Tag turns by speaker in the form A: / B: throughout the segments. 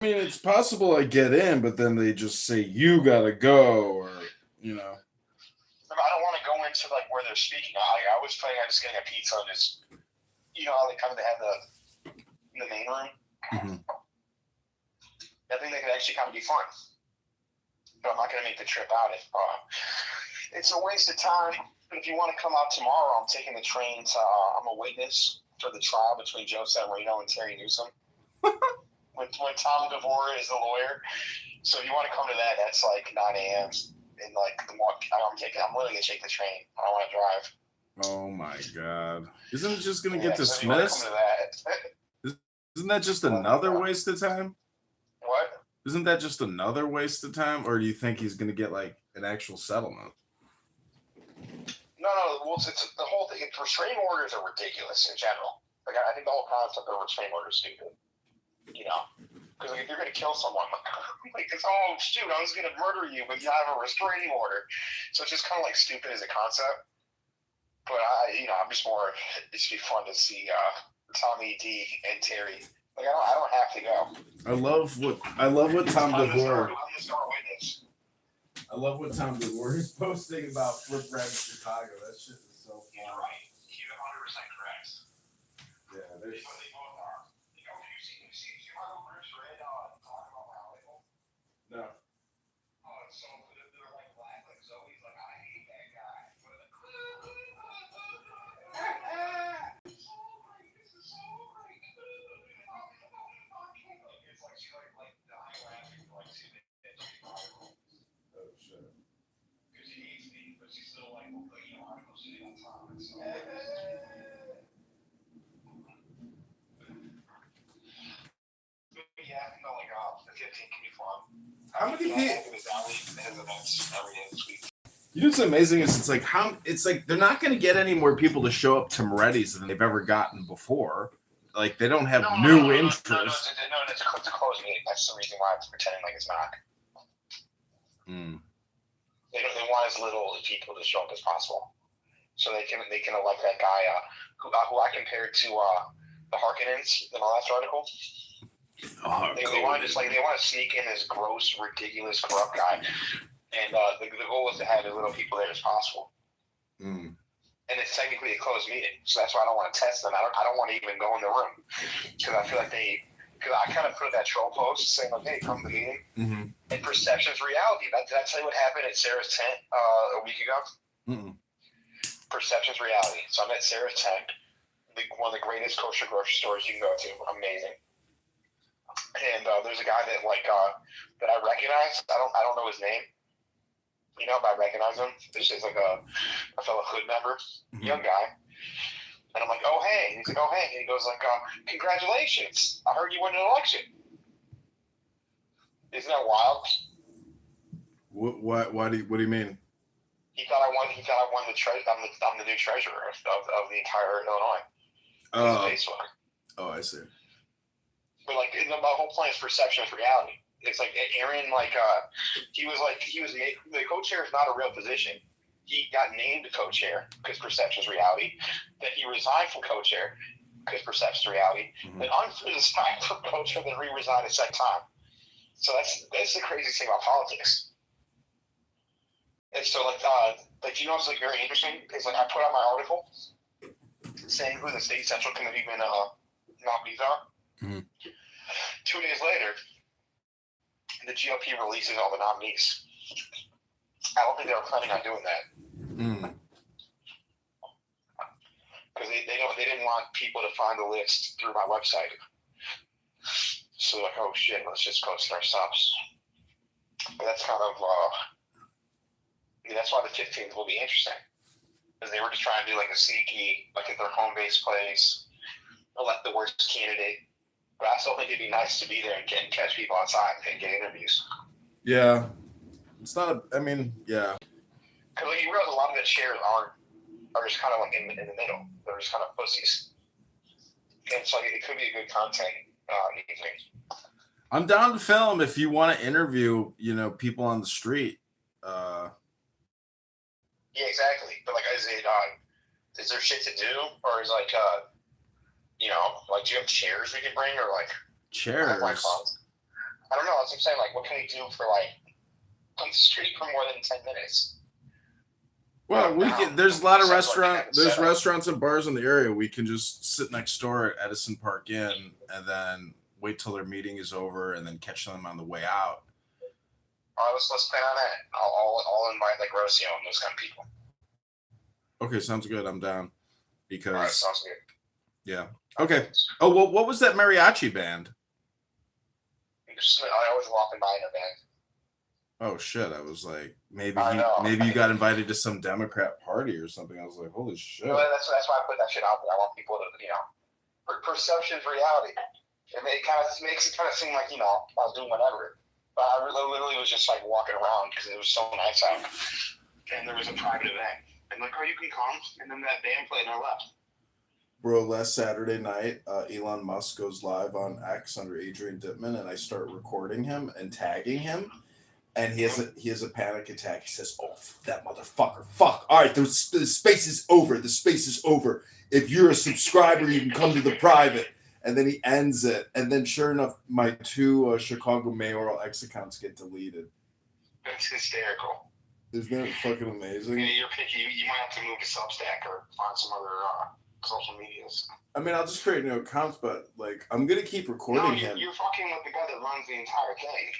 A: I mean, it's possible I get in, but then they just say you gotta go, or you know.
B: I don't want to go into like where they're speaking. I was planning on just getting a pizza and just, how they kind of have the main room.
A: Mm-hmm.
B: I think they could actually kind of be fun, but I'm not going to make the trip out. It's a waste of time. If you want to come out tomorrow, I'm taking the train to. I'm a witness for the trial between Joe Sanmarino and Terry Newsom. when Tom DeVore is the lawyer. So if you want to come to that, that's like 9 a.m. And like I'm really gonna take the train. I don't want to drive.
A: Oh my god! Isn't it just gonna get
B: So if you want to
A: dismissed?
B: come to that.
A: Isn't that just another waste of time?
B: What?
A: Isn't that just another waste of time, or do you think he's gonna get like an actual settlement?
B: No. Well, it's the whole thing. Restraining orders are ridiculous in general. Like I think the whole concept of a restraining order is stupid. Because like, if you're going to kill someone, like it's shoot, I was going to murder you, but you have a restraining order. So it's just kind of like stupid as a concept. But I'm just more. It should be fun to see Tommy D and Terry. Like I don't have to go.
A: I love what Tom DeVore.
B: I'm the star witness.
A: I love what Tom DeVore is posting about Flip Rap Chicago. That shit is so fun.
B: You're right. You're 100% correct.
A: Yeah, there's.
B: They both are. You see Chicago Bruce Red talking about my article?
A: No.
B: So they're like black, like Zoe's like, I hate that guy. This is so great. It's like she like dying laughing for like 2 minutes.
A: Oh shit.
B: Because she hates me, but she's still like, article shitting on top. So. Yeah, the 15 can be fun.
A: How many people?
B: Events every day this week.
A: You know what's amazing is it's like they're not going to get any more people to show up to Moretti's than they've ever gotten before. Like they don't have new interest.
B: No, it's a closed meeting. That's the reason why I'm pretending like it's not. They want as little people to show up as possible, so they can elect that guy who I compared to the Harkonnens in the last article. They want to sneak in this gross, ridiculous, corrupt guy, and the goal was to have as little people there as possible. And it's technically a closed meeting, so that's why I don't want to test them. I don't want to even go in the room because I feel like because I kind of put that troll post saying like, "Hey, come to the meeting." And perception's reality. Did I tell you what happened at Sarah's tent a week ago? Perception's reality. So I'm at Sarah's tent, one of the greatest kosher grocery stores you can go to. Amazing. And there's a guy that that I recognize. I don't know his name. But I recognize him. This is like a fellow hood member, young guy. And I'm like, oh hey. And he's like, oh hey. And he goes like, congratulations. I heard you won an election. Isn't that wild?
A: What do you mean?
B: He thought I won the treasurer. I'm the new treasurer of the entire Illinois.
A: Oh, I see.
B: But my whole plan is perception of reality. It's like Aaron, he was made, the co-chair is not a real position. He got named co-chair because perception is reality. Then he resigned from co-chair because perception is reality. Then unresigned from co-chair, then re-resigned a second time. So that's the craziest thing about politics. And so you know what's very interesting is I put out my article saying who the state central committeeman nominees are. 2 days later, the GOP releases all the nominees. I don't think they were planning on doing that. Because they didn't want people to find the list through my website. So oh shit, let's just post our subs. But that's kind of that's why the 15th will be interesting. Because they were just trying to do a sneaky, at their home base place, elect the worst candidate. But I still think it'd be nice to be there and catch people outside and get interviews.
A: Yeah. It's not yeah.
B: Because you realize a lot of the chairs are just kind of in the middle. They're just kind of pussies. And so it could be a good content evening.
A: I'm down to film if you want to interview, people on the street.
B: Yeah, exactly. But is there shit to do, or is do you have chairs we can bring, or
A: chairs?
B: what I'm saying. Like, what can he do for like on the street for more than 10 minutes?
A: Well, there's a lot of restaurants and bars in the area. We can just sit next door at Edison Park Inn and then wait till their meeting is over and then catch them on the way out.
B: All right, let's plan on that. I'll invite like Rocio and those kind of people.
A: Okay, sounds good. I'm down. Because
B: all right, sounds good.
A: Yeah. Okay. Oh, well, what was that mariachi band?
B: I always walking by in a band.
A: Oh shit! I was like, maybe you got invited to some Democrat party or something. I was like, holy shit!
B: Well, that's why I put that shit out there. I want people to, perception of reality. It makes it kind of seem like I was doing whatever, but I literally was just like walking around because it was so nice out, and there was a private event. And like, oh, you can come, and then that band played and I left.
A: Bro, last Saturday night, Elon Musk goes live on X under Adrian Dittman, and I start recording him and tagging him. And he has a panic attack. He says, "Oh, that motherfucker! Fuck! All right, the space is over. The space is over. If you're a subscriber, you can come to the private." And then he ends it. And then, sure enough, my 2 Chicago mayoral X accounts get deleted.
B: That's hysterical.
A: Isn't that fucking amazing?
B: Yeah, you're picky. You might have to move to Substack or find some other social medias.
A: I mean, I'll just create new accounts, but like, I'm gonna keep recording him.
B: You're fucking with the guy that runs the entire thing.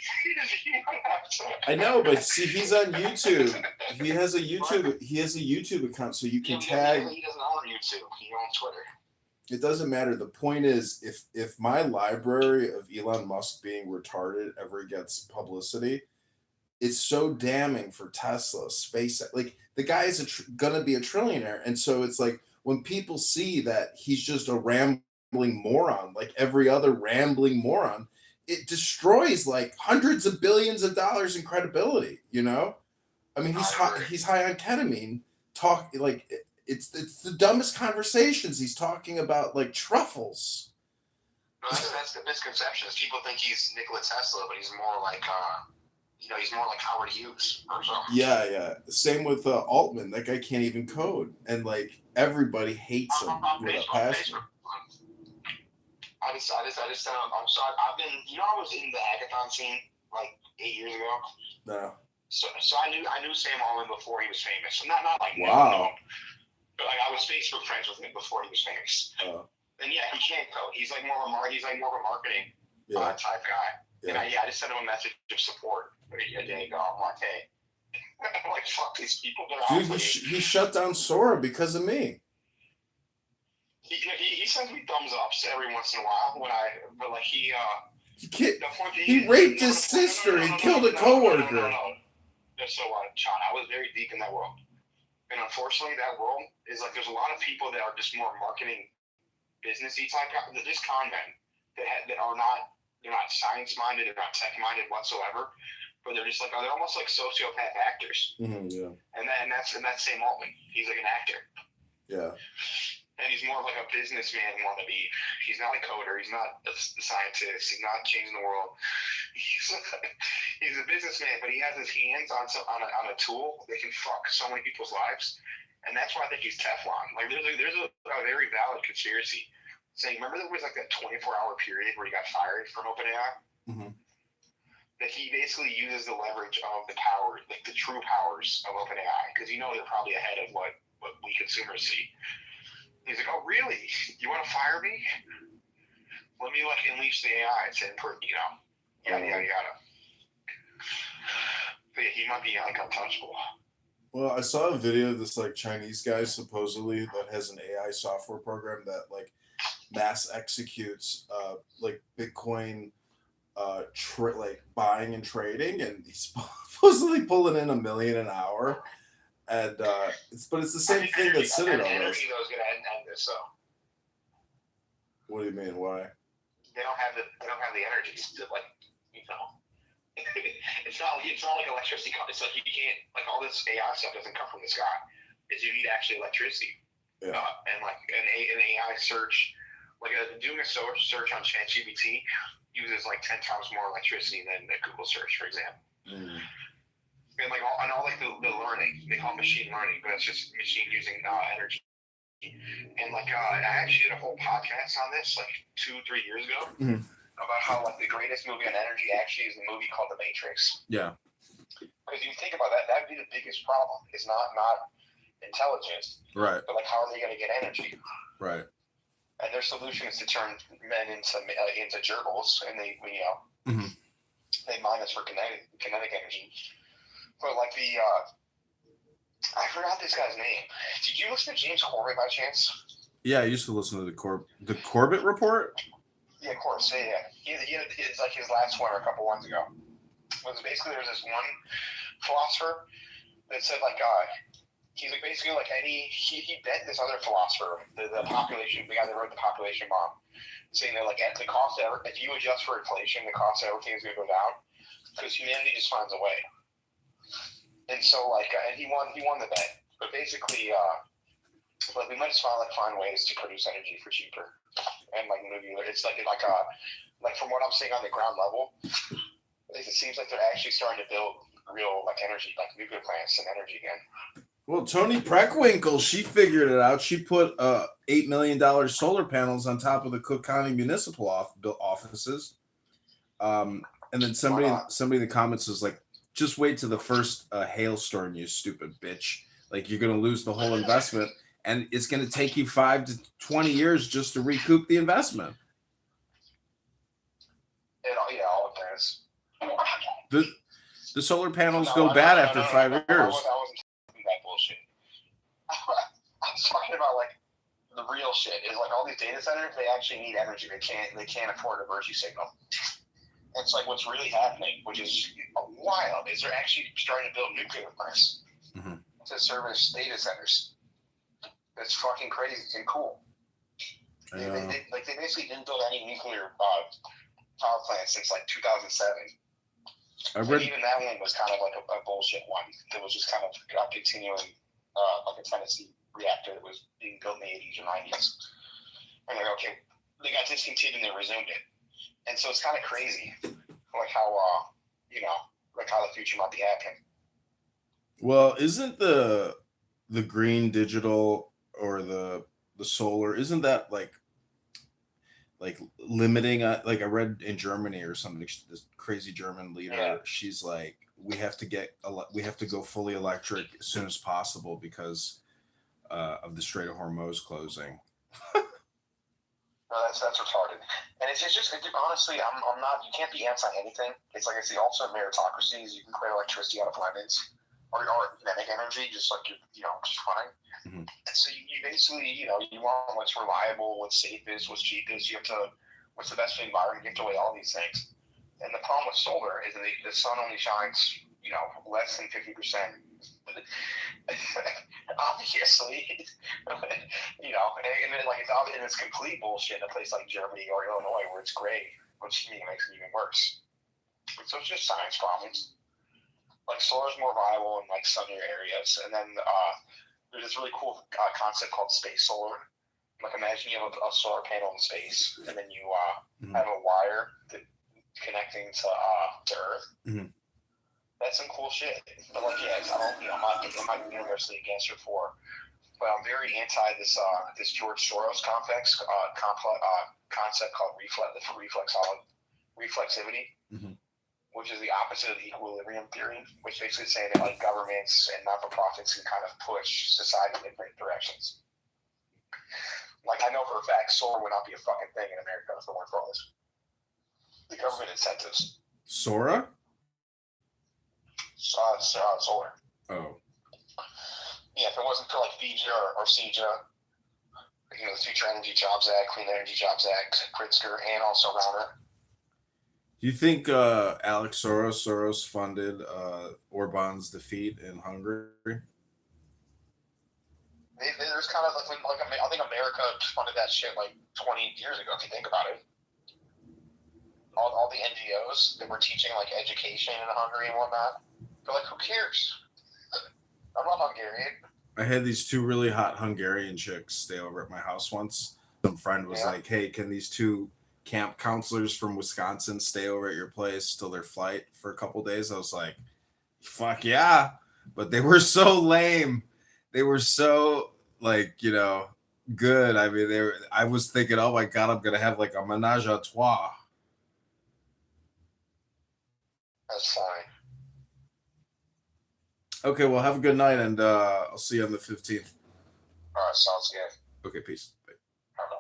B: You might have to.
A: I know, but see, he's on YouTube. He has a YouTube account, so you can tag.
B: He doesn't own YouTube. He owns Twitter.
A: It doesn't matter. The point is, if my library of Elon Musk being retarded ever gets publicity, it's so damning for Tesla, SpaceX. Like, the guy is gonna be a trillionaire, and so it's like, when people see that he's just a rambling moron, like every other rambling moron, it destroys like hundreds of billions of dollars in credibility. I mean, he's high on ketamine. It's the dumbest conversations. He's talking about like truffles.
B: No, that's the misconception. People think he's Nikola Tesla, but he's more like he's more like Howard Hughes or something.
A: Yeah. Same with Altman. That guy can't even code, and like everybody hates him with a passion.
B: I'm sorry. I've been. I was in the hackathon scene like 8 years ago.
A: No.
B: So I knew Sam Altman before he was famous. So not like
A: wow.
B: But like I was Facebook friends with him before he was famous. And yeah, he can't code. He's like more of a marketing type guy. Yeah. And I just sent him a message of support a day ago. I'm like, hey, I'm like, fuck these people.
A: Dude, he shut down Sora because of me.
B: He sends me thumbs ups every once in a while
A: he raped his sister. He killed a coworker.
B: No. So Sean, I was very deep in that world, and unfortunately, that world is like there's a lot of people that are just more marketing, businessy type guys. They're just con men that are not. They're not science-minded, they're not tech-minded whatsoever, but they're just like, they're almost like sociopath actors.
A: Mm-hmm, yeah.
B: And that's Sam Altman. He's like an actor.
A: Yeah.
B: And he's more like a businessman wannabe. He's not a coder. He's not a scientist. He's not changing the world. He's a businessman, but he has his hands on a tool that can fuck so many people's lives. And that's why I think he's Teflon. Like, there's a very valid conspiracy saying, remember there was like that 24-hour period where he got fired from OpenAI?
A: Mm-hmm.
B: That he basically uses the leverage of the power, like the true powers of OpenAI, because they're probably ahead of what we consumers see. He's like, oh, really? You want to fire me? Let me like unleash the AI and say, yada, yada, yada. But yeah, he might be like untouchable.
A: Well, I saw a video of this like Chinese guy supposedly that has an AI software program that like mass executes like Bitcoin like buying and trading, and he's supposedly pulling in $1 million an hour, and it's the same thing that Citadel does.
B: Energy though is going to end this though.
A: What do you mean? Why?
B: They don't have the energy to it's not like electricity. It's like you can't all this AI stuff doesn't come from the sky. You need actually electricity.
A: Yeah.
B: And like an AI search. Doing a search on ChatGPT uses like 10 times more electricity than a Google search, for example.
A: Mm.
B: And all the learning, they call it machine learning, but it's just machine using energy. And I actually did a whole podcast on this 2-3 years ago about how like the greatest movie on energy actually is a movie called The Matrix.
A: Yeah.
B: Because you think about that, that would be the biggest problem. It's not intelligence,
A: right?
B: But like, how are they going to get energy?
A: Right.
B: And their solution is to turn men into gerbils, and they they mine us for kinetic energy. But like I forgot this guy's name. Did you listen to James Corbett by chance?
A: Yeah, I used to listen to the Corbett Report.
B: Yeah, of course. Yeah. It's like his last one or a couple ones ago. Was basically there's this one philosopher that said like he's like basically like he bet this other philosopher, the guy that wrote the population bomb, saying that like at the cost of if you adjust for inflation, the cost of everything is going to go down because humanity just finds a way. And so like and he won the bet, but basically like we might just find ways to produce energy for cheaper, and like it's like from what I'm seeing on the ground level, it seems like they're actually starting to build real like energy, like nuclear plants and energy again.
A: Well, Tony Preckwinkle, she figured it out. She put $8 million solar panels on top of the Cook County municipal offices. And then somebody in the comments was like, just wait till the first hailstorm, you stupid bitch. Like, you're going to lose the whole investment, and it's going to take you 5 to 20 years just to recoup the investment.
B: All depends.
A: The solar panels go bad after 5 years.
B: I wasn't that bullshit. I was talking about like the real shit. Is like all these data centers, they actually need energy. They can't afford a Virtue signal. And it's like what's really happening, which is wild, is they're actually starting to build nuclear plants to service data centers. That's fucking crazy and cool. They basically didn't build any nuclear power plants since like 2007. And even that one was kind of like a bullshit one. That was just kind of continuing like a Tennessee reactor that was being built in the 80s or 90s. And they're like, okay, they got discontinued and they resumed it. And so it's kind of crazy, like how like how the future might be happening.
A: Well, isn't the green digital or the solar, isn't that like limiting? Like I read in Germany or something, this crazy German leader, she's like, we have to go fully electric as soon as possible because of the Strait of Hormuz closing.
B: No, that's retarded. And it's just honestly, I'm not. You can't be anti anything. It's like it's the ultimate meritocracy. Is you can create electricity out of lemons or kinetic energy, just like just fine. And so you basically you want what's reliable, what's safest, what's cheapest. You have to what's the best for the environment. You have to weigh all these things. And the problem with solar is that the sun only shines less than 50%. Obviously, and then like it's complete bullshit in a place like Germany or Illinois where it's gray, which to me makes it even worse. So it's just science problems. Like solar is more viable in like sunnier areas, and then there's this really cool concept called space solar. Like imagine you have a solar panel in space, and then you have a wire connecting to Earth. That's some cool shit. But like, I'm not universally against or for, but I'm very anti this George Soros concept called reflexivity, which is the opposite of the equilibrium theory, which basically saying that like governments and not-for-profits can kind of push society in different directions. Like I know for a fact, solar would not be a fucking thing in America if it weren't for all this. The government incentives.
A: Sora?
B: Solar.
A: Oh.
B: Yeah, if it wasn't for like FIJA or CEJA, the Future Energy Jobs Act, Clean Energy Jobs Act, Pritzker, and also Rauner.
A: Do you think Alex Soros funded Orban's defeat in Hungary?
B: There's kind of like I think America funded that shit like 20 years ago. If you think about it, all the NGOs that were teaching like education in Hungary and whatnot, they're like, who cares? I'm not Hungarian.
A: I had these two really hot Hungarian chicks stay over at my house once. Some friend was like, hey, can these two camp counselors from Wisconsin stay over at your place till their flight for a couple days? I was like, fuck yeah. But they were so lame. They were so good. I mean, I was thinking, oh my God, I'm going to have like a menage a trois.
B: That's fine.
A: Okay, well, have a good night, and I'll see you on the 15th.
B: All right, sounds good.
A: Okay, peace. Bye.
B: Bye.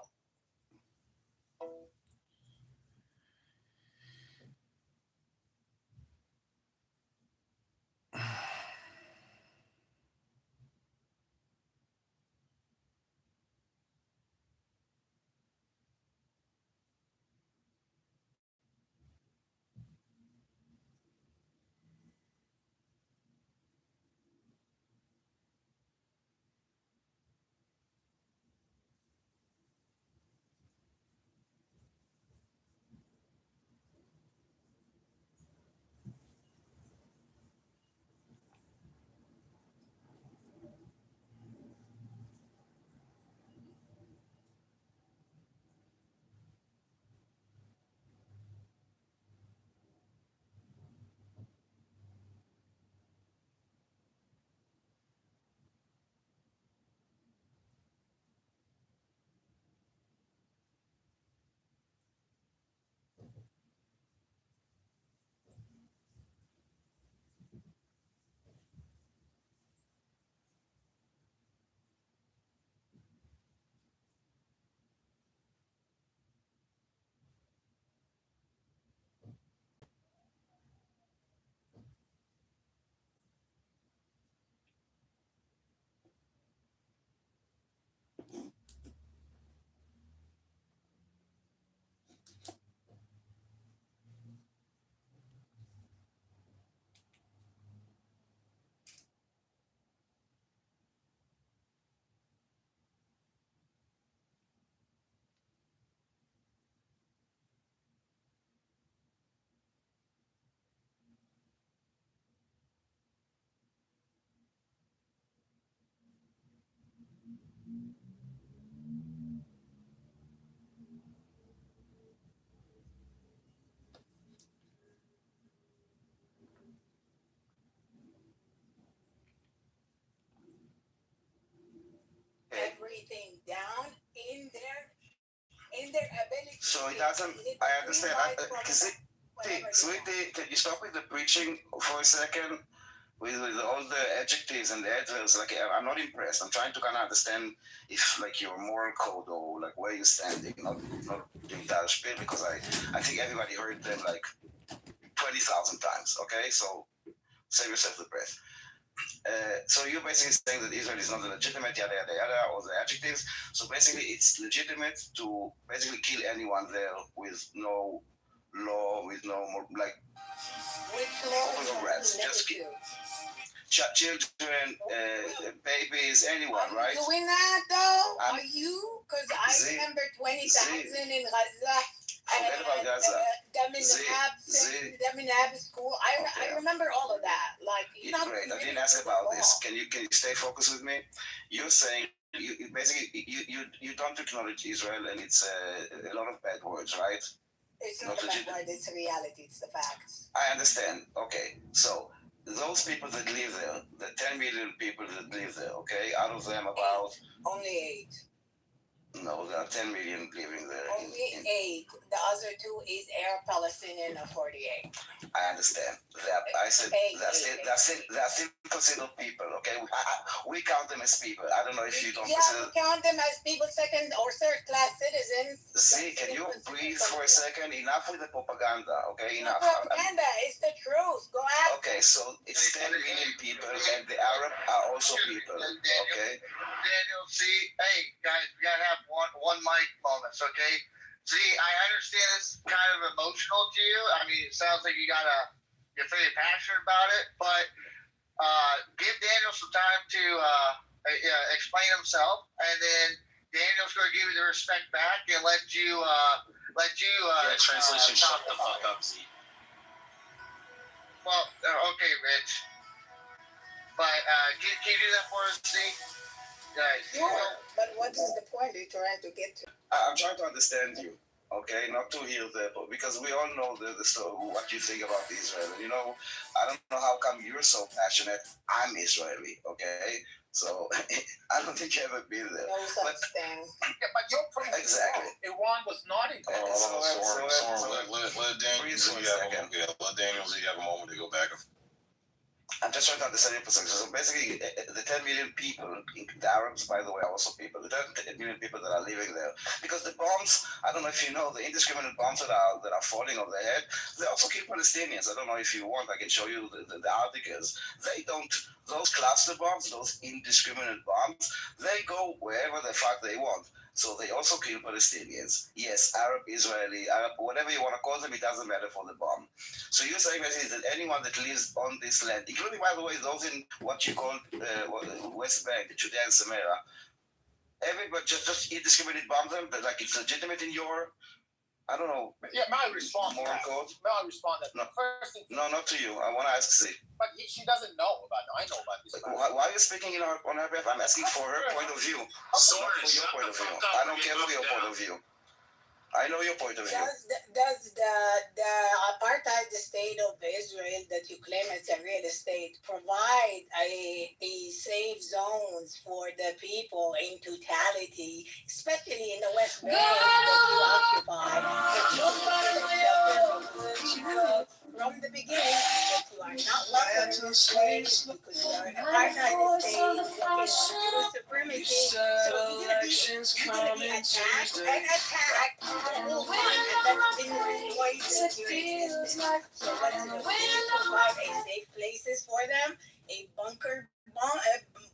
C: Everything down in their ability.
B: So it doesn't. I understand. Sweetie, can you stop with the preaching for a second? With all the adjectives and the adverbs, like I'm not impressed. I'm trying to kind of understand if like your moral code or like where you're standing, not doing that spiel because I think everybody heard them like 20,000 times. Okay, so save yourself the breath. So you're basically saying that Israel is not legitimate, yada yada yada, or the adjectives. So basically, it's legitimate to basically kill anyone there with no law, with no more like open congrats. Just children, babies, anyone, right?
C: Doing that though? Are you? Because I remember 20,000 in Gaza.
B: Forget about Gaza.
C: Them in Ab school. I remember all of that. Like you know.
B: Great. I didn't ask about this. Can you stay focused with me? You're saying you basically you don't acknowledge Israel, and it's a lot of bad words, right?
C: It's not a bad word. It's a reality. It's the facts.
B: I understand. Okay, so those people that live there, the 10 million people that live there, okay, out of them about
C: only 8.
B: No, there are 10 million living there.
C: Only 8. The other 2 is Arab Palestinian of 48.
B: I understand that. I said that's still considered people. Okay, we count them as people. I don't know if you don't.
C: Yeah, we count them as people, second or third class citizens.
B: See, can you breathe for a second? Enough with the propaganda. Okay, enough.
C: Propaganda. It's the truth. Go ahead.
B: Okay, so it's 10 million people, and the Arab are also people. Okay.
D: Daniel, see, hey guys, we gotta have one mic moments, okay? See, I understand this is kind of emotional to you. I mean, it sounds like you're very passionate about it, but give Daniel some time to explain himself, and then Daniel's going to give you the respect back and let you.
E: Translation. Shut the fuck up, Z.
D: Well, okay, Rich, but can you do that for us, Z?
C: Sure, but what is the point you're trying to get to?
B: I'm trying to understand you, okay? Not to hear because we all know the story, what you think about Israel. And, I don't know how come you're so passionate. I'm Israeli, okay?
E: So I don't think you've ever been there.
C: No such thing.
B: Yeah, but your president,
E: Exactly.
B: Iran was not in.
E: Let Daniel Z have a moment to go back. I'm just trying to understand your perspective. So basically, the 10 million people, the Arabs, by the way, are also people, the 10 million people that are living there, because the bombs, I don't know if you know, the indiscriminate bombs that are falling on their head, they also kill Palestinians. I don't know if you want, I can show you the articles. They don't, those cluster bombs, those indiscriminate bombs, they go wherever the fuck they want. So they also kill Palestinians. Yes, Arab, Israeli, Arab, whatever you want to call them, it doesn't matter for the bomb. So you're saying basically that anyone that lives on this land, including, by the way, those in what you call West Bank, Judea and Samaria, everybody just indiscriminately bomb them, but like it's legitimate in your, I don't know.
B: Yeah, may I respond?
E: Moral code?
B: May I respond? That
E: No.
B: First thing,
E: No, not to you. I want to ask Z.
B: but she doesn't know about it. I know about this.
E: Like, why are you speaking on her behalf? I'm asking for her point of view.
B: Sorry,
E: Not for your point of view. I don't care for your point of view. I know your point of view.
C: Does the apartheid state of Israel that you claim is a real estate provide a safe zones for the people in totality, especially in the West Bank that you occupy? From the beginning that you are not welcome in this place because you are an apartheid state looking on Jewish supremacy. So you're gonna be attacked and attacked. And that's been rejoicing your existence. So what is it? You provide a safe places for them, a bunker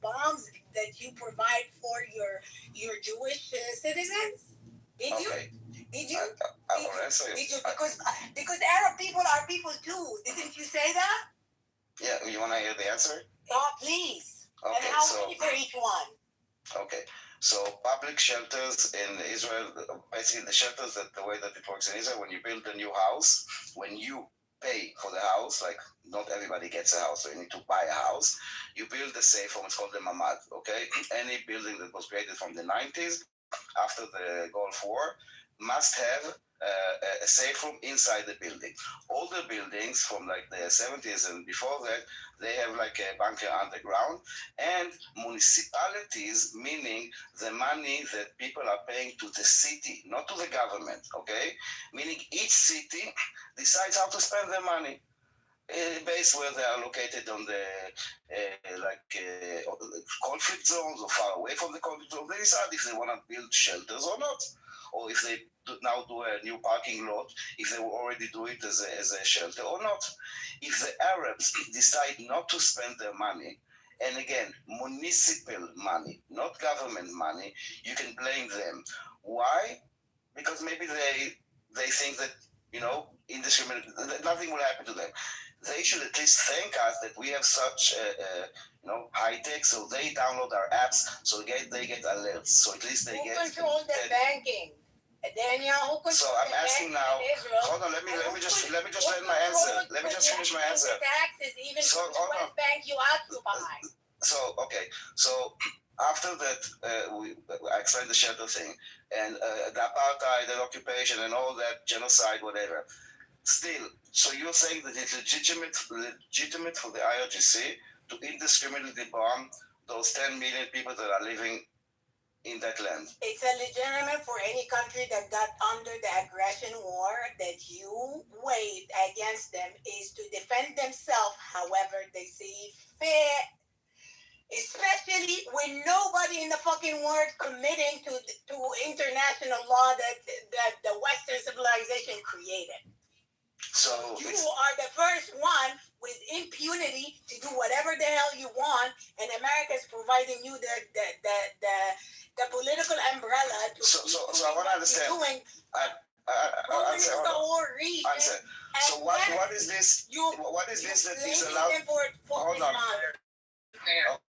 C: bombs that you provide for your Jewish citizens. Did you?
E: Okay.
C: Did you?
E: I will answer you.
C: Did you? Because Arab people are people too. Didn't you say that?
E: Yeah. You want to hear the answer?
C: Oh, please.
E: Okay.
C: And how many for each one?
E: Okay. So public shelters in Israel, basically the shelters, that the way that it works in Israel, when you build a new house, when you pay for the house, like not everybody gets a house, so you need to buy a house, you build a safe home, it's called the mamad, okay? Any building that was created from the 90s, after the Gulf War, must have a safe room inside the building. All the buildings from like the 70s and before that, they have like a bunker underground, and municipalities, meaning the money that people are paying to the city, not to the government, okay? Meaning each city decides how to spend their money. Based where they are located on the conflict zones or far away from the conflict zone, they decide if they want to build shelters or not, or if they now do a new parking lot, if they will already do it as a shelter or not. If the Arabs decide not to spend their money, and again, municipal money, not government money, you can blame them. Why? Because maybe they think that, indiscriminate, nothing will happen to them. They should at least thank us that we have such high tech, so they download our apps, so they get alerts, so at least they
C: Who
E: get.
C: controls the banking? Daniel, who controls
E: So I'm asking now. Hold on, let me just let my answer. Let me just finish my answer.
C: The taxes, even
E: So,
C: for the
E: hold on.
C: West Bank you occupy.
E: So okay, so after that, I explained the shelter thing and the apartheid and occupation and all that genocide, whatever. Still, so you're saying that it's legitimate for the IRGC to indiscriminately bomb those 10 million people that are living in that land?
C: It's a legitimate for any country that got under the aggression war that you waged against them is to defend themselves however they see fit. Especially when nobody in the fucking world committing to international law that the Western civilization created.
E: So
C: you are the first one with impunity to do whatever the hell you want, and America is providing you the political umbrella to
E: So I want to understand.
C: Doing
E: Answer.
C: the whole region.
E: Answer. So what is this? What is this that is allowed? Hold on.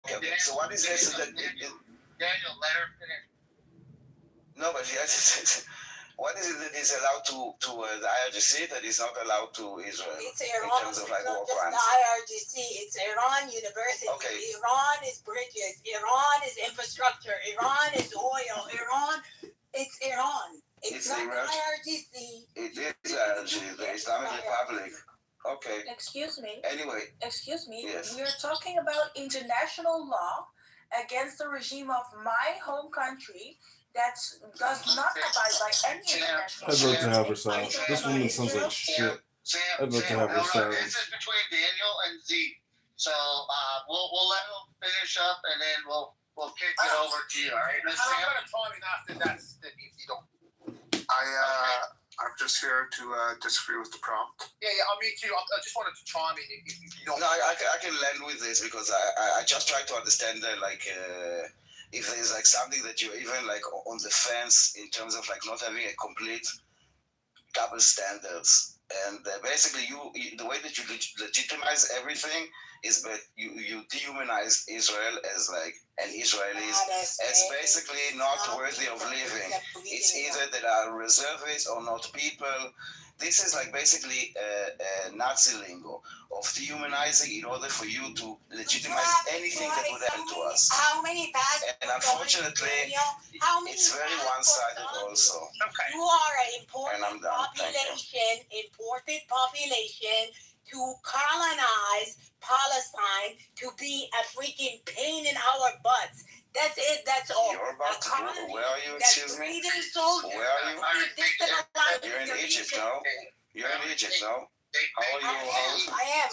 E: Okay. So what is this that?
D: Daniel, let her finish.
E: No, but what is it that is allowed to the IRGC that is not allowed to Israel?
C: It's Iran.
E: In terms of like
C: it's not
E: war
C: just
E: crimes.
C: the IRGC. It's Iran University.
E: Okay.
C: Iran is bridges. Iran is infrastructure. Iran is oil. It's Iran. It's not
E: Iran.
C: the IRGC.
E: It is IRGC, the Islamic Republic. Okay.
F: Excuse me.
E: Anyway.
F: Excuse me.
E: Yes.
F: We're talking about international law,
C: against the regime of my home country that does not abide by any international
A: I'd vote to have her
C: laws.
A: silent. This woman sounds like shit. I'd vote to have her silent.
D: This is between Daniel and Zeke. So we'll let him finish up, and then we'll kick it over to you. All right,
F: I'm gonna time it after that if you don't.
G: I'm just here to disagree with the prompt.
F: Yeah, me too. I just wanted to chime in if you don't.
E: No, I can land with this because I just try to understand if there's like something that you're even like on the fence in terms of like not having a complete double standards. And basically, the way that you legitimize everything is that you dehumanize Israel as like an Israelis. It's basically not worthy of living. It's either that are reservists or not people. This is like basically Nazi lingo of dehumanizing in order for you to legitimize anything that would happen to us.
C: How many
E: And unfortunately, it's very one-sided also.
F: Okay.
C: You are an
E: And I'm done. Thank you.
C: imported population to colonize Palestine, to be a freaking pain in our butts. That's it. That's all.
E: You're about to go. Where are you?
C: That's
E: Excuse me.
C: breeding soldiers.
E: Where are you?
C: Destabilizing
E: You're in
C: the
E: Egypt,
C: region.
E: no? You're in Egypt, no? How are you?
C: I am.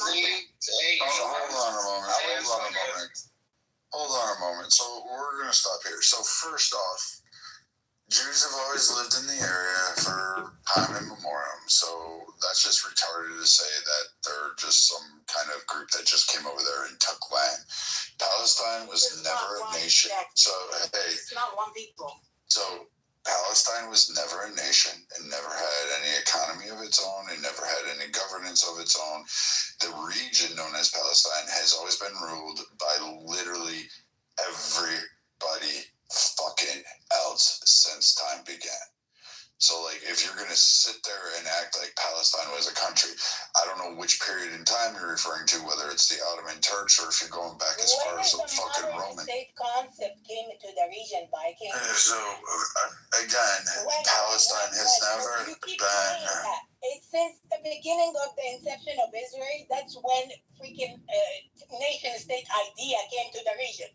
G: Hold on a moment. So we're going to stop here. So first off, Jews have always lived in the area for time immemorial. So that's just retarded to say that they're just some kind of group that just came over there and took land. Palestine was never a nation. So, hey.
C: It's not one people.
G: So Palestine was never a nation. It never had any economy of its own. It never had any governance of its own. The region known as Palestine has always been ruled by literally everybody fucking else since time began. So, like, if you're going to sit there and act like Palestine was a country, I don't know which period in time you're referring to, whether it's the Ottoman Turks or if you're going back as far as the fucking Roman.
C: State concept came into the region by King.
G: So, again, Palestine has never been.
C: It's since the beginning of the inception of Israel. That's when freaking nation-state idea came to the region.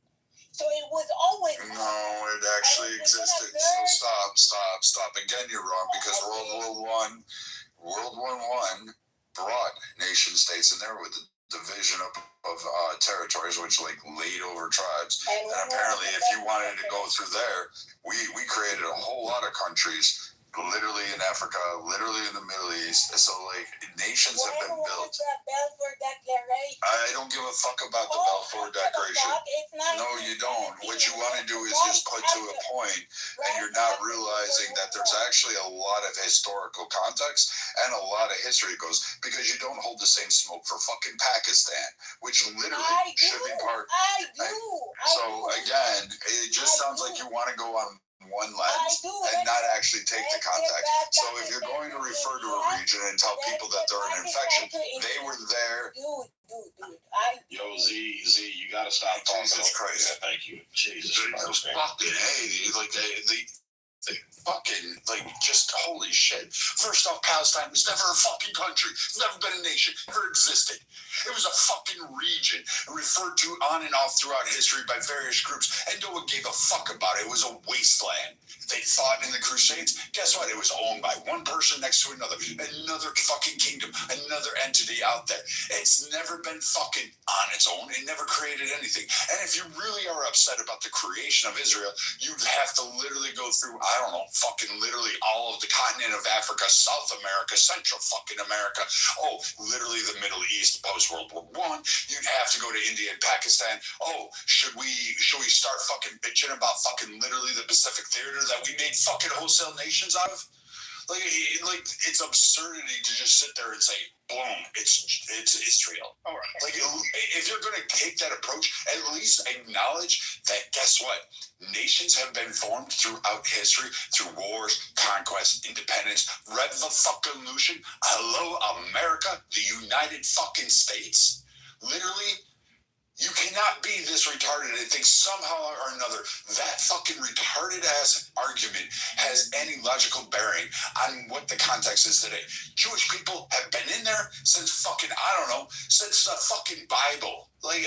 C: So it was always.
G: No, it actually existed. So stop. Again, you're wrong because World War I brought nation states in there with the division of territories, which like laid over tribes. And apparently, if you wanted to go through there, we created a whole lot of countries. Literally in Africa, literally in the Middle East. So, like, nations have been built.
C: Balfour Declaration?
G: I don't give a fuck about the Balfour Declaration. No, you don't. What you want to do is just put to a point, and you're not realizing that there's actually a lot of historical context and a lot of history goes because you don't hold the same smoke for fucking Pakistan, which literally should be part.
C: I do.
G: So, again, it just sounds like you want to go on one lens and not actually take the context. So if you're going to refer to a region and tell people that they're an infection, they were there.
C: Dude.
H: Yo, Z, you gotta stop talking.
G: Jesus Christ.
H: Yeah, thank you. Jesus Christ, man.
G: Fucking hey, like they fucking, like, just holy shit. First off, Palestine was never a fucking country. It's never been a nation. Never existed. It was a fucking region referred to on and off throughout history by various groups, and no one gave a fuck about it. It was a wasteland. They fought in the Crusades. Guess what? It was owned by one person next to another fucking kingdom, another entity out there. It's never been fucking on its own. It never created anything. And if you really are upset about the creation of Israel, you'd have to literally go through, I don't know, fucking literally all of the continent of Africa, South America, Central fucking America, literally the Middle East post-World War I. You'd have to go to India and Pakistan. Should we start fucking bitching about fucking literally the Pacific Theater that we made fucking wholesale nations out of? Like it's absurdity to just sit there and say, boom, it's Israel.
F: All right.
G: Like, if you're going to take that approach, at least acknowledge that, guess what? Nations have been formed throughout history through wars, conquest, independence, revolution. Hello, America, the United fucking States. Literally, You cannot be this retarded and think somehow or another that fucking retarded ass argument has any logical bearing on what the context is today. Jewish people have been in there since fucking, I don't know, since the fucking Bible, like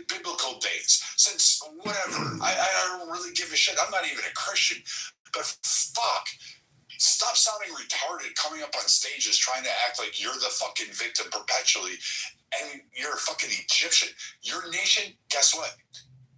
G: biblical days, since whatever. I don't really give a shit. I'm not even a Christian, but fuck. Stop sounding retarded coming up on stages trying to act like you're the fucking victim perpetually and you're a fucking Egyptian. Your nation, guess what?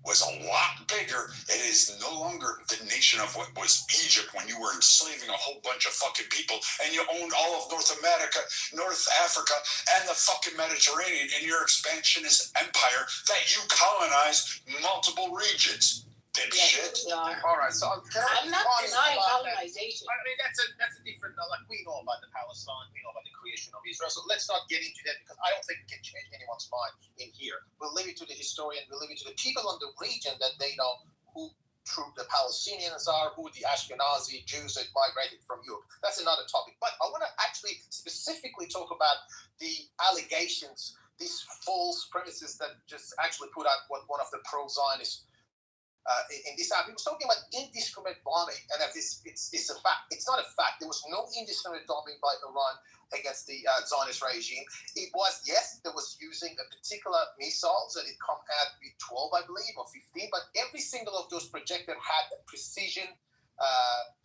G: Was a lot bigger. It is no longer the nation of what was Egypt when you were enslaving a whole bunch of fucking people and you owned all of North America, North Africa, and the fucking Mediterranean in your expansionist empire that you colonized multiple regions. Dipshit.
C: We are.
F: All right, so
C: I'm not denying colonization.
F: I mean, that's a different. Like we know about the Palestine, we know about the creation of Israel. So let's not get into that because I don't think it can change anyone's mind in here. We'll leave it to the historian. We'll leave it to the people in the region that they know who true the Palestinians are, who the Ashkenazi Jews that migrated from Europe. That's another topic. But I want to actually specifically talk about the allegations, these false premises that just actually put out what one of the pro-Zionists. In this app, he was talking about indiscriminate bombing, and that it's a fact. It's not a fact. There was no indiscriminate bombing by Iran against the Zionist regime. It was, yes, there was using a particular missiles that it come out with 12, I believe, or 15, but every single of those projected had a precision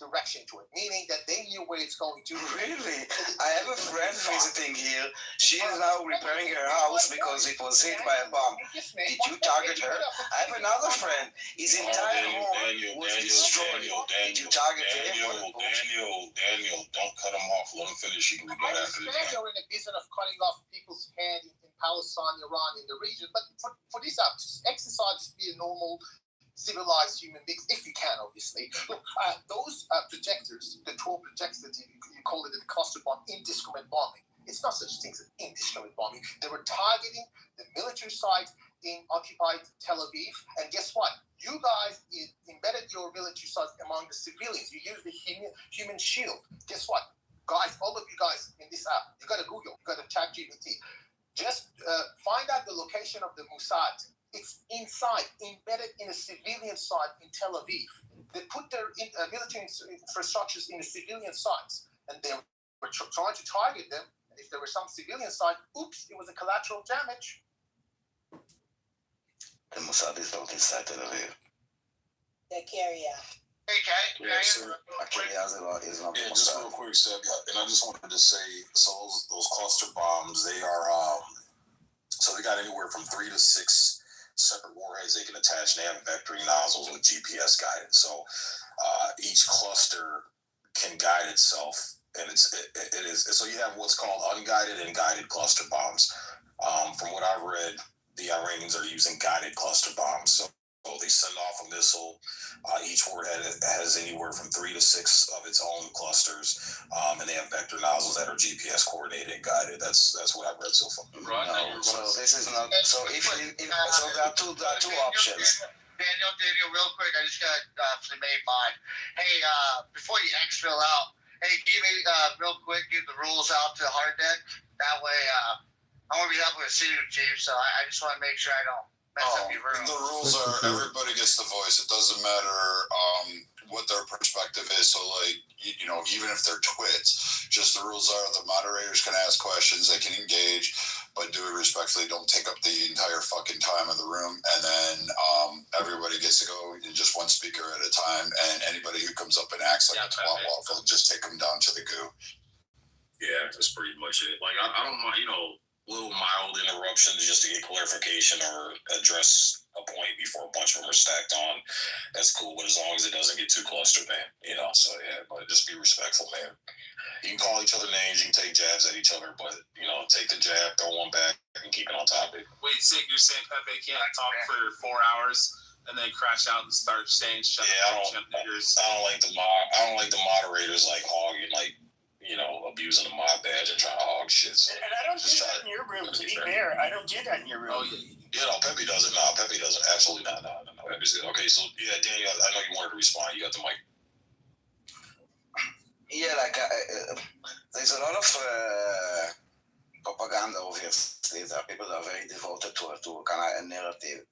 F: direction to it, meaning that they knew where it's going to.
E: Really? I have a friend visiting here. She is now repairing her house because it was hit by a bomb. Did you target her? I have another friend. His entire home was destroyed. Did you target him?
H: Daniel, don't cut him off. Let him finish. You can
F: I
H: go after
F: understand
H: this.
F: you're in the business of cutting off people's hand in Palestine, Iran, in the region, but for this app, just exercise, just be a normal, civilized human beings, if you can, obviously. Look, those projectors, the 12 projectors, you call it a cluster bomb, indiscriminate bombing. It's not such things as indiscriminate bombing. They were targeting the military sites in occupied Tel Aviv, and guess what? You guys embedded your military sites among the civilians. You used the human shield. Guess what? Guys, all of you guys in this app, you got to Google, you got to ChatGPT. Just find out the location of the Mossad. It's inside, embedded in a civilian site in Tel Aviv. They put their military infrastructures in the civilian sites, and they were trying to target them. And if there were some civilian site, oops, it was a collateral damage.
E: The Mossad is not inside Tel Aviv.
C: They carry out.
D: Hey, can I
H: sir.
E: Is not
H: Yeah, just real quick, Seb, and I just wanted to say, so those cluster bombs, they are, so they got anywhere from 3 to 6 separate warheads they can attach. They have vectoring nozzles with GPS guidance. So each cluster can guide itself, and it is. So you have what's called unguided and guided cluster bombs. From what I've read, the Iranians are using guided cluster bombs. So they send off a missile. Each warhead has anywhere from 3 to 6 of its own clusters, and they have vector nozzles that are GPS coordinated and guided. That's what I've read so far.
E: Right. No, so this is not. So so there are two options.
D: Daniel, real quick, I just got for the main mind. Hey, before you exfil out, hey, give me real quick, give the rules out to Hard Deck. That way, I want to be helping with Senior Chief, so I just want to make sure I don't mess up your room.
G: The rules are everybody gets the voice. It doesn't matter what their perspective is. So, like, you know, even if they're twits, just the rules are the moderators can ask questions, they can engage, but do it respectfully. Don't take up the entire fucking time of the room. And then everybody gets to go in just one speaker at a time. And anybody who comes up and acts like a twat waffle, just take them down to the goo.
H: Yeah, that's pretty much it. Like, I don't mind, little mild interruptions just to get clarification or address a point before a bunch of them are stacked on. That's cool, but as long as it doesn't get too clustered, man. So yeah, but just be respectful, man. You can call each other names, you can take jabs at each other, but take the jab, throw one back, and keep it on topic.
I: Wait, so you're saying Pepe can't talk for 4 hours and then crash out and start saying shut up, niggers?
H: I don't like the moderators like hogging, like, abusing the mob badge and trying to hog shit. So
J: and I don't do that in your room, to be fair. I don't do that in your room.
H: Oh, yeah. Pepe doesn't. No, Pepe doesn't. Absolutely not. No. Okay, so, yeah, Daniel, I know you wanted to respond. You got the mic.
E: Yeah, like, there's a lot of propaganda, obviously. There are people that are very devoted to kind of a narrative.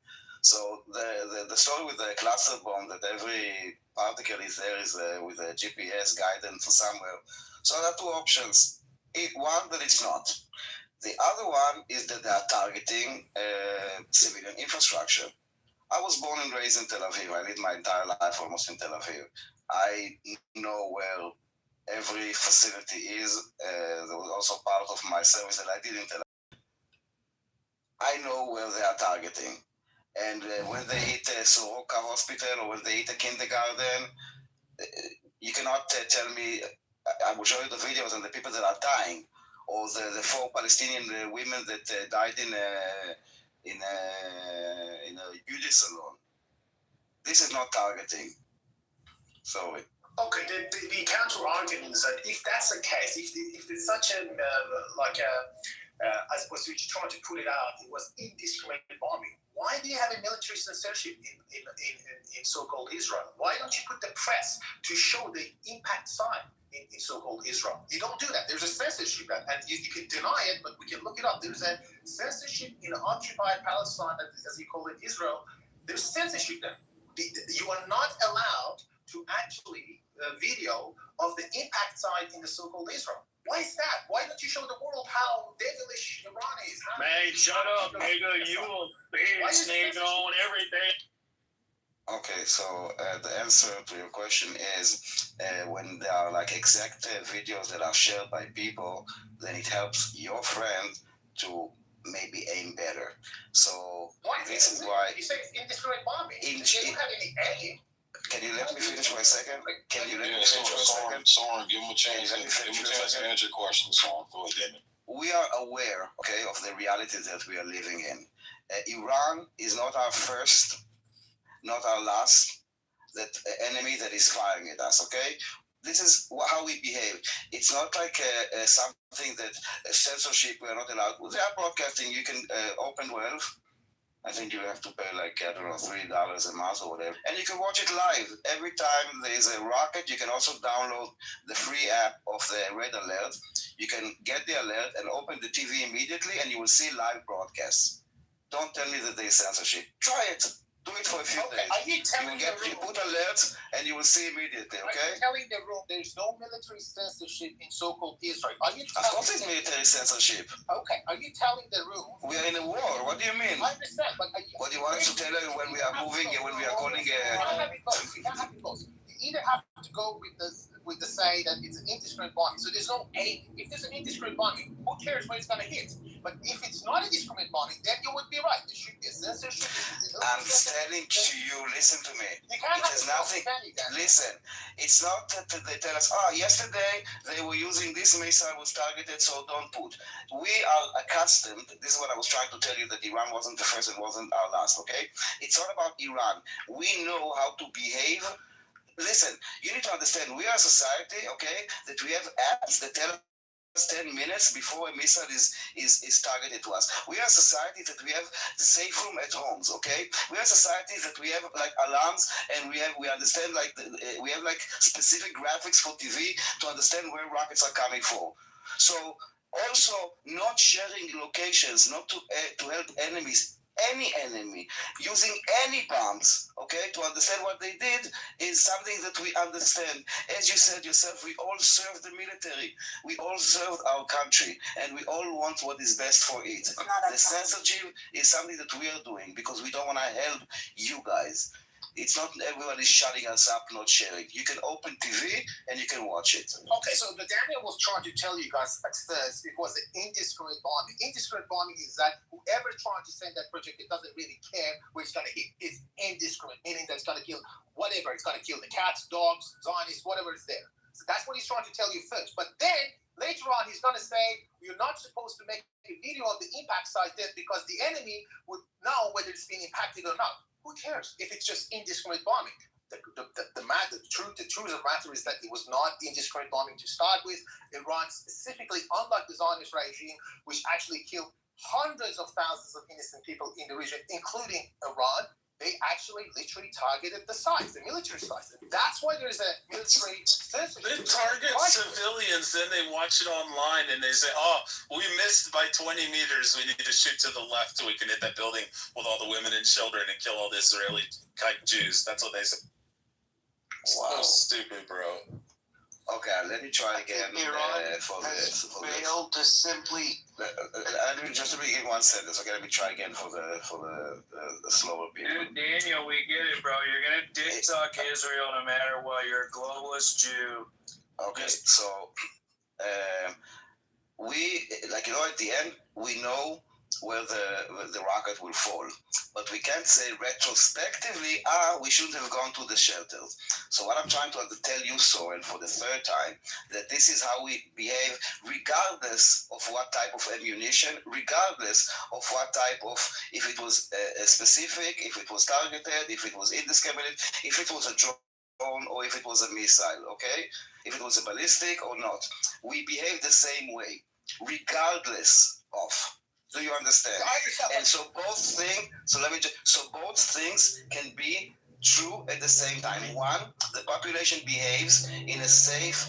E: So the story with the cluster bomb, that every particle is there is with a GPS guidance to somewhere. So there are two options. One, that it's not. The other one is that they are targeting civilian infrastructure. I was born and raised in Tel Aviv. I lived my entire life almost in Tel Aviv. I know where every facility is. There was also part of my service that I did in Tel Aviv. I know where they are targeting. And when they hit a Soroka hospital or when they hit a kindergarten, you cannot tell me, I will show you the videos and the people that are dying, or the 4 Palestinian women that died in a beauty salon. This is not targeting. Sorry.
F: Okay, the counter argument is that if that's the case, if there's such a I suppose you're trying to put it out, it was indiscriminate bombing. Why do you have a military censorship in so-called Israel? Why don't you put the press to show the impact side in so-called Israel? You don't do that. There's a censorship, and you can deny it, but we can look it up. There's a censorship in occupied Palestine, as you call it, Israel. There's censorship there. You are not allowed to actually video of the impact side in the so-called Israel. Why is that? Why don't you show the world how devilish Iran is?
J: Man, shut up, nigga. You a bitch, nigga, on everything.
E: Okay, so the answer to your question is when there are like exact videos that are shared by people, then it helps your friend to maybe aim better. So this is why
F: you say it's indiscriminate bombing. You don't have any aim.
E: Can you let me finish for a second? Can you let me finish for a second?
H: Soren, give him a chance. Give him a chance to answer your question, Soren. Go ahead.
E: We are aware, okay, of the reality that we are living in. Iran is not our first, not our last enemy that is firing at us, okay? This is how we behave. It's not like something that censorship, we are not allowed. They are broadcasting. You can open 12. I think you have to pay like, I don't know, $3 a month or whatever. And you can watch it live. Every time there's a rocket, you can also download the free app of the Red Alert. You can get the alert and open the TV immediately and you will see live broadcasts. Don't tell me that there's censorship. Try it. Do it for a few days.
F: Are you telling
E: you put alerts and you will see immediately, okay?
F: Are you telling the room there's no military censorship in so-called Israel?
E: Of course it's military censorship.
F: Okay. Are you telling the room?
E: We are in a war. What do you mean?
F: I understand, but
E: what do you want us to tell you when we are moving and when we are calling
F: You either have to go with the say that it's an indiscriminate bombing. So there's no aim. If there's an indiscriminate bombing, who cares where it's going to hit? But if it's not a indiscriminate bombing, then you would be right. There should be a censorship.
E: I'm telling to you, listen to me. It has nothing. Listen, it's not that they tell us, yesterday they were using this missile was targeted, so don't put. We are accustomed, this is what I was trying to tell you, that Iran wasn't the first and wasn't our last, okay? It's not about Iran. We know how to behave. Listen, you need to understand, we are a society, okay, that we have apps that tell us 10 minutes before a missile is targeted to us. We are a society that we have the safe room at homes, okay? We are a society that we have like alarms and we understand like, we have like specific graphics for TV to understand where rockets are coming from. So also not sharing locations, not to help enemies, any enemy, using any bombs, okay, to understand what they did is something that we understand. As you said yourself, we all serve the military. We all serve our country, and we all want what is best for it. The censorship is something that we are doing because we don't want to help you guys. It's not everyone is shutting us up, not sharing. You can open TV and you can watch it.
F: Okay, so the Daniel was trying to tell you guys at first it was an indiscriminate bombing. Indiscriminate bombing is that whoever trying to send that project, it doesn't really care where it's going to hit. It's indiscriminate, meaning that it's going to kill whatever. It's going to kill the cats, dogs, Zionists, whatever is there. So that's what he's trying to tell you first. But then later on, he's going to say you're not supposed to make a video of the impact size there because the enemy would know whether it's being impacted or not. Who cares if it's just indiscriminate bombing? The truth of the matter is that it was not indiscriminate bombing to start with. Iran specifically, unlike the Zionist regime, which actually killed hundreds of thousands of innocent people in the region, including Iran, they actually literally targeted the sites, the military sites. That's why there is a military censorship.
I: They target civilians, then they watch it online and they say, oh, we missed by 20 meters. We need to shoot to the left so we can hit that building with all the women and children and kill all the Israeli Jews. That's what they say.
E: Wow.
I: So stupid, bro.
E: Okay, let me try again for this.
K: Failed to simply.
E: Just to begin one sentence. Okay, let me try again for the slower people.
J: Dude, Daniel, we get it, bro. You're gonna dick suck Israel no matter what. You're a globalist Jew.
E: Okay, so we at the end we know where the rocket will fall, but we can't say retrospectively, we shouldn't have gone to the shelters. So what I'm trying to tell you, Soren, for the third time, that this is how we behave, regardless of what type of ammunition, regardless of what type of, if it was specific, if it was targeted, if it was indiscriminate, if it was a drone, or if it was a missile, okay? If it was a ballistic or not. We behave the same way, regardless of. Do you understand? And so both things can be true at the same time. One, the population behaves in a safe,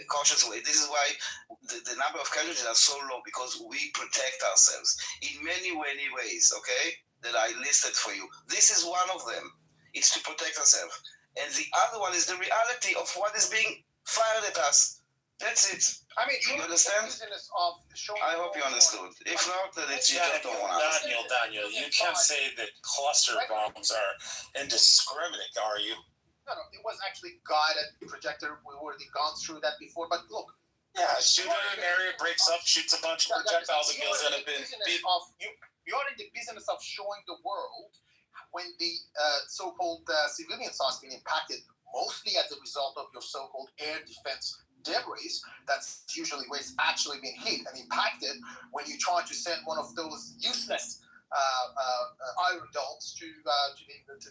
E: cautious way. This is why the number of casualties are so low, because we protect ourselves in many, many ways, okay, that I listed for you. This is one of them. It's to protect ourselves. And the other one is the reality of what is being fired at us. That's it.
F: I mean,
E: you understand? I hope you understood. If not, then it's you just don't want to.
I: Daniel, you can't say that cluster bombs are indiscriminate, are you?
F: No, it was actually guided projector. We already gone through that before. But look.
I: Yeah, shoot in an area, breaks up, shoots a bunch of projectiles and kills it.
F: You're in the business of showing the world when the so-called civilian sites been impacted, mostly as a result of your so-called air defense debris. That's usually where it's actually been hit and impacted when you try to send one of those useless Iron Domes to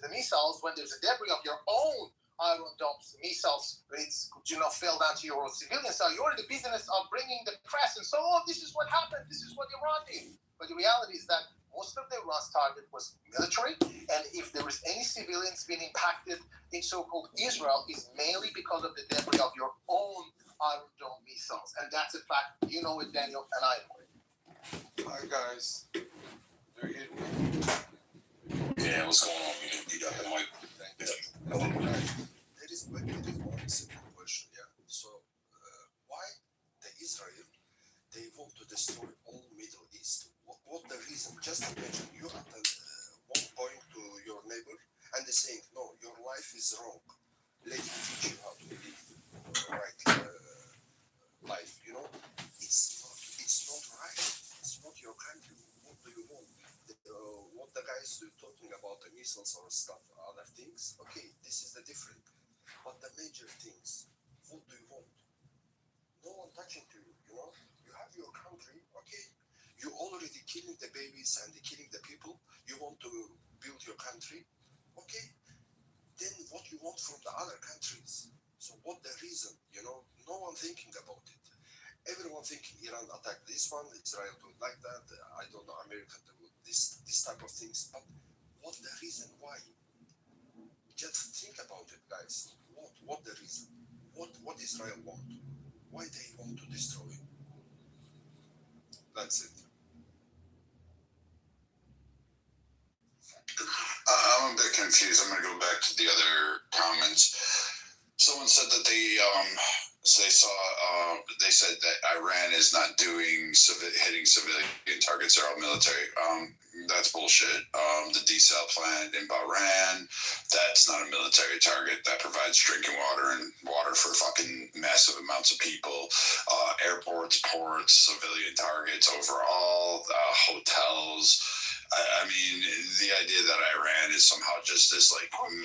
F: the missiles, when there's a debris of your own Iron Domes missiles, it's fell down to your civilian side. You're in the business of bringing the press and so on. This is what happened. This is what Iran did. But the reality is that most of the Iran's target was military, and if there was any civilians being impacted in so-called Israel, it's mainly because of the debris of your own Iron Dome missiles, and that's a fact. You know it, Daniel, and I know it.
G: Hi guys, do you hear me?
H: Yeah, what's going on? You got the mic.
G: There is one simple question. Yeah. So, why the Israel they want to destroy all Middle East? What the reason? Just imagine you at one point to your neighbor and they're saying, no, your life is wrong. Let me teach you how to live right life. It's not right. It's not your country. What do you want? What the guys are talking about the missiles or stuff, other things. Okay, this is the different. But the major things, what do you want? No one touching to you. You have your country. Okay. You already killing the babies and killing the people. You want to build your country, okay? Then what you want from the other countries? So what the reason? No one thinking about it. Everyone thinking Iran attacked this one, Israel do it like that. I don't know, America do this type of things. But what the reason? Why? Just think about it, guys. What the reason? What Israel want? Why they want to destroy? That's it.
H: I'm a bit confused. I'm going to go back to the other comments. Someone said that they said that Iran is not doing hitting civilian targets. They're all military. That's bullshit. The desal plant in Bahrain, that's not a military target. That provides drinking water and water for fucking massive amounts of people. Airports, ports, civilian targets overall, hotels. I mean, the idea that Iran is somehow just this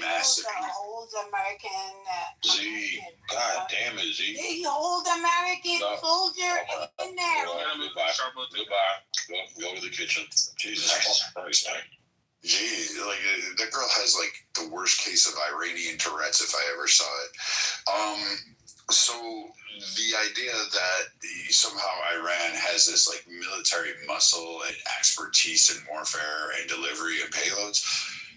H: massive.
L: Old American.
H: God damn it, Z.
L: The old American soldier in there.
H: Goodbye. Go to the kitchen. Jesus Christ, man. Gee, that girl has the worst case of Iranian Tourette's if I ever saw it. So the idea that somehow Iran has this military muscle and expertise in warfare and delivery and payloads,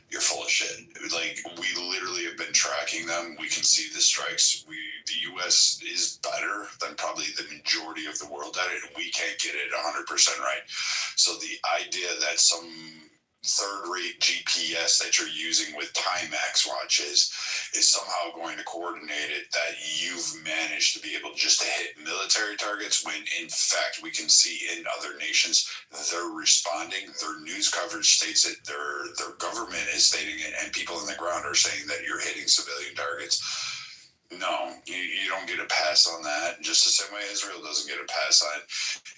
G: you're full of shit. Like, we literally have been tracking them. We can see the strikes. The U.S. is better than probably the majority of the world at it, and we can't get it 100% right. So the idea that some third-rate GPS that you're using with Timex watches is somehow going to coordinate it, that you've managed to be able just to hit military targets, when in fact we can see in other nations they're responding. Their news coverage states it, their government is stating it, and people on the ground are saying that you're hitting civilian targets. No, you don't get a pass on that. Just the same way Israel doesn't get a pass on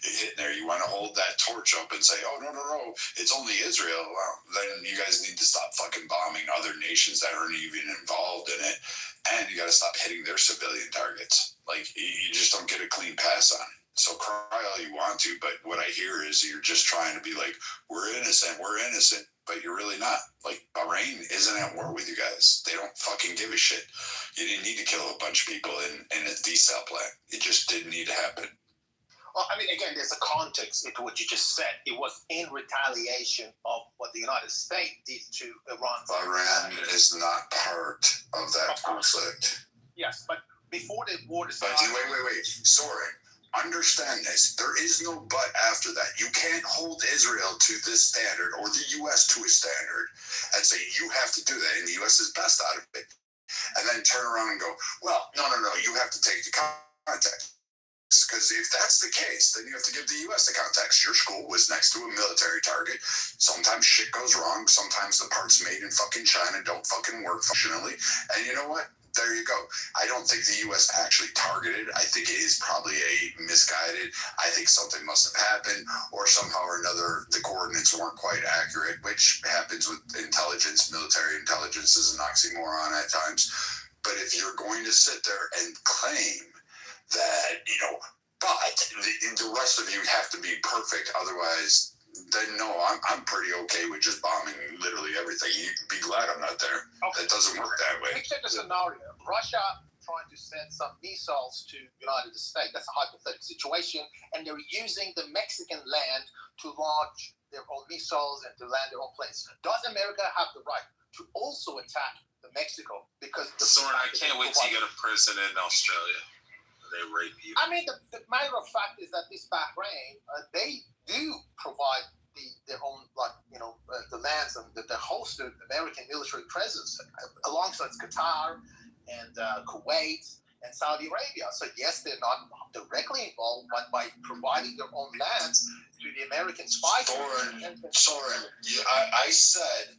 G: hitting there. You want to hold that torch up and say, oh, no, it's only Israel. Well, then you guys need to stop fucking bombing other nations that aren't even involved in it. And you got to stop hitting their civilian targets. Like, you just don't get a clean pass on it. So cry all you want to, but what I hear is you're just trying to be like, we're innocent, but you're really not. Like, Bahrain isn't at war with you guys. They don't fucking give a shit. You didn't need to kill a bunch of people in a desal plant. It just didn't need to happen.
F: Well, I mean, again, there's a context into what you just said. It was in retaliation of what the United States did to Iran.
G: Bahrain is not part of that conflict.
F: Yes, but before the war started...
G: Wait. Soren, understand this. There is no but after that. You can't hold Israel to this standard or the U.S. to a standard and say you have to do that, and the U.S. is best out of it. And then turn around and go, well, no, you have to take the context. Because if that's the case, then you have to give the U.S. the context. Your school was next to a military target. Sometimes shit goes wrong. Sometimes the parts made in fucking China don't fucking work functionally. And you know what? There you go. I don't think the U.S. actually targeted. I think it is probably a misguided. I think something must have happened, or somehow or another the coordinates weren't quite accurate, which happens with intelligence. Military intelligence is an oxymoron at times. But if you're going to sit there and claim that, but the rest of you have to be perfect, otherwise, then no, I'm pretty okay with just bombing literally everything. You can be glad I'm not there.
F: Okay.
G: It doesn't work that way.
F: Picture the scenario. Russia trying to send some missiles to United States. That's a hypothetical situation. And they're using the Mexican land to launch their own missiles and to land their own planes. Does America have the right to also attack the Mexico? Because
I: Soren, I can't wait till you get a president in Australia. They rape you.
F: I mean, the matter of fact is that this Bahrain, they do provide their own, the lands and the host of American military presence alongside Qatar and Kuwait and Saudi Arabia. So yes, they're not directly involved, but by providing their own lands to the American fighters.
G: Soren, I said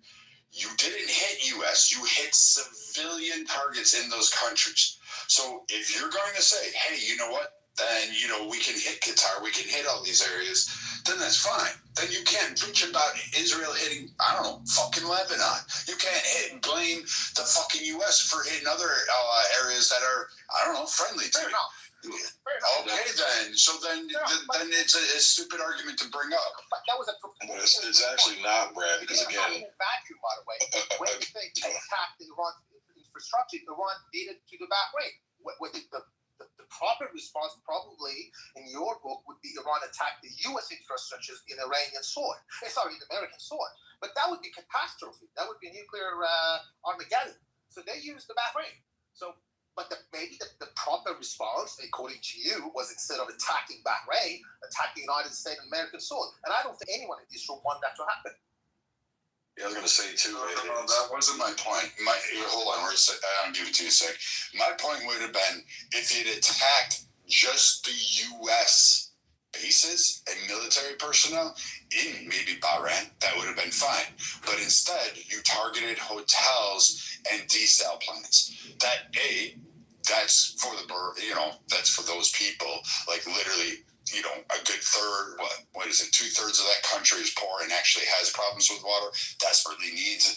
G: you didn't hit U.S., you hit civilian targets in those countries. So if you're going to say, hey, you know what, then, we can hit Qatar, we can hit all these areas, then that's fine. Then you can't bitch about Israel hitting, fucking Lebanon. You can't blame the fucking U.S. for hitting other areas that are, friendly to you. Okay, then. So then it's a stupid argument to bring up.
F: But that was
H: it's actually not, Brad, because again...
F: vacuum, by the way. When they attacked Iran's infrastructure, Iran did it to the Bahrain. The proper response, probably, in your book, would be Iran attacked the U.S. infrastructure in Iranian soil. In American soil. But that would be catastrophe. That would be nuclear Armageddon. So they used the Bahrain. But maybe the proper response, according to you, was instead of attacking Bahrain, attack the United States and American soil. And I don't think anyone in this room want that to happen.
H: Yeah, I was going to say, too.
G: No, that wasn't my point. Hold on, I'll give it to you a sec. My point would have been if you'd attacked just the U.S. bases and military personnel in maybe Bahrain, that would have been fine. But instead, you targeted hotels and desal plants. That's for that's for those people. Like, literally, a good third, what is it, 2/3 of that country is poor and actually has problems with water, desperately needs,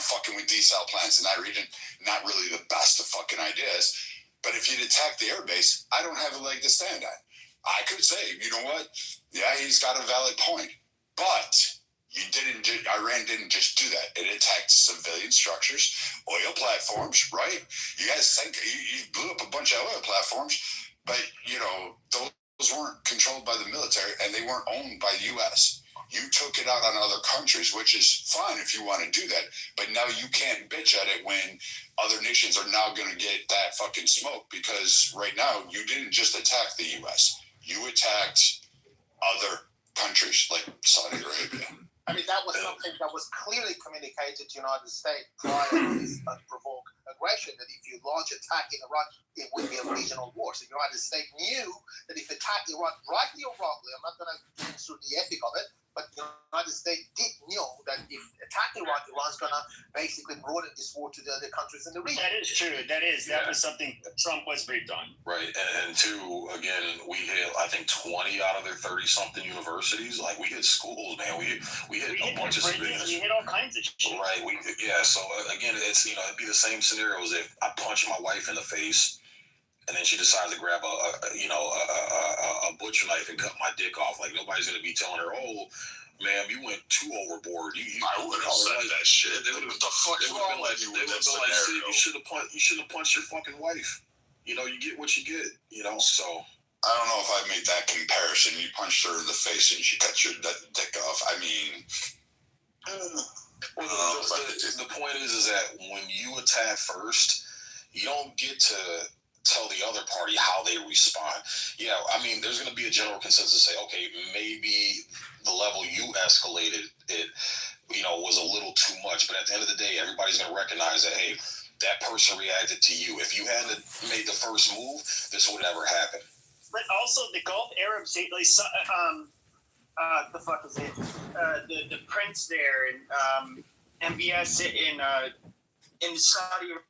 G: fucking with desal plants in that region, not really the best of fucking ideas. But if you'd attack the airbase, I don't have a leg to stand on. I could say, you know what? Yeah, he's got a valid point. But Iran didn't just do that. It attacked civilian structures, oil platforms, right? You guys think you blew up a bunch of oil platforms, but, those weren't controlled by the military and they weren't owned by the U.S. You took it it out on other countries, which is fine if you want to do that. But now you can't bitch at it when other nations are now going to get that fucking smoke, because right now you didn't just attack the U.S. You attacked other countries like Saudi Arabia.
F: I mean, that was something that was clearly communicated to the United States prior to this unprovoked aggression, that if you launch an attack in Iraq, it would be a regional war. So the United States knew that if attack Iraq, rightly or wrongly, I'm not going to go through the ethic of it, but the United States did know that if attack Iraq, Iran's going to basically broaden this war to the other countries in the region.
M: That is true. That was something Trump was briefed on.
H: Right. And two, again, we hit, I think, 20 out of their 30-something universities. Like, we hit schools, man. We hit a bunch of civilians.
M: We hit all kinds of shit.
H: Right. So, again, it's, it'd be the same scenario as if I punch my wife in the face, and then she decides to grab a butcher knife and cut my dick off. Like, nobody's gonna be telling her, "Oh, ma'am, you went too overboard."
G: I would have said that shit. What the fuck is wrong with you?
H: They would have been like, "You shouldn't have punched your fucking wife." You get what you get. So
G: I don't know if I made that comparison. You punched her in the face and she cut your dick off. I mean,
H: the point is that when you attack first, you don't get to tell the other party how they respond. Yeah, I mean, there's going to be a general consensus to say, okay, maybe the level you escalated it, was a little too much. But at the end of the day, everybody's going to recognize that, hey, that person reacted to you. If you hadn't made the first move, this would never happen.
M: But also the Gulf Arab state, like, the fuck is it? The prince there in MBS in Saudi Arabia.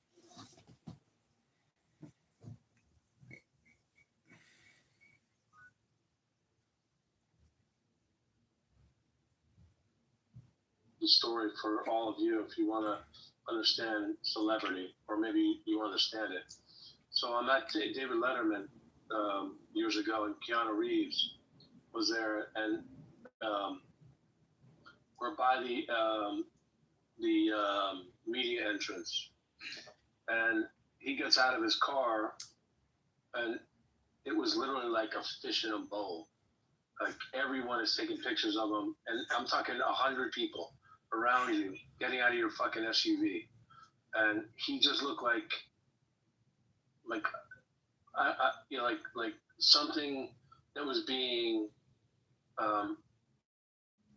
N: The story for all of you, if you want to understand celebrity, or maybe you understand it. So I met David Letterman years ago, and Keanu Reeves was there, and we're by the media entrance, and he gets out of his car, and it was literally like a fish in a bowl. Like, everyone is taking pictures of him, and I'm talking 100 people around you getting out of your fucking SUV, and he just looked like something that was being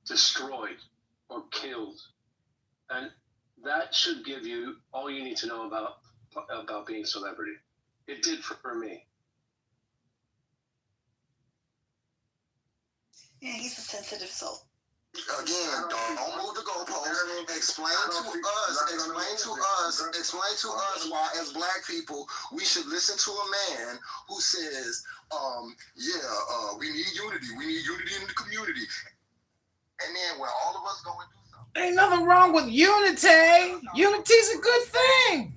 N: destroyed or killed, and that should give you all you need to know about being a celebrity. It did for me.
L: Yeah, he's a sensitive soul.
O: Again, don't move the goalposts. Explain to us why, as black people, we should listen to a man who says, we need unity. We need unity in the community. And then when all of us go and do something.
P: Ain't nothing wrong with unity. Unity's a good thing.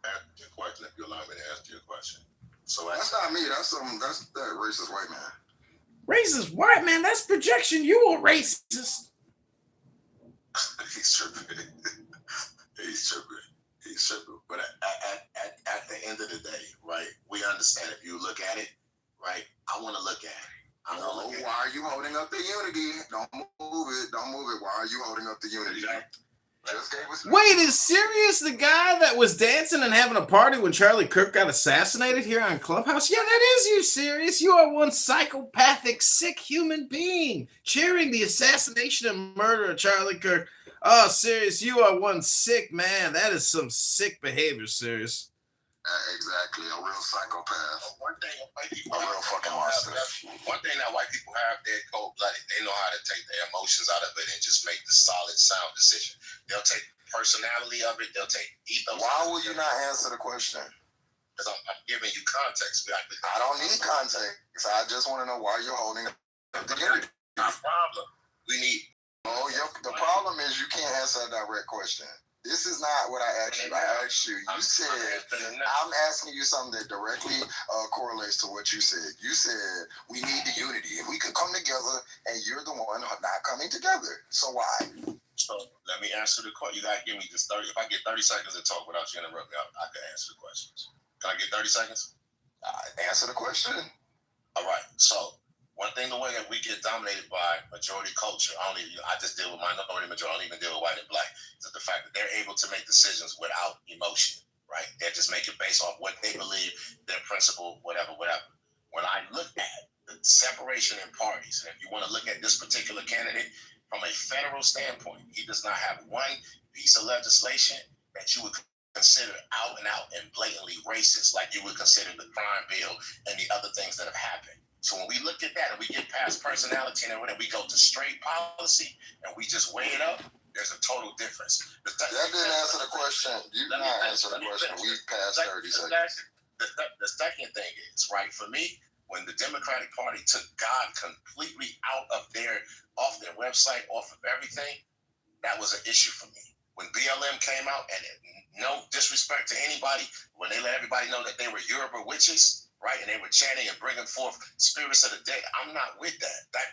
G: Ask your question if you allow me to ask you a question.
O: So that's not me. That's that racist white man.
P: Racist white man? That's projection. You a racist.
G: He's tripping. He's tripping. But at the end of the day, right? We understand if you look at it, right? I want to look at it.
O: Why are you holding up the unity? Don't move it. Why are you holding up the unity?
P: Wait, is Sirius the guy that was dancing and having a party when Charlie Kirk got assassinated here on Clubhouse? Yeah, that is you, Sirius. You are one psychopathic, sick human being cheering the assassination and murder of Charlie Kirk. Oh, Sirius, you are one sick man. That is some sick behavior, Sirius.
O: Exactly, a real psychopath.
G: One thing white people
O: a real fucking monster.
G: One thing that white people have, they're cold-blooded. They know how to take their emotions out of it and just make the solid, sound decision. They'll take personality of it. They'll take ethos.
O: Why will you not answer the question?
G: Because I'm giving you context.
O: I don't need context. I just want to know why you're holding up the unity.
G: No problem. We need.
O: The problem is you can't answer a direct question. This is not what I asked you. I asked you. You said, I'm asking you something that directly correlates to what you said. You said, we need the unity. If we could come together, and you're the one not coming together. So why?
G: So let me answer the question. You got to give me just 30. If I get 30 seconds to talk without you interrupting me, I can answer the questions. Can I get 30 seconds?
O: Answer the question.
G: All right.
Q: thing, the way that we get dominated by majority culture, I just deal with minority, majority. I don't even deal with white and black. Is the fact that they're able to make decisions without emotion, right? They're just making based off what they believe, their principle, whatever. When I look at the separation in parties, and if you want to look at this particular candidate from a federal standpoint, he does not have one piece of legislation that you would consider out and blatantly racist, like you would consider the crime bill and the other things that have happened. So when we look at that and we get past personality and everything, we go to straight policy and we just weigh it up, there's a total difference.
O: That didn't answer the question. You did not answer the question. We passed 30 seconds.
Q: The second thing is, right, for me, when the Democratic Party took God completely off their website, off of everything, that was an issue for me. When BLM came out, and no disrespect to anybody, when they let everybody know that they were Yoruba witches, right, and they were chanting and bringing forth spirits of the dead, I'm not with that. I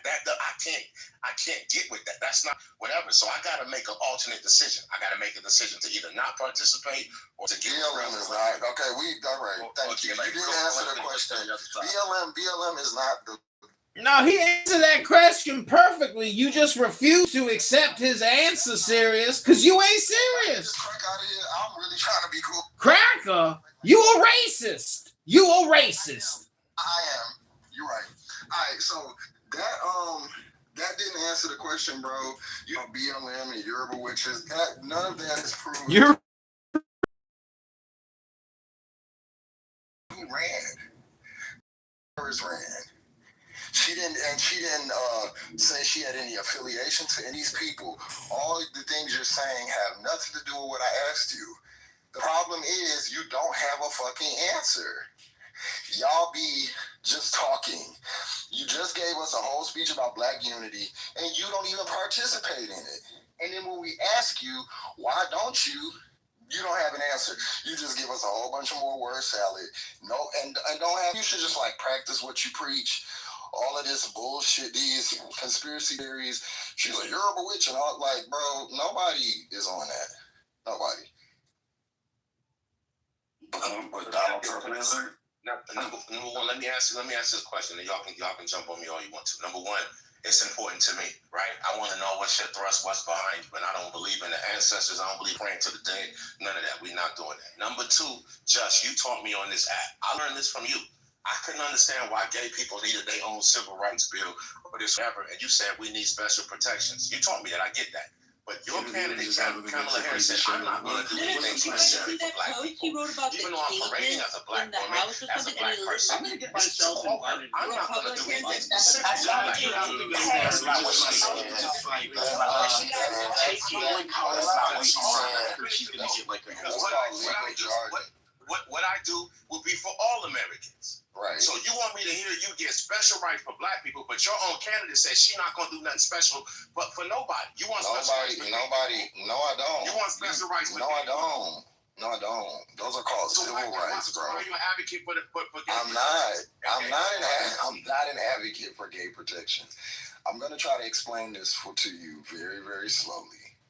Q: can't get with that. That's not whatever. So I got to make an alternate decision. I got to make a decision to either not participate or to get.
O: BLM is not okay. All right. Thank you. You didn't answer the question. BLM is not the.
P: No, he answered that question perfectly. You just refuse to accept his answer, serious, because you ain't serious.
O: Crack out of here. I'm really trying to be cool.
P: Cracker, you a racist. You a racist.
O: I am. You're right. All right, so that didn't answer the question, bro. You know, BLM and Yoruba witches. None of that is proven. Who ran? She didn't say she had any affiliation to any of these people. All the things you're saying have nothing to do with what I asked you. The problem is you don't have a fucking answer. Y'all be just talking. You just gave us a whole speech about black unity, and you don't even participate in it. And then when we ask you, why don't you don't have an answer. You just give us a whole bunch of more word salad. No, and don't have. You should just like practice what you preach. All of this bullshit, these conspiracy theories. She's like, you're a witch and all. Like, bro, nobody is on that. Nobody.
Q: But Donald Trump is there? Number one, let me ask this question, and y'all can jump on me all you want to. Number one, it's important to me, right? I want to know what's your thrust, what's behind you, and I don't believe in the ancestors. I don't believe praying to the dead. None of that. We're not doing that. Number two, Josh, you taught me on this app. I learned this from you. I couldn't understand why gay people needed their own civil rights bill or this whatever, and you said we need special protections. You taught me that. I get that. But your candidate, Kamala Harris, said, I'm not going to do anything necessary for black people. Even though I'm parading as a black woman, as a black person, I'm not going to do anything specific for black people. What I do will be for all Americans.
O: Right.
Q: So you want me to hear you get special rights for black people, but your own candidate says she's not going to do nothing special, but for nobody. You want special rights for
O: nobody. No, I don't.
Q: You want special rights for
O: No, I don't. No, I don't. Those are called civil rights, bro.
Q: Are you an advocate for gay
O: I'm not. I'm not an advocate for gay protection. I'm going to try to explain this to you very, very slowly.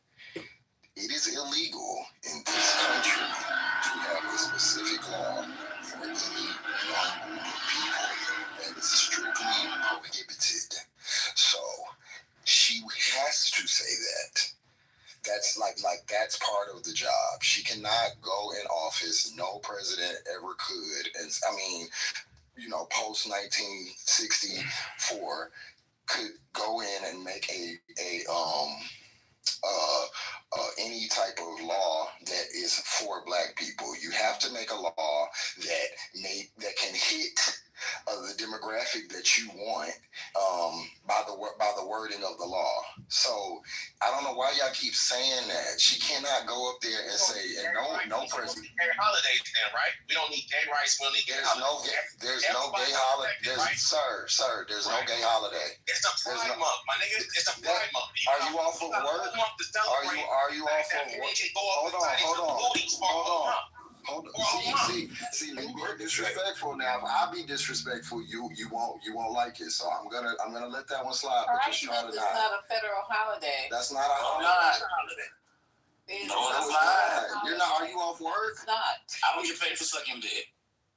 O: It is illegal in this country to have a specific law for any one group of people that is strictly prohibited. So she has to say that. That's like that's part of the job. She cannot go in office. No president ever could. And I mean, post 1964 could go in and make any type of law that is for black people. You have to make a law that can hit the demographic that you want by the wording of the law. So I don't know why y'all keep saying that. She cannot go up there and say, and no president.
Q: Gay holidays then, right? We don't need gay rights. We don't need gay holidays.
O: There's no gay holiday. Sir, there's no gay holiday.
Q: It's the Pride Month, my nigga. It's the Pride Month.
O: Are you off of work? Are you off of work? Hold on. See, you're disrespectful now. If I be disrespectful, you won't like it. So I'm gonna let that one slide. But just try to
L: not a federal holiday.
O: That's not a holiday.
L: No,
O: it's not. You're not. Are you off work?
L: It's not.
K: I don't get paid for sucking dick.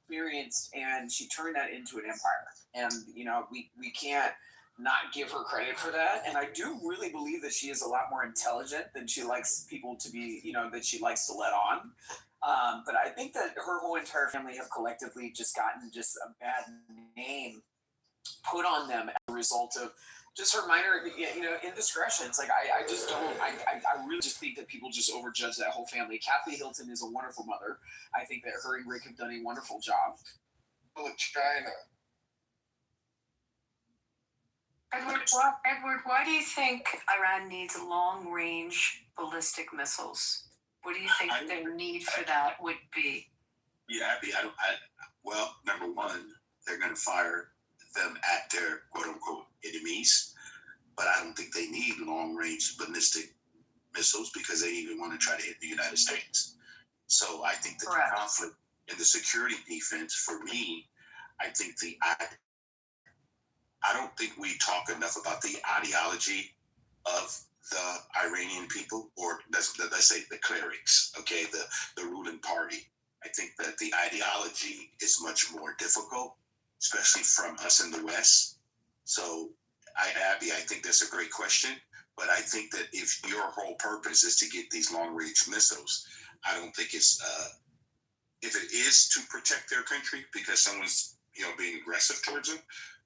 R: experienced, and she turned that into an empire. And we can't not give her credit for that. And I do really believe that she is a lot more intelligent than she likes people to be, that she likes to let on. But I think that her whole entire family have collectively just gotten just a bad name put on them as a result of just her minor, indiscretions. Like I just don't. I really just think that people just overjudge that whole family. Kathy Hilton is a wonderful mother. I think that her and Rick have done a wonderful job.
O: China.
S: Edward, why do you think Iran needs long-range ballistic missiles? What do you think their need for that would be?
G: Yeah, Abby, well, number one, they're going to fire them at their quote-unquote enemies, but I don't think they need long-range ballistic missiles because they even want to try to hit the United States. So I think that the conflict in the security defense, for me, I don't think we talk enough about the ideology of the Iranian people, or let's say the clerics, okay, the ruling party. I think that the ideology is much more difficult, especially from us in the West. So, Abby, I think that's a great question, but I think that if your whole purpose is to get these long-range missiles, I don't think it's, if it is to protect their country because someone's, being aggressive towards them,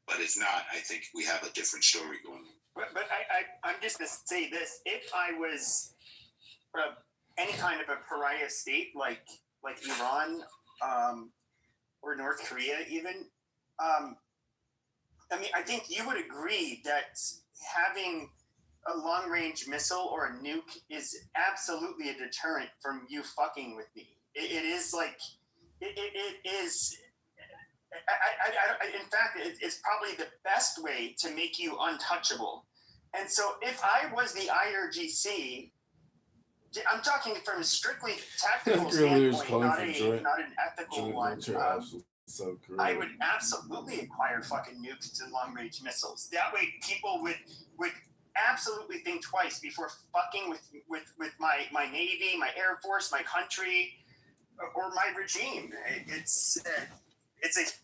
G: but if not, I think we have a different story going on.
M: But I'm just going to say this. If I was any kind of a pariah state like Iran or North Korea even, I think you would agree that having a long-range missile or a nuke is absolutely a deterrent from you fucking with me. It is like, it is... in fact, it's probably the best way to make you untouchable. And so if I was the IRGC, I'm talking from a strictly tactical standpoint, not an ethical one. I would absolutely acquire fucking nukes and long-range missiles. That way people would absolutely think twice before fucking with my Navy, my Air Force, my country, or my regime.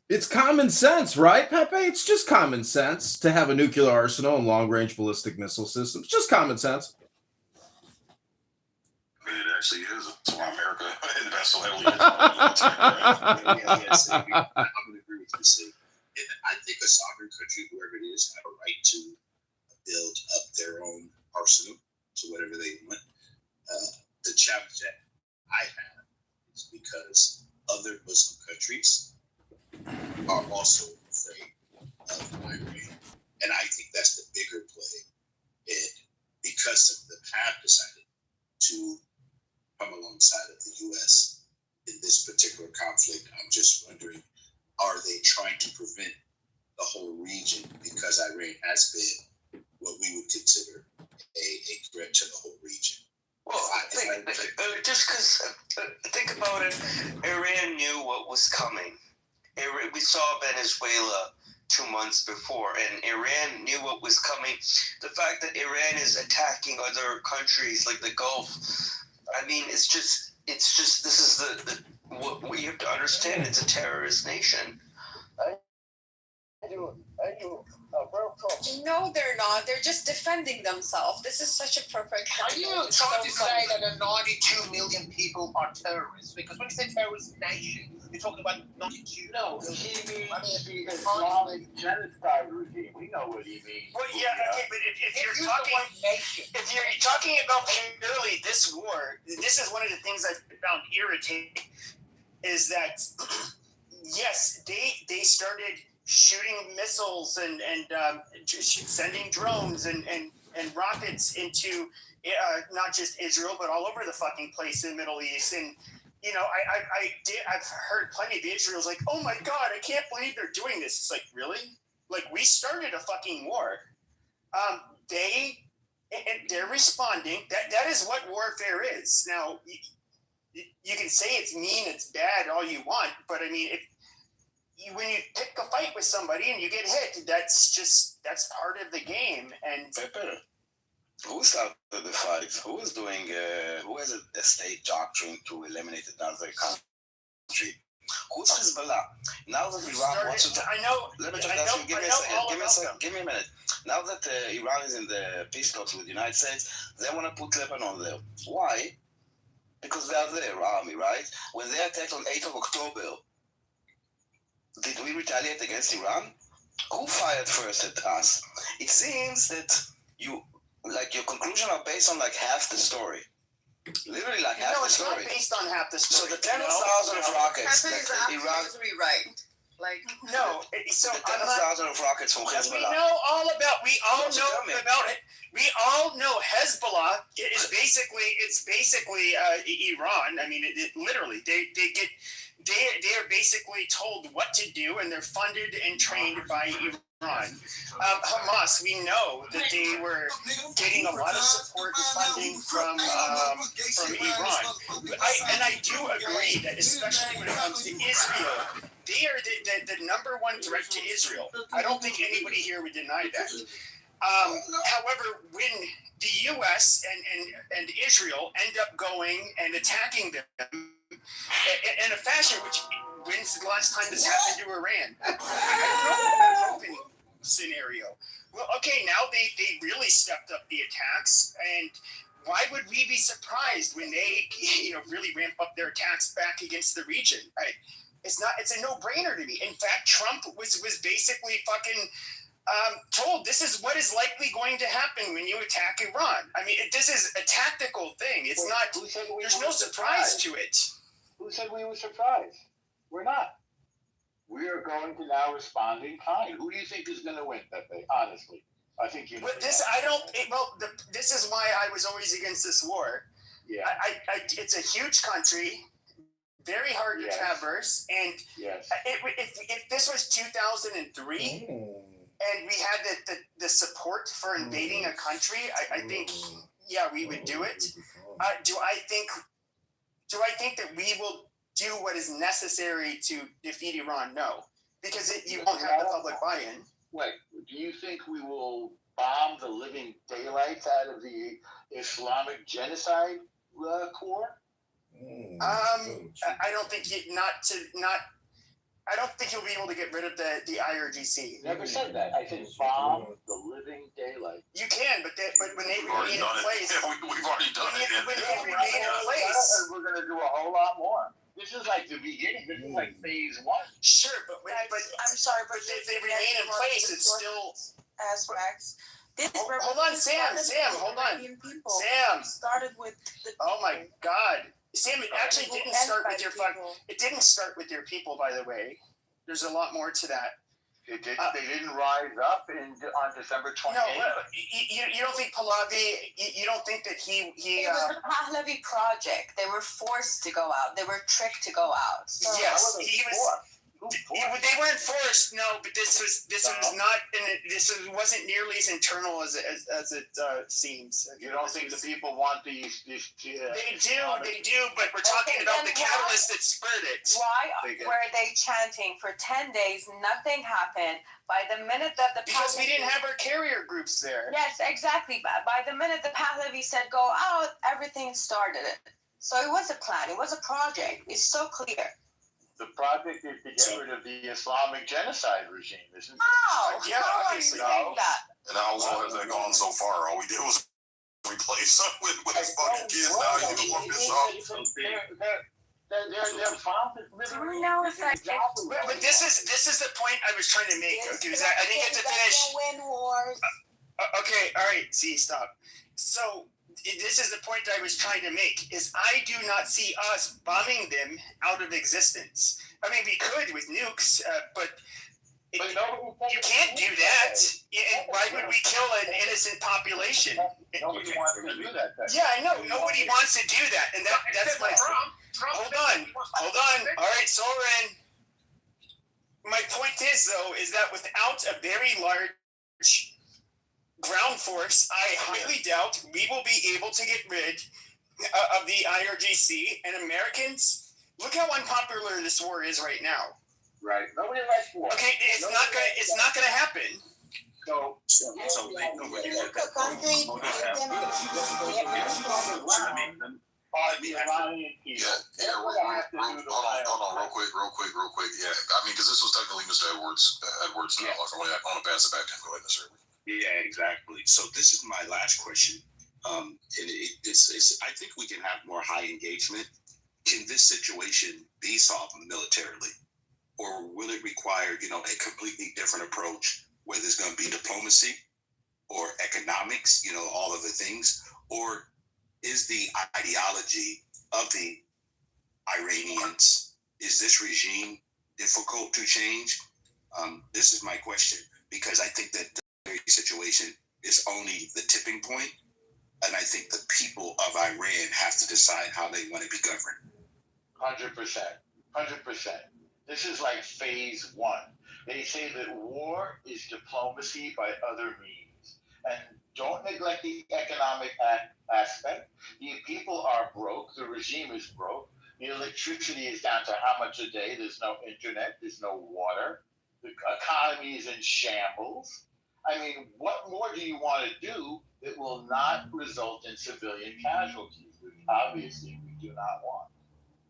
P: It's common sense, right, Pepe? It's just common sense to have a nuclear arsenal and long-range ballistic missile systems. Just common sense.
H: I mean, it actually is. That's why America invests so heavily in military.
E: Yes, I'm going to agree with you. See, I think a sovereign country, whoever it is, have a right to build up their own arsenal to whatever they want. The challenge that I have is because other Muslim countries are also afraid of Iran. And I think that's the bigger play. And because some of them have decided to come alongside of the U.S. in this particular conflict, I'm just wondering, are they trying to prevent the whole region, because Iran has been what we would consider a threat to the whole region?
K: Well, just because, think about it, Iran knew what was coming. We saw Venezuela 2 months before, and Iran knew what was coming. The fact that Iran is attacking other countries like the Gulf, I mean, it's just this is the what you have to understand. It's a terrorist nation.
L: No, they're not. They're just defending themselves. This is such a perfect.
F: Are you trying to say that the 92 million people are terrorists? Because when you say terrorist nation, you're talking about 92.
T: No, he means the Islamic genocide regime. We know what he means.
M: Well, yeah, okay, but if you're talking about purely this war, this is one of the things I've found irritating, is that yes, they started shooting missiles and sending drones and rockets into not just Israel, but all over the fucking place in the Middle East. And, I've heard plenty of Israel's like, oh my God, I can't believe they're doing this. It's like, really? Like, we started a fucking war. They're responding. That is what warfare is. Now, you can say it's mean, it's bad, all you want, but I mean, when you pick a fight with somebody and you get hit, that's part of the game. And
E: Pepe, who started the fight? Who is doing? Who has a state doctrine to eliminate another country? Who's Hezbollah? Now that Iran wants to...
M: I know.
E: Let me just ask you, give me a second. Give me a minute. Now that Iran is in the peace talks with the United States, they want to put Lebanon there. Why? Because they are their army, right? When they attacked on 8th of October, did we retaliate against Iran? Who fired first at us? It seems that your conclusions are based on like half the story. Literally like half the story.
M: No, it's not based on half the story.
E: So the 10,000 of rockets
L: that Iran... right. Like
M: no, so
E: the 10,000 of rockets from Hezbollah.
M: We all know Hezbollah is basically Iran. I mean, literally they are basically told what to do, and they're funded and trained by Iran. Hamas, we know that they were getting a lot of support and funding from Iran. I do agree that especially when it comes to Israel, they are the number one threat to Israel. I don't think anybody here would deny that. However, when the U.S. and Israel end up going and attacking them in a fashion which, when's the last time this happened to Iran? I don't know about scenario. Well, okay, now they really stepped up the attacks, and why would we be surprised when they really ramp up their attacks back against the region? It's a no-brainer to me. In fact, Trump was basically fucking told this is what is likely going to happen when you attack Iran. I mean, this is a tactical thing. It's not. There's no surprise to it.
T: Who said we were surprised? We're not. We are going to now respond in kind. Who do you think is going to win, Pepe? Honestly, I think you.
M: But this is why I was always against this war.
T: Yeah.
M: It's a huge country, very hard to traverse, and if this was 2003, and we had the support for invading a country, I think we would do it. Do I think that we will do what is necessary to defeat Iran? No, because you won't have the public buy-in.
T: Wait, do you think we will bomb the living daylights out of the Islamic genocide corps?
M: I don't think I don't think you'll be able to get rid of the IRGC.
T: Never said that. I said bomb the living daylight.
M: You can, but when they remain in place,
H: we've already done it.
M: When they remain in place,
T: we're going to do a whole lot more. This is like the beginning. This is like phase 1.
M: Sure, but
L: I'm sorry, but
M: if they remain in place, it's still
L: aspects.
M: Hold on, Sam. Hold on, Sam.
L: Started with the.
M: Oh my God. Sam, it actually didn't start with your It didn't start with your people, by the way. There's a lot more to that.
T: They didn't rise up on December 28th.
M: No, you don't think Pahlavi? You don't think that he?
L: It was the Pahlavi project. They were forced to go out. They were tricked to go out. So
M: yes, he was. They weren't forced, no, but this was not, this wasn't nearly as internal as it seems.
T: You don't think the people want these
M: They do, but we're talking about the catalyst that spurred it.
L: Why were they chanting for 10 days? Nothing happened. By the minute that
M: because we didn't have our carrier groups there.
L: Yes, exactly. By the minute the Pahlavi said go out, everything started it. So it was a plan. It was a project. It's so clear.
T: The project is to get rid of the Islamic genocide regime, isn't it?
L: Yeah, obviously.
H: And how well has that gone so far? All we did was replace them with his fucking kids. Now you can look this up.
T: They're found
M: but this is the point I was trying to make. Because I didn't get to finish. Okay, all right. See, stop. So this is the point I was trying to make, is I do not see us bombing them out of existence. I mean, we could with nukes, but you can't do that. Why would we kill an innocent population?
T: Nobody wants to do that.
M: Yeah, I know. Nobody wants to do that. And that's my point. Hold on. All right, Soren. My point is, though, is that without a very large ground force, I highly doubt we will be able to get rid of the IRGC. And Americans, look how unpopular this war is right now.
T: Right. Nobody likes war.
M: Okay, it's not gonna happen.
T: are the Iranian people.
H: Yeah, hold on, real quick. Yeah, I mean, because this was technically Mr. Edwards. I want to pass it back to him. Go ahead, Mr. Edwards.
U: Yeah, exactly. So this is my last question. And it's I think we can have more high engagement. Can this situation be solved militarily? Or will it require, a completely different approach where there's going to be diplomacy or economics, all of the things? Or is the ideology of the Iranians, is this regime difficult to change? This is my question, because I think that the situation is only the tipping point, and I think the people of Iran have to decide how they want to be governed.
T: 100%. 100%. This is like phase one. They say that war is diplomacy by other means. And don't neglect the economic aspect. The people are broke. The regime is broke. The electricity is down to how much a day. There's no internet. There's no water. The economy is in shambles. I mean, what more do you want to do that will not result in civilian casualties, which obviously we do not want?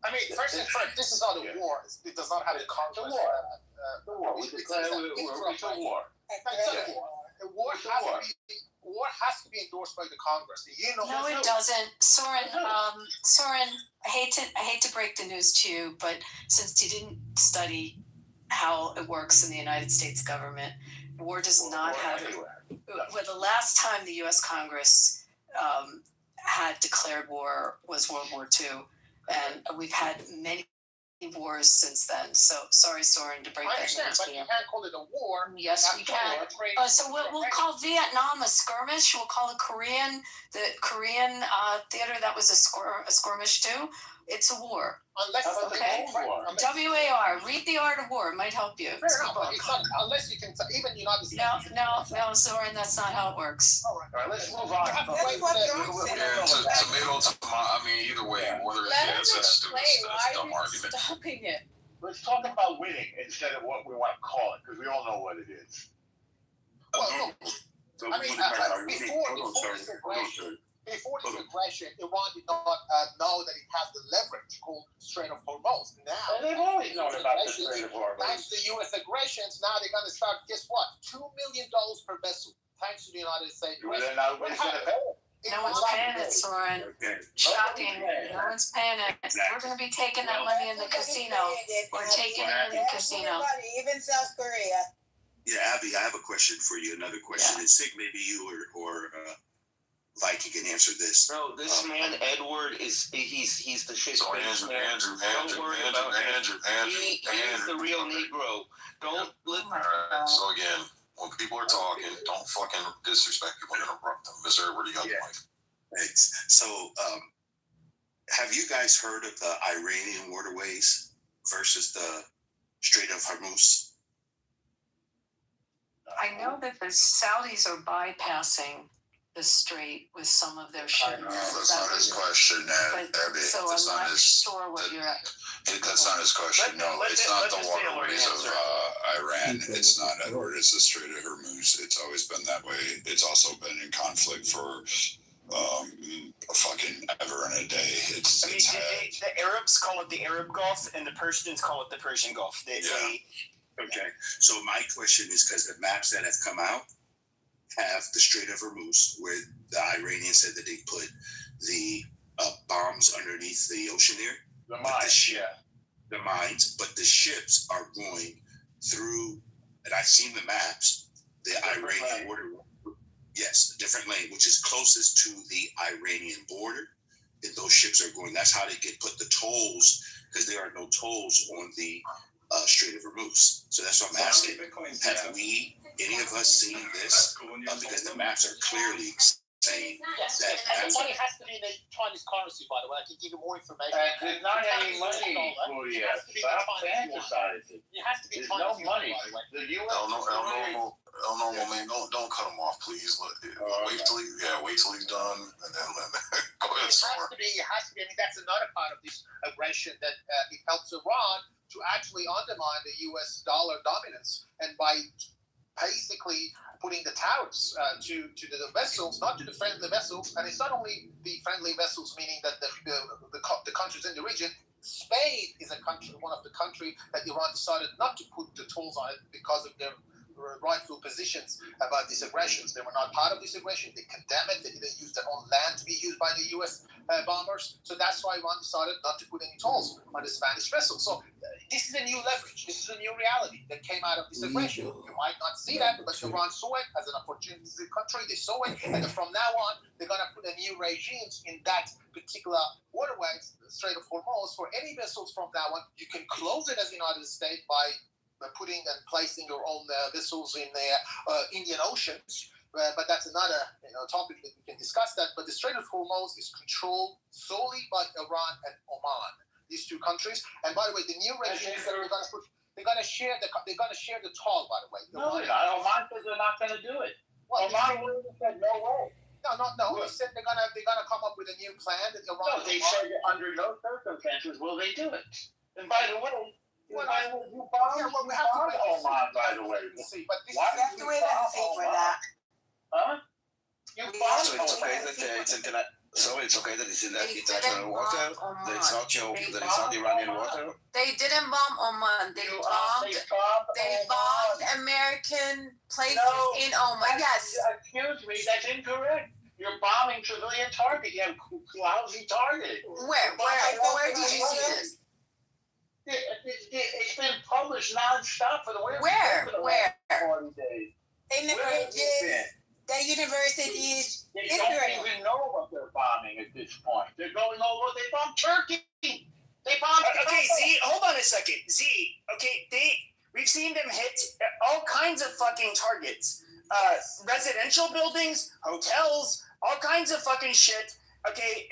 F: I mean, first and first, this is not a war. It does not have a Congress.
T: The war. We declare it's a war.
F: It's a war. A war has to be endorsed by the Congress.
S: No, it doesn't. Soren, I hate to break the news to you, but since you didn't study how it works in the United States government, war does not have it. Well, the last time the U.S. Congress had declared war was World War II. And we've had many wars since then. So sorry, Soren, to break that news.
F: I understand, but you can't call it a war.
S: Yes, we can. So we'll call Vietnam a skirmish. We'll call the Korean theater that was a skirmish too. It's a war.
F: Unless
S: WAR. Read The Art of War. It might help you.
F: Fair enough, but it's not, unless you can, even the United States.
S: No, Soren, that's not how it works.
T: All right, let's move on.
H: Tomato. I mean, either way, whether that's a dumb argument.
S: Stopping it.
T: Let's talk about winning instead of what we want to call it, because we all know what it is.
F: Well, no. I mean, before this aggression, Iran did not know that it has the leverage called Strait of Hormuz. Now,
T: they've always known about the Strait of Hormuz.
F: Thanks to the U.S. aggressions, now they're going to start, guess what? $2 million per vessel, thanks to the United States.
T: Well, then nobody's going to pay it.
S: No one's paying it, Soren. Shocking. No one's paying it. We're going to be taking that money in the casino. We're taking it in the casino.
C: Even South Korea.
U: Yeah, Abby, I have a question for you. Another question. And Sig, maybe you or Viking can answer this.
K: No, this man Edward he's the shit.
H: So Andrew.
K: He's the real Negro. Don't let.
H: All right. So again, when people are talking, don't fucking disrespect people and interrupt them. Mr. Edward, you got the mic.
U: Thanks. So, have you guys heard of the Iranian waterways versus the Strait of Hormuz?
S: I know that the Saudis are bypassing the strait with some of their ships.
H: That's not his question, Abby.
S: So I'm not sure what you're at.
H: That's not his question. No, it's not the waterways of Iran. It's not Edward. It's the Strait of Hormuz. It's always been that way. It's also been in conflict for fucking ever and a day.
M: The Arabs call it the Arab Gulf, and the Persians call it the Persian Gulf.
U: Okay. So my question is, because the maps that have come out have the Strait of Hormuz, where the Iranians said that they put the bombs underneath the ocean there.
T: The mines,
U: the mines, but the ships are going through, and I've seen the maps, the Iranian water. Yes, a different lane, which is closest to the Iranian border. And those ships are going, that's how they get put the tolls, because there are no tolls on the Strait of Hormuz. So that's what I'm asking. Have we, any of us, seen this? Because the maps are clearly saying
F: that. And the money has to be in the Chinese currency, by the way. I can give you more information.
T: There's not any money for you. Stop fantasizing.
F: It has to be
T: There's no money. The
H: U.S. Normal man, don't cut him off, please. Wait till he's done, and then go ahead.
F: It has to be. I mean, that's another part of this aggression that it helps Iran to actually undermine the U.S. dollar dominance, and by basically putting the tariffs to the vessels, not to the friendly vessels. And it's not only the friendly vessels, meaning that the countries in the region. Spain is one of the countries that Iran decided not to put the tolls on it because of their rightful positions about these aggressions. They were not part of this aggression. They condemn it. They didn't use their own land to be used by the U.S. Bombers. So that's why Iran decided not to put any tolls on the Spanish vessels. So this is a new leverage. This is a new reality that came out of this aggression. You might not see that, but Iran saw it as an opportunistic country. They saw it, and from now on, they're going to put a new regimes in that particular waterways, the Strait of Hormuz, for any vessels from now on. You can close it as the United States by putting and placing your own vessels in the Indian Ocean. But that's another topic that we can discuss that. But the Strait of Hormuz is controlled solely by Iran and Oman, these two countries. And by the way, the new regime they're going to share the toll. By the way,
T: no, they're not. Oman says they're not going to do it. Well, Oman said no way. No. They said they're gonna come up with a new plan that Iran. No, they said that under no circumstances will they do it. And by the way. You bombed Oman, by the way. But this
L: why have to wait and see for that?
T: Huh? You bombed
E: Oman. So it's okay that it's in that international water. That it's not Iranian water.
L: They didn't bomb Oman. They bombed American places in Oman. Yes.
T: Excuse me, that's incorrect. You're bombing civilian targets. You have lousy targets.
L: Where did you see this?
T: It's been published nonstop for the way.
L: Where?
T: 40 days.
L: In the bridges, the universities.
T: They don't even know what they're bombing at this point. They're going over. They bombed Turkey. They bombed.
M: Okay, Z. Hold on a second, Z. Okay, we've seen them hit all kinds of fucking targets. Residential buildings, hotels, all kinds of fucking shit. Okay,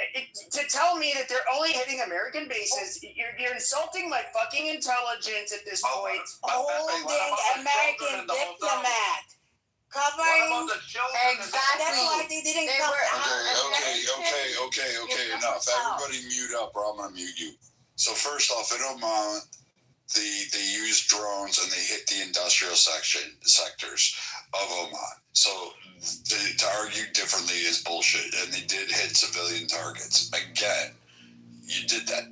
M: to tell me that they're only hitting American bases, you're insulting my fucking intelligence at this point.
L: Holding American diplomat. Covering. Exactly. That's why they didn't come out.
G: Okay, enough. Everybody mute up or I'm going to mute you. So first off, in Oman, they used drones and they hit the industrial sectors of Oman. So to argue differently is bullshit. And they did hit civilian targets. Again, you did that.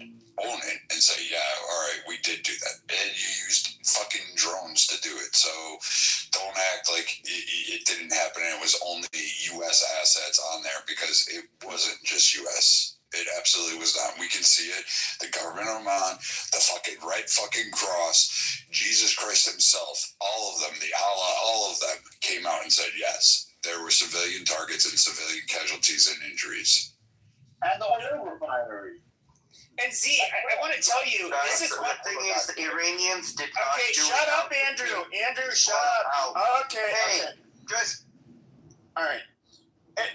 G: Own it and say, yeah, all right, we did do that. And you used fucking drones to do it. So don't act like it didn't happen and it was only U.S. assets on there, because it wasn't just U.S. It absolutely was not. We can see it. The government of Oman, the fucking Red fucking Cross, Jesus Christ himself, all of them, the Allah, all of them came out and said, yes, there were civilian targets and civilian casualties and injuries.
T: And the oil refinery.
M: And Z, I want to tell you, this is
E: what thing is the Iranians did not
M: do. Okay, shut up, Andrew. Andrew, shut up. Okay.
E: Just.
M: All right.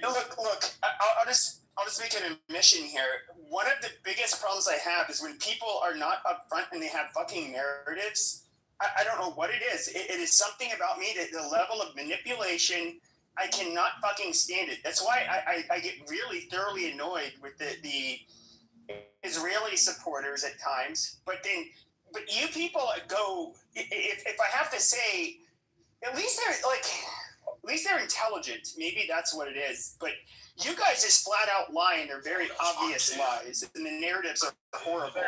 M: Look. I'll just make an admission here. One of the biggest problems I have is when people are not upfront and they have fucking narratives. I don't know what it is. It is something about me that the level of manipulation, I cannot fucking stand it. That's why I get really thoroughly annoyed with the Israeli supporters at times, but you people go. If I have to say, at least they're intelligent. Maybe that's what it is. But you guys just flat out lie, and they're very obvious lies, and the narratives are horrible.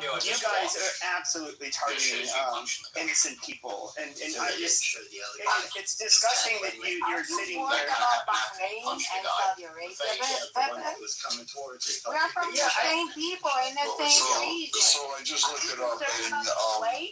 M: You guys are absolutely targeting innocent people, and I just it's disgusting that you're sitting there.
L: Bahrain and Saudi Arabia, we are from the same people in the same region.
G: So I just looked it up, and I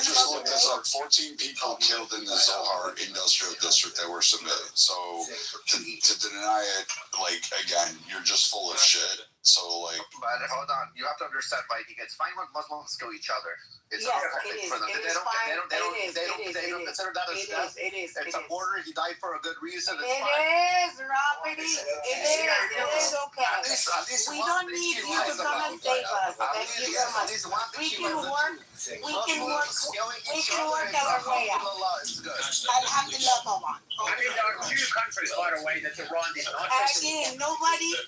G: just looked this up. 14 people killed in the Zohar Industrial District that were civilians. So to deny it, like, again, you're just full of shit. So, like,
E: but hold on, you have to understand, Mike. It's fine when Muslims kill each other. It's
L: yes,
E: not perfect for them. They don't consider that a step. It's a border. He died for a good reason.
L: It is, Robert. It is okay. We don't need you to come and save us. Thank you so much. We can work our way out. Alhamdulillah, Oman.
C: I mean, there are two countries, by the way, that Iran did not.
L: Again, nobody's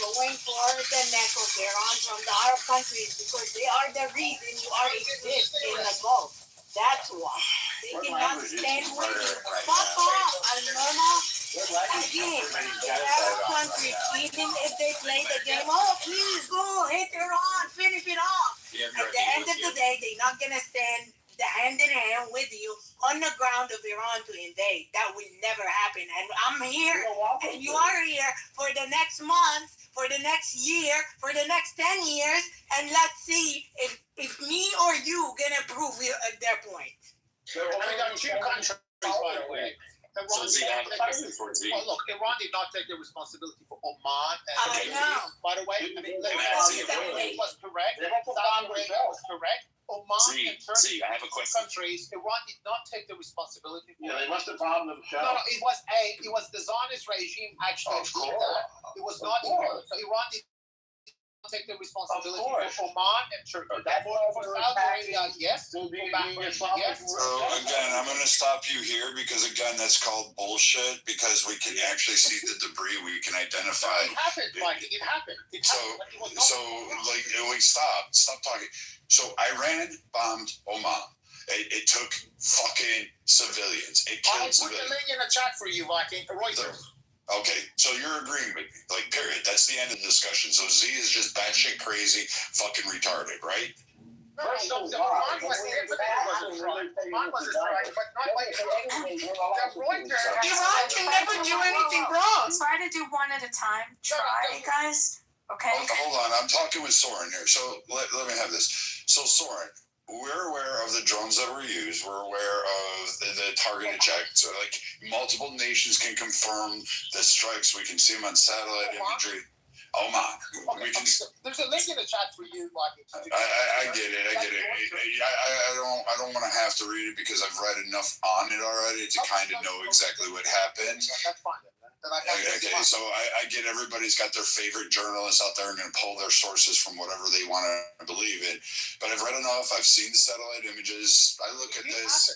L: going for the neck of Iran from the Arab countries because they are the reason you are exist in the Gulf. That's why. They cannot stand with you. Fuck off, Almona. Again, they have a country. Even if they play the game, oh, please go, hit Iran, finish it off. At the end of the day, they're not going to stand the hand in hand with you on the ground of Iran to invade. That will never happen. And I'm here, and you are here for the next month, for the next year, for the next 10 years, and let's see if me or you gonna prove their point.
F: So we got two countries, by the way.
H: So Z, I have a question for Z.
F: Well, look, Iran did not take the responsibility for Oman.
L: I know.
F: By the way, I mean, it was correct. Saudi Arabia was correct. Oman and Turkey,
H: I have a question.
F: countries, Iran did not take the responsibility for.
T: Yeah, they must have bombed themselves.
F: No, it was the Zionist regime actually did that. It was not Iran. So Iran did not take the responsibility for Oman and Turkey. For Saudi Arabia, yes.
H: So again, I'm going to stop you here because again, that's called bullshit because we can actually see the debris. We can identify.
F: It happened, Mike. It happened.
H: Stop talking. So Iran bombed Oman. It took fucking civilians. It killed
F: civilians. I'll put the link in the chat for you, Viking. Reuters.
H: Okay, so you're agreeing with me. Like, period. That's the end of the discussion. So Z is just batshit crazy, fucking retarded, right?
F: No, Oman was infinitely right, but not like Reuters.
L: Iran can never do anything wrong.
S: Try to do one at a time. Try, guys. Okay.
H: Hold on. I'm talking with Soren here. So let me have this. So Soren, we're aware of the drones that were used. We're aware of the targeted checks. So like multiple nations can confirm the strikes. We can see them on satellite imagery. Oman.
F: There's a link in the chat for you, Mike.
H: I get it. I don't want to have to read it because I've read enough on it already to kind of know exactly what happened.
F: That's fine.
H: Okay, so I get everybody's got their favorite journalists out there and going to pull their sources from whatever they want to believe in. But I've read enough. I've seen the satellite images. I look at this.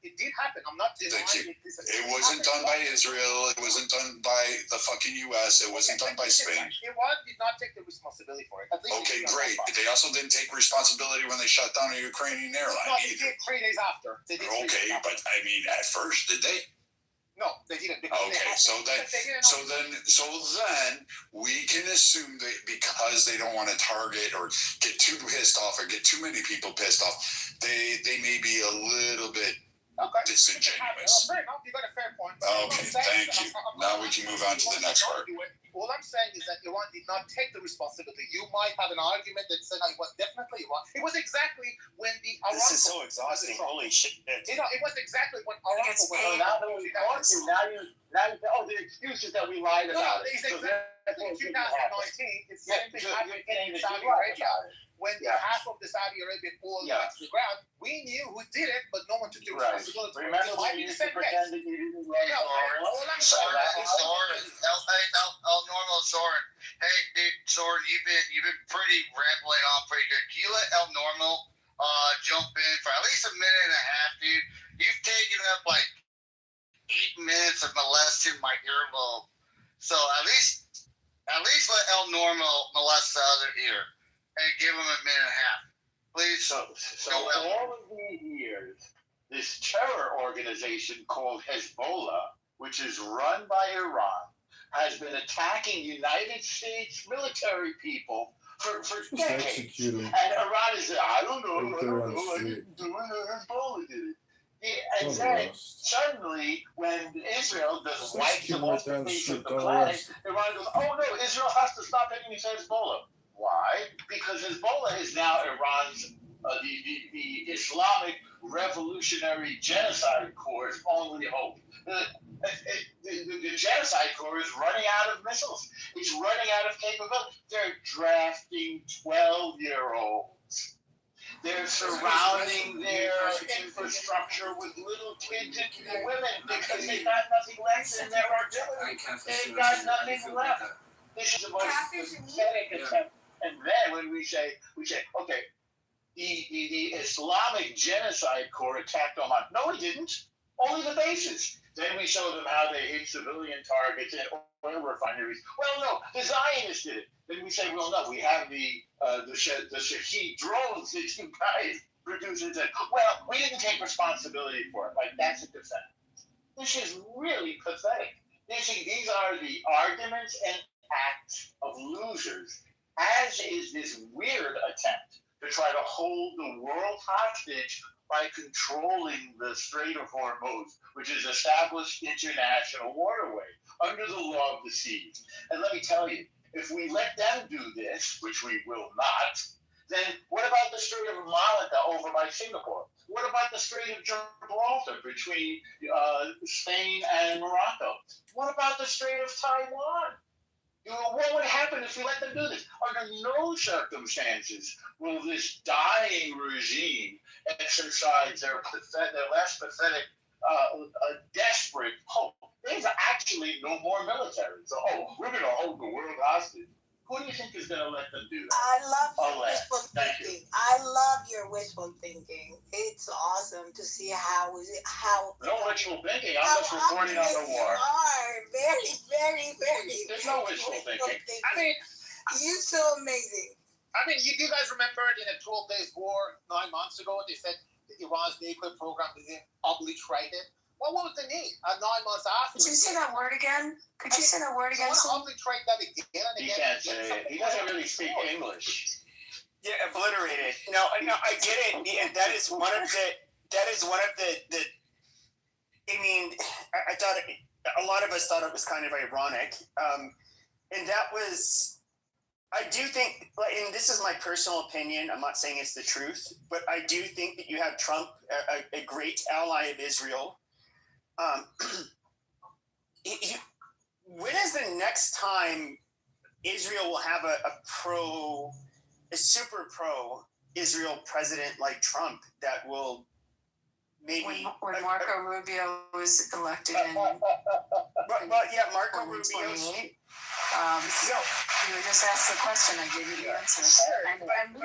F: It did happen. I'm not denying it.
H: It wasn't done by Israel. It wasn't done by the fucking U.S. It wasn't done by Spain.
F: Iran did not take the responsibility for it.
H: Okay, great. They also didn't take responsibility when they shut down a Ukrainian airline.
F: No, they did 3 days after.
H: Okay, but I mean, at first, did they?
F: No, they didn't.
H: Okay, so then we can assume that because they don't want to target or get too pissed off or get too many people pissed off, they may be a little bit disingenuous.
F: You got a fair point.
H: Okay, thank you. Now we can move on to the next part.
F: All I'm saying is that Iran did not take the responsibility. You might have an argument that said it was definitely Iran. It was exactly when the Aramco.
M: This is so exhausting. Holy shit!
F: You know, it was exactly when Aramco was.
T: Now the excuses that we lied about.
F: It's exactly 2019. It's the same thing happened in Saudi Arabia. When half of the Saudi Arabian oil went to the ground, we knew who did it, but no one took the responsibility.
T: Remember when you used to pretend that you didn't run
D: Normal Soren. Hey, dude, Soren, you've been pretty rambling on pretty good. Can you let El Normal jump in for at least a minute and a half, dude? You've taken up like 8 minutes of molesting my earlobe. So at least let El Normal molest the other ear. And give him a minute and a half. Please.
T: So all of these years, this terror organization called Hezbollah, which is run by Iran, has been attacking United States military people for decades. And Iran is, I don't know, I didn't do it, Hezbollah did it. And then suddenly, when Israel doesn't like the most face of the planet, Iran goes, oh no, Israel has to stop hitting Hezbollah. Why? Because Hezbollah is now Iran's, the Islamic Revolutionary Genocide Corps' only hope. The Genocide Corps is running out of missiles. It's running out of capability. They're drafting 12-year-olds. They're surrounding their infrastructure with little kids and women because they've got nothing left in their artillery. They've got nothing left. This is the most pathetic attempt. And then when we say, okay, the Islamic Genocide Corps attacked Oman. No, it didn't. Only the bases. Then we show them how they hit civilian targets and oil refineries. Well, no, the Zionists did it. Then we say, well, no, we have the Shaheed drones that you guys produces it. Well, we didn't take responsibility for it. Like, that's a defense. This is really pathetic. These are the arguments and acts of losers, as is this weird attempt to try to hold the world hostage by controlling the Strait of Hormuz, which is established international waterway under the law of the seas. And let me tell you, if we let them do this, which we will not, then what about the Strait of Malacca over by Singapore? What about the Strait of Gibraltar between Spain and Morocco? What about the Strait of Taiwan? What would happen if we let them do this? Under no circumstances will this dying regime exercise their less pathetic, desperate hope. There's actually no more military. So, we're going to hold the world hostage. Who do you think is going to let them do that?
L: I love your wishful thinking. I love your wishful thinking. It's awesome to see how.
T: No wishful thinking. I'm just reporting on the war.
L: You are very, very, very.
T: There's no wishful thinking.
F: I mean,
L: you're so amazing.
F: I mean, you guys remember in a 12 days war 9 months ago, they said Iran's nuclear program is obliterated. Well, what was the need? 9 months after.
S: Could you say that word again? Could you say that word again?
F: You want to obliterate that again and again?
T: He can't say it. He doesn't really speak English.
M: Yeah, obliterated. No, I get it. And that is one of the. I mean, I thought a lot of us thought it was kind of ironic, and that was. I do think, and this is my personal opinion, I'm not saying it's the truth, but I do think that you have Trump, a great ally of Israel. When is the next time Israel will have a super pro Israel president like Trump that will maybe
S: when Marco Rubio was elected in
M: Marco Rubio.
S: You just asked the question, I gave you the answer. And we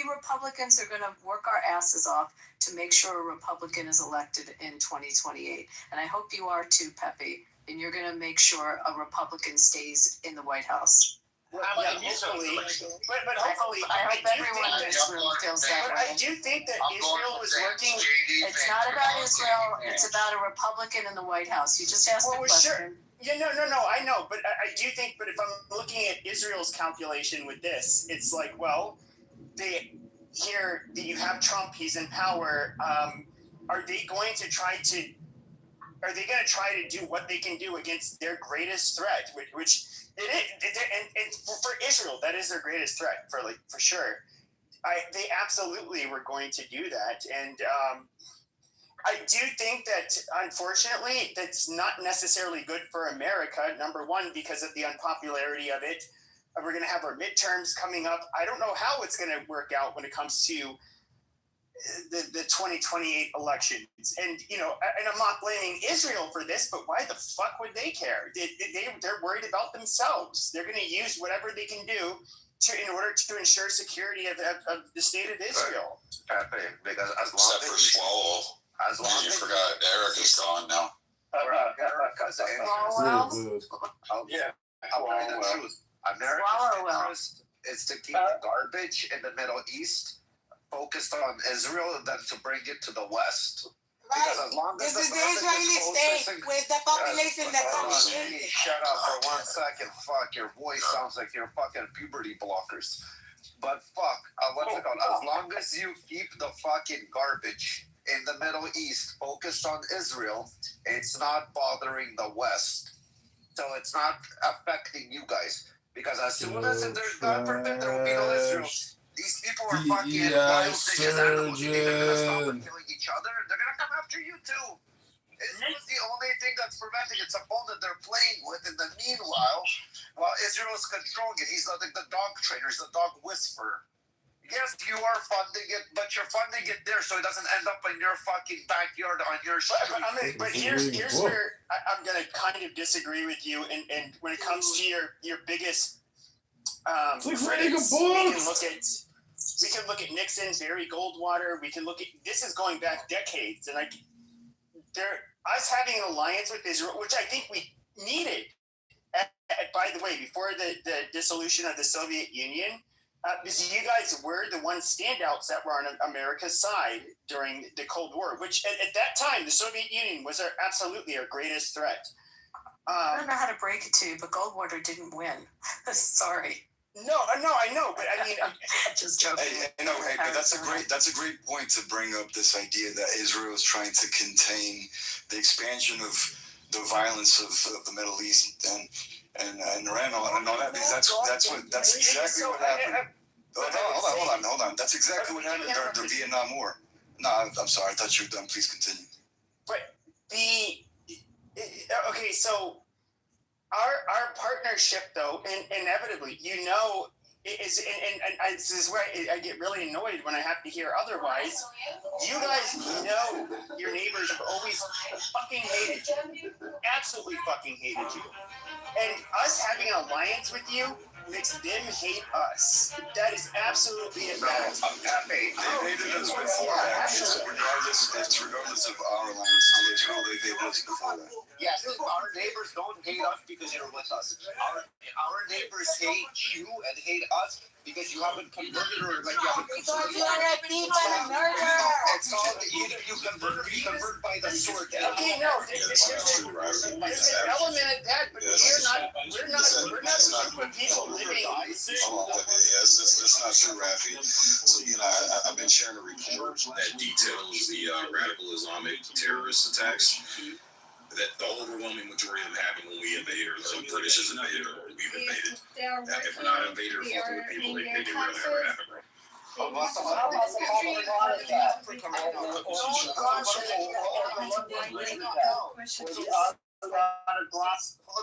S: Republicans are going to work our asses off to make sure a Republican is elected in 2028. And I hope you are too, Pepe. And you're going to make sure a Republican stays in the White House.
M: Hopefully, but hopefully,
S: I hope everyone in this room feels that way.
M: I do think that Israel was working.
S: It's not about Israel. It's about a Republican in the White House. You just asked the question.
M: Sure. Yeah, no, I know, but I do think. But if I'm looking at Israel's calculation with this, it's like, well, here you have Trump. He's in power. Are they going to try to do what they can do against their greatest threat, which it is, and for Israel, that is their greatest threat, for sure. They absolutely were going to do that, and I do think that, unfortunately, that's not necessarily good for America. Number one, because of the unpopularity of it. We're going to have our midterms coming up. I don't know how it's going to work out when it comes to the 2028 elections. And, and I'm not blaming Israel for this, but why the fuck would they care? They're worried about themselves. They're going to use whatever they can do in order to ensure security of the state of Israel.
E: Pepe, because as long
H: Except for Swallow. You forgot Eric is gone now.
E: America's interest is to keep the garbage in the Middle East focused on Israel than to bring it to the West. Because as long as
L: this is the Israeli state with the population that's
E: shut up for 1 second. Fuck, your voice sounds like you're fucking puberty blockers. But fuck, what's it called? As long as you keep the fucking garbage in the Middle East focused on Israel, it's not bothering the West. So it's not affecting you guys. Because as soon as there's, God forbid, there will be no Israel, these people are fucking wild bitches animals. They're gonna stop killing each other, and they're gonna come after you too. Israel's the only thing that's preventing it. It's a phone that they're playing with. In the meanwhile, while Israel's controlling it, he's like the dog trainer, he's the dog whisperer. Yes, you are funding it, but you're funding it there so it doesn't end up in your fucking backyard on your street.
M: But here's where I'm going to kind of disagree with you. And when it comes to your biggest critics, we can look at Nixon, Barry Goldwater. We can look at, this is going back decades. And us having an alliance with Israel, which I think we needed. By the way, before the dissolution of the Soviet Union, Because you guys were the one standouts that were on America's side during the Cold War, which at that time, the Soviet Union was absolutely our greatest threat.
S: I don't know how to break it to you, but Goldwater didn't win. Sorry.
M: No, I know, but I mean,
S: just joking.
B: Hey, but that's a great point to bring up this idea that Israel is trying to contain the expansion of the violence of the Middle East and Iran and all that, because that's exactly what happened. Hold on. That's exactly what happened during the Vietnam War. No, I'm sorry. I thought you were done. Please continue.
M: But okay, so our partnership, though, inevitably, is and this is where I get really annoyed when I have to hear otherwise. You guys know your neighbors have always fucking hated you, absolutely fucking hated you, and us having an alliance with you makes them hate us. That is absolutely a fact.
B: They hated us before that. Regardless of our alliance to Israel, they hated us before that.
F: Yes, our neighbors don't hate us because you're with us. Our neighbors hate you and hate us because you haven't converted or like you haven't converted.
L: You're a thief and a murderer.
F: It's all that you convert by the sword.
M: Okay, no, there's an element of that, but we're not a group of people living.
H: It's not true, Rafi. So I've been sharing a report that details the radical Islamic terrorist attacks. That the overwhelming majority of them happened when we invaded, or the British has invaded, or we've invaded. If we're not invaded or fucking with people, they really never happen, bro.
F: Hold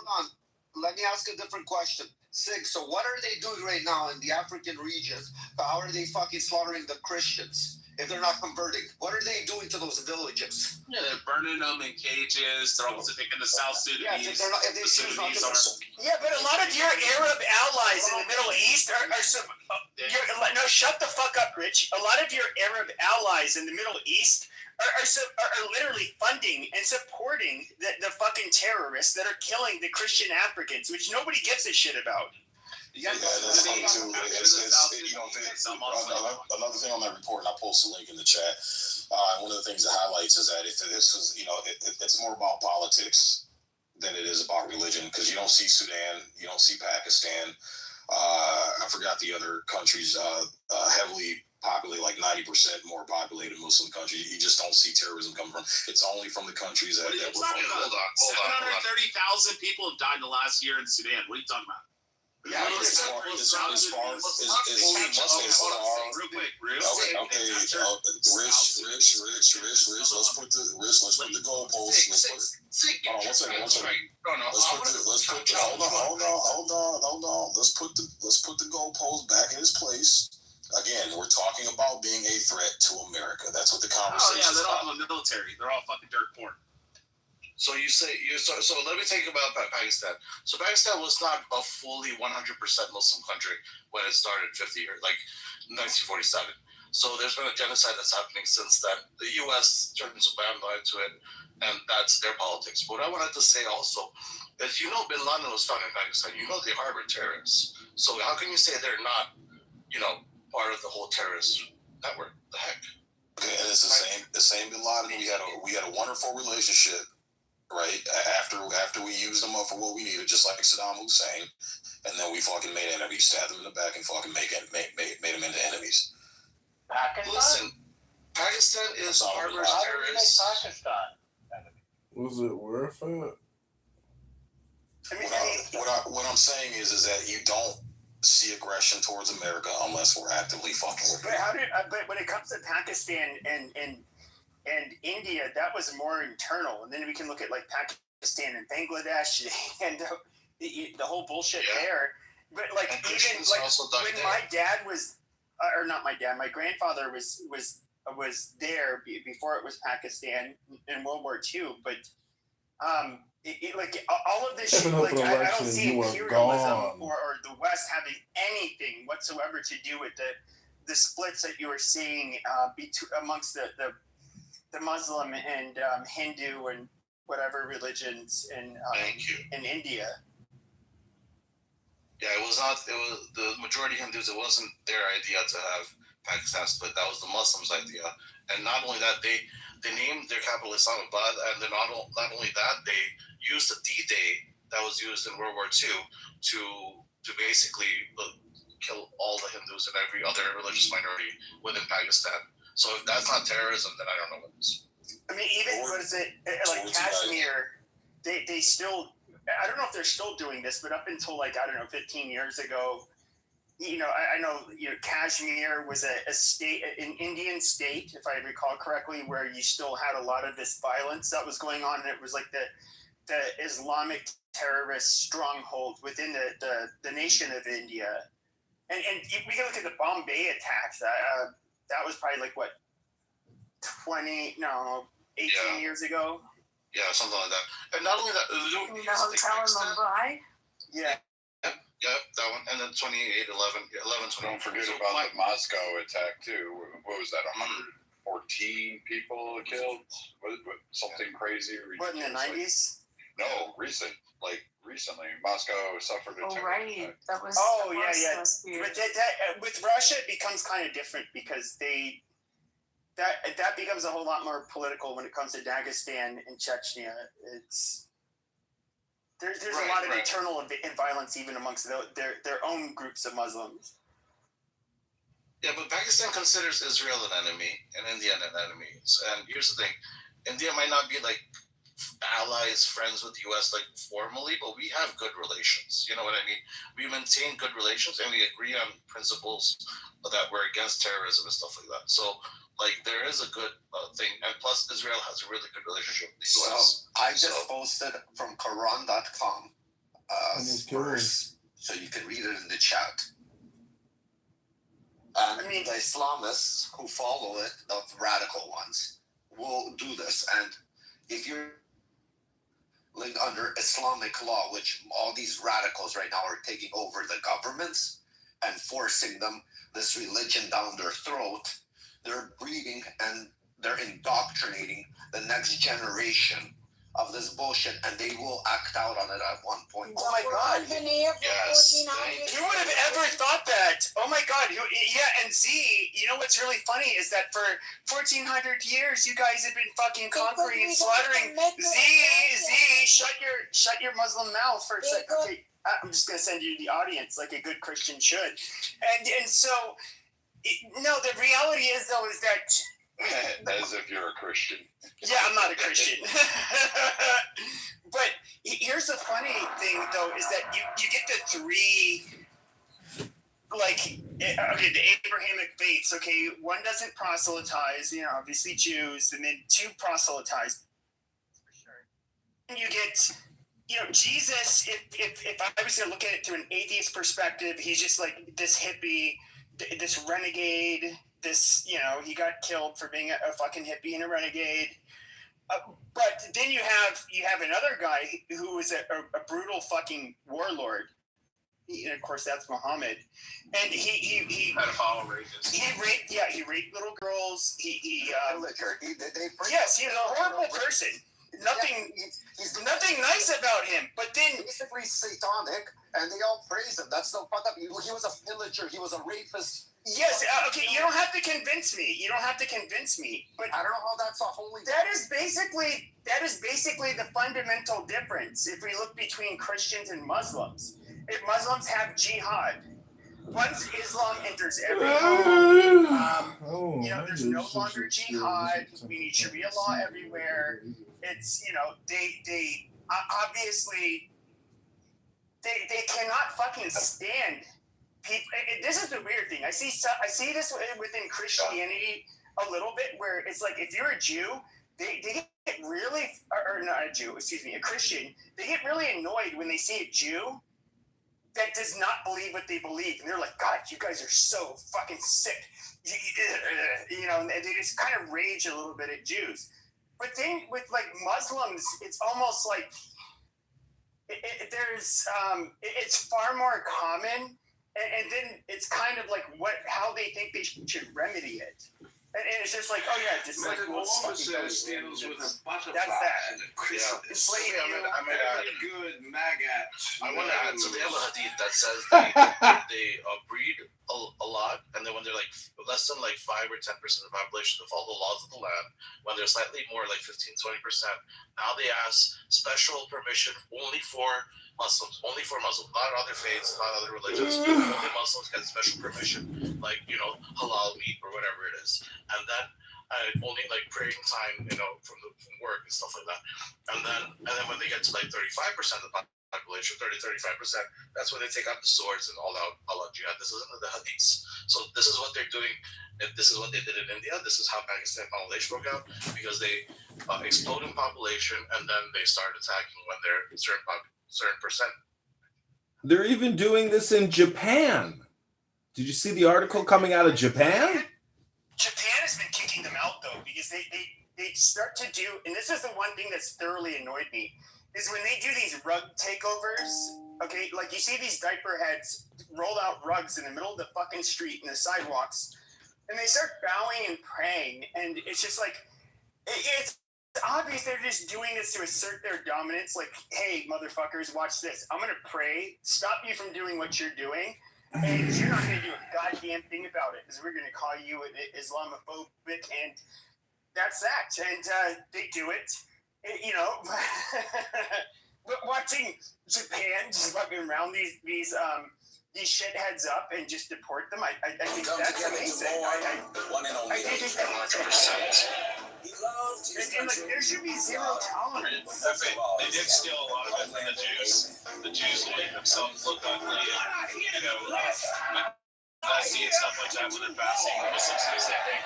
F: on. Let me ask a different question. Sig, so what are they doing right now in the African regions? How are they fucking slaughtering the Christians if they're not converting? What are they doing to those villages?
I: Yeah, they're burning them in cages. They're also taking the South Sudanese.
M: Yeah, but a lot of your Arab allies in the Middle East are no, shut the fuck up, Rich. A lot of your Arab allies in the Middle East are literally funding and supporting the fucking terrorists that are killing the Christian Africans, which nobody gives a shit about.
H: Another thing on that report, and I posted a link in the chat. One of the things it highlights is that if this was, it's more about politics than it is about religion, because you don't see Sudan, you don't see Pakistan. I forgot the other countries, heavily populated, like 90% more populated Muslim countries. You just don't see terrorism coming from. It's only from the countries that were from.
I: Hold on. 730,000 people have died in the last year in Sudan. What are you talking about?
H: Yeah, as far as real quick, okay, Rich, let's put the goalposts. Let's put the goalposts back in its place. Again, we're talking about being a threat to America. That's what the conversation is about.
I: They don't have a military. They're all fucking dirt poor.
E: So so let me think about Pakistan. So Pakistan was not a fully 100% Muslim country when it started 50 years, like 1947. So there's been a genocide that's happening since then. The U.S. turned some bandwagon to it, and that's their politics. But what I wanted to say also is, Bin Laden was found in Pakistan. They harbor terrorists. So how can you say they're not, part of the whole terrorist network? The heck.
H: Okay, and it's the same Bin Laden. We had a wonderful relationship. Right after we used them up for what we needed, just like Saddam Hussein, and then we fucking made enemies, stabbed them in the back, and fucking made them into enemies.
E: Listen, Pakistan is harbor terrorists.
A: Was it worth it?
H: What I'm saying is that you don't see aggression towards America unless we're actively fucking with it.
M: But when it comes to Pakistan and India, that was more internal. And then we can look at like Pakistan and Bangladesh and the whole bullshit there. But like even like when my dad was, or not my dad, my grandfather was there before it was Pakistan in World War II. But like all of this shit, like I don't see imperialism or the West having anything whatsoever to do with the splits that you were seeing amongst the Muslim and Hindu and whatever religions in India.
J: Yeah, it was not. It was the majority Hindus. It wasn't their idea to have Pakistan split. That was the Muslims' idea. And not only that, they named their capital Islamabad, and then not only that, they used the D-Day that was used in World War II to basically kill all the Hindus and every other religious minority within Pakistan. So if that's not terrorism, then I don't know what is.
M: I mean, even what is it like Kashmir? They still. I don't know if they're still doing this, but up until like, I don't know, 15 years ago, I know, Kashmir was a state, an Indian state, if I recall correctly, where you still had a lot of this violence that was going on. And it was like the Islamic terrorist stronghold within the nation of India. And we can look at the Bombay attacks. That was probably like, what, 18 years ago?
J: Yeah, something like that. And not only that,
L: The hotel in Mumbai?
M: Yeah.
J: Yep, that one. And then 28, 11, 20.
V: Don't forget about the Moscow attack, too. What was that, 114 people killed? Something crazy?
M: What, in the 90s?
V: No, recently. Moscow suffered a terror attack.
L: That was.
M: Yeah. But that with Russia, it becomes kind of different because that becomes a whole lot more political when it comes to Dagestan and Chechnya. There's a lot of internal violence even amongst their own groups of Muslims.
J: Yeah, but Pakistan considers Israel an enemy and India an enemy. And here's the thing: India might not be like allies, friends with the U.S. like formally, but we have good relations. You know what I mean? We maintain good relations and we agree on principles that we're against terrorism and stuff like that. So, like, there is a good thing, and plus Israel has a really good relationship with the U.S.
W: So I just posted from Quran.com verse, so you can read it in the chat. The Islamists who follow it, the radical ones, will do this. And if you're linked under Islamic law, which all these radicals right now are taking over the governments and forcing them this religion down their throat, they're breeding and they're indoctrinating the next generation of this bullshit, and they will act out on it at one point.
M: Oh my God!
J: Yes.
M: Who would have ever thought that? Oh my God! Yeah, and Z, you know what's really funny is that for 1,400 years, you guys have been fucking conquering and slaughtering. Z, shut your Muslim mouth for a second. Okay, I'm just gonna send you to the audience like a good Christian should, and so. No, the reality is though is that
V: as if you're a Christian.
M: Yeah, I'm not a Christian. But here's the funny thing though is that you get the three, like, okay, the Abrahamic faiths. Okay, one doesn't proselytize, obviously Jews, and then two proselytize. For sure. And you get. Jesus, if I was to look at it through an atheist perspective, he's just like this hippie, this renegade, he got killed for being a fucking hippie and a renegade. But then you have another guy who was a brutal fucking warlord. And of course, that's Muhammad. And he
V: pedophile rapist.
M: He raped little girls.
W: Yes,
M: he's a horrible person. Nothing nice about him. But then
W: basically satanic, and they all praise him. That's the fuck up. He was a pillager. He was a rapist.
M: Yes. Okay. You don't have to convince me. But
W: I don't know how that's a holy.
M: That is basically the fundamental difference. If we look between Christians and Muslims, if Muslims have jihad. Once Islam enters every home, there's no longer jihad. We need Sharia law everywhere. It's, they obviously, they cannot fucking stand people. This is the weird thing. I see this within Christianity a little bit, where it's like, if you're a Jew, they get really, or not a Jew, excuse me, a Christian, they get really annoyed when they see a Jew that does not believe what they believe. And they're like, God, you guys are so fucking sick. And they just kind of rage a little bit at Jews. But then with like Muslims, it's almost like it's far more common. And then it's kind of like how they think they should remedy it. And it's just like, oh yeah, just like
N: Metamorphosis deals with a butterfly
M: that's that.
N: and a chrysalis.
M: It's like,
N: Very good maggot.
J: I want to add, so they have a hadith that says they breed a lot, and then when they're like less than like 5 or 10% of the population to follow the laws of the land, when they're slightly more like 15-20%, now they ask special permission only for Muslims, not other faiths, not other religions. Only Muslims get special permission, like halal meat or whatever it is, and then only like praying time, from work and stuff like that, and then when they get to like 35% of the population, 30-35%, that's when they take out the swords and all out jihad. This isn't the hadiths. So this is what they're doing. This is what they did in India. This is how Pakistan Bangladesh broke out, because they explode in population and then they start attacking when they're certain percent.
P: They're even doing this in Japan. Did you see the article coming out of Japan?
M: Japan has been kicking them out though, because they start to do, and this is the one thing that's thoroughly annoyed me, is when they do these rug takeovers. Okay, like you see these diaper heads roll out rugs in the middle of the fucking street and the sidewalks, and they start bowing and praying, and it's just like, it's obvious they're just doing this to assert their dominance. Like, hey, motherfuckers, watch this. I'm gonna pray, stop you from doing what you're doing, and you're not gonna do a goddamn thing about it, because we're gonna call you Islamophobic, and that's that. And they do it, but watching Japan just fucking round these shitheads up and just deport them, I think that's amazing. I think that's and like, there should be zero tolerance.
I: They did steal a lot of it from the Jews. The Jews made themselves look ugly, and messy and stuff like that when they're fasting. The Muslims do the same thing.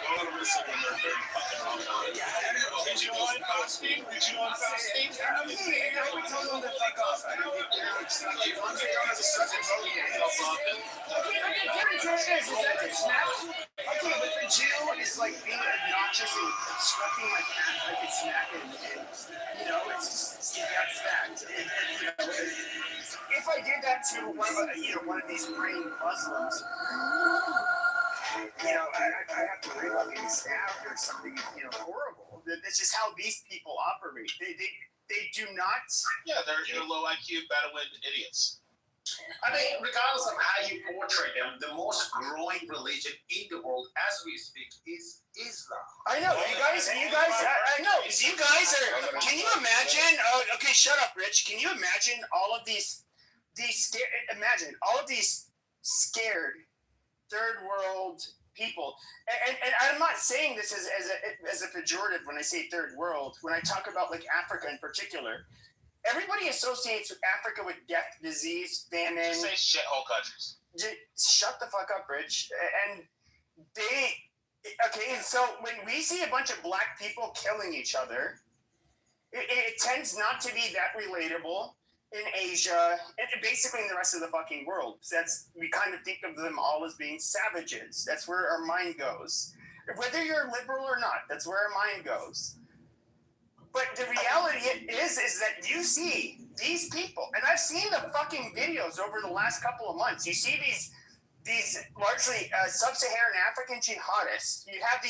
I: Go to Muslim when they're very fucking wrong about it. Did you know I'm fasting? Did you know I'm fasting?
M: I would tell them to fuck off. Okay, but the Jew is like being obnoxious and stroking my cat like it's snapping, and it's that's that. If I did that to one of these praying Muslims, I have to worry about getting stabbed or something, horrible. That's just how these people operate. They do not.
I: Yeah, they're low IQ, battle-wind idiots.
Q: I mean, regardless of how you portray them, the most growing religion in the world as we speak is Islam.
M: I know, you guys, I know, because you guys are, can you imagine, okay, shut up, Rich, can you imagine all of these scared third world people, and I'm not saying this as a pejorative when I say third world, when I talk about like Africa in particular. Everybody associates Africa with death, disease, famine.
I: Just say shithole countries.
M: Shut the fuck up, Rich. And so when we see a bunch of black people killing each other, it tends not to be that relatable in Asia and basically in the rest of the fucking world. We kind of think of them all as being savages. That's where our mind goes. Whether you're liberal or not, that's where our mind goes. But the reality is that you see these people, and I've seen the fucking videos over the last couple of months. You see these largely sub-Saharan African jihadists. You have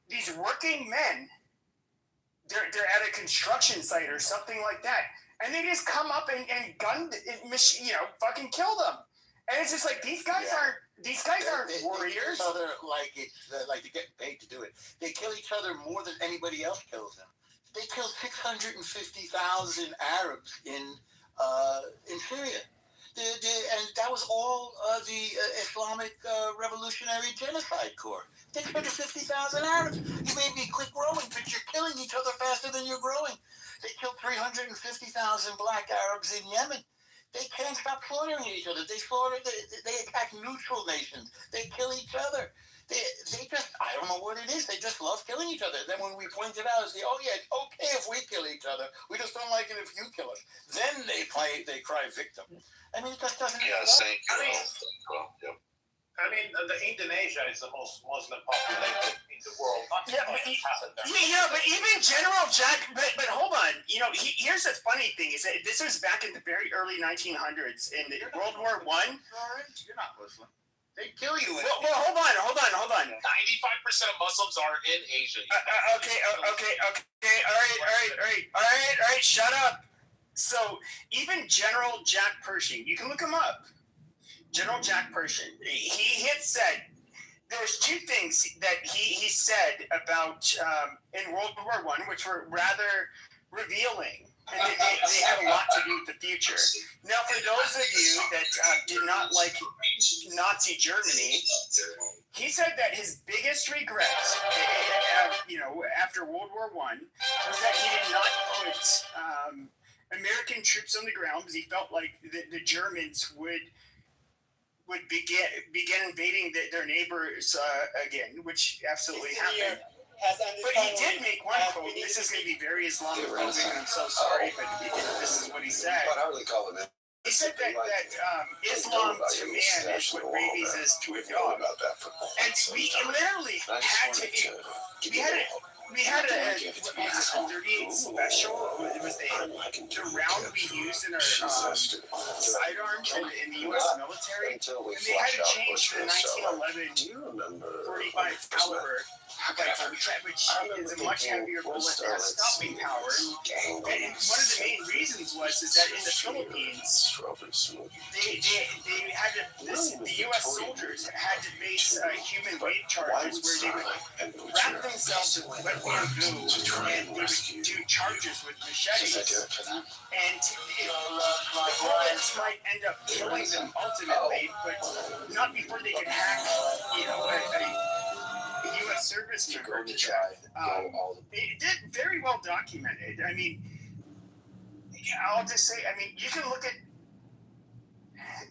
M: these working men. They're at a construction site or something like that, and they just come up and gun, fucking kill them. And it's just like these guys aren't warriors.
R: Like to get paid to do it. They kill each other more than anybody else kills them. They killed 650,000 Arabs in Syria, and that was all the Islamic Revolutionary Genocide Corps. 650,000 Arabs. You may be quick growing, but you're killing each other faster than you're growing. They killed 350,000 black Arabs in Yemen. They can't stop slaughtering each other. They attack neutral nations. They kill each other. They just, I don't know what it is. They just love killing each other. Then when we point it out, it's it's okay if we kill each other. We just don't like it if you kill us. Then they cry victim. I mean, it just doesn't.
J: Yes, thank you.
Q: I mean, Indonesia is the most Muslim populated in the world.
M: But even General Jack. But hold on. Here's the funny thing: is that this was back in the very early 1900s in World War I.
R: You're not Muslim.
F: They kill you.
M: Well, hold on.
Q: 95% of Muslims are in Asia.
M: Okay. All right. Shut up. So even General Jack Pershing, you can look him up. General Jack Pershing, he had said there's two things that he said about in World War I, which were rather revealing. And they had a lot to do with the future. Now, for those of you that did not like Nazi Germany, he said that his biggest regret, after World War I, was that he did not put American troops on the ground because he felt like the Germans would begin invading their neighbors again, which absolutely happened. But he did make one quote. This is going to be very Islamophobic, and I'm so sorry, but this is what he said. He said that Islam to man is what rabies is to a dog. And we literally had to. We had a 38 special. It was the round we used in our sidearms in the U.S. military. And they had to change to the 1911 45 caliber. Which is a much heavier bullet that has stopping power. And one of the main reasons is that in the Philippines, they had to, the U.S. soldiers had to face human rape charges where they would wrap themselves in wet bamboo and they would do charges with machetes. And the bullets might end up killing them ultimately, but not before they could hack, a U.S. service member to death. It did very well documented. I mean, I'll just say, you can look at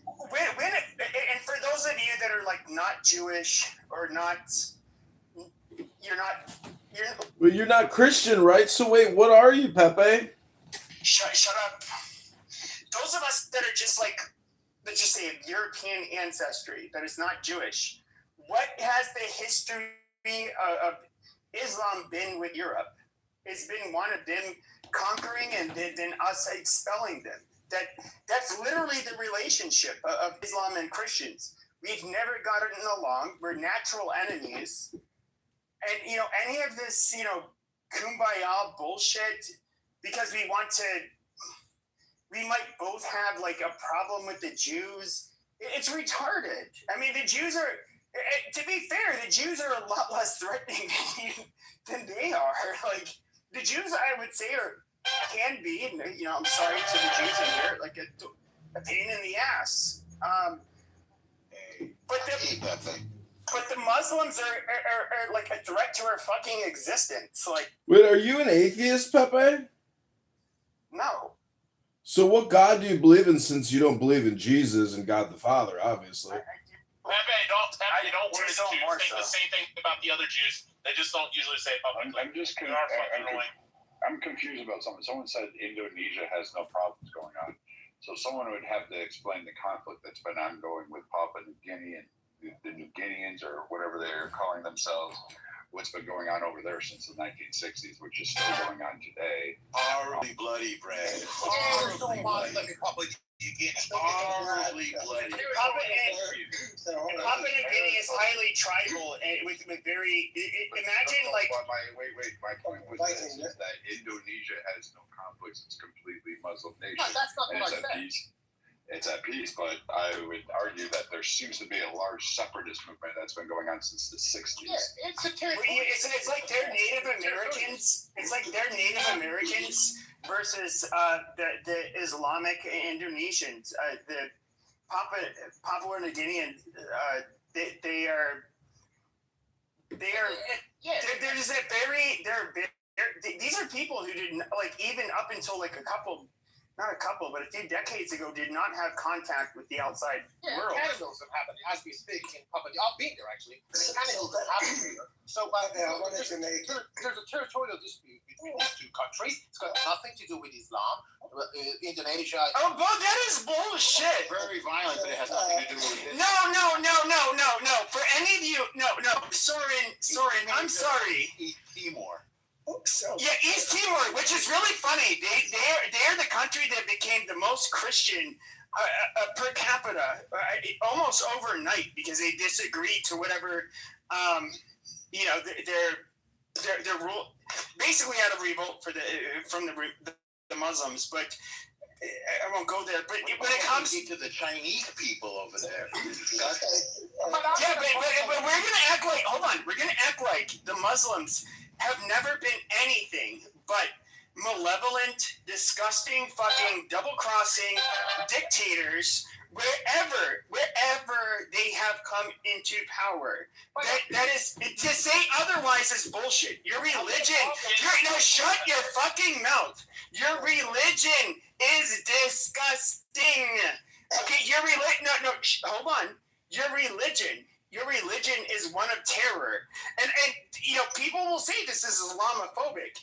M: and for those of you that are like not Jewish or
P: you're not Christian, right? So wait, what are you, Pepe?
M: Shut up. Those of us that are just like, let's just say, of European ancestry, that is not Jewish. What has the history of Islam been with Europe? It's been one of them conquering and then us expelling them. That's literally the relationship of Islam and Christians. We've never gotten along. We're natural enemies. And, any of this, kumbaya bullshit, because we might both have like a problem with the Jews. It's retarded. I mean, the Jews are, to be fair, the Jews are a lot less threatening than they are. Like, the Jews, I would say, can be, I'm sorry to the Jews in here, like a pain in the ass. But the Muslims are like a threat to our fucking existence. Like,
P: wait, are you an atheist, Pepe?
M: No.
P: So what God do you believe in, since you don't believe in Jesus and God the Father, obviously?
Q: Pepe, don't worry. Jews say the same thing about the other Jews. They just don't usually say it publicly.
V: I'm confused about something. Someone said Indonesia has no problems going on. So someone would have to explain the conflict that's been ongoing with Papua New Guinea and the New Guineans, or whatever they're calling themselves. What's been going on over there since the 1960s, which is still going on today.
E: Horribly bloody, Brad. Horribly bloody.
M: Papua New Guinea is highly tribal and with very. Imagine like.
V: My point was this, is that Indonesia has no conflicts. It's completely Muslim nation.
F: No, that's not what I said.
V: It's at peace, but I would argue that there seems to be a large separatist movement that's been going on since the 60s.
F: Yeah, it's a territory.
M: It's like they're Native Americans. It's like they're Native Americans versus the Islamic Indonesians. The Papua New Guineans. They are. Yeah. They're just a very. These are people who didn't like even up until like not a couple, but a few decades ago, did not have contact with the outside world.
F: Cannibals have happened as we speak in Papua. I've been there actually. Cannibals have happened here. So there's a territorial dispute between these two countries. It's got nothing to do with Islam. Indonesia.
M: Oh, that is bullshit.
F: Very violent, but it has nothing to do with it.
M: No. For any of you, no. Soren, I'm sorry.
E: East Timor.
M: Yeah, East Timor, which is really funny. They're the country that became the most Christian per capita, almost overnight, because they disagree to whatever, their rule. Basically, had a revolt from the Muslims, but I won't go there. But when it comes
R: to the Chinese people over there,
M: but we're gonna act like, hold on, we're gonna act like the Muslims have never been anything but malevolent, disgusting, fucking double-crossing dictators wherever they have come into power. That is, to say otherwise is bullshit. Your religion, no, shut your fucking mouth. Your religion is disgusting. Okay, your religion, hold on. Your religion is one of terror. And people will say this is Islamophobic.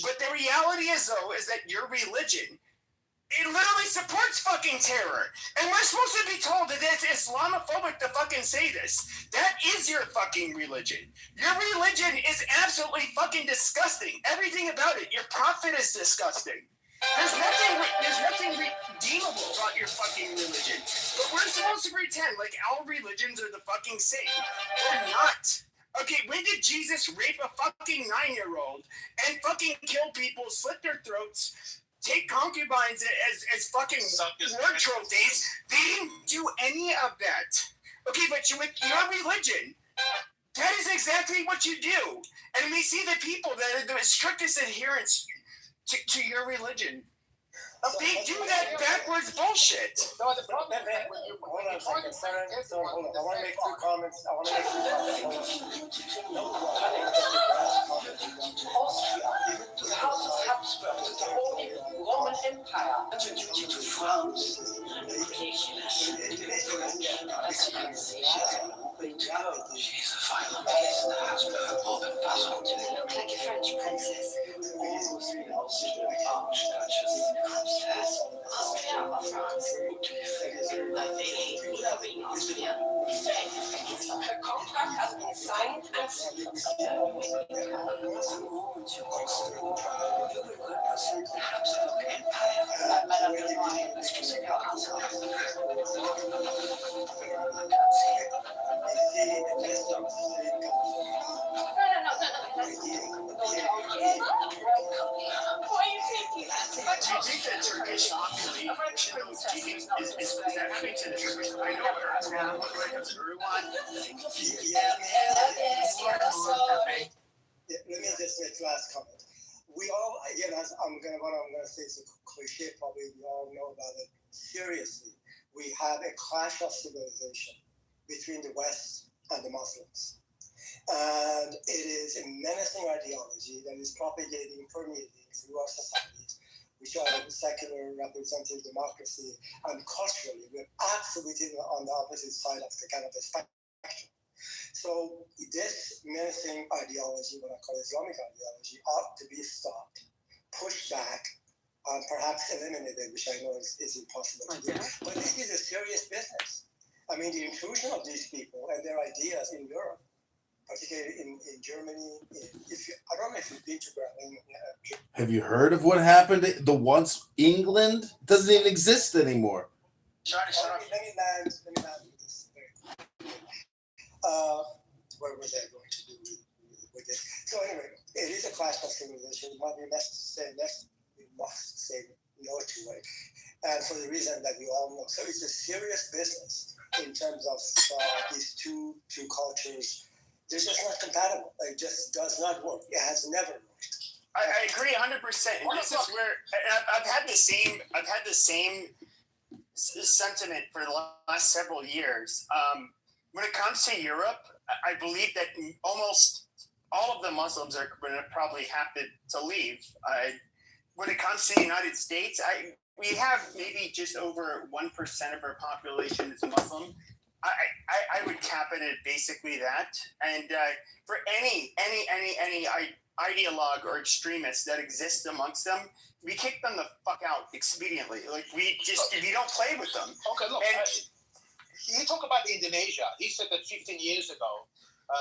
M: But the reality is, though, is that your religion, it literally supports fucking terror. And we're supposed to be told that it's Islamophobic to fucking say this. That is your fucking religion. Your religion is absolutely fucking disgusting. Everything about it. Your prophet is disgusting. There's nothing redeemable about your fucking religion. But we're supposed to pretend like our religions are the fucking same. They're not. Okay, when did Jesus rape a fucking 9-year-old and fucking kill people, slit their throats, take concubines as fucking war trophies? They didn't do any of that. Okay, but with your religion, that is exactly what you do. And we see the people that are the strictest adherents to your religion. They do that backwards bullshit.
K: No, the problem is that when you hold on a second, hold on. I want to make 2 comments. Austria, to the House of Habsburg, to the Holy Roman Empire, to France. Ridiculous. That's a conversation. She's a violent place in the Habsburg, more than puzzled. You look like a French princess. Almost the Archduchess. Comes first. Austria or France? They hate loving Austria. The contract has been signed and sealed. You will represent the Habsburg Empire. Madame de Roy, excuse me, your answer.
M: Do you think that Turkish population is happening to the Turkish? I know it's now when it comes to Erdogan.
K: Let me just make last comment. We all, again, what I'm gonna say is a cliche. Probably we all know about it. Seriously, we have a clash of civilization between the West and the Muslims. And it is a menacing ideology that is propagating, permeating through our societies, which are a secular representative democracy, and culturally, we're absolutely on the opposite side of the kind of the spectrum. So this menacing ideology, what I call Islamic ideology, ought to be stopped, pushed back, perhaps eliminated, which I know is impossible to do. But this is a serious business. I mean, the inclusion of these people and their ideas in Europe, particularly in Germany. I don't know if you've been to Berlin.
P: Have you heard of what happened? The once England doesn't even exist anymore.
K: Let me land with this. What was I going to do with this? So anyway, it is a clash of civilization. We must say no to it. And for the reason that we all know. So it's a serious business in terms of these two cultures. They're just not compatible. It just does not work. It has never worked.
M: I agree 100%. And this is where I've had the same sentiment for the last several years. When it comes to Europe, I believe that almost all of the Muslims are going to probably have to leave. When it comes to the United States, we have maybe just over 1% of our population is Muslim. I would cap it at basically that. And for any ideologue or extremist that exists amongst them, we kick them the fuck out expediently. Like we don't play with them.
F: Okay, look. He talked about Indonesia. He said that 15 years ago,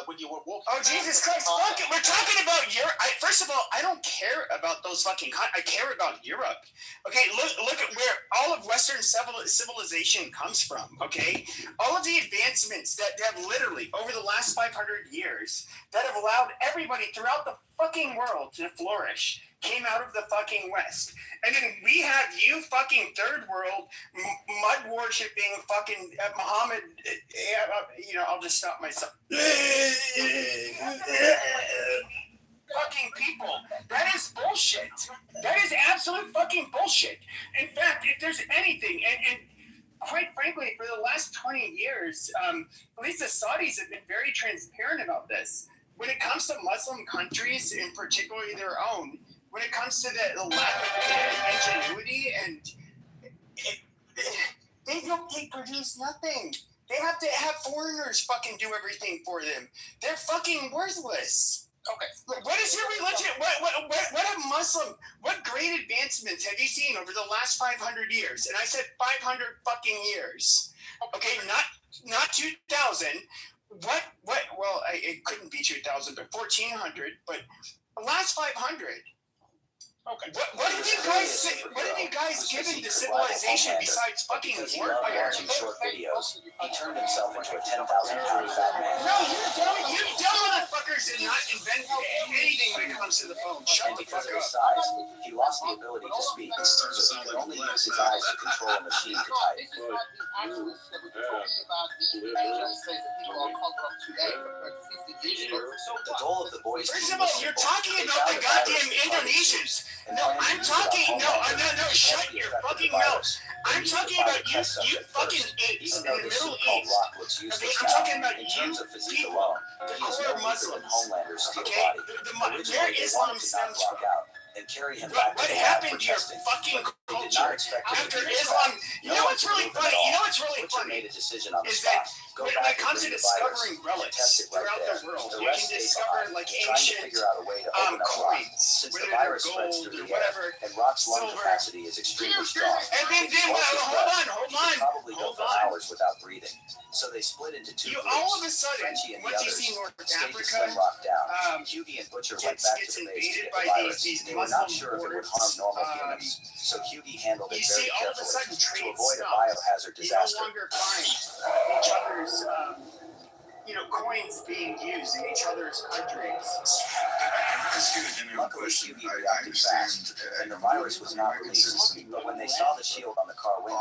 F: when you were walking.
M: Oh, Jesus Christ. Fuck it. We're talking about Europe. First of all, I don't care about those fucking... I care about Europe. Okay, look at where all of Western civilization comes from, okay? All of the advancements that have literally, over the last 500 years, that have allowed everybody throughout the fucking world to flourish came out of the fucking West. And then we have you fucking third world mud worshipping fucking Muhammad. I'll just stop myself. Fucking people. That is bullshit. That is absolute fucking bullshit. In fact, if there's anything, and quite frankly, for the last 20 years, at least the Saudis have been very transparent about this. When it comes to Muslim countries, and particularly their own, when it comes to the lack of ingenuity, and they produce nothing. They have to have foreigners fucking do everything for them. They're fucking worthless. Okay. What is your religion? What great advancements have you seen over the last 500 years? And I said 500 fucking years. Okay, not 2000. Well, it couldn't be 2000, but 1400. But the last 500. Okay. What have you guys say? What have you guys given to civilization besides fucking warfare?
G: Watching short videos, he turned himself into a 10,000-pound fat man.
M: No, you dumb motherfuckers did not invent anything when it comes to the phone. Shut the fuck
G: Because of his
M: up.
G: size, he lost the ability to speak, so he could only use his eyes to control a machine to type.
F: This is not the actualists that we're talking about the Asian states that people are conquered of today compared to 50 years ago. So
G: The goal of the boys'
M: First
G: team
M: of all,
G: was
M: you're
G: simple.
M: talking
G: They
M: about the
G: found a virus
M: goddamn
G: that targeted
M: Indonesians.
G: and
M: No,
G: planned to
M: I'm
G: use it on
M: talking. No,
G: homeland to
M: shut
G: test the
M: your
G: effect of
M: fucking
G: the
M: mouth.
G: virus.
M: I'm
G: They
M: talking
G: used to
M: about
G: find a
M: you
G: test subject
M: fucking
G: first.
M: apes
G: Even
M: in
G: though
M: the
G: this
M: Middle
G: so-called
M: East.
G: rock looks
M: Okay,
G: useless
M: I'm
G: now,
M: talking about
G: in
M: you
G: terms of physique
M: people,
G: alone,
M: the
G: he is
M: core
G: no weaker than
M: Muslims.
G: Homelander's steel
M: Okay,
G: body.
M: where
G: Originally, they
M: Islam
G: wanted to knock
M: stems
G: Rock
M: from.
G: out and carry him back to
M: What
G: the lab
M: happened
G: for
M: to your
G: testing.
M: fucking
G: They did not
M: culture
G: expect him to
M: after
G: be this
M: Islam?
G: fast.
M: You
G: No
M: know
G: one
M: what's
G: could
M: really
G: move him
M: funny?
G: at all.
M: You know what's really
G: Butcher
M: funny?
G: made a decision on the
M: Is
G: spot.
M: that
G: Go
M: when
G: back
M: it comes to
G: and bring the virus
M: discovering
G: and
M: relics
G: test it right
M: throughout
G: there.
M: the world,
G: The
M: you
G: rest
M: can
G: stayed
M: discover
G: behind,
M: like
G: trying to
M: ancient
G: figure out a way to open up rock.
M: coins,
G: Since the
M: whether they're
G: virus spreads
M: gold
G: through
M: or
G: the air,
M: whatever,
G: and rock's lung
M: silver.
G: capacity is extremely strong.
M: And then,
G: If you hold your
M: hold
G: breath,
M: on,
G: you could probably go
M: hold
G: for
M: on.
G: hours without breathing. So they split into two
M: You
G: groups.
M: all of a sudden,
G: Frenchie and the
M: once you
G: others
M: see North
G: stayed to
M: Africa,
G: slim rock down. Hughie and Butcher went back
M: gets
G: to the base to
M: invaded
G: get the
M: by
G: virus.
M: these
G: They were not
M: Muslim
G: sure if it would
M: hordes,
G: harm normal humans, so Hughie handled it
M: you
G: very
M: see all of a
G: carefully
M: sudden
G: to
M: trade
G: avoid a
M: stopped.
G: biohazard
M: You no
G: disaster.
M: longer find each other's, coins being used in each other's countries.
G: Luckily, Hughie reacted fast, and the virus was not released. But when they saw the shield on the car window,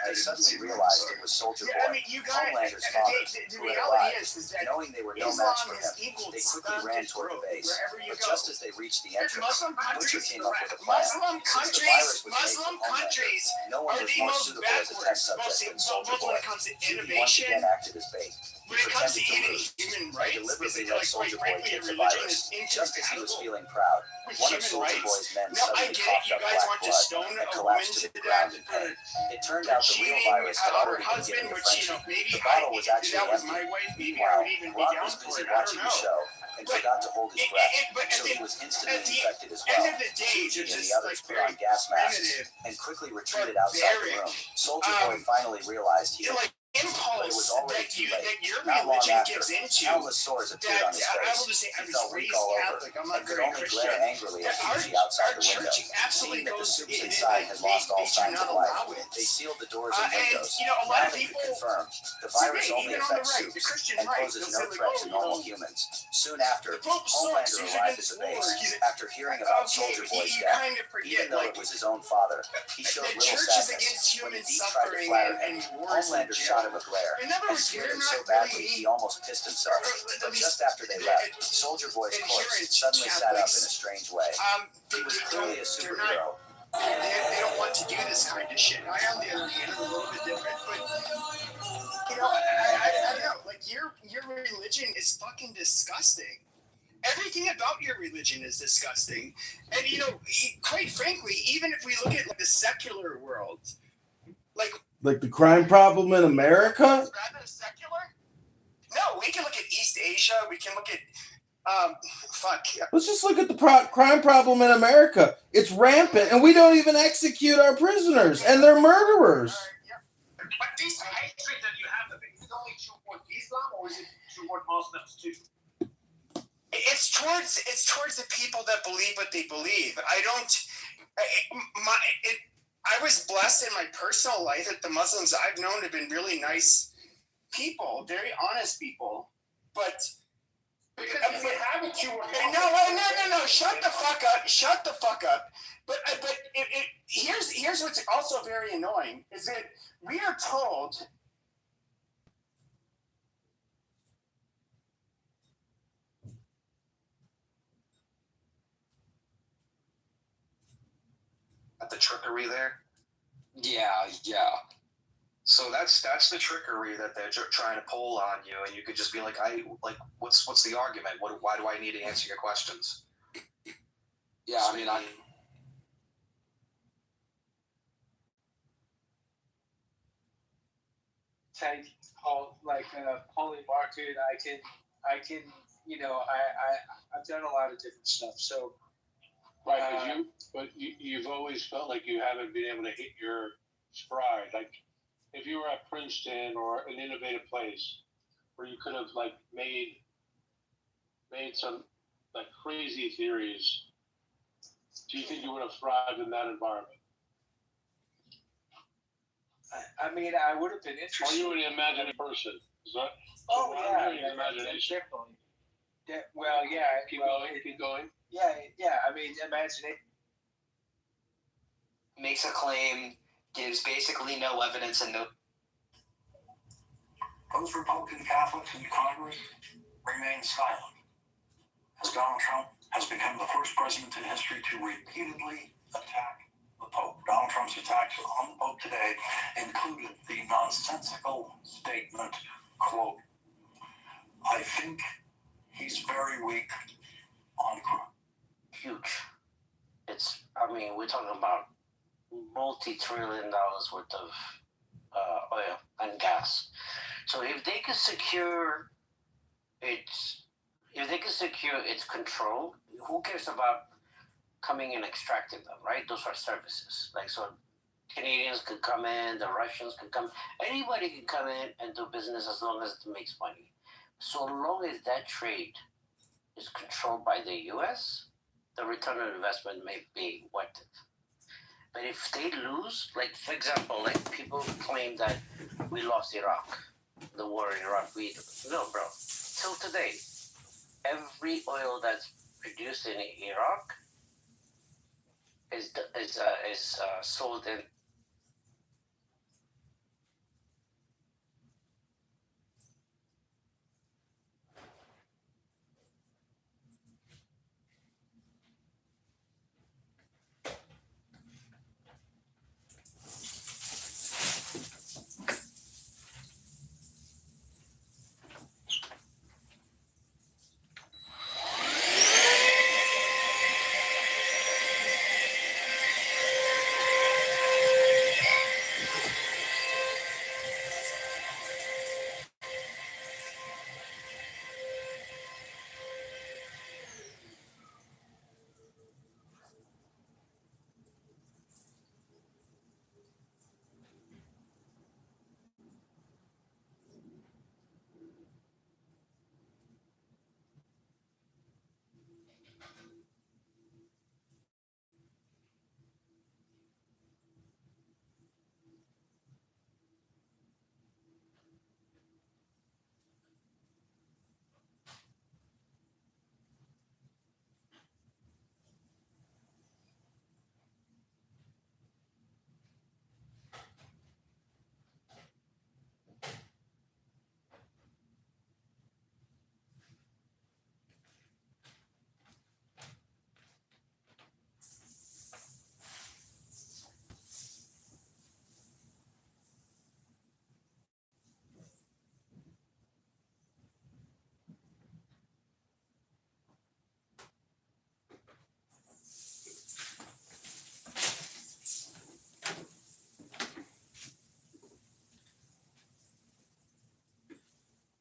G: they suddenly realized it was Soldier Boy, Homelander's father, who had arrived. Knowing they were no match for him, they quickly ran toward the base. But just as they reached the entrance, Butcher came up with a plan.
M: Muslim
G: Since the virus was made
M: Muslim
G: for Homelander,
M: countries
G: no one
M: are
G: was
M: the
G: more
M: most
G: suitable as a test
M: backwards,
G: subject than Soldier
M: both
G: Boy.
M: when it comes to
G: Hughie once
M: innovation.
G: again acted as bait. He
M: When it comes to
G: pretended to
M: even
G: lose.
M: human
G: They
M: rights,
G: deliberately
M: is
G: let
M: like,
G: Soldier
M: quite
G: Boy
M: frankly,
G: take the
M: religion
G: virus,
M: is
G: just as he was
M: incompatible
G: feeling proud.
M: with
G: One of
M: human
G: Soldier
M: rights.
G: Boy's men
M: Now, I
G: suddenly
M: get it,
G: coughed
M: you
G: up
M: guys
G: black
M: want to
G: blood
M: stone
G: and
M: a
G: collapsed
M: woman
G: to
M: to
G: the ground in
M: death
G: pain. It turned
M: for
G: out the real
M: cheating
G: virus had
M: her
G: already been
M: husband,
G: given to
M: which,
G: Frenchie.
M: maybe
G: The bottle was
M: if that
G: actually
M: was
G: empty.
M: my wife, maybe I
G: Meanwhile,
M: would even be
G: Rock
M: down
G: was
M: for
G: busy
M: it. I don't
G: watching the
M: know.
G: show and forgot to hold his breath,
M: But
G: so he was instantly
M: at the
G: infected as
M: end
G: well.
M: of the day,
G: Hughie
M: it's
G: and
M: just
G: the others put on gas masks and quickly retreated outside the room. Soldier Boy finally realized he had
M: impulse
G: that
M: your
G: Not long
M: religion
G: after,
M: gives into.
G: countless sores appeared on his
M: I
G: face.
M: will just say, I
G: He
M: was
G: felt weak
M: raised
G: all over
M: Catholic. I'm not
G: and could
M: very
G: only
M: Christian.
G: glare angrily at Hughie outside the window. Seeing that the soups inside had lost all signs of life, they sealed the doors and windows.
M: A lot
G: Now
M: of
G: they
M: people
G: could confirm the virus only
M: even on the
G: affects
M: right, the
G: soups
M: Christian
G: and
M: right,
G: poses
M: they'll
G: no
M: say,
G: threat
M: like,
G: to
M: oh,
G: normal humans. Soon after,
M: Pope sucks,
G: Homelander
M: he's
G: arrived at
M: against
G: the base
M: war.
G: after hearing about Soldier Boy's
M: you
G: death.
M: kind of forget,
G: Even though it was his own father, he showed
M: the
G: little
M: church is
G: sadness
M: against
G: when
M: human
G: he tried to
M: suffering
G: flatter
M: and
G: him.
M: wars in
G: Homelander shot him a glare
M: In other
G: and
M: words,
G: scared
M: we're
G: him so
M: not
G: badly
M: really-
G: he almost pissed himself. But just after they left, Soldier Boy's corpse suddenly sat up in a strange way. He was clearly a superhero.
M: They don't want to do this kind of shit. I, on the other hand, am a little bit different, but I don't know. Like your religion is fucking disgusting. Everything about your religion is disgusting, and quite frankly, even if we look at the secular world,
P: like the crime problem in America.
M: No, we can look at East Asia. We can look at
P: Let's just look at the crime problem in America. It's rampant, and we don't even execute our prisoners, and they're murderers.
Q: But this hatred that you have, is it only true for Islam or is it toward Muslims too.
M: It's towards the people that believe what they believe. I was blessed in my personal life that the Muslims I've known have been really nice people, very honest people. But
Q: because if you haven't, you were
M: no. Shut the fuck up. But here's what's also very annoying is that we are told.
C: At the trickery there.
G: Yeah.
C: So that's the trickery that they're trying to pull on you, and you could just be like, what's the argument? Why do I need to answer your questions?
G: Yeah, I mean,
O: take polymarket. I can, I've done a lot of different stuff. So,
V: right, you've always felt like you haven't been able to hit your stride. Like, if you were at Princeton or an innovative place where you could have made some crazy theories, do you think you would have thrived in that environment?
O: I mean, I would have been interested.
V: Are you an imaginative person? Is that?
O: Oh yeah,
V: imagination.
O: Definitely. Well, yeah.
V: Keep going.
O: Yeah. I mean, imagination
G: makes a claim, gives basically no evidence and no.
U: Those Republican Catholics in Congress remain silent, as Donald Trump has become the first president in history to repeatedly attack the Pope. Donald Trump's attacks on the Pope today included the nonsensical statement, quote, "I think he's very weak on crime."
G: Huge. We're talking about multi-trillion dollars worth of oil and gas. So if they could secure its control, who cares about coming and extracting them, right? Those are services. So Canadians could come in, the Russians could come, anybody can come in and do business as long as it makes money. So long as that trade is controlled by the U.S., the return on investment may be worth it. But if they lose, for example, people claim that we lost Iraq, the war in Iraq. No, bro. Till today, every oil that's produced in Iraq is sold in.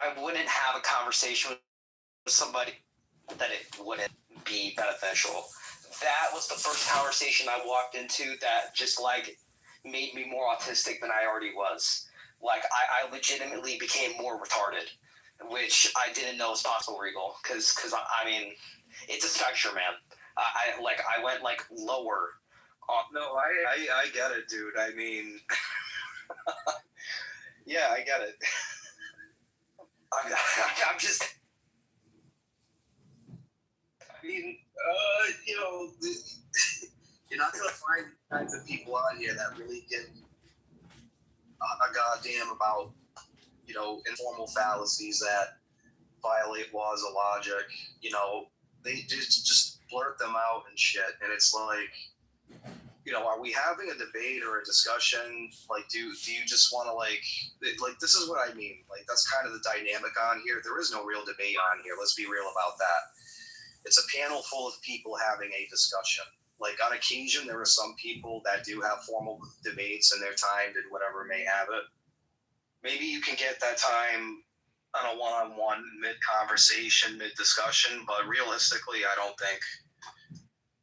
G: I wouldn't have a conversation with somebody that it wouldn't be beneficial. That was the first conversation I walked into that just made me more autistic than I already was. I legitimately became more retarded
D: which I didn't know was possible, Regal, because I mean, it's a spectrum, man. I went like lower.
C: No, I get it, dude. I mean, yeah, I get it.
D: I'm just.
C: I mean, you know, you're not gonna find kinds of people out here that really give a goddamn about, you know, informal fallacies that violate laws of logic. You know, they just blurt them out and shit, and it's like, you know, are we having a debate or a discussion? Like, do you just want to like this is what I mean. Like, that's kind of the dynamic on here. There is no real debate on here. Let's be real about that. It's a panel full of people having a discussion. Like, on occasion, there are some people that do have formal debates and they're timed and whatever may have it. Maybe you can get that time on a one-on-one, mid-conversation, mid-discussion, but realistically, I don't think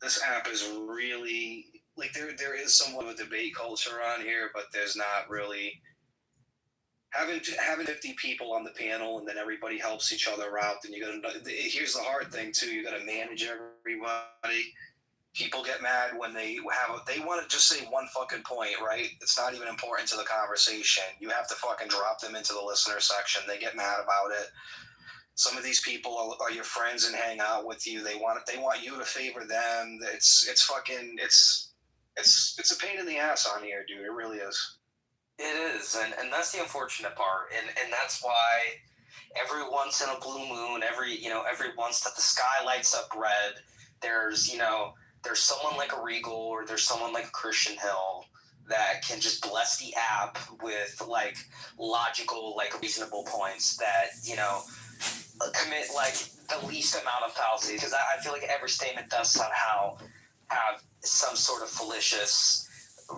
C: this app is really, like, there is somewhat of a debate culture on here, but there's not really. Having 50 people on the panel and then everybody helps each other out, then you gotta, here's the hard thing too, you gotta manage everybody. People get mad when they want to just say one fucking point, right? It's not even important to the conversation. You have to fucking drop them into the listener section. They get mad about it. Some of these people are your friends and hang out with you. They want you to favor them. It's a pain in the ass on here, dude. It really is.
D: It is, and that's the unfortunate part, and that's why every once in a blue moon, every once that the sky lights up red, there's someone like a Regal or there's someone like a Christian Hill that can just bless the app with like logical, like reasonable points that commit like the least amount of fallacy, because I feel like every statement does somehow have some sort of fallacious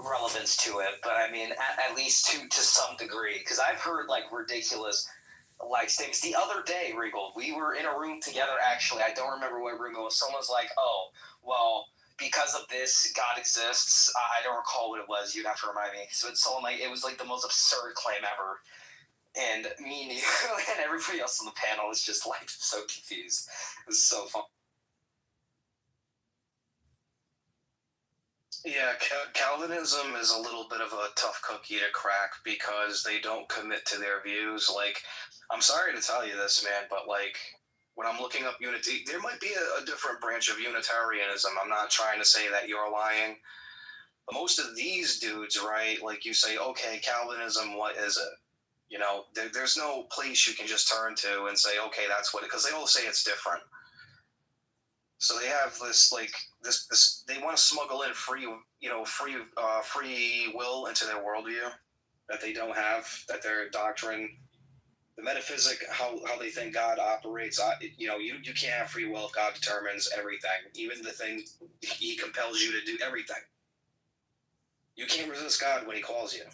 D: relevance to it, but I mean at least to some degree, because I've heard like ridiculous like statements. The other day, Regal, we were in a room together, actually, I don't remember what room it was. Someone was like, oh, well, because of this, God exists. I don't recall what it was. You'd have to remind me. So it's someone like, it was like the most absurd claim ever. And me and you and everybody else on the panel was just like so confused. It was so fun.
C: Yeah, Calvinism is a little bit of a tough cookie to crack because they don't commit to their views. Like, I'm sorry to tell you this, man, but like, when I'm looking up unity, there might be a different branch of Unitarianism. I'm not trying to say that you're lying. But most of these dudes, right, like you say, okay, Calvinism, what is it? You know, there's no place you can just turn to and say, okay, that's what it, because they all say it's different. So they have this, like, this they want to smuggle in free will into their worldview that they don't have, that their doctrine, the metaphysic, how they think God operates, you can't have free will if God determines everything, even the things he compels you to do, everything. You can't resist God when he calls you.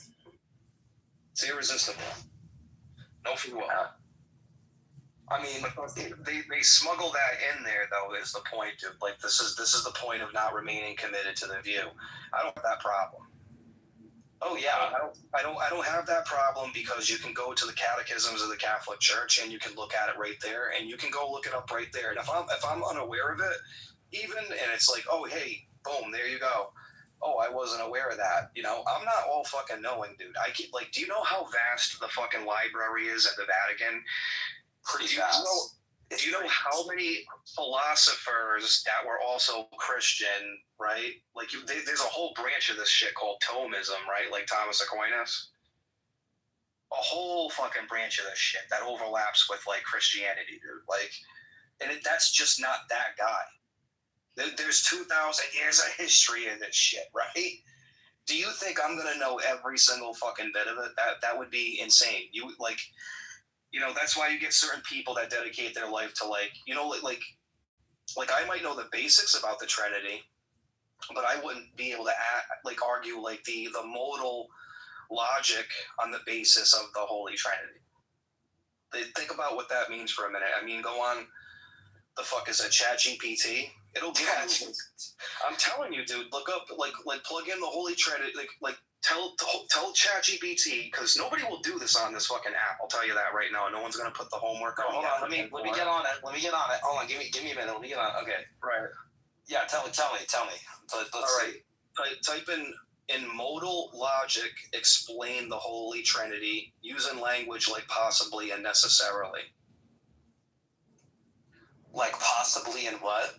C: It's irresistible. No free will. I mean, they smuggle that in there, though, is the point of, like, this is the point of not remaining committed to the view. I don't have that problem. Oh yeah, I don't have that problem, because you can go to the catechisms of the Catholic Church and you can look at it right there, and you can go look it up right there. And if I'm unaware of it, even, and it's like, oh hey, boom, there you go. Oh, I wasn't aware of that. You know, I'm not all fucking knowing, dude. Do you know how vast the fucking library is at the Vatican? Pretty vast. Do you know how many philosophers that were also Christian, right? Like, there's a whole branch of this shit called Thomism, right? Like Thomas Aquinas. A whole fucking branch of this shit that overlaps with, like, Christianity, dude. Like, and that's just not that guy. There's 2,000 years of history in this shit, right? Do you think I'm gonna know every single fucking bit of it? That would be insane. That's why you get certain people that dedicate their life to, like I might know the basics about the Trinity, but I wouldn't be able to argue like the modal logic on the basis of the Holy Trinity. Think about what that means for a minute. I mean, go on, the fuck is it, ChatGPT? It'll do it. I'm telling you, dude, look up, like plug in the Holy Trinity, like Tell ChatGPT, because nobody will do this on this fucking app. I'll tell you that right now. No one's gonna put the homework on.
D: Hold on, let me get on it. Hold on, give me a minute. Let me get on it. Okay.
C: Right.
D: Yeah, tell me. Let's
C: all right. Type in modal logic, explain the Holy Trinity using language like possibly and necessarily.
D: Like possibly and what?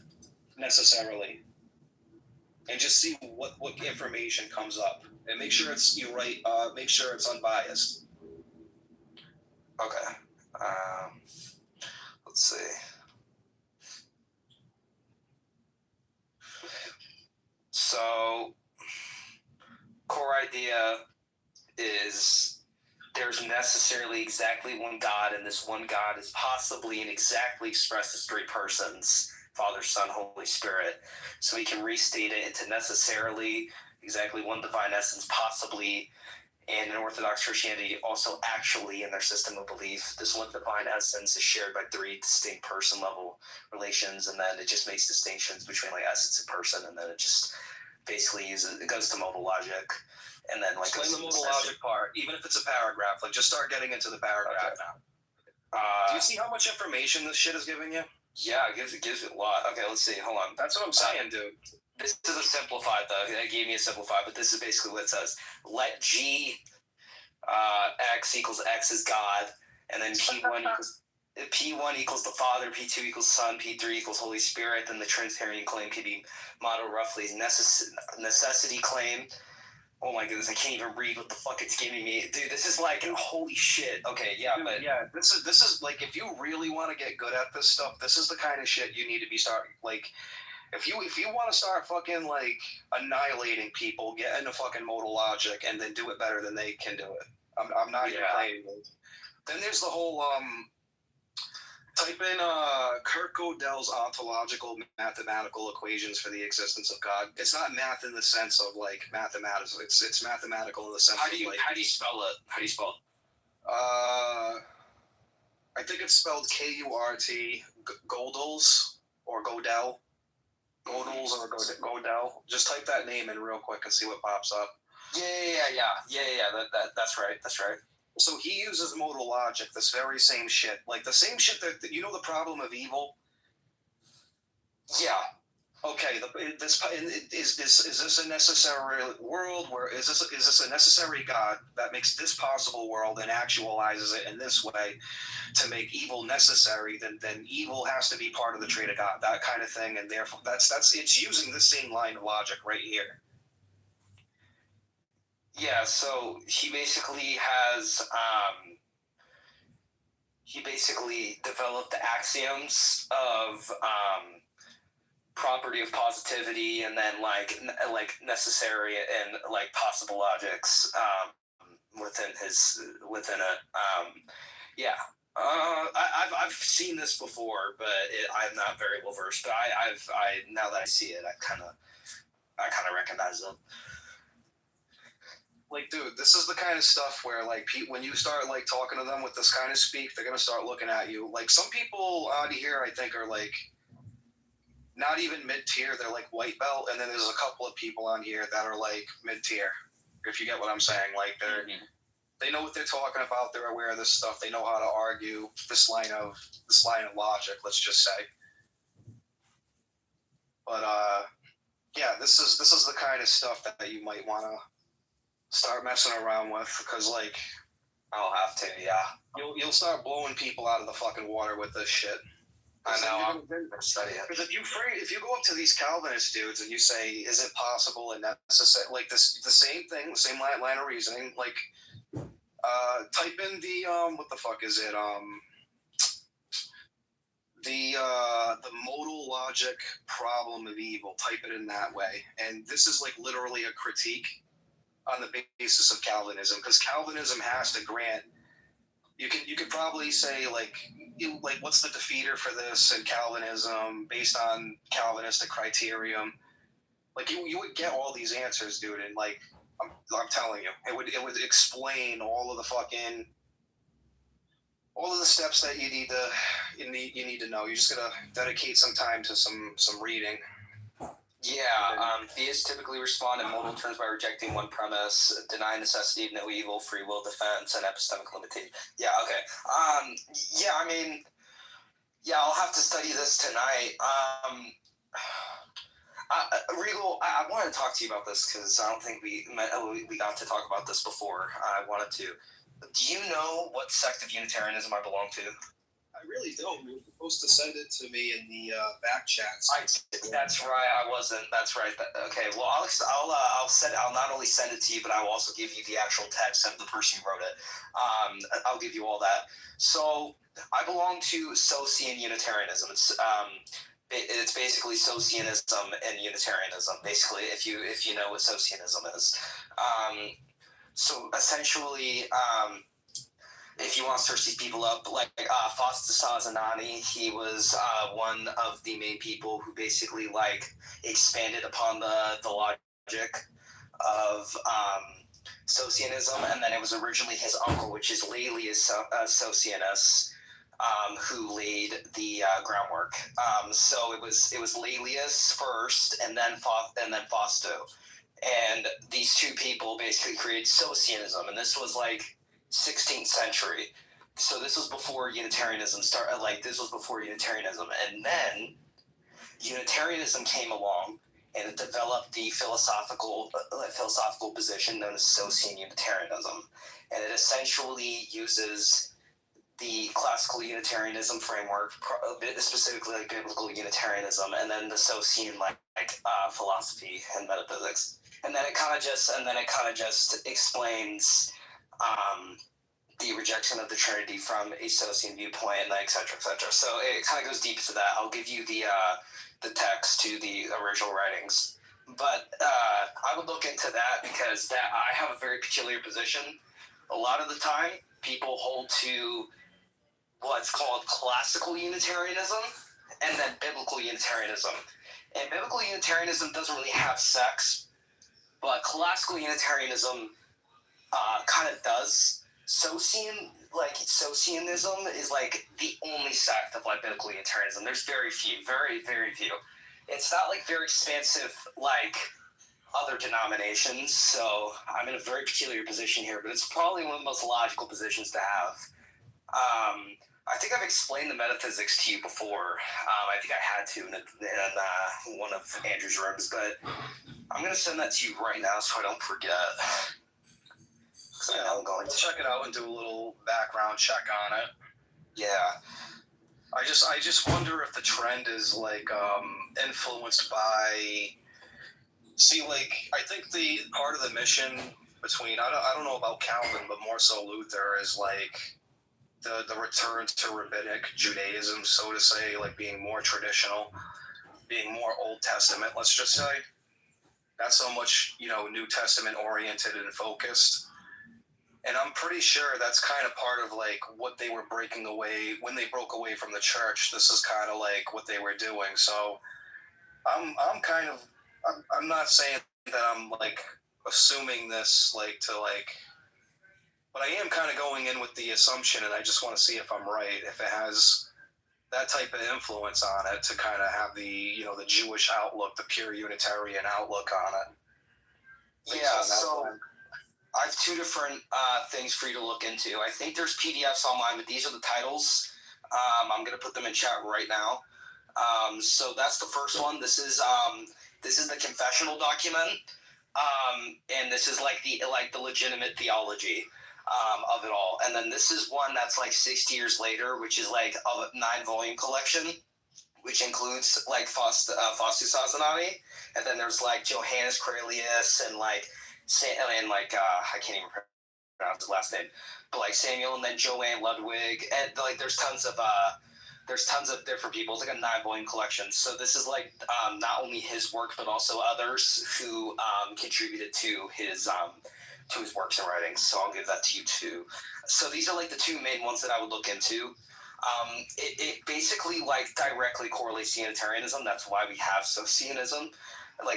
C: Necessarily. And just see what information comes up. And make sure it's make sure it's unbiased.
D: Okay. Let's see. So, core idea is there's necessarily exactly one God, and this one God is possibly and exactly expressed as three persons: Father, Son, Holy Spirit. So we can restate it into necessarily exactly one divine essence, possibly, and in Orthodox Christianity, also actually in their system of belief, this one divine essence is shared by three distinct person-level relations, and then it just makes distinctions between like essence and person, and then it just basically it goes to modal logic, and then like
C: explain the modal logic part, even if it's a paragraph. Like just start getting into the paragraph now. Do you see how much information this shit is giving you?
D: Yeah, it gives it a lot. Okay, let's see. Hold on.
C: That's what I'm saying, dude.
D: This is a simplified, though. They gave me a simplified, but this is basically what it says. Let G X equals X is God, and then P1 equals the Father, P2 equals Son, P3 equals Holy Spirit. Then the Trinitarian claim could be modeled roughly as necessity claim. Oh my goodness, I can't even read what the fuck it's giving me. Dude, this is like, holy shit. Okay, yeah,
C: dude,
D: but...
C: Yeah, this is like, if you really want to get good at this stuff, this is the kind of shit you need to be starting, like... If you want to start fucking like annihilating people, get into fucking modal logic and then do it better than they can do it. I'm not even playing with. Then there's the whole type in Kurt Gödel's ontological mathematical equations for the existence of God. It's not math in the sense of like mathematics. It's mathematical in the sense
D: how do you spell it? How do you spell it?
C: I think it's spelled Kurt Gödel's or Gödel. Gödels or Gödel. Just type that name in real quick and see what pops up.
D: Yeah. That's right.
C: So he uses modal logic, this very same shit. Like the same shit that you know the problem of evil?
D: Yeah.
C: Okay, is this a necessary world? Where is this a necessary God that makes this possible world and actualizes it in this way to make evil necessary? Then evil has to be part of the trait of God, that kind of thing, and therefore it's using the same line of logic right here.
D: Yeah, so he basically developed the axioms of property of positivity, and then like necessary and like possible logics within it. I've seen this before, but I'm not very well versed. But I now that I see it, I kind of recognize them.
C: Like, dude, this is the kind of stuff where, like, when you start, like, talking to them with this kind of speak, they're going to start looking at you. Like, some people out here, I think, are, like, not even mid-tier. They're, like, white belt. And then there's a couple of people on here that are, like, mid-tier, if you get what I'm saying. Like, they know what they're talking about. They're aware of this stuff. They know how to argue this line of logic, let's just say. But, yeah, this is the kind of stuff that you might want to start messing around with, because like
D: I'll have to, yeah.
C: You'll start blowing people out of the fucking water with this shit.
D: I know. I'm gonna study it.
C: Because if you go up to these Calvinist dudes and you say, "Is it possible and necessary?" Like the same thing, the same line of reasoning. Like, type in the what the fuck is it? The modal logic problem of evil. Type it in that way, and this is like literally a critique on the basis of Calvinism, because Calvinism has to grant. You could probably say like what's the defeater for this in Calvinism based on Calvinistic criterion. Like you would get all these answers, dude, and like I'm telling you, it would explain all of the steps that you need to know. You just gotta dedicate some time to some reading.
D: Theists typically respond in modal terms by rejecting one premise, deny necessity of no evil, free will defense, and epistemic limitation. I'll have to study this tonight. Regal, I wanted to talk to you about this because I don't think we got to talk about this before. I wanted to. Do you know what sect of Unitarianism I belong to?
C: I really don't. You're supposed to send it to me in the back chats.
D: That's right. I wasn't. That's right. Okay. Well, I'll not only send it to you, but I will also give you the actual text of the person who wrote it. I'll give you all that. So I belong to Socian Unitarianism. It's basically Socianism and Unitarianism. Basically, if you know what Socianism is. So essentially. If you want to search these people up, like Fosta Sazanani, he was one of the main people who basically expanded upon the logic of Socianism, and then it was originally his uncle, which is Laelius Socianus, who laid the groundwork. So it was Laelius first, and then Fausto, and these two people basically created Socianism, and this was 16th century. So this was before Unitarianism started. This was before Unitarianism, and then Unitarianism came along and it developed the philosophical position known as Socian Unitarianism, and it essentially uses the classical Unitarianism framework, specifically biblical Unitarianism, and then the Socian philosophy and metaphysics, and then it kind of just explains the rejection of the Trinity from a Socian viewpoint, and et cetera, et cetera. So it kind of goes deep into that. I'll give you the text to the original writings. But I would look into that because I have a very peculiar position. A lot of the time, people hold to what's called classical Unitarianism and then biblical Unitarianism. And biblical Unitarianism doesn't really have sex, but classical Unitarianism kind of does. Socianism is the only sect of biblical Unitarianism. There's very few, very, very few. It's not very expansive like other denominations, so I'm in a very peculiar position here, but it's probably one of the most logical positions to have. I think I've explained the metaphysics to you before. I think I had to in one of Andrew's rooms, but I'm going to send that to you right now so I don't forget.
C: Yeah, I'll check it out and do a little background check on it.
D: Yeah.
C: I just wonder if the trend is influenced by. See, I think the part of the mission between I don't know about Calvin, but more so Luther is the return to rabbinic Judaism, so to say, being more traditional, being more Old Testament. Let's just say, not so much New Testament oriented and focused. And I'm pretty sure that's kind of part of what they were breaking away when they broke away from the church. This is kind of what they were doing. So I'm not saying that I'm assuming this but I am kind of going in with the assumption, and I just want to see if I'm right, if it has that type of influence on it to kind of have the the Jewish outlook, the pure Unitarian outlook on it.
D: Yeah. So I have two different things for you to look into. I think there's PDFs online, but these are the titles. I'm going to put them in chat right now. So that's the first one. This is the confessional document, and this is the legitimate theology of it all. And then this is one that's 60 years later, which is a 9-volume collection, which includes Fausto Sazanani, and then there's Johannes Cornelius and I can't even pronounce his last name, but Samuel, and then Joanne Ludwig, and there's tons of different people. It's a 9-volume collection. So this is not only his work, but also others who contributed to his works and writings. So I'll give that to you too. So these are the two main ones that I would look into. It basically directly correlates to Unitarianism. That's why we have Socianism,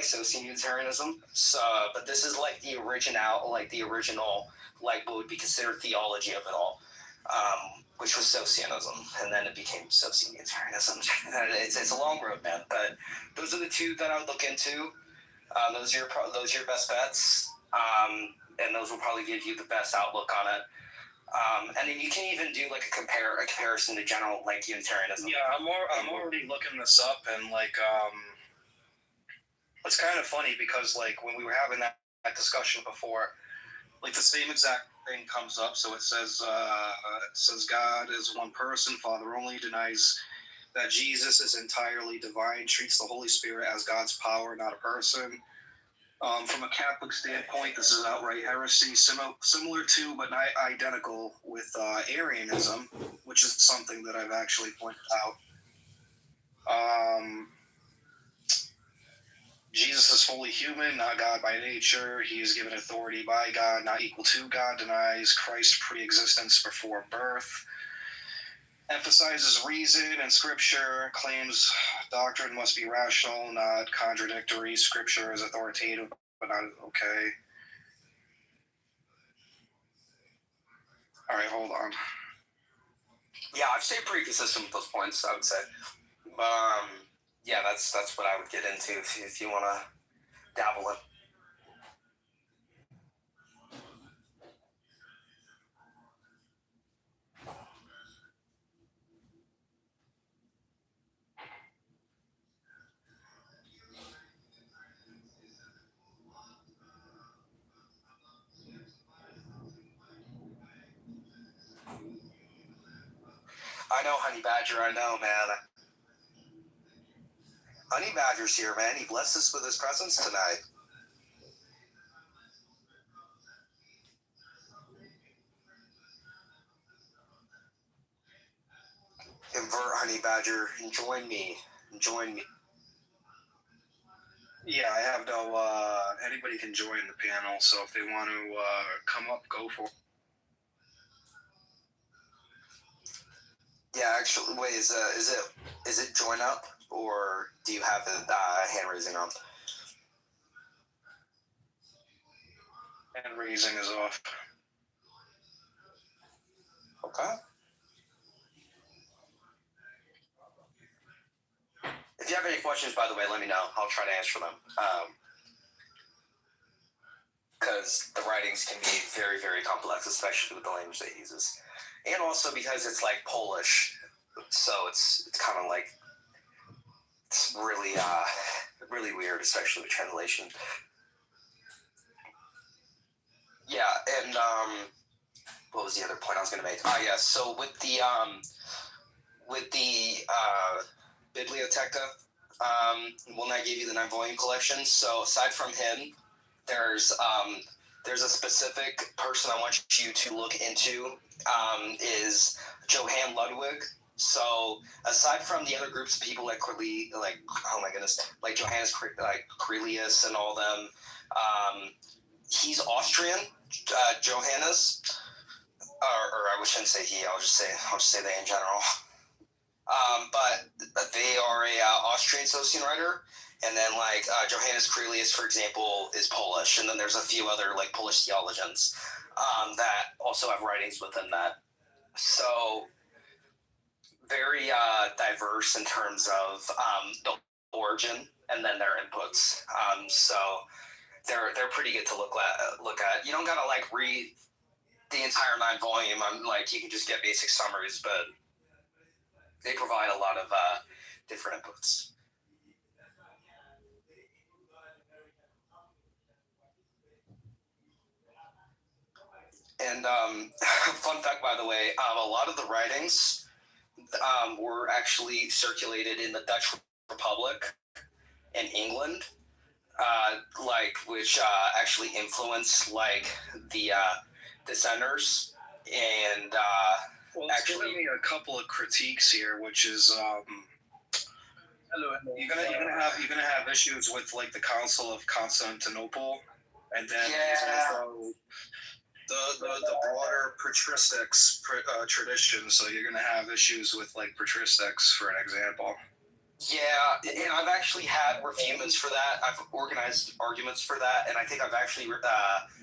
D: Socian Unitarianism. So, but this is the original, what would be considered theology of it all. which was Socianism, and then it became Societarianism. It's a long road, man. But those are the two that I would look into. Those are your best bets, and those will probably give you the best outlook on it. And then you can even do like a comparison to general like Unitarianism.
C: Yeah, I'm already looking this up, and like it's kind of funny because like when we were having that discussion before, like the same exact thing comes up. So it says God is one person, Father only, denies that Jesus is entirely divine, treats the Holy Spirit as God's power, not a person. From a Catholic standpoint, this is outright heresy, similar to but not identical with Arianism, which is something that I've actually pointed out. Jesus is fully human, not God by nature. He is given authority by God, not equal to God. Denies Christ's pre-existence before birth. Emphasizes reason and scripture. Claims doctrine must be rational, not contradictory. Scripture is authoritative, but not okay. All right, hold on.
D: Yeah, I've stayed pretty consistent with those points, I would say. Yeah, that's what I would get into if you want to dabble in. I know, Honey Badger, I know, man. Honey Badger's here, man. He blessed us with his presence tonight. Invert, Honey Badger, and join me.
C: Yeah, I have no, anybody can join the panel, so if they want to come up, go for it.
D: Yeah, actually, wait, is it join up, or do you have it hand raising on?
C: Hand raising is off.
D: Okay. If you have any questions, by the way, let me know. I'll try to answer them. Because the writings can be very, very complex, especially with the language that it uses. And also because it's like Polish, so it's kind of like, it's really, really weird, especially with translation. Yeah, and what was the other point I was going to make? Oh, yeah, so with the Biblioteca, when I gave you the 9-volume collection, so aside from him, there's a specific person I want you to look into, is Johann Ludwig. So aside from the other groups of people like oh my goodness, like Johannes Cornelius and all them, he's Austrian, Johannes, or I shouldn't say he. I'll just say they in general. But they are a Austrian Socian writer, and then like Johannes Cornelius, for example, is Polish, and then there's a few other like Polish theologians that also have writings within that. So very diverse in terms of the origin and then their inputs. So they're pretty good to look at. You don't gotta like read the entire 9-volume. You can just get basic summaries, but they provide a lot of different inputs. And fun fact, by the way, a lot of the writings were actually circulated in the Dutch Republic and England, which actually influenced the dissenters and
C: well, it's giving me a couple of critiques here, which is you're gonna have issues with like the Council of Constantinople, and then also the broader patristics tradition. So you're gonna have issues with like patristics, for an example.
D: Yeah, and I've actually had refutments for that. I've organized arguments for that, and I think I've actually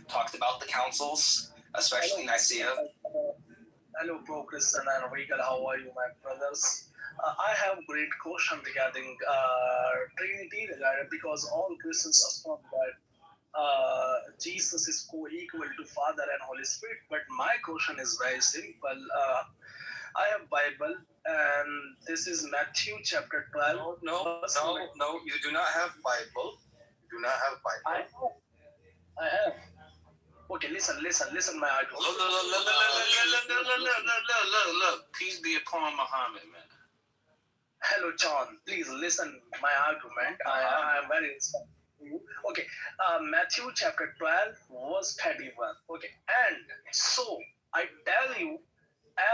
D: talked about the councils, especially Nicaea.
B: Hello, Congressman and Regal. How are you, my brothers? I have great question regarding Trinity, because all Christians affirm that Jesus is co-equal to Father and Holy Spirit. But my question is very simple. I have Bible, and this is Matthew chapter 12.
C: No, you do not have Bible. You do not have Bible.
B: I have. Okay, listen, my argument.
J: Look. Peace be upon Muhammad, man.
B: Hello, John. Please listen my argument. I am very respectful. Okay, Matthew chapter 12, verse 31. Okay, and so I tell you,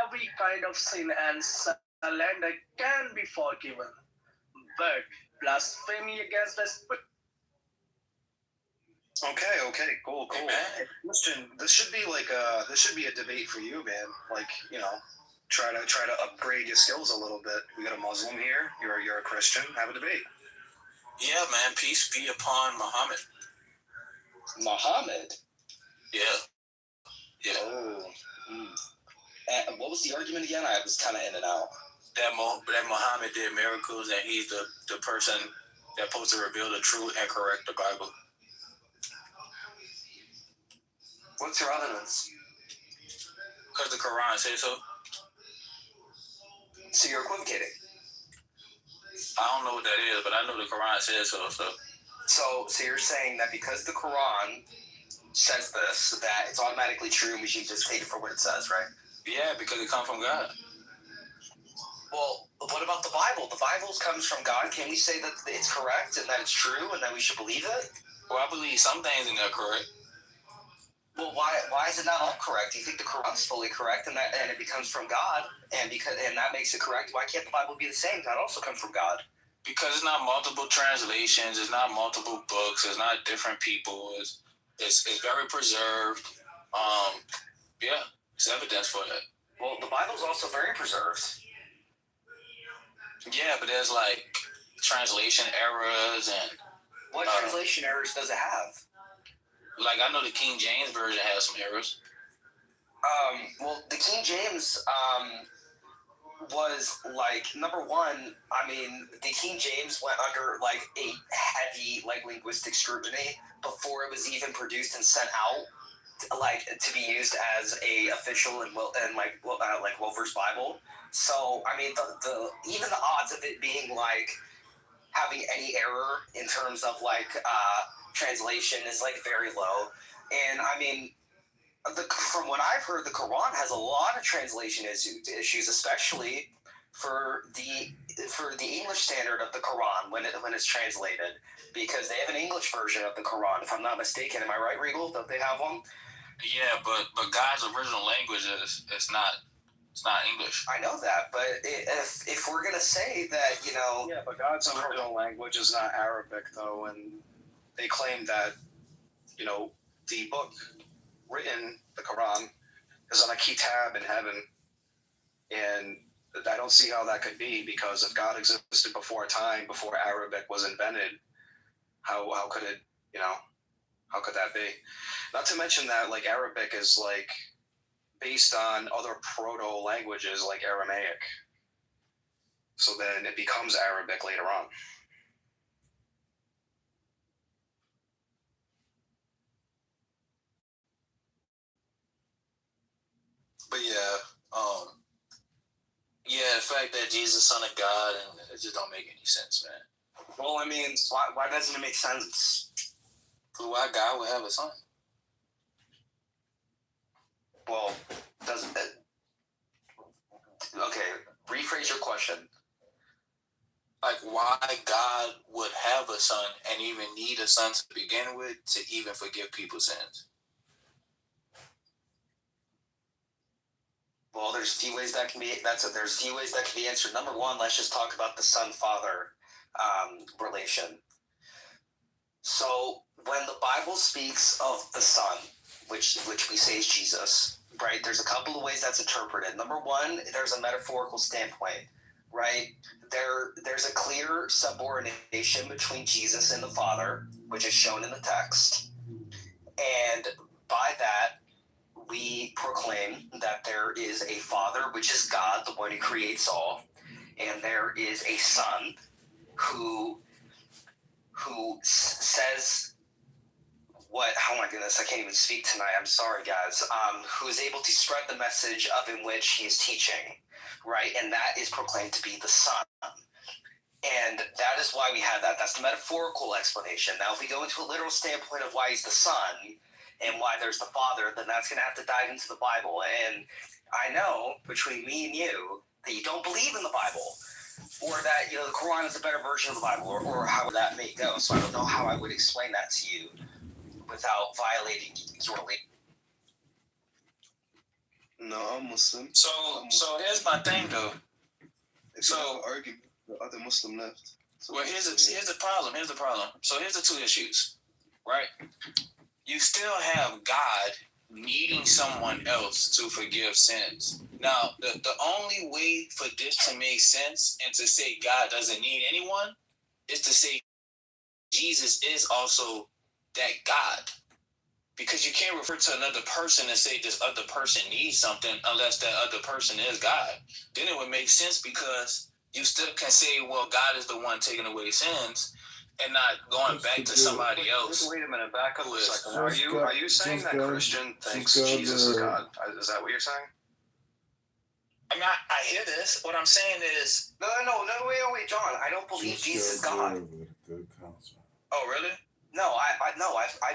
B: every kind of sin and slander can be forgiven, but blasphemy against the Spirit.
C: Okay, cool. Listen, this should be a debate for you, man. Like, try to upgrade your skills a little bit. We got a Muslim here. You're a Christian. Have a debate.
J: Yeah, man. Peace be upon Muhammad.
C: Muhammad?
J: Yeah.
C: Oh. And what was the argument again? I was kind of in and out.
J: That Muhammad did miracles, and he's the person that's supposed to reveal the truth and correct the Bible.
C: What's your evidence?
J: Because the Quran says so.
C: So you're equivocating?
J: I don't know what that is, but I know the Quran says so.
C: So you're saying that because the Quran says this, that it's automatically true, and we should just take it for what it says, right?
J: Yeah, because it comes from God.
C: Well, what about the Bible? The Bible comes from God. Can we say that it's correct and that it's true and that we should believe it?
J: Well, I believe some things in there correct.
C: Well, why is it not all correct? Do you think the Quran's fully correct and it becomes from God and that makes it correct? Why can't the Bible be the same? That also comes from God.
J: Because it's not multiple translations, it's not multiple books, it's not different people. It's very preserved. Yeah, it's evidence for that.
C: Well, the Bible's also very preserved.
J: Yeah, but there's like translation errors and.
C: What translation errors does it have?
J: Like, I know the King James version has some errors.
C: Well, the King James was like, number one, I mean, the King James went under like a heavy linguistic scrutiny before it was even produced and sent out to be used as a official and well-versed Bible. So I mean, the even the odds of it being like having any error in terms of translation is like very low. And I mean, from what I've heard, the Quran has a lot of translation issues, especially for the English standard of the Quran when it's translated, because they have an English version of the Quran, if I'm not mistaken. Am I right, Regal? Don't they have one?
J: Yeah, but God's original language it's not English.
C: I know that, but if we're gonna say that,
B: Yeah, but God's
C: original language is not Arabic, though, and they claim that, the book written, the Quran, is on a kitab in heaven, and I don't see how that could be, because if God existed before Arabic was invented, how could it, how could that be? Not to mention that Arabic is based on other proto languages like Aramaic, so then it becomes Arabic later on.
J: But the fact that Jesus is Son of God, and it just don't make any sense, man.
C: Well, I mean, why doesn't it make sense?
J: Why God would have a son?
C: Well, doesn't it? Okay, rephrase your question.
J: Like, why God would have a son and even need a son to begin with to even forgive people's sins?
C: Well, there's a few ways that can be. There's a few ways that can be answered. Number one, let's just talk about the son-father relation. So, when the Bible speaks of the Son, which we say is Jesus, right? There's a couple of ways that's interpreted. Number one, there's a metaphorical standpoint, right? There's a clear subordination between Jesus and the Father, which is shown in the text, and by that we proclaim
D: proclaim that there is a Father, which is God, the one who creates all, and there is a Son who says what? Oh my goodness, I can't even speak tonight. I'm sorry, guys. Who is able to spread the message of in which he is teaching, right? And that is proclaimed to be the Son. And that is why we have that. That's the metaphorical explanation. Now, if we go into a literal standpoint of why he's the Son and why there's the Father, then that's going to have to dive into the Bible. And I know between me and you that you don't believe in the Bible, or that the Quran is a better version of the Bible, or how that may go. So I don't know how I would explain that to you without violating your belief.
A: No, I'm Muslim.
E: So here's my thing though.
A: So argument the other Muslim left. So
E: well, here's the problem. Here's the problem. So here's the two issues, right? You still have God needing someone else to forgive sins. Now, the only way for this to make sense and to say God doesn't need anyone is to say Jesus is also that God. Because you can't refer to another person and say this other person needs something unless that other person is God. Then it would make sense because you still can say, well, God is the one taking away sins and not going back to somebody else.
C: Wait a minute, back up a second. Are you saying that Christian thinks Jesus is God? Is that what you're saying?
E: I mean, I hear this. What I'm saying is...
D: No, wait, John. I don't believe Jesus is God.
E: Oh, really?
D: No, I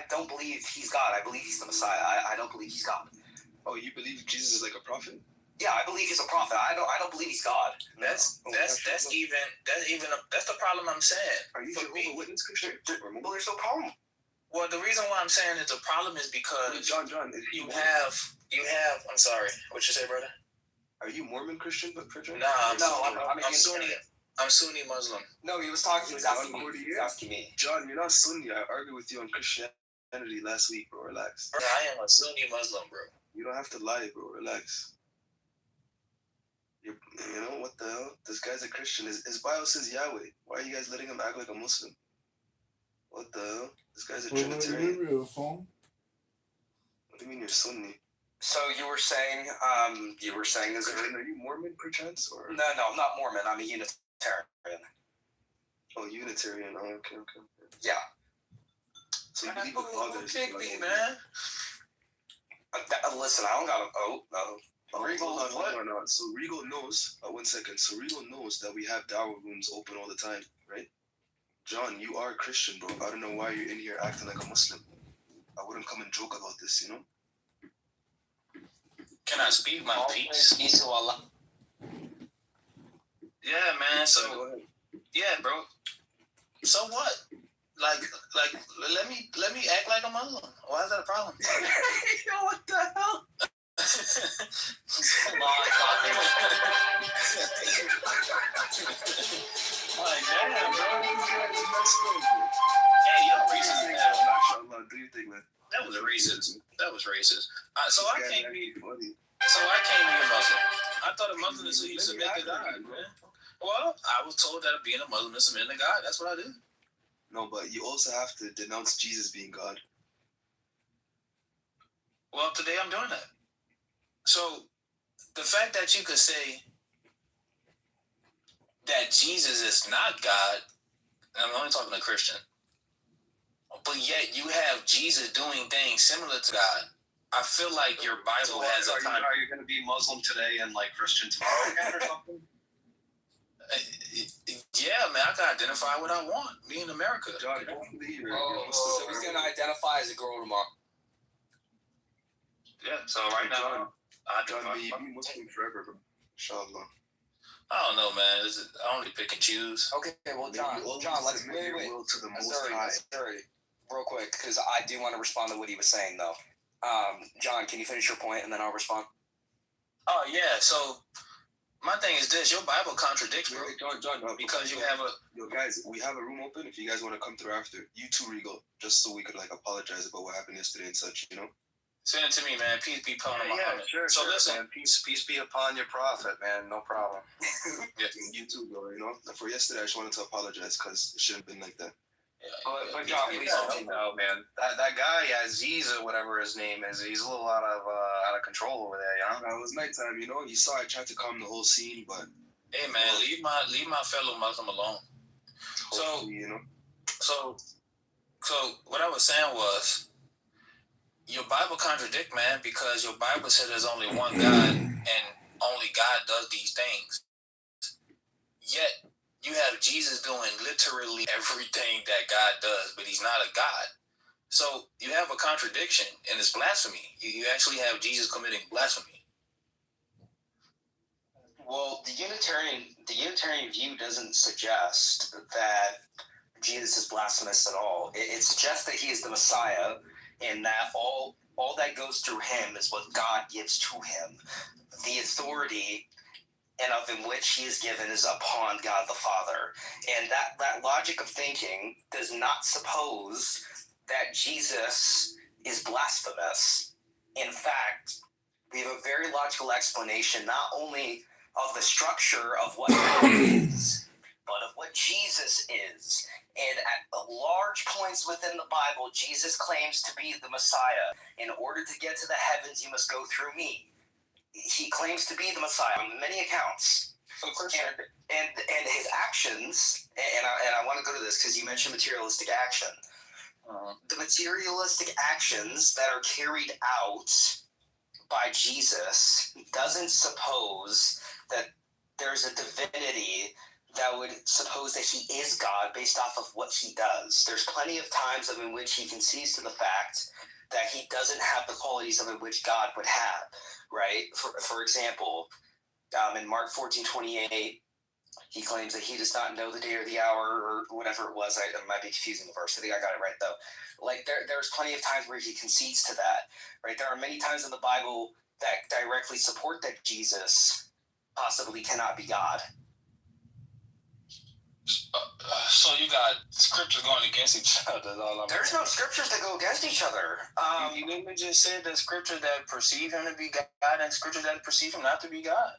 D: don't believe he's God. I believe he's the Messiah. I don't believe he's God.
A: Oh, you believe Jesus is like a prophet?
D: Yeah, I believe he's a prophet. I don't believe he's God.
E: That's the problem I'm saying.
A: Are you Jehovah's Witness Christian?
D: Well, there's no problem.
E: Well, the reason why I'm saying it's a problem is because
A: John,
E: you have. I'm sorry. What you say, brother?
A: Are you Mormon Christian, but Christian?
D: No,
E: I'm Sunni. I'm Sunni Muslim.
D: No, he was asking me.
A: John, you're not Sunni. I argued with you on Christianity last week, bro. Relax.
E: I am a Sunni Muslim, bro.
A: You don't have to lie, bro. Relax. You know what the hell? This guy's a Christian. His Bible says Yahweh. Why are you guys letting him act like a Muslim? What the hell? This guy's a Trinitarian. What do you mean you're Sunni?
D: So you were saying there's a...
A: Are you Mormon perchance? Or?
D: No, I'm not Mormon. I'm a Unitarian.
A: Oh, Unitarian. Oh, okay.
D: Yeah.
A: So you believe the Father is
E: God, man.
D: Listen, I don't got a...
A: Regal, hold on. So Regal knows, 1 second. So Regal knows that we have dawah rooms open all the time, right? John, you are a Christian, bro. I don't know why you're in here acting like a Muslim. I wouldn't come and joke about this, you know?
E: Can I speak my piece? Yeah, man. So, yeah, bro. So what? Like, let me act like a Muslim. Why is that a problem?
D: Yo, what the hell?
E: Like, damn, bro. Hey, yo, racist.
A: MashaAllah, do you think, man?
E: That was racist. So I can't be a Muslim. I thought a Muslim is who you submit to God, man. Well, I was told that being a Muslim is submitting to God. That's what I do.
A: No, but you also have to denounce Jesus being God.
E: Well, today I'm doing that. So, the fact that you could say that Jesus is not God, and I'm only talking to Christian, but yet you have Jesus doing things similar to God. I feel like your Bible has a time.
C: Are you going to be Muslim today and like Christian tomorrow again or something?
E: Yeah, man, I can identify what I want. Me in America.
D: So he's going to identify as a girl tomorrow.
E: Yeah, so right now,
A: John, may you be Muslim forever, bro. Inshallah.
E: I don't know, man. I only pick and choose.
D: Okay, well, John, let's wait. Sorry, real quick, because I do want to respond to what he was saying, though. John, can you finish your point, and then I'll respond?
E: Oh, yeah, so my thing is this. Your Bible contradicts, bro.
A: John,
E: because you have a...
A: Yo, guys, we have a room open if you guys want to come through after. You too, Regal, just so we could, like, apologize about what happened yesterday and such, you know?
E: Send it to me, man. Peace be upon Muhammad.
C: Sure,
E: so listen,
C: man. Peace be upon your prophet, man. No problem.
A: Yeah, you too, bro. You know, for yesterday, I just wanted to apologize because it shouldn't have been like that.
C: Yeah, but John, please let me know, man. That guy, Aziz or whatever his name is, he's a little out of
A: got control over there, you know? It was nighttime, you know? You saw I tried to calm the whole scene, but...
H: Hey, man, leave my fellow Muslim alone. So,
A: you know?
H: So what I was saying was, your Bible contradict, man, because your Bible said there's only one God, and only God does these things. Yet, you have Jesus doing literally everything that God does, but he's not a God. So you have a contradiction, and it's blasphemy. You actually have Jesus committing blasphemy.
D: Well, the Unitarian view doesn't suggest that Jesus is blasphemous at all. It suggests that he is the Messiah, and that all that goes through him is what God gives to him. The authority and of in which he is given is upon God the Father. And that logic of thinking does not suppose that Jesus is blasphemous. In fact, we have a very logical explanation not only of the structure of what God is, but of what Jesus is. And at large points within the Bible, Jesus claims to be the Messiah. In order to get to the heavens, you must go through me. He claims to be the Messiah on many accounts. And his actions, and I want to go to this because you mentioned materialistic action. The materialistic actions that are carried out by Jesus doesn't suppose that there's a divinity that would suppose that he is God based off of what he does. There's plenty of times in which he concedes to the fact that he doesn't have the qualities of which God would have, right? For example, in Mark 14:28, he claims that he does not know the day or the hour or whatever it was. I might be confusing the verse. I think I got it right, though. Like, there's plenty of times where he concedes to that, right? There are many times in the Bible that directly support that Jesus possibly cannot be God.
H: So you got scriptures going against each other.
D: There's no scriptures that go against each other.
H: You literally just said that scriptures that perceive him to be God and scriptures that perceive him not to be God.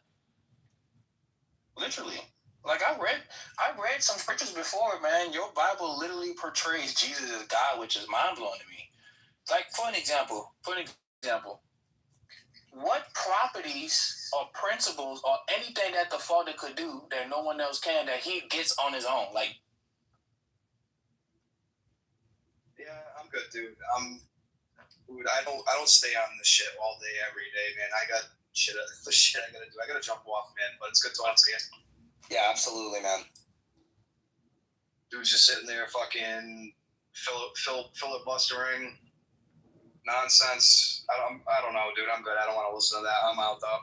H: Literally. Like, I read some scriptures before, man. Your Bible literally portrays Jesus as God, which is mind-blowing to me. Like, for an example, what properties or principles or anything that the Father could do that no one else can, that he gets on his own? Like,
A: yeah, I'm good, dude. Dude, I don't stay on this shit all day, every day, man. I got shit I gotta do. I gotta jump off, man. But it's good talking to you.
D: Yeah, absolutely, man.
A: Dude's just sitting there, fucking filibustering nonsense. I don't know, dude. I'm good. I don't want to listen to that. I'm out, though.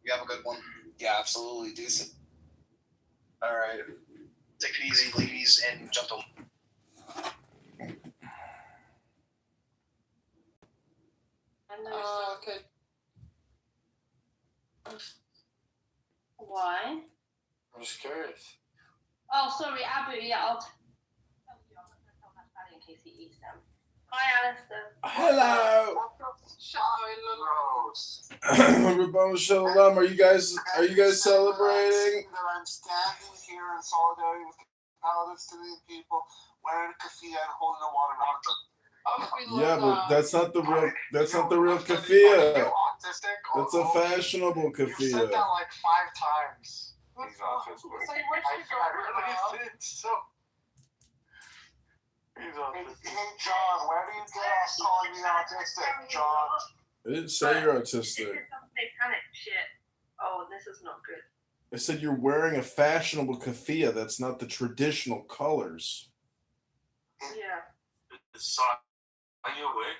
A: You have a good one.
D: Yeah, absolutely. Decent.
A: All right. Take it easy, ladies and gentlemen.
L: Okay. Why?
R: I'm just curious.
L: Oh, sorry, Abu. Yeah, I'll tell you. I'm not going to tell my daddy in case he eats them. Hi, Alistair.
P: Hello.
F: Rabboni
P: Shalom. Are you guys celebrating?
F: That I'm standing here in solidarity with the Palestinian people, wearing a keffiyeh and holding a water bottle.
P: Yeah, but that's not the real keffiyeh. That's a fashionable
F: You said
P: keffiyeh.
F: that like 5 times. He's autistic. Hey, John, where do you get us calling me autistic, John?
P: I didn't say you're autistic.
L: This is some satanic shit. Oh, this is not good.
P: I said you're wearing a fashionable keffiyeh. That's not the traditional colors.
L: Yeah.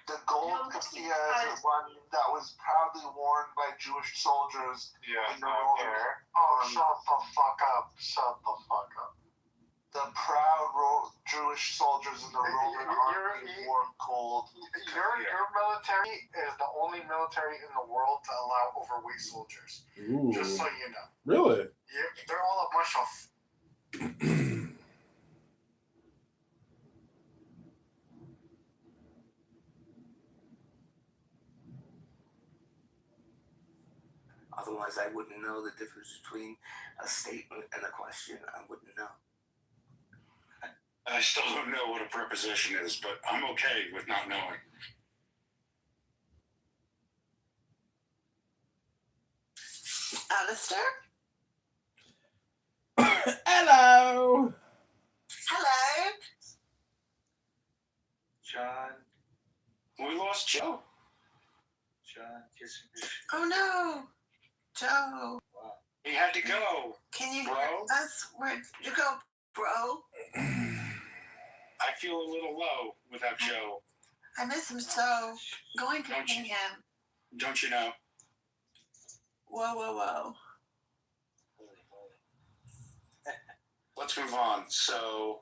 F: The gold keffiyeh is the one that was proudly worn by Jewish soldiers in the Roman. Oh, shut the fuck up. Shut the fuck up. The proud Jewish soldiers in the Roman army wore gold. Your military is the only military in the world to allow overweight soldiers.
P: Ooh.
F: Just so you know.
P: Really?
F: Yeah, they're all a bunch of...
G: Otherwise, I wouldn't know the difference between a statement and a question. I wouldn't know.
N: I still don't know what a preposition is, but I'm okay with not knowing.
L: Alistair?
P: Hello.
L: Hello.
N: John. We lost Joe. John kissing his.
L: Oh no, Joe.
N: Wow. He had to go.
L: Can you
N: bro?
L: hear us? Where'd you go, bro?
N: I feel a little low without Joe.
L: I miss him so. Going to
N: Don't you-
L: meet him.
N: Don't you know?
L: Whoa, whoa, whoa.
N: Let's move on. So.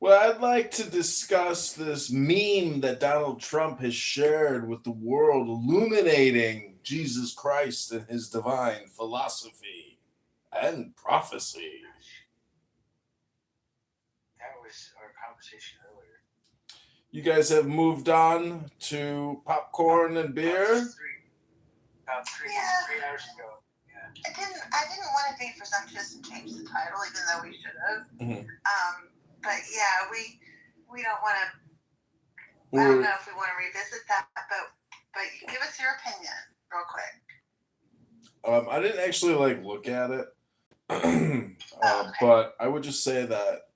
P: Well, I'd like to discuss this meme that Donald Trump has shared with the world, illuminating Jesus Christ and his divine philosophy and prophecy.
N: That was our conversation earlier.
P: You guys have moved on to popcorn and beer?
N: About three hours ago. Yeah.
L: I didn't want to be presumptuous and change the title, even though we should have.
P: Mhm.
L: But yeah, we don't want to. I don't know if we want to revisit that, but give us your opinion real quick.
P: I didn't actually look at it, but I would just say that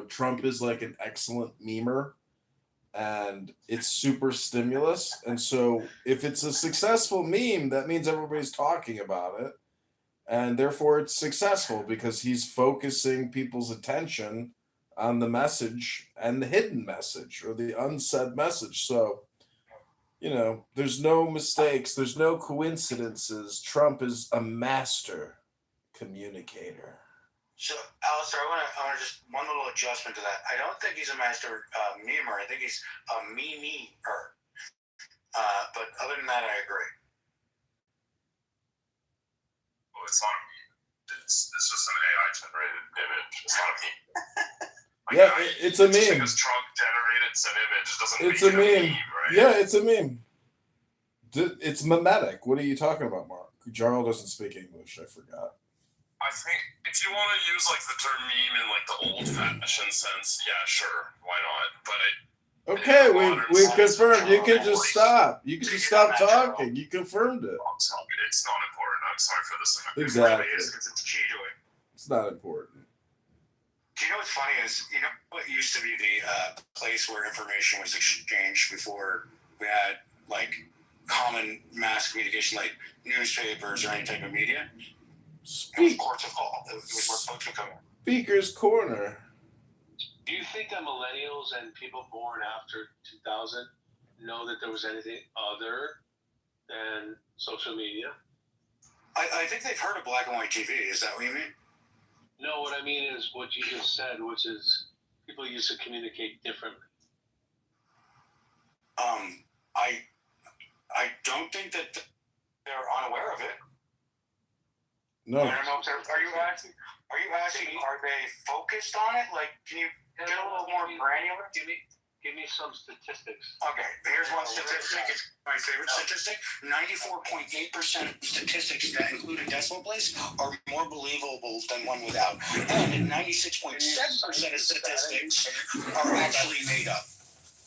P: Trump is like an excellent memer, and it's super stimulus. And so if it's a successful meme, that means everybody's talking about it, and therefore it's successful because he's focusing people's attention on the message and the hidden message or the unsaid message. So, there's no mistakes, there's no coincidences. Trump is a master communicator.
N: So, Alistair, I want to just one little adjustment to that. I don't think he's a master memer. I think he's a memer. But other than that, I agree.
S: Well, it's not a meme. It's just an AI-generated image. It's not a meme.
P: Yeah, it's a meme.
S: Because Trump generated said image doesn't
P: It's
S: make
P: a
S: it
P: meme.
S: right?
P: Yeah, it's a meme. It's mimetic. What are you talking about, Mark? Jarl doesn't speak English. I forgot.
S: I think if you want to use the term meme in the old-fashioned sense, yeah, sure, why not? But
P: Okay, we've confirmed. You can just stop. You can just stop talking. You confirmed it.
S: it's not important. I'm sorry for this.
P: Exactly.
N: Because it's key to it.
P: It's not important.
N: Do you know what's funny is, what used to be the place where information was exchanged before we had, common mass communication, like newspapers or any type of media? It was courts of law. It was where folks would come in.
P: Speaker's Corner.
T: Do you think that millennials and people born after 2000 know that there was anything other than social media?
N: I think they've heard of black and white TV. Is that what you mean?
T: No, what I mean is what you just said, which is people used to communicate differently.
N: I don't think that they're unaware of it.
P: No.
N: I don't know if they're. Are you asking? Are they focused on it? Can you get a little more granular?
T: Give me some statistics.
N: Okay, here's one statistic. It's my favorite statistic. 94.8% of statistics that include a decimal place are more believable than one without. And 96.7% of statistics are actually made up.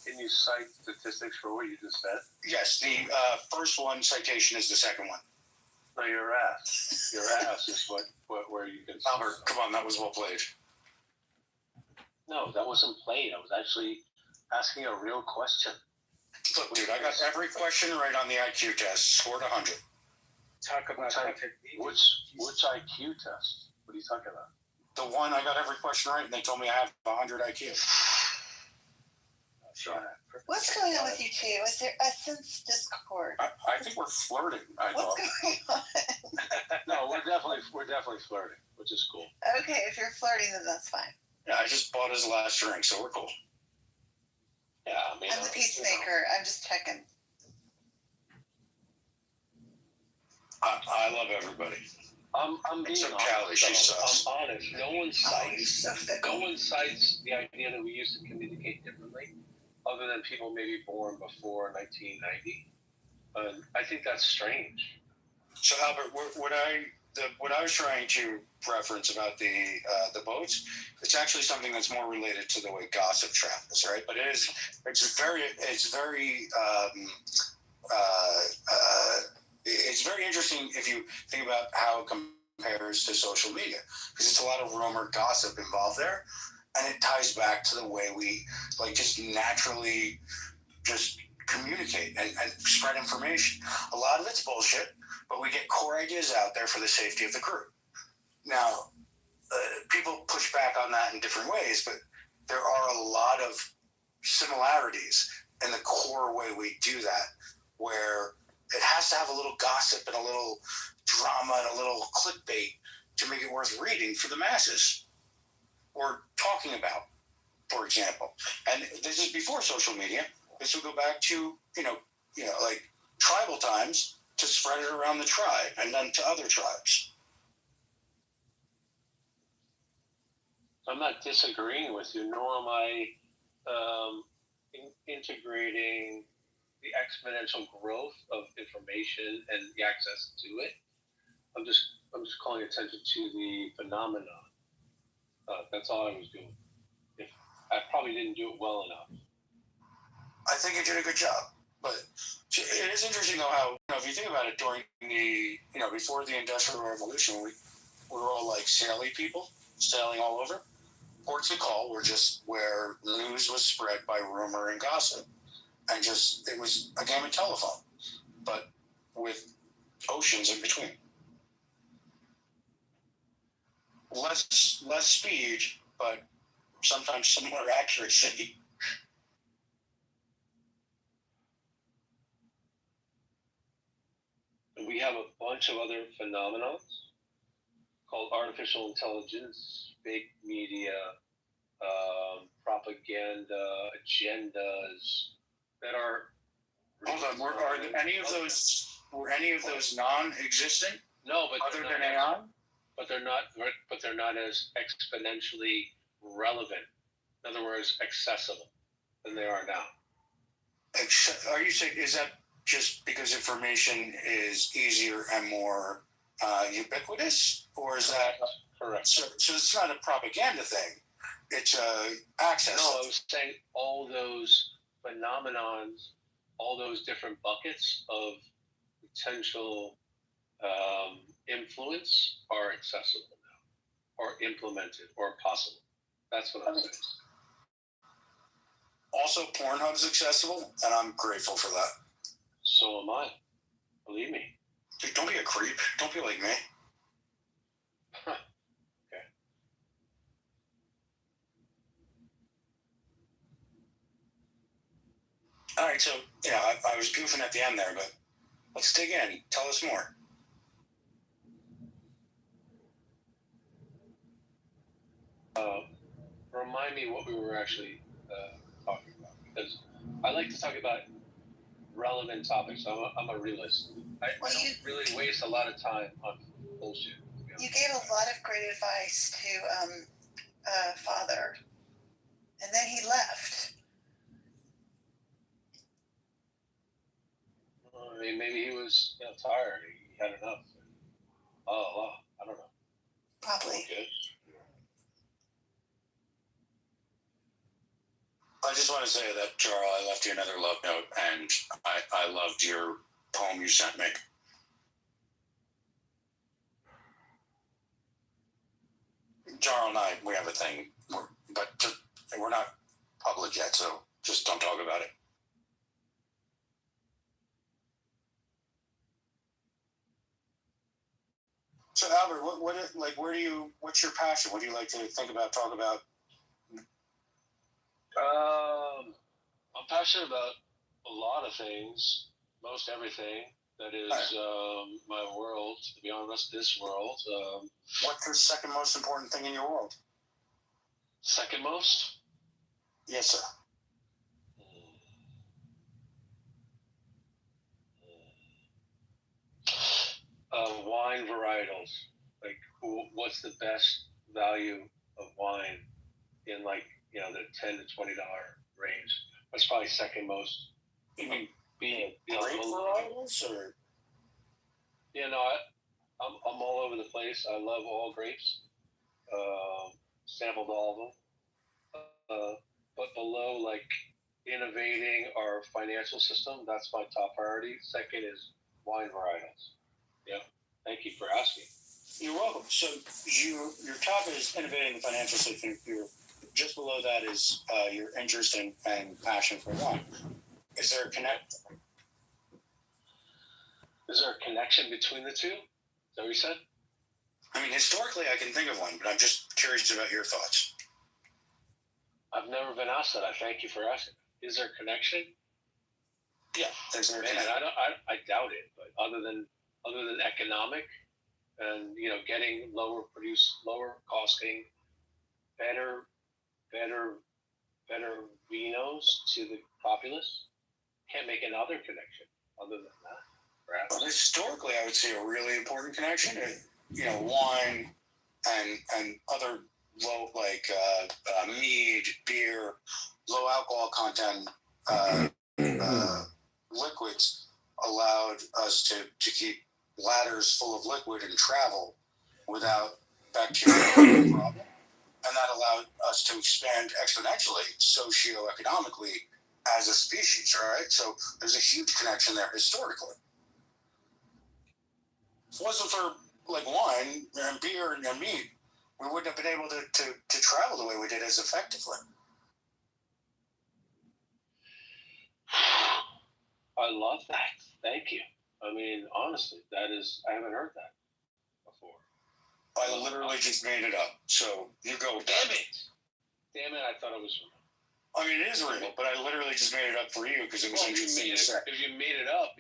T: Can you cite statistics for what you just said?
N: Yes, the first one citation is the second one.
T: No, your ass. Your ass is where you can.
N: Albert, come on, that was well played.
T: No, that wasn't played. I was actually asking a real question.
N: Look, dude, I got every question right on the IQ test. Scored 100.
T: Talk about which IQ test? What are you talking about?
N: The one I got every question right, and they told me I have 100 IQ.
L: What's going on with you two? Is there a sense discord?
N: I think we're flirting.
L: What's going on?
T: No, we're definitely flirting, which is cool.
L: Okay, if you're flirting, then that's fine.
N: Yeah, I just bought his last drink, so we're cool.
T: Yeah, I mean,
L: I'm the peacemaker. I'm just checking.
N: I love everybody.
T: I'm being
N: Except
T: honest.
N: Callie, she sucks.
T: I'm honest. No one cites the idea that we used to communicate differently, other than people maybe born before 1990. I think that's strange.
N: So Albert, would I what I was trying to reference about the boats, it's actually something that's more related to the way gossip travels, right? But it's very interesting if you think about how it compares to social media, because it's a lot of rumor, gossip involved there, and it ties back to the way we like just naturally just communicate and spread information. A lot of it's bullshit, but we get core ideas out there for the safety of the crew. Now, people push back on that in different ways, but there are a lot of similarities in the core way we do that, where it has to have a little gossip and a little drama and a little clickbait to make it worth reading for the masses or talking about, for example. And this is before social media. This would go back to, like tribal times, to spread it around the tribe and then to other tribes.
T: I'm not disagreeing with you, nor am I integrating the exponential growth of information and the access to it. I'm just calling attention to the phenomenon. That's all I was doing. I probably didn't do it well enough.
N: I think you did a good job, but it is interesting though how, if you think about it, during the before the Industrial Revolution, we were all like saily people, sailing all over. Ports of call were just where news was spread by rumor and gossip, and it was a game of telephone, but with oceans in between. Less speed, but sometimes similar accuracy.
T: We have a bunch of other phenomena called artificial intelligence, big media, propaganda, agendas that are.
N: Hold on, were any of those non-existent?
T: No, but
N: other than AI.
T: But they're not as exponentially relevant. In other words, accessible than they are now.
N: Are you saying, is that just because information is easier and more ubiquitous, or is that
T: correct?
N: So it's not a propaganda thing; it's access.
T: No, I was saying all those phenomenons, all those different buckets of potential influence are accessible now, or implemented, or possible. That's what I'm saying.
N: Also, Pornhub's accessible, and I'm grateful for that.
T: So am I. Believe me.
N: Dude, don't be a creep. Don't be like me.
T: Okay.
N: All right, so I was goofing at the end there, but let's dig in. Tell us more.
T: Remind me what we were actually talking about, because I like to talk about relevant topics. I'm a realist. I don't really waste a lot of time on bullshit.
L: You gave a lot of great advice to Father, and then he left.
T: I mean, maybe he was tired. He had enough. Oh, I don't know.
L: Probably.
T: Okay.
N: I just want to say that, Charles, I left you another love note, and I loved your poem you sent me. Charles and I, we have a thing, but we're not public yet, so just don't talk about it. So, Albert, what's your passion? What do you like to think about, talk about?
T: I'm passionate about a lot of things, most everything. That is my world, to be honest, this world.
N: What's the second most important thing in your world?
T: Second most?
N: Yes, sir.
T: Wine varietals. Like, what's the best value of wine in, like, the $10 to $20 range? That's probably second most.
N: You mean grape varietals, or?
T: Yeah, no, I'm all over the place. I love all grapes. Sampled all of them. But below, like innovating our financial system, that's my top priority. Second is wine varietals. Yeah. Thank you for asking.
Q: You're welcome. So your top is innovating the financial system. Your just below that is your interest and passion for wine. Is there a connect?
T: Is there a connection between the two? Is that what you said?
N: I mean, historically, I can think of one, but I'm just curious about your thoughts.
T: I've never been asked that. I thank you for asking. Is there a connection?
N: Yeah, there's a connection.
T: I doubt it. But other than economic, and getting lower costing, better vinos to the populace, can't make another connection other than that. Perhaps.
N: Well, historically, I would say a really important connection. Wine and other low mead, beer, low alcohol content liquids allowed us to keep bladders full of liquid and travel without bacteria problem. And that allowed us to expand exponentially socioeconomically as a species, right? So there's a huge connection there historically. If it wasn't for wine and beer and meat, we wouldn't have been able to travel the way we did as effectively.
T: I love that. Thank you. I mean, honestly, I haven't heard that before.
N: I literally just made it up. So you go.
T: Damn it! I thought it was real.
N: I mean, it is real, but I literally just made it up for you because it was interesting to say.
T: If you made it up,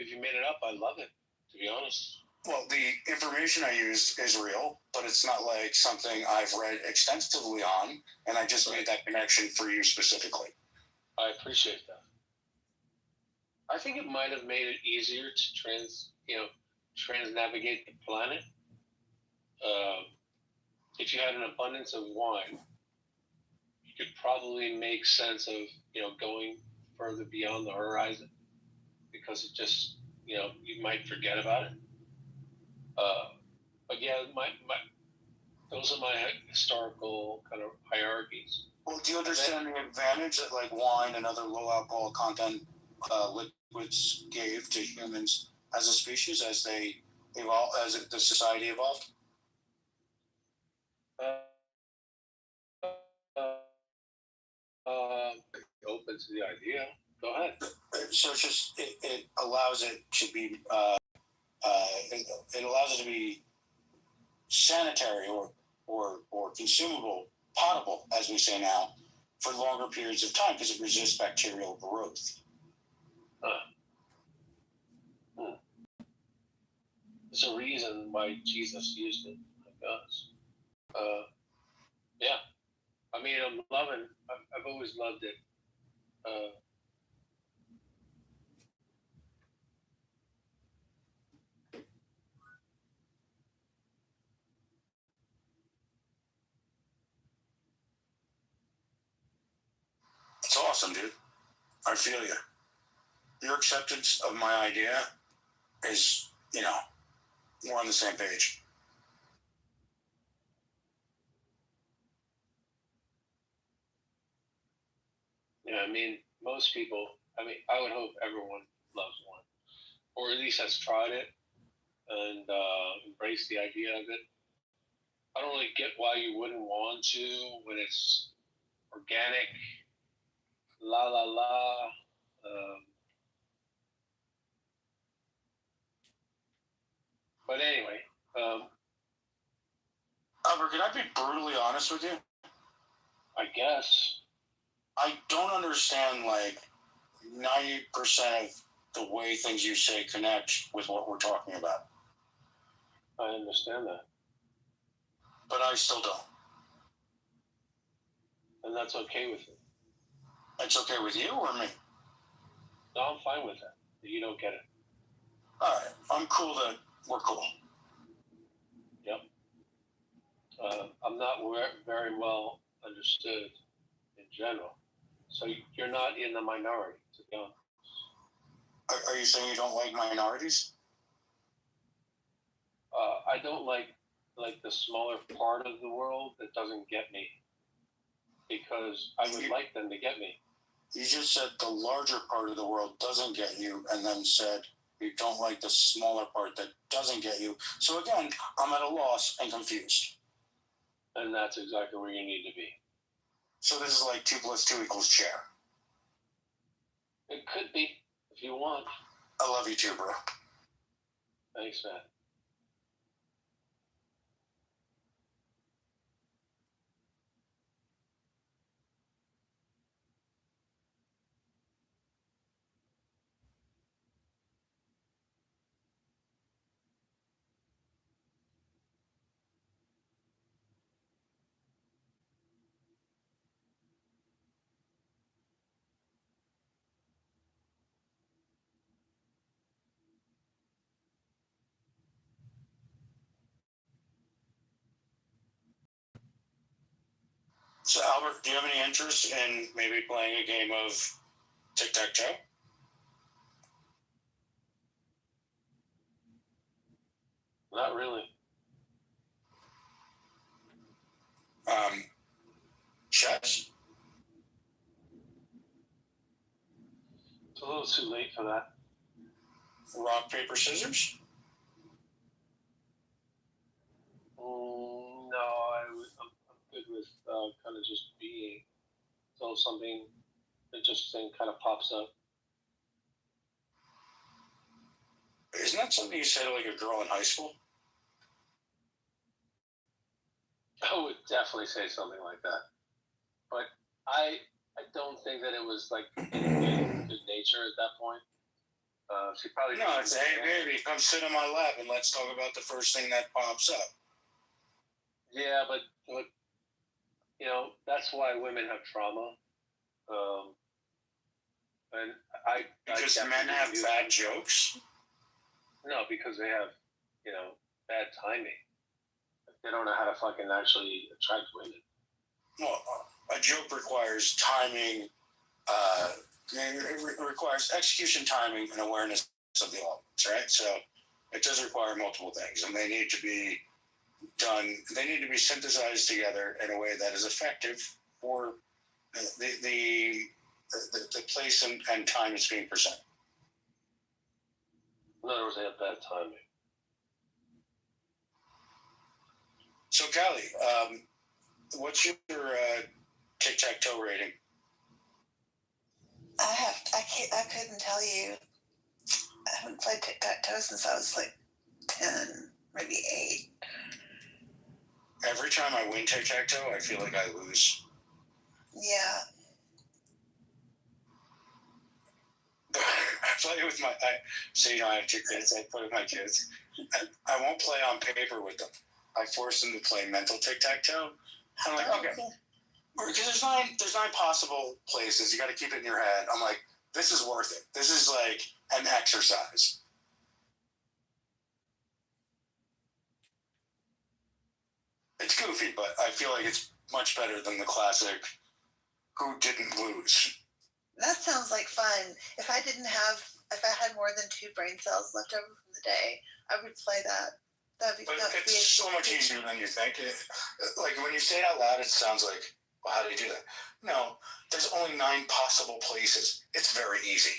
T: I love it. To be honest.
N: Well, the information I used is real, but it's not like something I've read extensively on, and I just made that connection for you specifically.
T: I appreciate that. I think it might have made it easier to trans-navigate the planet. If you had an abundance of wine, you could probably make sense of going further beyond the horizon, because it just you might forget about it. But yeah, those are my historical kind of hierarchies.
N: Well, do you understand the advantage that wine and other low alcohol content liquids gave to humans as a species as they evolved, as the society evolved?
T: Open to the idea. Go ahead.
N: So it's just it allows it to be it allows it to be sanitary or consumable, potable, as we say now, for longer periods of time because it resists bacterial growth.
T: There's a reason why Jesus used it, I guess. Yeah. I mean, I've always loved it.
N: It's awesome, dude. I feel you. Your acceptance of my idea is, we're on the same page.
T: Yeah, I mean, most people, I would hope everyone loves wine, or at least has tried it and embraced the idea of it. I don't really get why you wouldn't want to when it's organic, la la la. But anyway,
N: Albert, can I be brutally honest with you?
T: I guess.
N: I don't understand 90% of the way things you say connect with what we're talking about.
T: I understand that.
N: But I still don't.
T: And that's okay with me.
N: It's okay with you or me?
T: No, I'm fine with that. You don't get it.
N: All right. I'm cool that we're cool.
T: Yep. I'm not very well understood in general. So you're not in the minority, to be honest.
N: Are you saying you don't like minorities?
T: I don't like the smaller part of the world that doesn't get me, because I would like them to get me.
Q: You just said the larger part of the world doesn't get you, and then said you don't like the smaller part that doesn't get you. So again, I'm at a loss and confused.
T: And that's exactly where you need to be.
Q: So this is like 2 + 2 = chair.
T: It could be, if you want.
Q: I love you too, bro.
T: Thanks, man.
Q: So Albert, do you have any interest in maybe playing a game of tic-tac-toe?
T: Not really.
Q: Chess?
T: It's a little too late for that.
Q: Rock, paper, scissors?
T: No, I'm good with kind of just being. So something interesting kind of pops up.
Q: Isn't that something you say to like a girl in high school?
T: I would definitely say something like that. But I don't think that it was like in good nature at that point. She probably
Q: No, it's hey baby, come sit on my lap and let's talk about the first thing that pops up.
T: Yeah, but you know, that's why women have trauma. And
Q: because men have bad jokes?
T: No, because they have, you know, bad timing. They don't know how to fucking actually attract women.
Q: Well, a joke requires timing, it requires execution, timing, and awareness of the audience, right? So it does require multiple things, and they need to be done, they need to be synthesized together in a way that is effective for the place and time it's being presented.
T: In other words, they have bad timing.
Q: So, Callie, what's your tic-tac-toe rating?
I: I couldn't tell you. I haven't played tic-tac-toe since I was like 10, maybe 8.
Q: Every time I win tic-tac-toe, I feel like I lose.
I: Yeah.
Q: I play with my, so you know, I have 2 kids, I play with my kids. I won't play on paper with them. I force them to play mental tic-tac-toe. I'm like, okay. Because there's 9 possible places. You got to keep it in your head. I'm like, this is worth it. This is like an exercise. It's goofy, but I feel like it's much better than the classic who didn't lose.
I: That sounds like fun. If I had more than 2 brain cells left over from the day, I would play that.
Q: But it's so much easier than you think. Like when you say it out loud, it sounds like, well, how do you do that? No, there's only 9 possible places. It's very easy.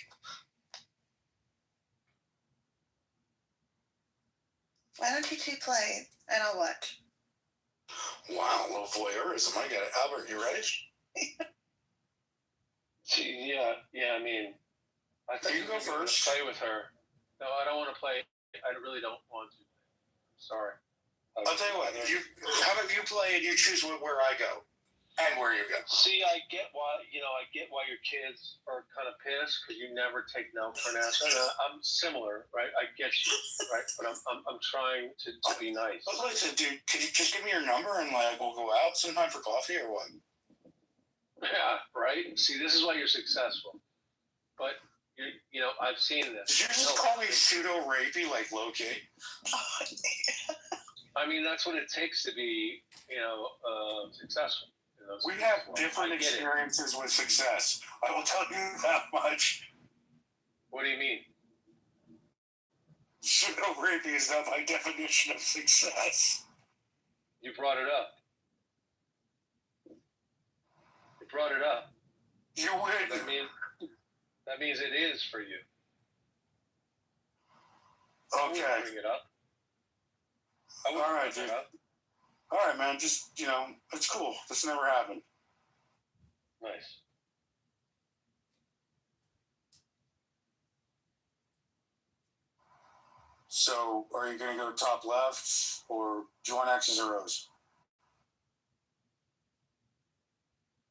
I: Why don't you 2 play and I'll watch?
Q: Wow, a little voyeurism. I got it. Albert, you ready?
T: Yeah. I mean, I think
Q: you go first.
T: Play with her. No, I don't want to play. I really don't want to. Sorry.
Q: I'll tell you what. How about you play and you choose where I go and where you go?
T: See, I get why your kids are kind of pissed because you never take no for an answer. I'm similar, right? I get you, right? But I'm trying to be nice.
Q: Listen, dude, could you just give me your number and like we'll go out sometime for coffee or what?
T: Yeah, right. See, this is why you're successful. But you know, I've seen this.
Q: Did you just call me pseudo rapey like low key?
T: I mean, that's what it takes to be, you know, successful. You know,
Q: we have different experiences with success. I will tell you that much.
T: What do you mean?
Q: Pseudo-raping is not my definition of success.
T: You brought it up. You brought it up.
Q: You win.
T: That means it is for you.
Q: Okay.
T: I wouldn't bring it up.
Q: All right, dude. All right, man. Just, it's cool. This never happened.
T: Nice.
Q: So, are you going to go top left, or do you want X's or O's?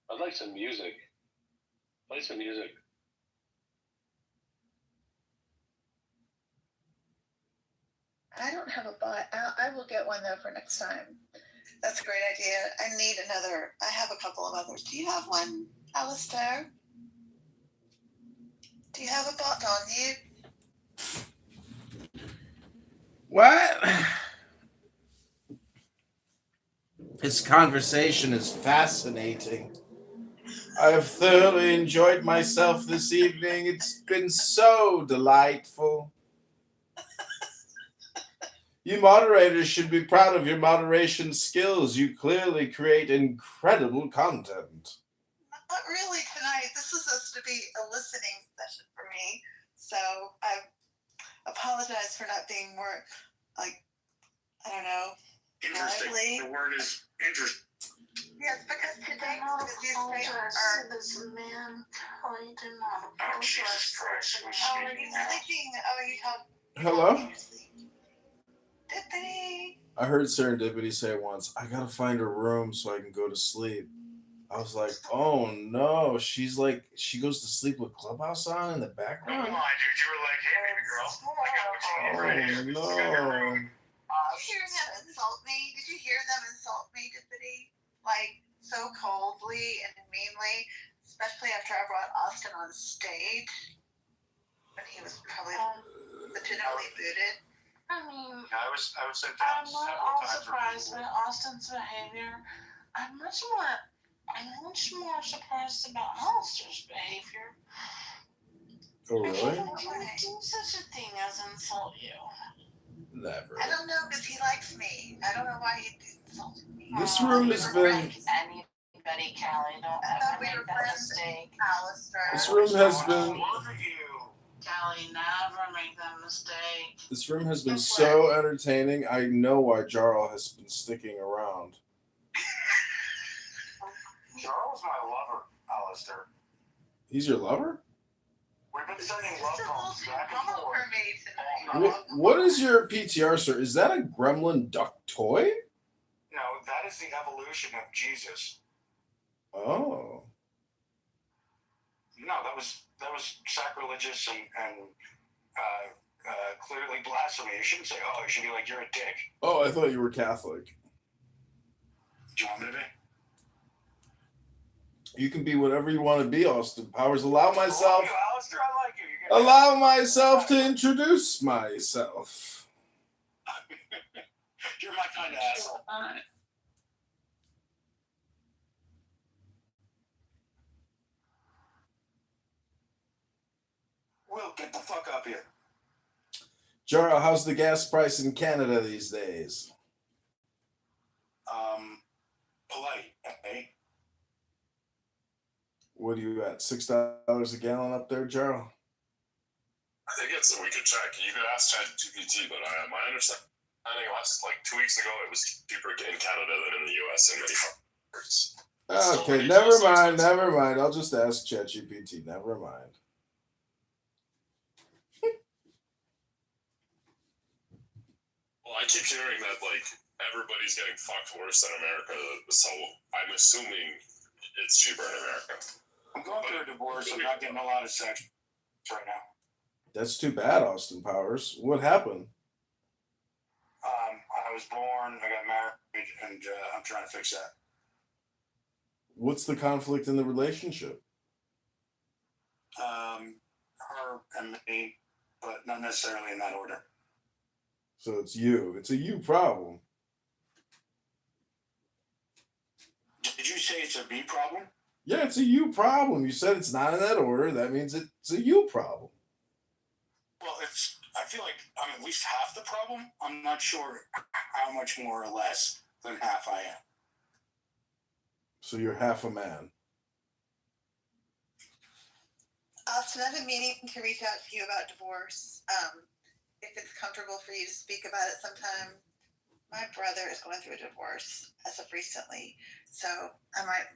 T: I'd like some music. Play some music.
I: I don't have a bot. I will get one though for next time. That's a great idea. I need another. I have a couple of others. Do you have one, Alistair? Do you have a bot on you?
P: What? This conversation is fascinating. I've thoroughly enjoyed myself this evening. It's been so delightful. You moderators should be proud of your moderation skills. You clearly create incredible content.
I: Not really tonight. This is supposed to be a listening session for me. So I apologize for not being more,
N: Interesting.
I: lively.
N: The word is interesting.
I: Yes, because today these are
L: this man calling him on
N: Oh, Jesus Christ.
I: are you sleeping? Oh, you talk.
P: Hello?
I: Dippity.
P: I heard Serendipity say once, I gotta find a room so I can go to sleep. I was like, oh no, she goes to sleep with Clubhouse on in the background?
N: Come on, dude. You were like, hey, baby girl. I got what you need right here.
P: Oh
N: You got your
P: no.
N: room.
I: Did you hear him insult me? Did you hear them insult me, Dippity? Like, so coldly and meanly, especially after I brought Austin on stage when he was probably legitimately booted.
L: I mean,
N: I was sent
L: I'm
N: down
L: not
N: several
L: all
N: times.
L: surprised by Austin's behavior. I'm much more surprised about Alistair's behavior.
P: Oh really?
L: How can he do such a thing as insult you?
P: Never.
I: I don't know because he likes me. I don't know why he insulted me.
P: This room has been.
L: Anybody, Callie, don't ever make that mistake.
P: This room has been.
L: Callie, never make that mistake.
P: This room has been so entertaining. I know why Jarl has been sticking around.
N: Jarl's my lover, Alistair.
P: He's your lover?
N: We've been sending love poems back and forth.
P: What is your PTR, sir? Is that a gremlin duck toy?
N: No, that is the evolution of Jesus.
P: Oh.
N: No, that was sacrilegious and clearly blasphemy. You shouldn't say, oh, you should be like, you're a dick.
P: Oh, I thought you were Catholic.
N: Do you want me to be?
P: You can be whatever you want to be, Austin Powers. Allow myself.
N: Oh, Alistair, I like you.
P: Allow myself to introduce myself.
N: You're my kind of asshole. Will, get the fuck up here.
P: Jarl, how's the gas price in Canada these days?
N: Polite, eh?
P: What are you at? $6 a gallon up there, Jarl?
S: I think we could check. You could ask ChatGPT, but my understanding last 2 weeks ago, it was cheaper in Canada than in the US in many parts.
P: Okay, never mind. I'll just ask ChatGPT. Never mind.
S: Well, I keep hearing that everybody's getting fucked worse than America, so I'm assuming it's cheaper in America.
N: I'm going through a divorce. I'm not getting a lot of sex right now.
P: That's too bad, Austin Powers. What happened?
N: I was born, I got married, and I'm trying to fix that.
P: What's the conflict in the relationship?
N: Her and me, but not necessarily in that order.
P: So it's you. It's a you problem.
N: Did you say it's a me problem?
P: Yeah, it's a you problem. You said it's not in that order. That means it's a you problem.
N: Well, if I feel like I'm at least half the problem. I'm not sure how much more or less than half I am.
P: So you're half a man.
I: Austin, I've been meaning to reach out to you about divorce. If it's comfortable for you to speak about it sometime. My brother is going through a divorce as of recently, so I might,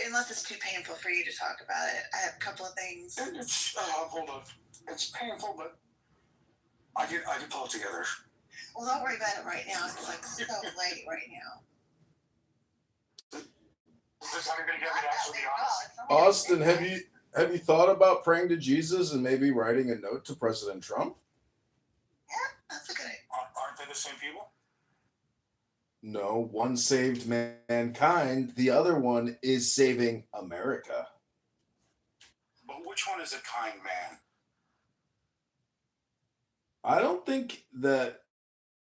I: unless it's too painful for you to talk about it. I have a couple of things.
N: It's hold on. It's painful, but I can pull it together.
I: Well, don't worry about it right now. It's like so late right now.
N: Is this how you're gonna get me to actually be honest?
P: Austin, have you thought about praying to Jesus and maybe writing a note to President Trump?
I: Yeah, that's a good idea.
N: Aren't they the same people?
P: No, one saved mankind. The other one is saving America.
N: But which one is a kind man?
P: I don't think that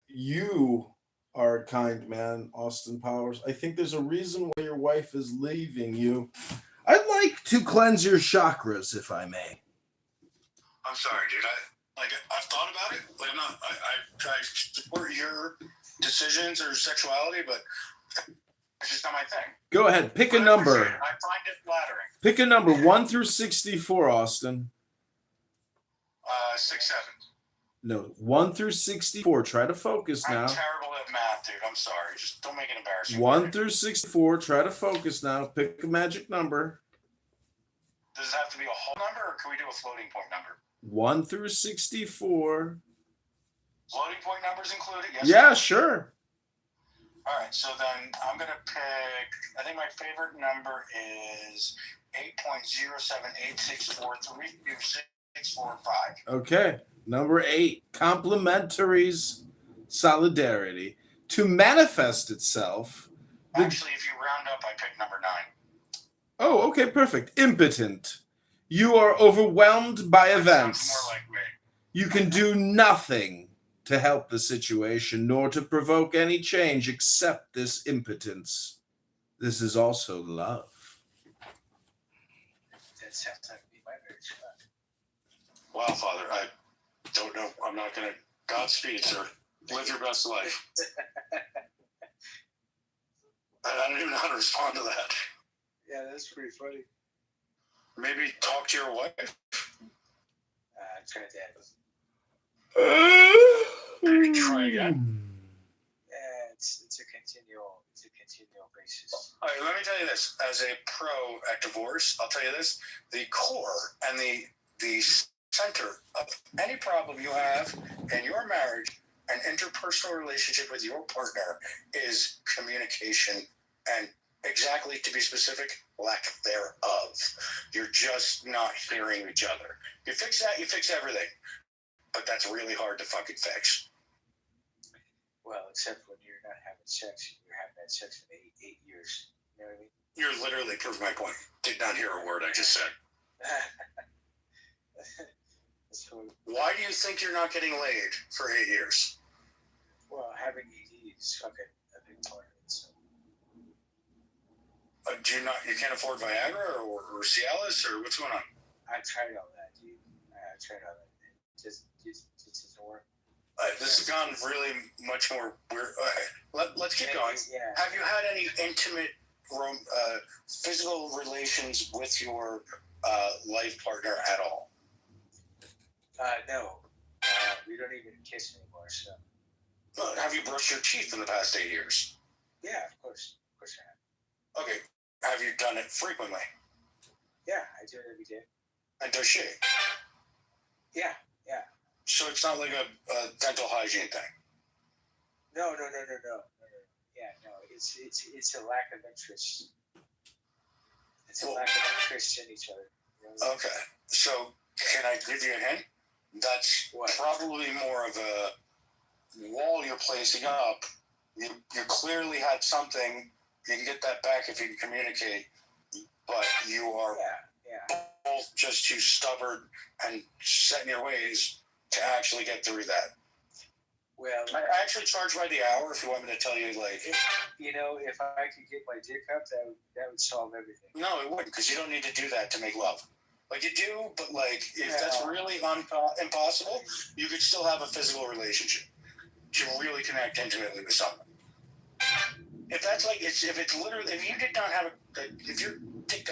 P: you are a kind man, Austin Powers. I think there's a reason why your wife is leaving you. I'd like to cleanse your chakras, if I may.
N: I'm sorry, dude. I've thought about it. Like, I support your decisions or sexuality, but it's just not my thing.
P: Go ahead, pick a number.
N: I find it flattering.
P: Pick a number 1 through 64, Austin.
N: 6, 7.
P: No, 1 through 64. Try to focus now.
N: I'm terrible at math, dude. I'm sorry. Just don't make it embarrassing.
P: 1 through 64. Try to focus now. Pick a magic number.
N: Does it have to be a whole number, or can we do a floating point number?
P: 1 through 64.
N: Floating point numbers included? Yes.
P: Yeah, sure.
N: All right, so then I'm going to pick, I think my favorite number is 8.0786432645.
P: Okay. Number 8. Complementaries. Solidarity. To manifest itself.
N: Actually, if you round up, I pick number 9.
P: Oh, okay, perfect. Impotent. You are overwhelmed by events.
N: Sounds more like me.
P: You can do nothing to help the situation, nor to provoke any change except this impotence. This is also love.
O: That sounds like me, my marriage.
N: Wow, Father, I don't know. I'm not going to. Godspeed, sir. Live your best life. I don't even know how to respond to that.
O: Yeah, that's pretty funny.
N: Maybe talk to your wife.
O: Try that.
N: Maybe try again.
O: Yeah, it's a continual basis.
N: All right, let me tell you this. As a pro at divorce, I'll tell you this: the core and the center of any problem you have in your marriage and interpersonal relationship with your partner is communication, and exactly, to be specific, lack thereof. You're just not hearing each other. You fix that, you fix everything. But that's really hard to fucking fix.
O: Well, except when you're not having sex, you're having that sex in 8 years. You know what I mean?
N: You're literally proving my point. Did not hear a word I just said. Why do you think you're not getting laid for 8 years?
O: Well, having ED is fucking a big part of it. So.
N: You can't afford Viagra or Cialis, or what's going on?
O: I tried all that, dude. I tried all that. It just doesn't work.
N: This has gone really much more weird. Let's keep going.
O: Yeah.
N: Have you had any intimate physical relations with your life partner at all?
O: No. We don't even kiss anymore, so.
N: Have you brushed your teeth in the past 8 years?
O: Yeah, of course. Of course I have.
N: Okay. Have you done it frequently?
O: Yeah, I do it every day.
N: And does she?
O: Yeah.
N: So it's not like a dental hygiene thing?
O: No. Yeah, no. It's a lack of interest. It's a lack of interest in each other. You know?
N: Okay. So can I give you a hint? That's probably more of a wall you're placing up. You clearly had something. You can get that back if you can communicate. But you are both just too stubborn and set in your ways to actually get through that.
O: Well,
N: I actually charge by the hour if you want me to tell you, like...
O: If I could get my dick up, that would solve everything.
N: No, it wouldn't, because you don't need to do that to make love.
Q: Like you do, but like if that's really impossible, you could still have a physical relationship to really connect intimately with someone. If that's like if it's literally if you did not have if your dick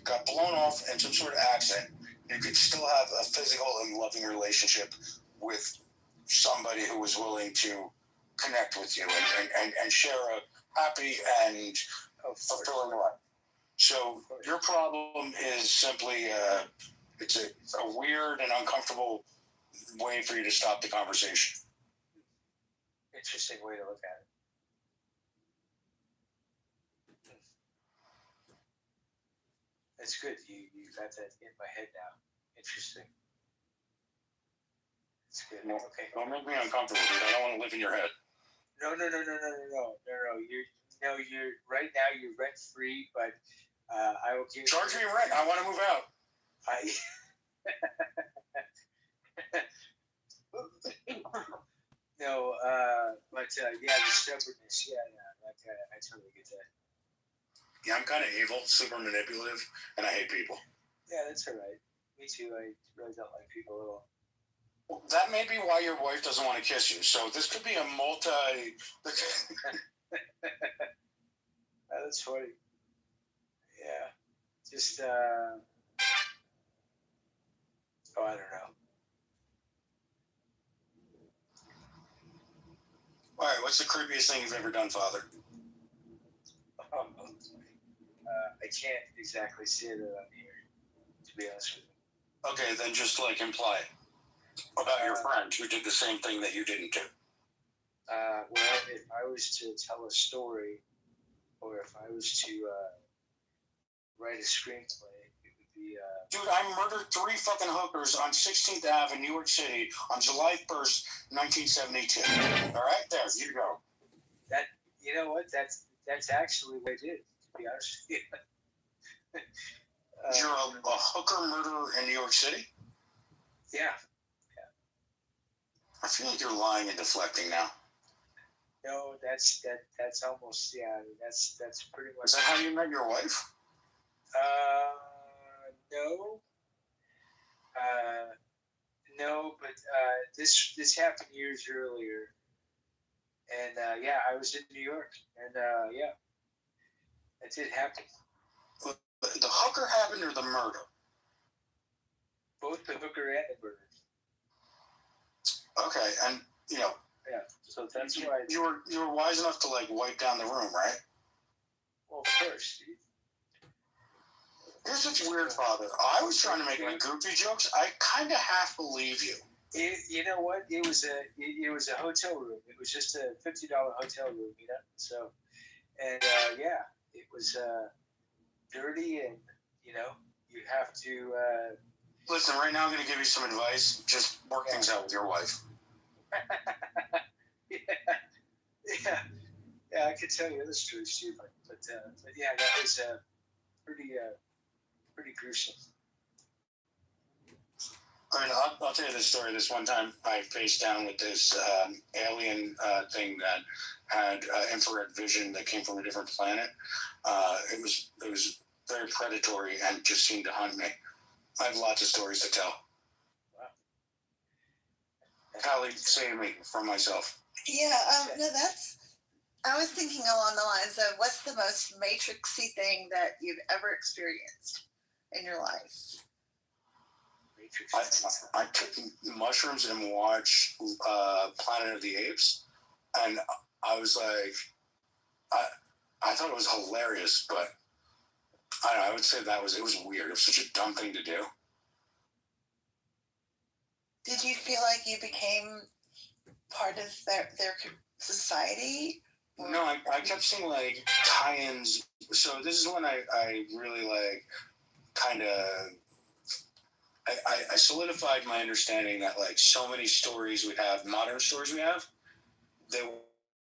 Q: got blown off in some sort of accident, you could still have a physical and loving relationship with somebody who was willing to connect with you and share a happy and fulfilling life. So your problem is simply it's a weird and uncomfortable way for you to stop the conversation.
O: Interesting way to look at it. That's good. You got that in my head now. Interesting. It's good.
Q: No,
O: okay.
Q: Don't make me uncomfortable, dude. I don't want to live in your head.
O: No. You're right now. You're rent free, but I will give.
Q: Charge me rent. I want to move out.
O: No, but yeah, the stubbornness. Yeah. I totally get that.
Q: Yeah, I'm kind of evil, super manipulative, and I hate people.
O: Yeah, that's all right. Me too. I really don't like people at all.
Q: Well, that may be why your wife doesn't want to kiss you. So this could be a multi.
O: That's funny. Yeah. Just, I don't know.
Q: All right, what's the creepiest thing you've ever done, Father?
O: I can't exactly say that on here, to be honest with you.
Q: Okay, then just like imply it about your friend who did the same thing that you didn't do.
O: Well, if I was to tell a story, or if I was to write a screenplay, it would be.
Q: Dude, I murdered 3 fucking hookers on 16th Ave in New York City on July 1st, 1972. All right, there you go.
O: That you know what? That's actually what I did. To be honest with you.
Q: You're a hooker murderer in New York City?
O: Yeah.
Q: I feel like you're lying and deflecting now.
O: No, that's almost that's pretty much.
Q: Is that how you met your wife?
O: No. No, but this happened years earlier, and yeah, I was in New York, and yeah, it did happen.
Q: The hooker happened or the murder?
O: Both the hooker and the murder.
Q: Okay, and you know.
O: Yeah, so that's why
Q: you were wise enough to like wipe down the room, right?
O: Well, of course.
Q: Here's what's weird, Father. I was trying to make my goofy jokes. I kind of half believe you.
O: You know what? It was a hotel room. It was just a $50 hotel room, you know. So, and yeah, it was dirty, and you know, you have to.
Q: Listen, right now I'm going to give you some advice. Just work things out with your wife.
O: Yeah, I could tell you other stories too, but yeah, that was pretty gruesome.
Q: I mean, I'll tell you this story. This one time, I faced down with this alien thing that had infrared vision that came from a different planet. It was very predatory and just seemed to hunt me. I have lots of stories to tell.
O: Wow.
Q: Callie, save me from myself.
I: Yeah, no, I was thinking along the lines of what's the most matrixy thing that you've ever experienced in your life?
Q: I took mushrooms and watched Planet of the Apes, and I was like, I thought it was hilarious, but I don't know, I would say it was weird. It was such a dumb thing to do.
I: Did you feel like you became part of their society?
Q: No, I kept seeing like tie-ins. So this is when I really like kind of I solidified my understanding that like so many stories we have, modern stories we have, they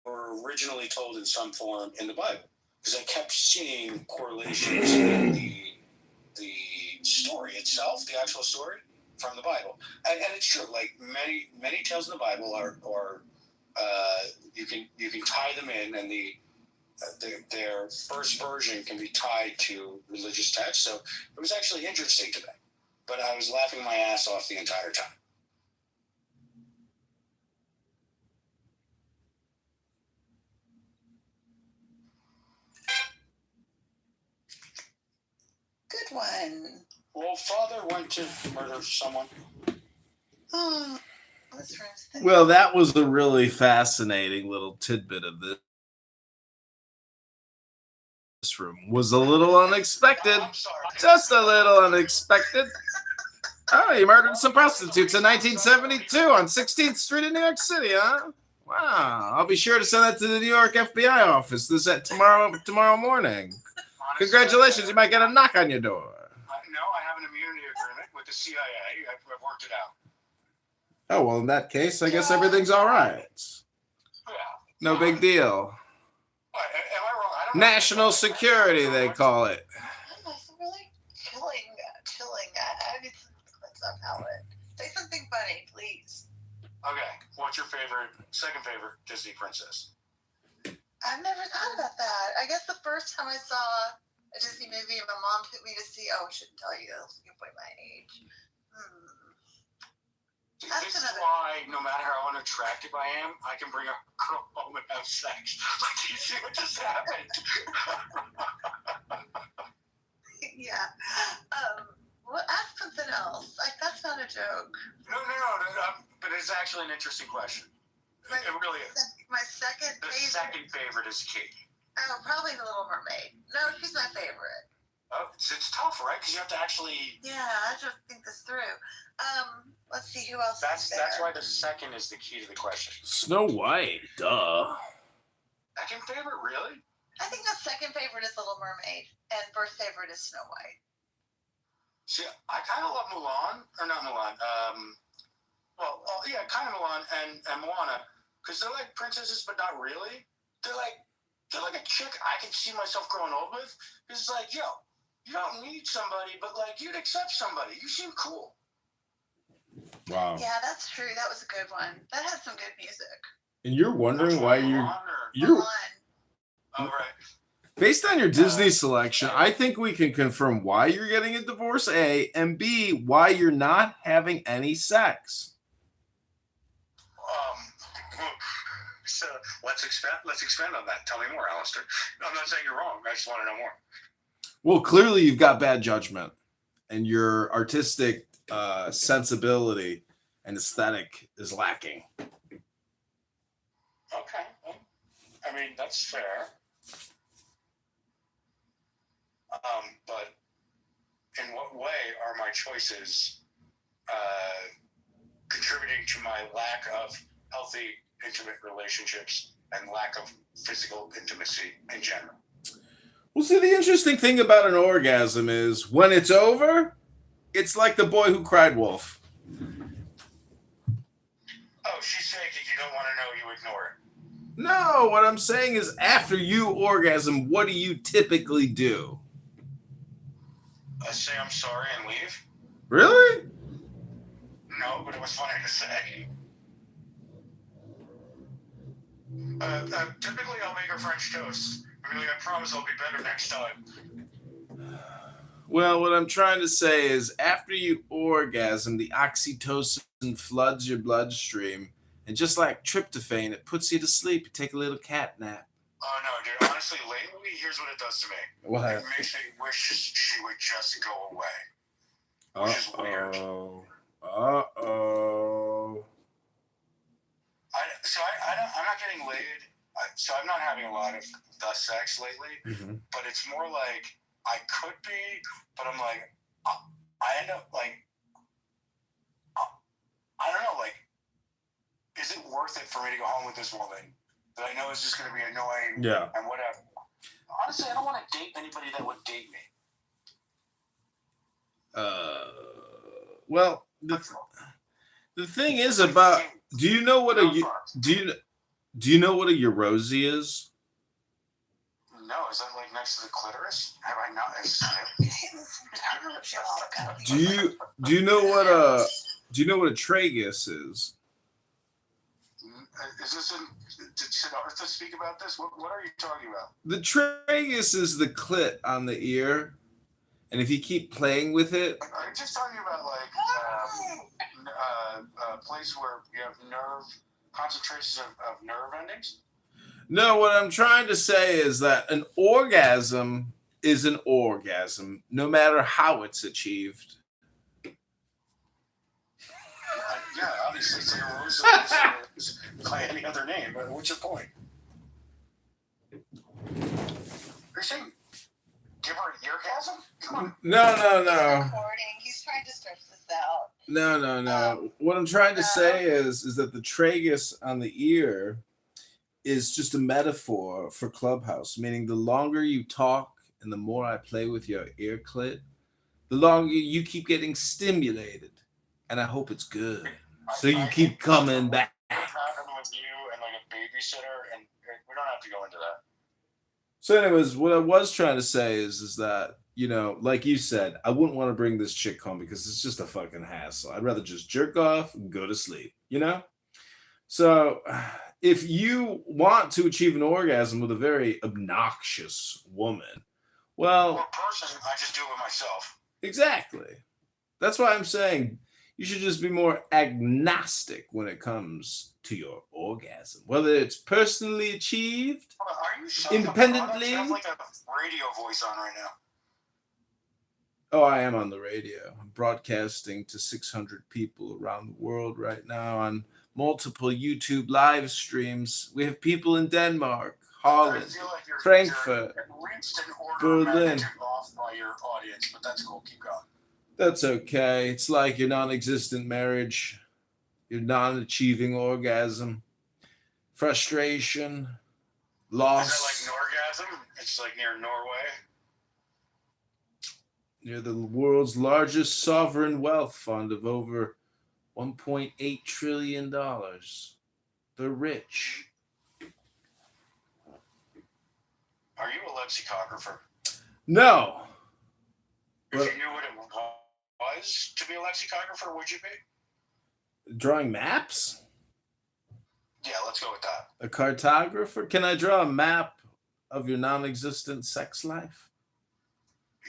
Q: were originally told in some form in the Bible. Because I kept seeing correlations in the story itself, the actual story, from the Bible. And it's true, like many tales in the Bible are you can tie them in, and their first version can be tied to religious text. So it was actually interesting to me. but I was laughing my ass off the entire time.
I: Good one.
Q: Well, father went to murder someone.
I: Oh, what's wrong with that?
P: Well, that was a really fascinating little tidbit of this room. Was a little unexpected. Just a little unexpected. Oh, he murdered some prostitutes in 1972 on 16th Street in New York City, huh? Wow. I'll be sure to send that to the New York FBI office tomorrow morning. Congratulations, you might get a knock on your door.
Q: No, I have an immunity agreement with the CIA. I've worked it out.
P: Oh, well, in that case, I guess everything's all right. No big deal.
Q: Am I wrong? I don't
P: National security, they call it.
I: That's really chilling. I need to cleanse up, Howard. Say something funny, please.
Q: Okay, what's your second favorite Disney princess?
I: I've never thought about that. I guess the first time I saw a Disney movie and my mom took me to see, I shouldn't tell you, it'll give away my age.
Q: This is why, no matter how unattractive I am, I can bring a girl home and have sex. Like, you see what just happened?
I: Yeah. Well, ask something else. Like, that's not a joke.
Q: No, but it's actually an interesting question. It really is.
I: My second favorite.
Q: The second favorite is Kate.
I: Oh, probably The Little Mermaid. No, she's my favorite.
Q: Oh, it's tough, right? Because you have to actually.
I: Yeah, I have to think this through. Let's see who else.
Q: That's why the second is the key to the question.
P: Snow White, duh.
Q: Second favorite, really?
I: I think the second favorite is Little Mermaid, and first favorite is Snow White.
Q: See, I kind of love Mulan, or not Mulan. Kind of Mulan and Moana, because they're like princesses, but not really. They're like a chick I can see myself growing old with. It's like, yo, you don't need somebody, but like you'd accept somebody. You seem cool.
P: Wow.
I: Yeah, that's true. That was a good one. That had some good music.
P: And you're wondering why you're
Q: all right.
P: Based on your Disney selection, I think we can confirm why you're getting a divorce, A, and B, why you're not having any sex.
Q: So let's expand on that. Tell me more, Alistair. I'm not saying you're wrong. I just want to know more.
P: Well, clearly you've got bad judgment, and your artistic sensibility and aesthetic is lacking.
Q: Okay. I mean, that's fair. But in what way are my choices contributing to my lack of healthy, intimate relationships and lack of physical intimacy in general?
P: Well, see, the interesting thing about an orgasm is when it's over, it's like the boy who cried wolf.
Q: Oh, she's saying if you don't want to know, you ignore it.
P: No, what I'm saying is after you orgasm, what do you typically do?
Q: Say I'm sorry and leave?
P: Really?
Q: No, but it was funny to say. Typically, I'll make her French toast. Really, I promise I'll be better next time.
P: Well, what I'm trying to say is after you orgasm, the oxytocin floods your bloodstream. And just like tryptophan, it puts you to sleep. You take a little cat nap.
Q: Oh, no, dude. Honestly, lately, here's what it does to me.
P: What?
Q: It makes me wish she would just go away. Which is weird.
P: Uh-oh.
Q: I'm not getting laid. So I'm not having a lot of the sex lately.
P: Mm-hmm.
Q: But it's more like I could be, but I'm like, I end up like, I don't know, like, is it worth it for me to go home with this woman that I know is just going to be annoying and whatever? Honestly, I don't want to date anybody that would date me.
P: Well, the thing is about, do you know what a Eurosi is?
Q: No, is that like next to the clitoris? Have I not?
P: Do you know what a tragus is?
Q: Is this did Siddhartha speak about this? What are you talking about?
P: The tragus is the clit on the ear, and if you keep playing with it,
Q: Are you just talking about
N: place where you have nerve concentrations of nerve endings?
P: No, what I'm trying to say is that an orgasm is an orgasm, no matter how it's achieved.
N: Yeah, obviously it's like a rose by any other name. But what's your point? You're saying give her an orgasm? Come on.
P: No.
I: Recording. He's trying to stretch this out.
P: No. What I'm trying to say is that the tragus on the ear is just a metaphor for Clubhouse, meaning the longer you talk and the more I play with your ear clit, the longer you keep getting stimulated. And I hope it's good. So you keep coming back.
N: What's happening with you and like a babysitter, and we don't have to go into that.
P: So anyways, what I was trying to say is that, you know, like you said, I wouldn't want to bring this chick home because it's just a fucking hassle. I'd rather just jerk off and go to sleep, you know? So if you want to achieve an orgasm with a very obnoxious woman, well,
N: person, I just do it myself.
P: Exactly. That's why I'm saying you should just be more agnostic when it comes to your orgasm, whether it's personally achieved,
N: Are you
P: independently.
N: You have like a radio voice on right now.
P: Oh, I am on the radio. I'm broadcasting to 600 people around the world right now on multiple YouTube live streams. We have people in Denmark, Holland, Frankfurt, Berlin.
N: Off by your audience, but that's cool. Keep going.
P: That's okay. It's like your non-existent marriage, your non-achieving orgasm, frustration, loss.
N: Is that like Norgasm? It's like near Norway.
P: You're the world's largest sovereign wealth fund of over $1.8 trillion. The rich.
N: Are you a lexicographer?
P: No.
N: If you knew what it was to be a lexicographer, would you be?
P: Drawing maps?
N: Yeah, let's go with that.
P: A cartographer? Can I draw a map of your non-existent sex life?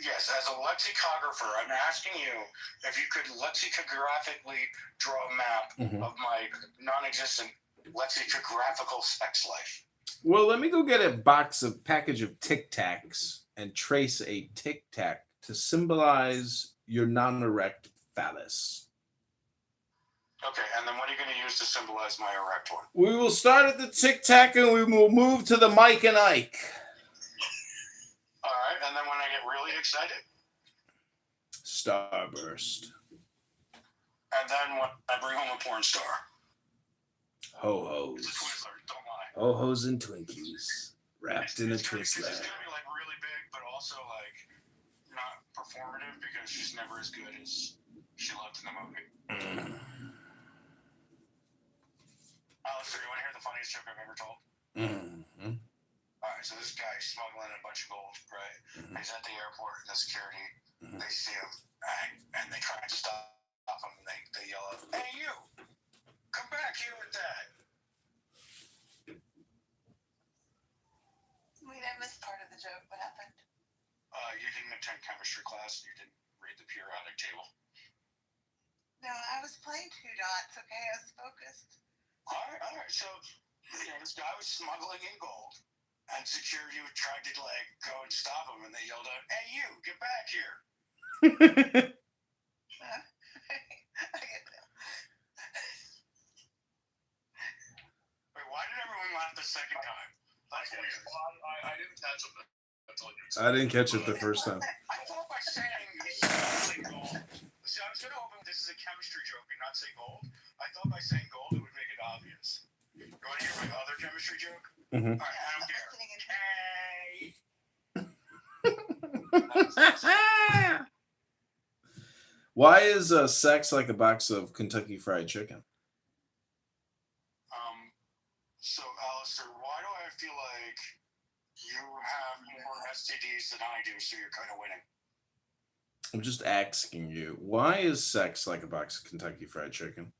N: Yes, as a lexicographer, I'm asking you if you could lexicographically draw a map of my non-existent lexicographical sex life.
P: Well, let me go get a package of Tic Tacs and trace a Tic Tac to symbolize your non-erect phallus.
N: Okay, and then what are you going to use to symbolize my erect one?
P: We will start at the Tic Tac and we will move to the Mike and Ike.
N: All right, and then when I get really excited?
P: Starburst.
N: And then when I bring home a porn star?
P: Ho-hos.
N: It's a Twizzler, don't lie.
P: Ho-hos and Twinkies. Wrapped in a Twizzler.
N: It's going to be like really big, but also like not performative because she's never as good as she looked in the movie. Alistair, you want to hear the funniest joke I've ever told?
P: Mm-hmm.
N: All right, so this guy smuggling a bunch of gold, right? He's at the airport, and the security, they see him, and they try to stop him, and they yell out, "Hey, you! Come back here with that!"
I: Wait, I missed part of the joke. What happened?
N: You didn't attend chemistry class, and you didn't read the periodic table.
I: No, I was playing two dots, okay? I was focused.
N: All right. So, this guy was smuggling in gold, and security tried to, go and stop him, and they yelled out, "Hey, you! Get back here!"
I: I get that.
N: Wait, why did everyone laugh the second time? That's weird.
S: I didn't catch him.
P: I didn't catch it the first time.
N: I thought by saying gold. See, I was going to hope this is a chemistry joke and not say gold. I thought by saying gold, it would make it obvious. You want to hear my other chemistry joke?
P: Mm-hmm.
N: All right, I don't care.
P: Why is sex like a box of Kentucky Fried Chicken?
N: So, Alistair, why do I feel like you have more STDs than I do, so you're kind of winning?
P: I'm just asking you, why is sex like a box of Kentucky Fried Chicken?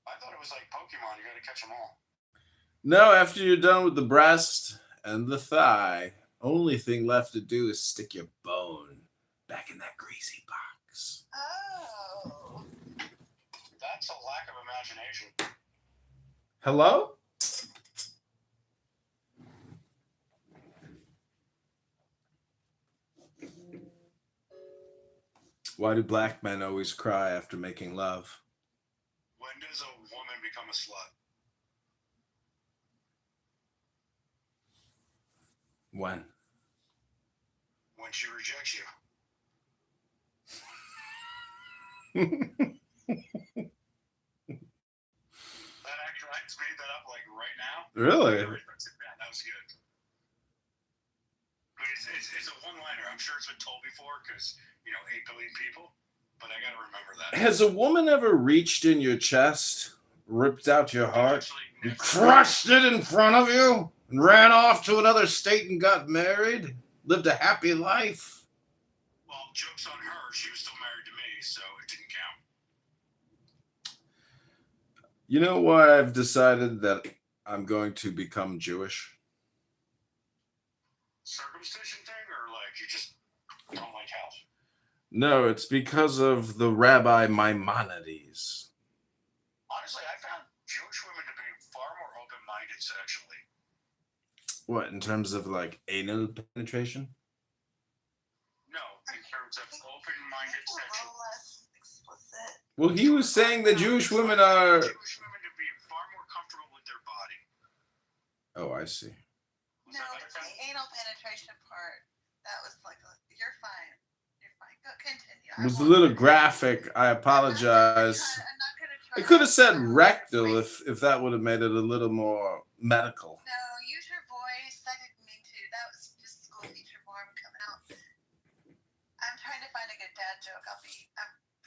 N: I thought it was like Pokemon. You got to catch them all.
P: No, after you're done with the breast and the thigh, only thing left to do is stick your bone back in that greasy box.
I: Oh.
N: That's a lack of imagination.
P: Hello? Why do black men always cry after making love?
N: When does a woman become a slut?
P: When?
N: When she rejects you. That actually, I just made that up like right now.
P: Really?
N: That was good. But it's a one-liner. I'm sure it's been told before because, 8 billion people. But I got to remember that.
P: Has a woman ever reached in your chest, ripped out your heart, and crushed it in front of you, and ran off to another state and got married? Lived a happy life?
N: Well, joke's on her. She was still married to me, so it didn't count.
P: You know why I've decided that I'm going to become Jewish?
N: Circumcision thing, or like you just don't like house?
P: No, it's because of the Rabbi Maimonides.
N: Honestly, I found Jewish women to be far more open-minded sexually.
P: What, in terms of like anal penetration?
N: No, in terms of open-minded sexually.
P: Well, he was saying that Jewish women are...
N: Jewish women to be far more comfortable with their body.
P: Oh, I see.
I: No, it's the anal penetration part. That was like, you're fine. You're fine. Go continue.
P: It was a little graphic. I apologize. I could have said rectal if that would have made it a little more medical.
I: No, use your voice. I didn't mean to. That was just school teacher form coming out. I'm trying to find a good dad joke. I'll be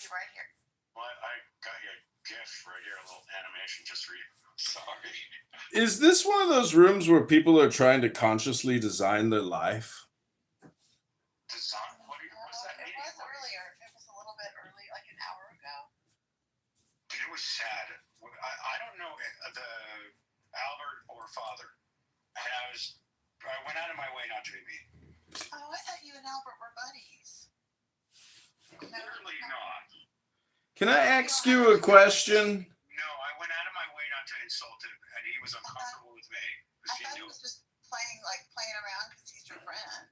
I: right here.
N: Well, I got you a gift right here, a little animation just for you. Sorry.
P: Is this one of those rooms where people are trying to consciously design their life?
N: Design? What does that mean?
I: It was earlier. It was a little bit early, like an hour ago.
N: Dude, it was sad. I don't know the Albert or father. And I went out of my way not to be mean.
I: Oh, I thought you and Albert were buddies.
N: Clearly not.
P: Can I ask you a question?
N: No, I went out of my way not to insult him, and he was uncomfortable with me.
I: I thought he was just playing around because he's your friend.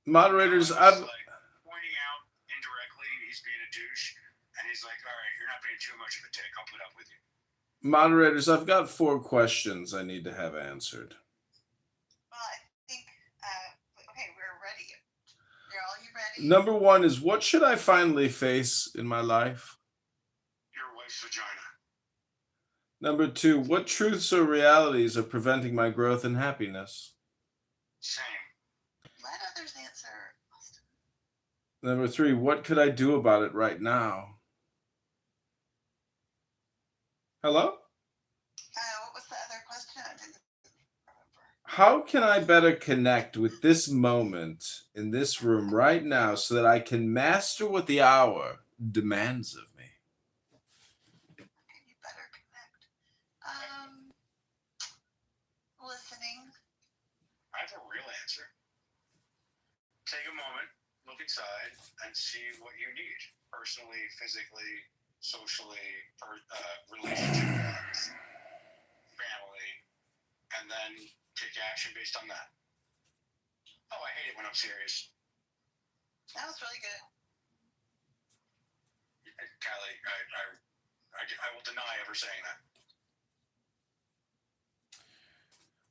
P: Moderators,
N: I've pointing out indirectly he's being a douche, and he's like, "All right, you're not being too much of a dick. I'll put up with you."
P: Moderators, I've got 4 questions I need to have answered.
I: Well, I think, okay, we're ready. Are you ready?
P: Number 1 is, what should I finally face in my life?
N: Your wife's vagina.
P: Number 2, what truths or realities are preventing my growth and happiness?
N: Same.
I: Let others answer, Austin.
P: Number 3, what could I do about it right now? Hello?
I: What was the other question? I didn't remember.
P: How can I better connect with this moment in this room right now so that I can master what the hour demands of me?
I: Can you better connect? Listening.
N: I have a real answer. Take a moment, look inside, and see what you need. Personally, physically, socially, relationship-wise, family, and then take action based on that. Oh, I hate it when I'm serious.
I: That was really good.
N: Callie, I will deny ever saying that.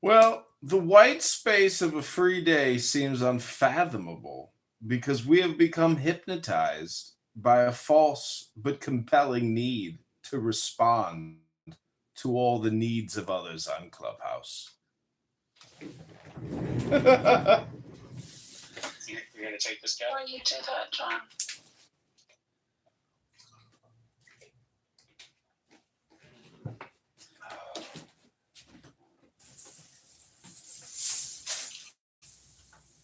P: Well, the white space of a free day seems unfathomable because we have become hypnotized by a false but compelling need to respond to all the needs of others on Clubhouse.
H: You're going to take this guy?
I: Why you do that, John?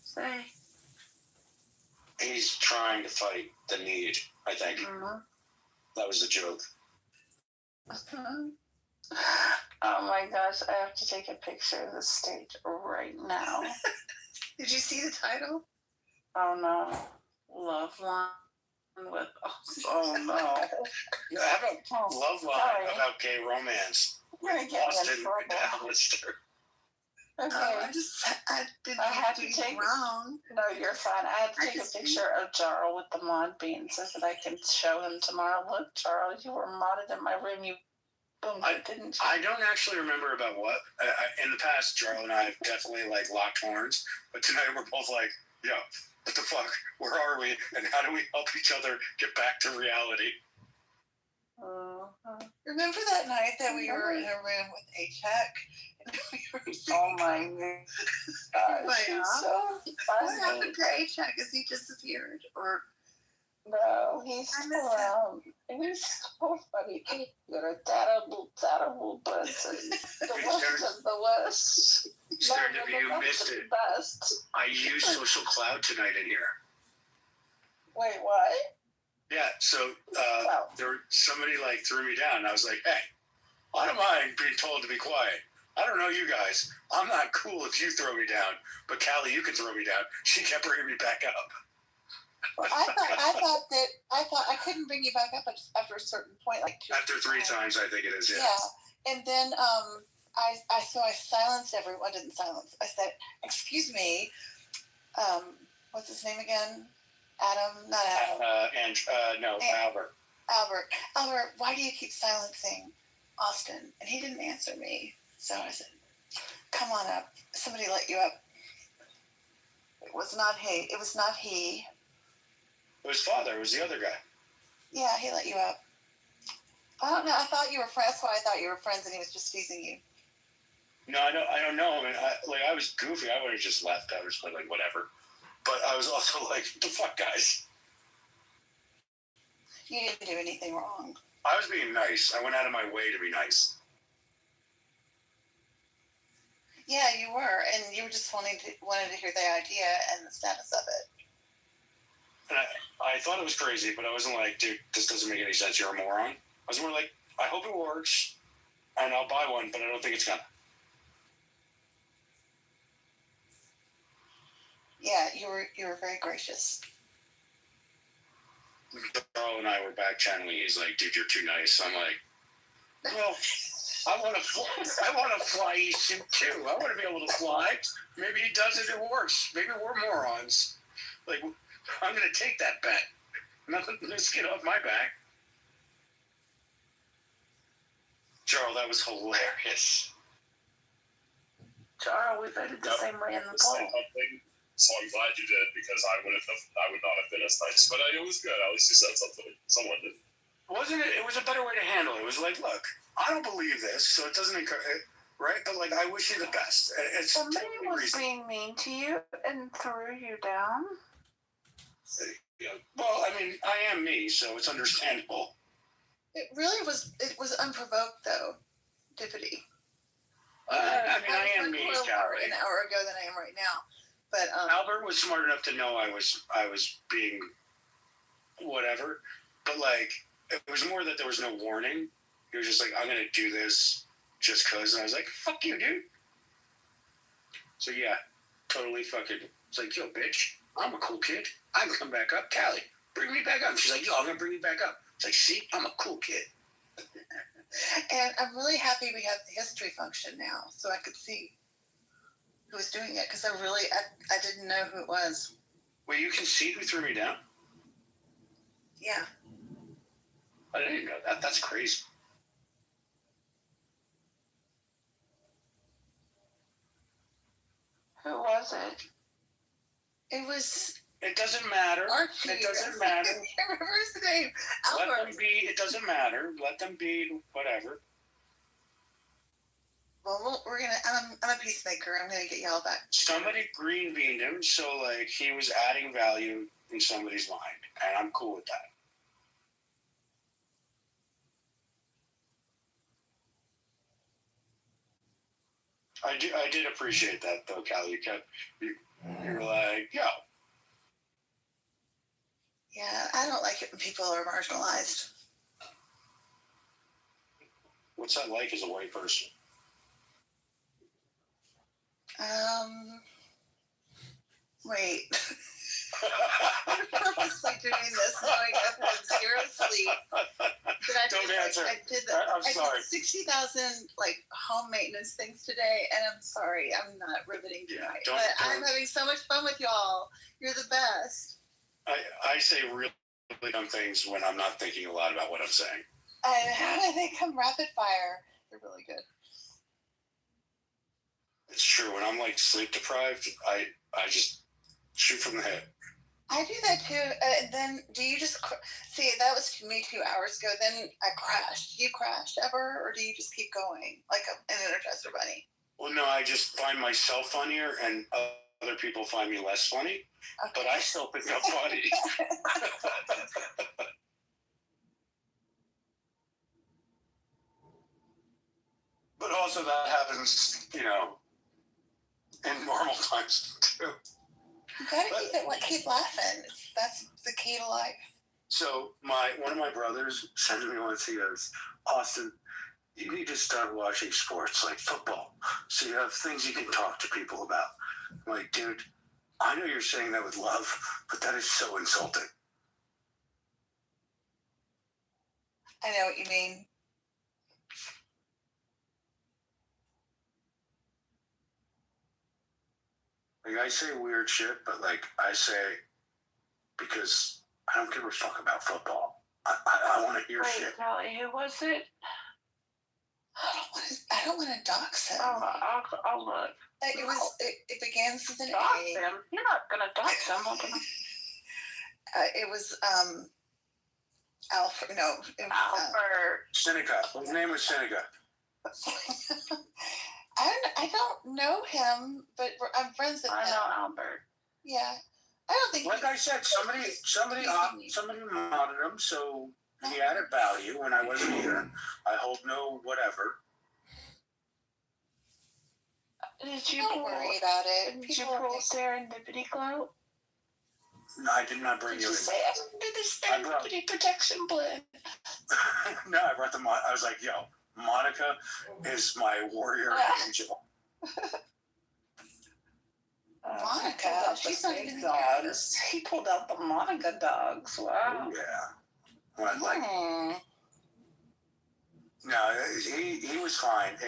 I: Say.
N: He's trying to fight the need, I think.
I: Mm-hmm.
N: That was the joke.
I: Oh my gosh, I have to take a picture of the stage right now. Did you see the title? Oh no. Love Line.
K: with us. Oh no.
Q: I have a love line about gay romance.
K: You're gonna get
Q: Austin
K: in trouble.
Q: and Alistair.
K: Okay.
I: I
K: had to take
I: wrong.
K: No, you're fine. I had to take a picture of Jarl with the mod bean so that I can show him tomorrow. Look, Jarl, you were modded in my room. You boomed it, didn't you?
Q: I don't actually remember about what. In the past, Jarl and I have definitely locked horns, but tonight we're both like, yo, what the fuck? Where are we? And how do we help each other get back to reality?
I: Remember that night that we were in a room with A-Check?
K: Oh my gosh.
I: What happened to A-Check? Is he disappeared? Or
K: no, he's still around. He's so funny. You're a terrible, terrible person. The worst of the worst.
Q: Sir, you missed it.
K: Best.
Q: I used Social Cloud tonight in here.
K: Wait, what?
Q: Yeah, so somebody threw me down. I was like, hey, I don't mind being told to be quiet. I don't know you guys. I'm not cool if you throw me down. But Callie, you can throw me down. She kept bringing me back up.
I: I thought I couldn't bring you back up after a certain point, like
Q: after 3 times, I think it is. Yeah.
I: Yeah, and then I silenced everyone. Didn't silence. I said, "Excuse me, what's his name again? Adam, not Adam.
Q: Albert.
I: Albert, why do you keep silencing Austin?" And he didn't answer me. So I said, "Come on up. Somebody let you up." It was not he. It was not he.
Q: It was father. It was the other guy.
I: Yeah, he let you up. I don't know. I thought you were friends. That's why I thought you were friends, and he was just teasing you.
Q: No, I don't know. I mean, I was goofy. I would have just left. I was whatever. But I was also like, what the fuck, guys?
I: You didn't do anything wrong.
Q: I was being nice. I went out of my way to be nice.
I: Yeah, you were, and you were just wanted to hear the idea and the status of it.
Q: And I thought it was crazy, but I wasn't like, dude, this doesn't make any sense. You're a moron. I was more like, I hope it works, and I'll buy one, but I don't think it's gonna.
I: Yeah, you were very gracious.
Q: Carl and I were back channeling. He's like, dude, you're too nice. I'm like, well, I want to fly Easton too. I want to be able to fly. Maybe he does it. It works. Maybe we're morons. Like, I'm going to take that bet. Nothing to get off my back. Charles, that was hilarious.
K: Charles, we voted the same way in the poll.
S: So I'm glad you did, because I would not have been as nice. But it was good. At least you said something. Someone did.
Q: Wasn't it? It was a better way to handle it. It was like, look, I don't believe this, so it doesn't encourage, right? But I wish you the best. It's
K: somebody was being mean to you and threw you down.
Q: Well, I mean, I am me, so it's understandable.
I: It really was. It was unprovoked, though, Dippity.
Q: I mean, I am me, Callie.
I: An hour ago than I am right now. But
Q: Albert was smart enough to know I was being whatever, but it was more that there was no warning. He was just like, I'm gonna do this just cause, and I was like, fuck you, dude. So yeah, totally fucking. It's like, yo, bitch, I'm a cool kid. I can come back up, Callie. Bring me back up. She's like, yo, I'm gonna bring you back up. It's like, see, I'm a cool kid.
I: And I'm really happy we have the history function now, so I could see who was doing it, because I didn't know who it was.
Q: Wait, you can see who threw me down?
I: Yeah.
Q: I didn't know that. That's crazy.
K: Who was it?
I: It was.
Q: It doesn't matter.
I: Archie.
Q: It doesn't matter.
I: I can't remember his name. Albert.
Q: Let them be. It doesn't matter. Let them be. Whatever.
I: Well, we're gonna. I'm a peacemaker. I'm gonna get y'all back.
Q: Somebody green beaned him, so he was adding value in somebody's mind, and I'm cool with that. I did appreciate that though, Callie. You were like, yo.
I: Yeah, I don't like it when people are marginalized.
Q: What's that like as a white person?
I: Wait. I'm purposely doing this, knowing
Q: Don't answer.
L: I did
Q: I'm sorry.
L: I did 60,000 home maintenance things today, and I'm sorry, I'm not riveting tonight. I'm having so much fun with y'all. You're the best.
Q: I say really dumb things when I'm not thinking a lot about what I'm saying.
L: How do they come rapid fire? They're really good.
Q: It's true. When I'm sleep deprived, I just shoot from the hip.
L: I do that too. Then do you just see? That was me 2 hours ago. Then I crashed. Do you crash ever, or do you just keep going like an Energizer bunny?
Q: Well, no, I just find myself funnier, and other people find me less funny. Okay. But I still think I'm funny. But also that happens, in normal times too.
L: You gotta keep laughing. That's the key to life.
Q: So one of my brothers said to me once, he goes, Austin, you need to start watching sports like football, so you have things you can talk to people about. I'm like, dude, I know you're saying that with love, but that is so insulting.
L: I know what you mean.
Q: I say weird shit, but I say because I don't give a fuck about football. I want to hear shit.
K: Kelly, who was it?
L: I don't want to dox him.
K: I'll look.
L: It begins with an
K: dox
L: A.
K: Him? You're not gonna dox him.
L: It was Alfred. No,
K: Albert.
Q: Seneca. His name was Seneca.
L: I don't know him, but I'm friends with him.
K: I know Albert.
L: Yeah, I don't think.
Q: Like I said, somebody monitored him, so he added value when I wasn't here. I hold no whatever.
L: Don't worry about it.
K: Did you pull serendipity clout?
Q: No, I did not bring you in.
K: Did you say I did this serendipity protection plan?
Q: No, I brought them. I was like, yo, Monica is my warrior angel.
L: Monica, she's not even
K: dogs. He pulled out the Monica dogs. Wow.
Q: Oh, yeah. Well, no, he was fine.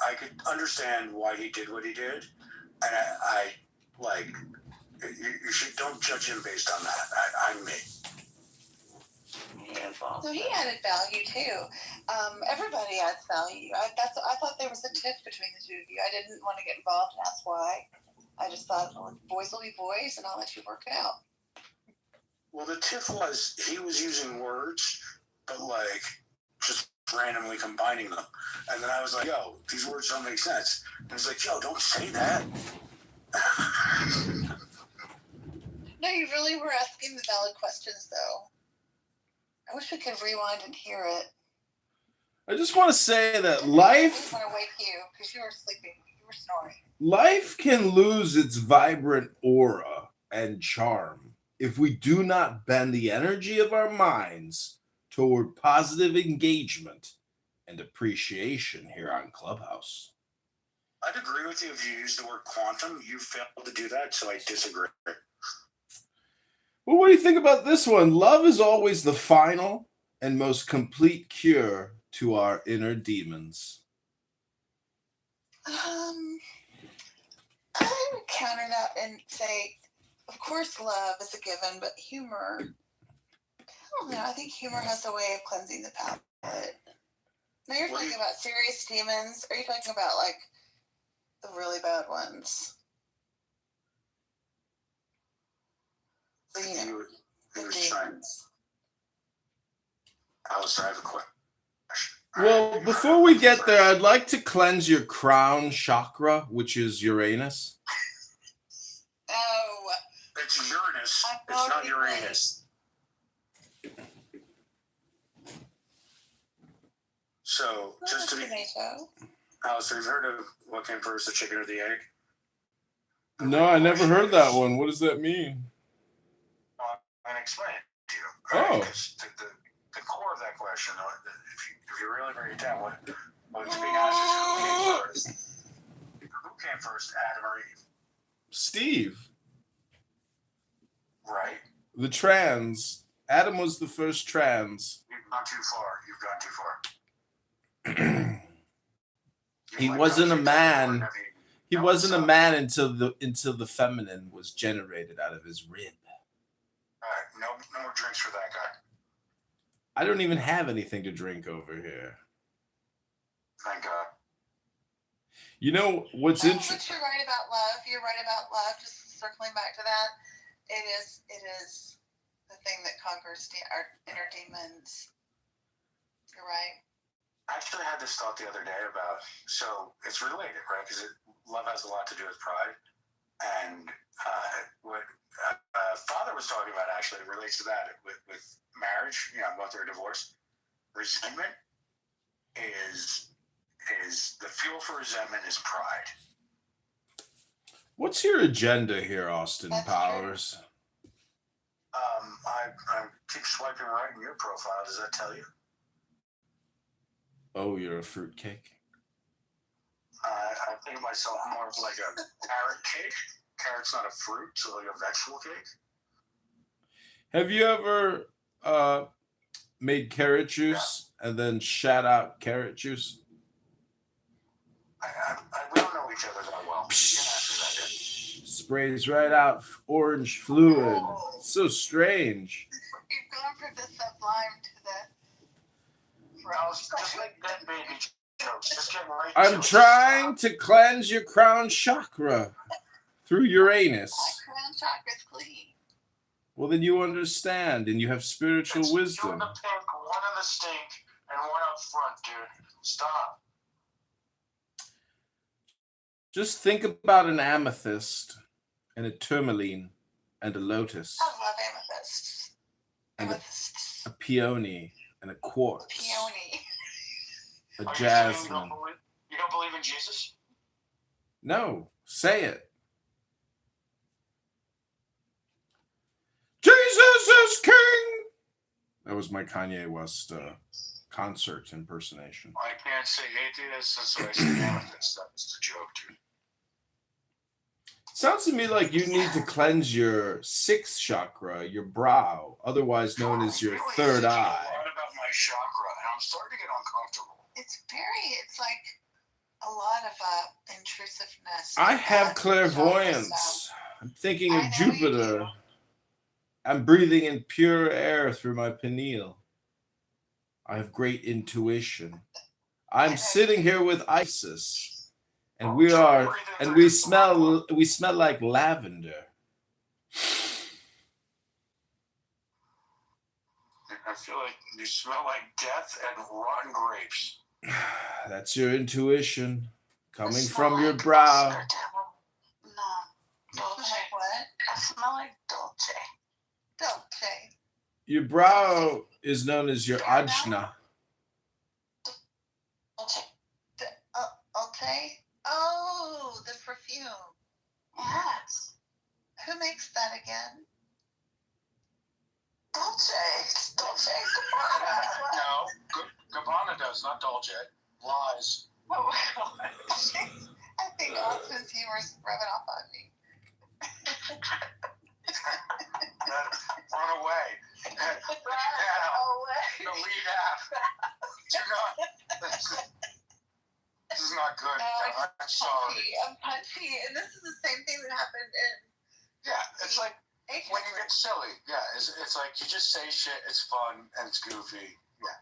Q: I could understand why he did what he did, and you don't judge him based on that. I'm me.
L: So he added value too. Everybody adds value. I thought there was a tiff between the two of you. I didn't want to get involved and ask why. I just thought, boys will be boys, and I'll let you work it out.
Q: Well, the tiff was he was using words, but just randomly combining them. And then I was like, yo, these words don't make sense. And he's like, yo, don't say that.
L: No, you really were asking the valid questions, though. I wish we could rewind and hear it.
P: I just want to say that life...
L: I want to wake you, because you were sleeping. You were snoring.
P: Life can lose its vibrant aura and charm if we do not bend the energy of our minds toward positive engagement and appreciation here on Clubhouse.
Q: I'd agree with you if you used the word quantum. You failed to do that, so I disagree.
P: Well, what do you think about this one? Love is always the final and most complete cure to our inner demons.
L: I would counter that and say, of course, love is a given, but humor, I don't know. I think humor has a way of cleansing the palate. Now you're talking about serious demons. Or are you talking about the really bad ones? The demons.
Q: Alistair, I have a question.
P: Well, before we get there, I'd like to cleanse your crown chakra, which is Uranus.
L: Oh.
Q: It's Uranus. It's not Uranus. So, just to be... Alistair, have you heard of what came first, the chicken or the egg?
P: No, I never heard that one. What does that mean?
N: And explain it to you.
P: Oh.
N: Because the core of that question, if you really break it down, what's being asked is who came first, Adam or Eve?
P: Steve.
N: Right.
P: The trans Adam was the first trans.
N: You've gone too far. You've gone too far.
P: He wasn't a man. He wasn't a man until the feminine was generated out of his rib.
N: All right, no more drinks for that guy.
P: I don't even have anything to drink over here.
N: Thank God.
P: You know what's interesting?
I: But you're right about love. You're right about love. Just circling back to that, it is the thing that conquers our inner demons. You're right.
N: I actually had this thought the other day about, so it's related, right? Because love has a lot to do with pride. And what Father was talking about actually relates to that with marriage. You know, I'm going through a divorce. Resentment is the fuel for resentment is pride.
P: What's your agenda here, Austin Powers?
N: I keep swiping right in your profile. Does that tell you?
P: Oh, you're a fruitcake?
N: I think of myself more of like a carrot cake. Carrot's not a fruit, so like a vegetable cake.
P: Have you ever made carrot juice and then shat out carrot juice?
N: We don't know each other that well. You can answer that, yeah.
P: Sprays right out orange fluid. So strange.
I: You've gone from the sublime to the...
N: Just like that baby jokes. Just get right
P: I'm trying to cleanse your crown chakra through Uranus.
I: My crown chakra's clean.
P: Well, then you understand and you have spiritual wisdom.
N: Two in the pink, one in the stink, and one up front, dude. Stop.
P: Just think about an amethyst and a tourmaline and a lotus.
I: I love amethysts.
P: And a peony and a quartz.
I: Peony.
P: A jasmine.
N: You don't believe in Jesus?
P: No, say it. Jesus is king. That was my Kanye West concert impersonation.
N: I can't say atheist, so I say amethyst. That was the joke, dude.
P: Sounds to me like you need to cleanse your sixth chakra, your brow, otherwise known as your third eye.
N: A lot about my chakra, and I'm starting to get uncomfortable.
I: It's like a lot of intrusiveness.
P: I have clairvoyance. I'm thinking of Jupiter. I'm breathing in pure air through my pineal. I have great intuition. I'm sitting here with Isis. And we smell like lavender.
N: I feel like you smell like death and rotten grapes.
P: That's your intuition coming from your brow.
I: No. Dolce. What? I smell like Dolce. Dolce.
P: Your brow is known as your ajna.
I: Dolce. Dolce? Oh, the perfume. Yes. Who makes that again? Dolce. Dolce Gabbana.
N: No, Gabbana does, not Dolce. Lies.
I: Oh, I think Austin's humor's rubbing off on me.
N: Run away.
I: Away.
N: No, leave half. Do not. This is not good.
I: No,
N: I'm sorry.
I: I'm punchy. And this is the same thing that happened in...
N: Yeah, it's like when you get silly. Yeah, it's like you just say shit, it's fun, and it's goofy. Yeah.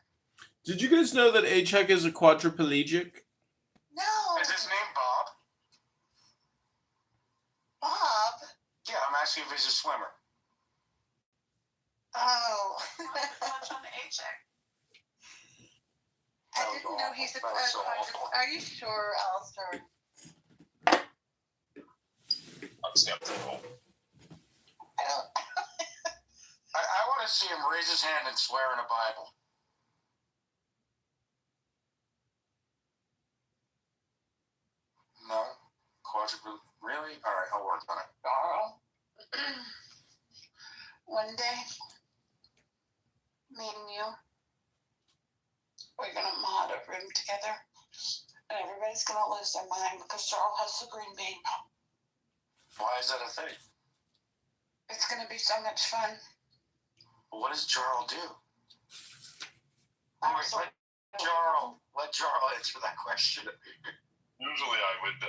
P: Did you guys know that A-Check is a quadriplegic?
I: No.
N: Is his name Bob?
I: Bob?
N: Yeah, I'm asking if he's a swimmer.
I: Oh. On the A-Check. I didn't know he's a quadriplegic. Are you sure, Alistair?
N: I'm skeptical. I want to see him raise his hand and swear in a Bible. No? Quadruple? Really? All right, I'll work on it.
I: Carl? One day, me and you, we're going to mod a room together, and everybody's going to lose their mind because Charles has the green bean.
N: Why is that a thing?
I: It's going to be so much fun.
N: What does Jarl do? Anyways, let Jarl answer that question.
S: Usually I would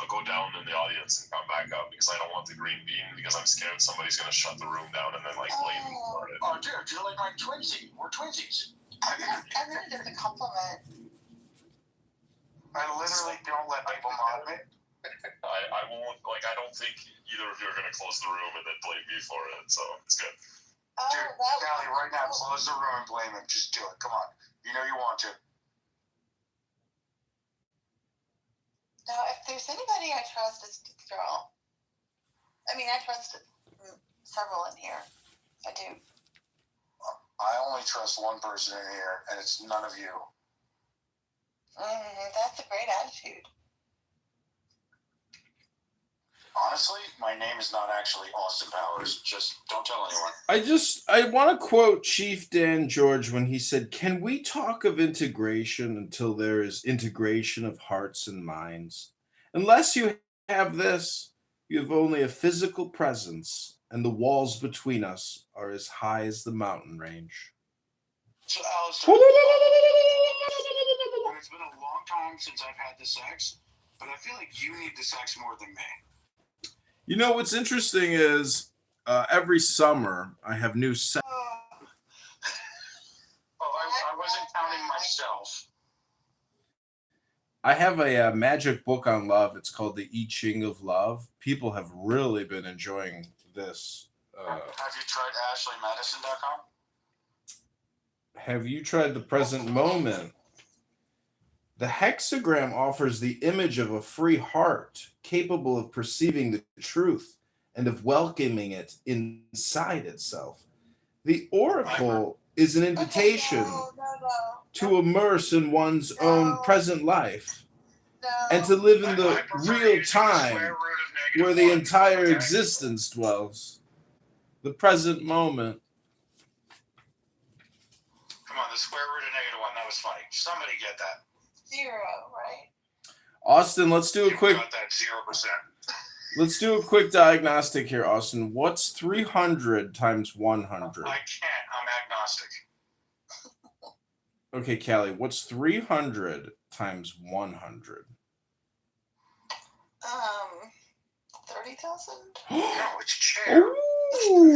S: go down in the audience and come back up because I don't want the green bean because I'm scared somebody's gonna shut the room down and then blame me for it.
N: Oh, dude, you're like my twinsy. We're twinsies.
I: I meant it as a compliment.
N: I literally don't let people mod me.
S: I won't, I don't think either of you are gonna close the room and then blame me for it, so it's good.
N: Dude, Callie, right now, close the room and blame him. Just do it. Come on. You know you want to.
I: No, if there's anybody I trust, it's Girl. I mean, I trust several in here. I do.
N: I only trust one person in here, and it's none of you.
I: That's a great attitude.
N: Honestly, my name is not actually Austin Powers. Just don't tell anyone.
P: I want to quote Chief Dan George when he said, "Can we talk of integration until there is integration of hearts and minds? Unless you have this, you have only a physical presence, and the walls between us are as high as the mountain range."
N: So, Alistair, it's been a long time since I've had the sex, but I feel like you need the sex more than me.
P: You know what's interesting is every summer I have new sex.
N: I wasn't counting myself.
P: I have a magic book on love. It's called The I Ching of Love. People have really been enjoying this.
N: Have you tried AshleyMadison.com?
P: Have you tried the present moment? The hexagram offers the image of a free heart capable of perceiving the truth and of welcoming it inside itself. The oracle is an invitation to immerse in one's own present life and to live in the real time where the entire existence dwells. The present moment.
N: Come on, the square root of -1. That was funny. Somebody get that.
I: 0, right?
P: Austin, let's do a quick.
N: Got that 0%.
P: Let's do a quick diagnostic here, Austin. What's 300 times 100?
N: I can't. I'm agnostic.
P: Okay, Callie, what's 300 times 100?
I: 30,000?
N: No, it's chair.
I: Wait,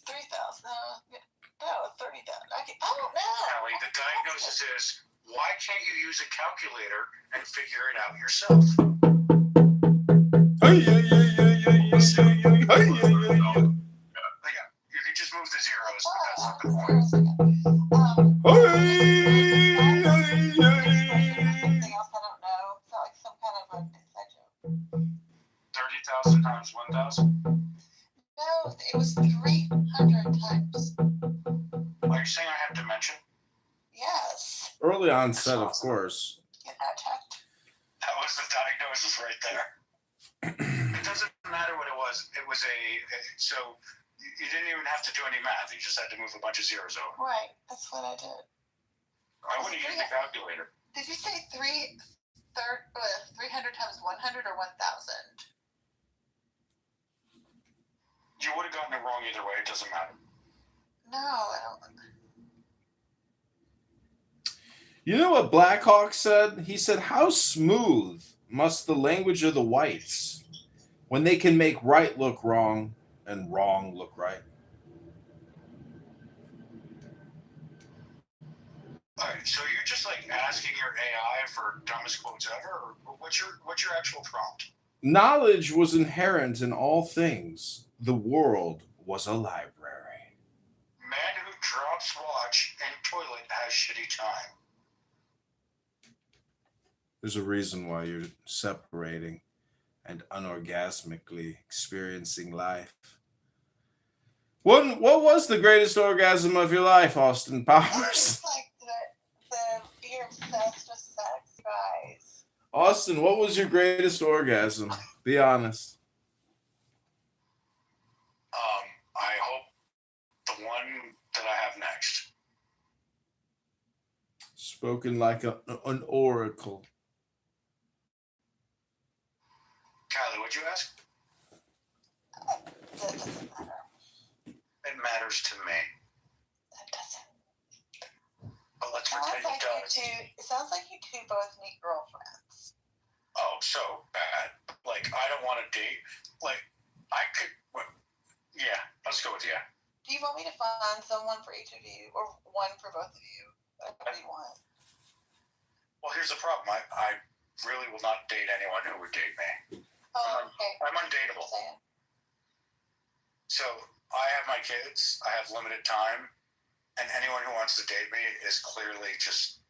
I: 3,000? No, 30,000. I don't know.
N: Callie, the diagnosis is, why can't you use a calculator and figure it out yourself? You can just move the zeros, but that's not the point.
I: Something else I don't know. It's like some kind of a inside joke.
N: 30,000 times 1,000?
I: No, it was 300 times.
N: Are you saying I have dementia?
I: Yes.
P: Early onset, of course.
I: Get that checked.
N: That was the diagnosis right there. It doesn't matter what it was. It was so you didn't even have to do any math. You just had to move a bunch of zeros over.
I: Right. That's what I did.
N: I wouldn't use the calculator.
I: Did you say 300 times 100 or 1,000?
N: You would have gotten it wrong either way. It doesn't matter.
I: No, I don't.
P: You know what Blackhawk said? He said, "How smooth must the language of the whites when they can make right look wrong and wrong look right?"
N: Alright, so you're just asking your AI for dumbest quotes ever, or what's your actual prompt?
P: Knowledge was inherent in all things. The world was a library.
N: Man who drops watch and toilet has shitty time.
P: There's a reason why you're separating and unorgasmically experiencing life. What was the greatest orgasm of your life, Austin Powers?
I: Like the being obsessed with sex, guys.
P: Austin, what was your greatest orgasm? Be honest.
N: I hope the one that I have next.
P: Spoken like an oracle.
N: Kylie, what'd you ask? matters to me.
I: That doesn't.
N: But let's pretend it does.
I: It sounds like you two both need girlfriends.
N: Oh, so bad. Like, I don't want to date. Like, I could. Well, yeah, let's go with yeah.
I: Do you want me to find someone for each of you, or one for both of you? Whatever you want.
N: Well, here's the problem. I really will not date anyone who would date me.
I: Oh, okay.
N: I'm undateable. So I have my kids. I have limited time, and anyone who wants to date me is clearly just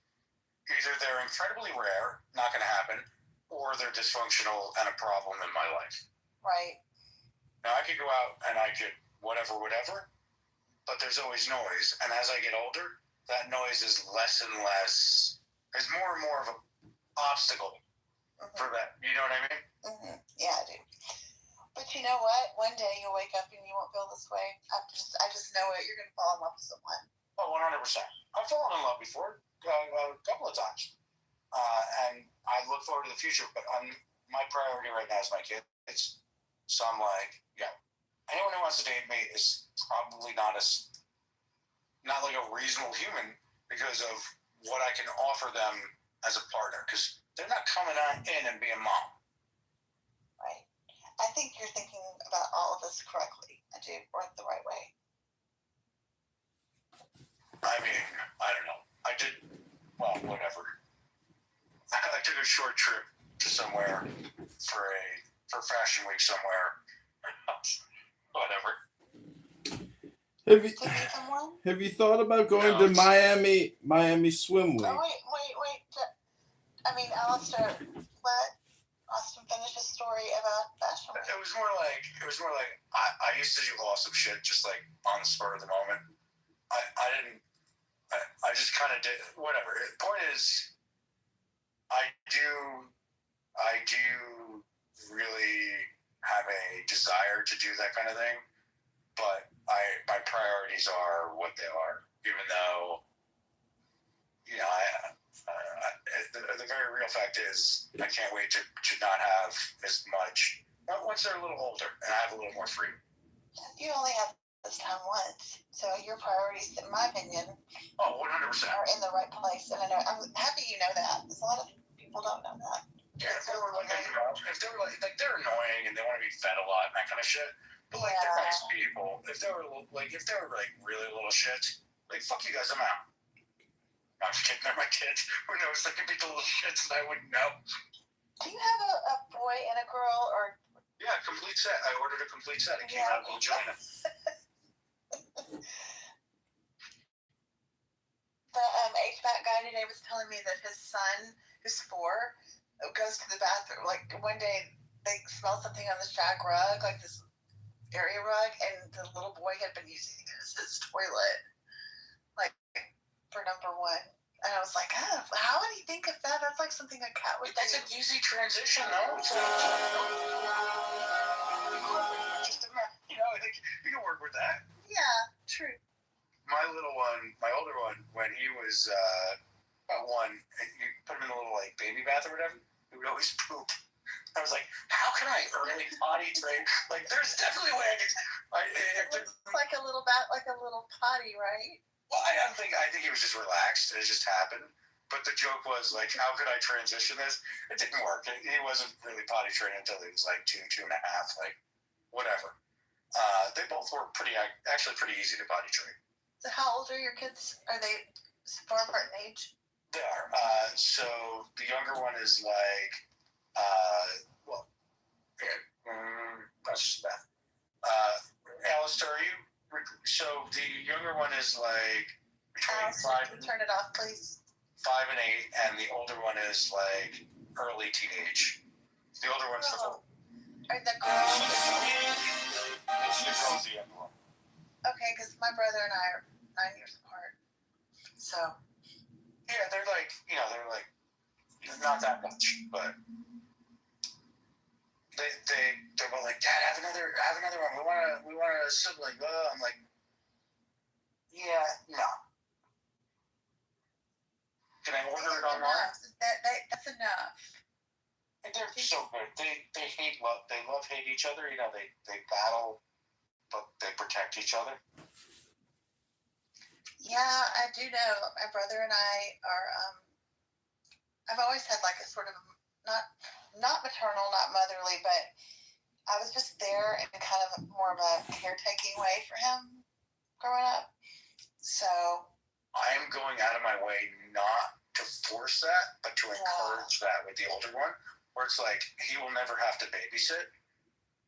N: either they're incredibly rare, not going to happen, or they're dysfunctional and a problem in my life.
I: Right.
N: Now I could go out and I could whatever, but there's always noise, and as I get older, that noise is less and less. There's more and more of an obstacle for that. You know what I mean?
I: Mm-hmm. Yeah, I do. But you know what? One day you'll wake up and you won't feel this way. I just know it. You're going to fall in love with someone.
N: Oh, 100%. I've fallen in love before a couple of times. And I look forward to the future. But my priority right now is my kids. So I'm like, yeah, anyone who wants to date me is probably not like a reasonable human because of what I can offer them as a partner. Because they're not coming in and being mom.
I: Right. I think you're thinking about all of this correctly. I do, or the right way.
N: I mean, I don't know. I did, well, whatever. I took a short trip to somewhere for Fashion Week somewhere. Whatever.
P: Have you thought about going to Miami Swim Week?
I: Oh, wait. I mean, Alistair, let Austin finish his story about Fashion Week.
N: It was more like I used to do awesome shit just like on the spur of the moment. I just kind of did whatever. The point is, I do really have a desire to do that kind of thing, but my priorities are what they are. Even though, you know, the very real fact is I can't wait to not have as much once they're a little older and I have a little more freedom.
I: You only have this time once, so your priorities, in my opinion,
N: 100%
I: are in the right place. And I'm happy you know that, because a lot of people don't know that.
N: Yeah, if they were like they're annoying and they want to be fed a lot and that kind of shit, but like they're nice people. If they were like really little shit, like fuck you guys, I'm out. I'm just kidding, they're my kids. Who knows? They could be the little shits and I wouldn't know.
I: Do you have a boy and a girl, or?
N: Yeah, complete set. I ordered a complete set. It came out of vagina.
I: The HVAC guy today was telling me that his son, who's 4, goes to the bathroom. Like one day, they smelled something on the shag rug, like this area rug, and the little boy had been using it as his toilet, like for number 1. And I was like, how would he think of that? That's like something a cat would do.
N: That's an easy transition, though. You know, I think you can work with that.
I: Yeah, true.
N: My little one, my older one, when he was about 1, you put him in a little like baby bath or whatever, he would always poop. I was like, how can I early potty train? Like, there's definitely a way I could.
I: It's like a little potty, right?
N: Well, I think he was just relaxed. It just happened. But the joke was like, how could I transition this? It didn't work. He wasn't really potty trained until he was like 2.5, like whatever. They both were actually pretty easy to potty train.
I: So how old are your kids? Are they far apart in age?
N: They are. So the younger one is like, that's just math. Alistair, are you? So the younger one is like between
I: Alistair, can you turn it off, please?
N: 5 and 8, and the older one is like early teenage. The older one's the
I: Are the girls?
N: the younger one.
I: Okay, because my brother and I are 9 years apart. So.
N: Yeah, they're like not that much, but they're both like, Dad, have another one. We want a sibling. I'm like, yeah, no. Can I order it online?
I: That's enough.
N: And they're so good. They love hate each other. You know, they battle, but they protect each other.
I: Yeah, I do know. My brother and I are. I've always had like a sort of not maternal, not motherly, but I was just there in kind of more of a caretaking way for him growing up. So
N: I'm going out of my way not to force that, but to encourage that with the older one, where it's like he will never have to babysit,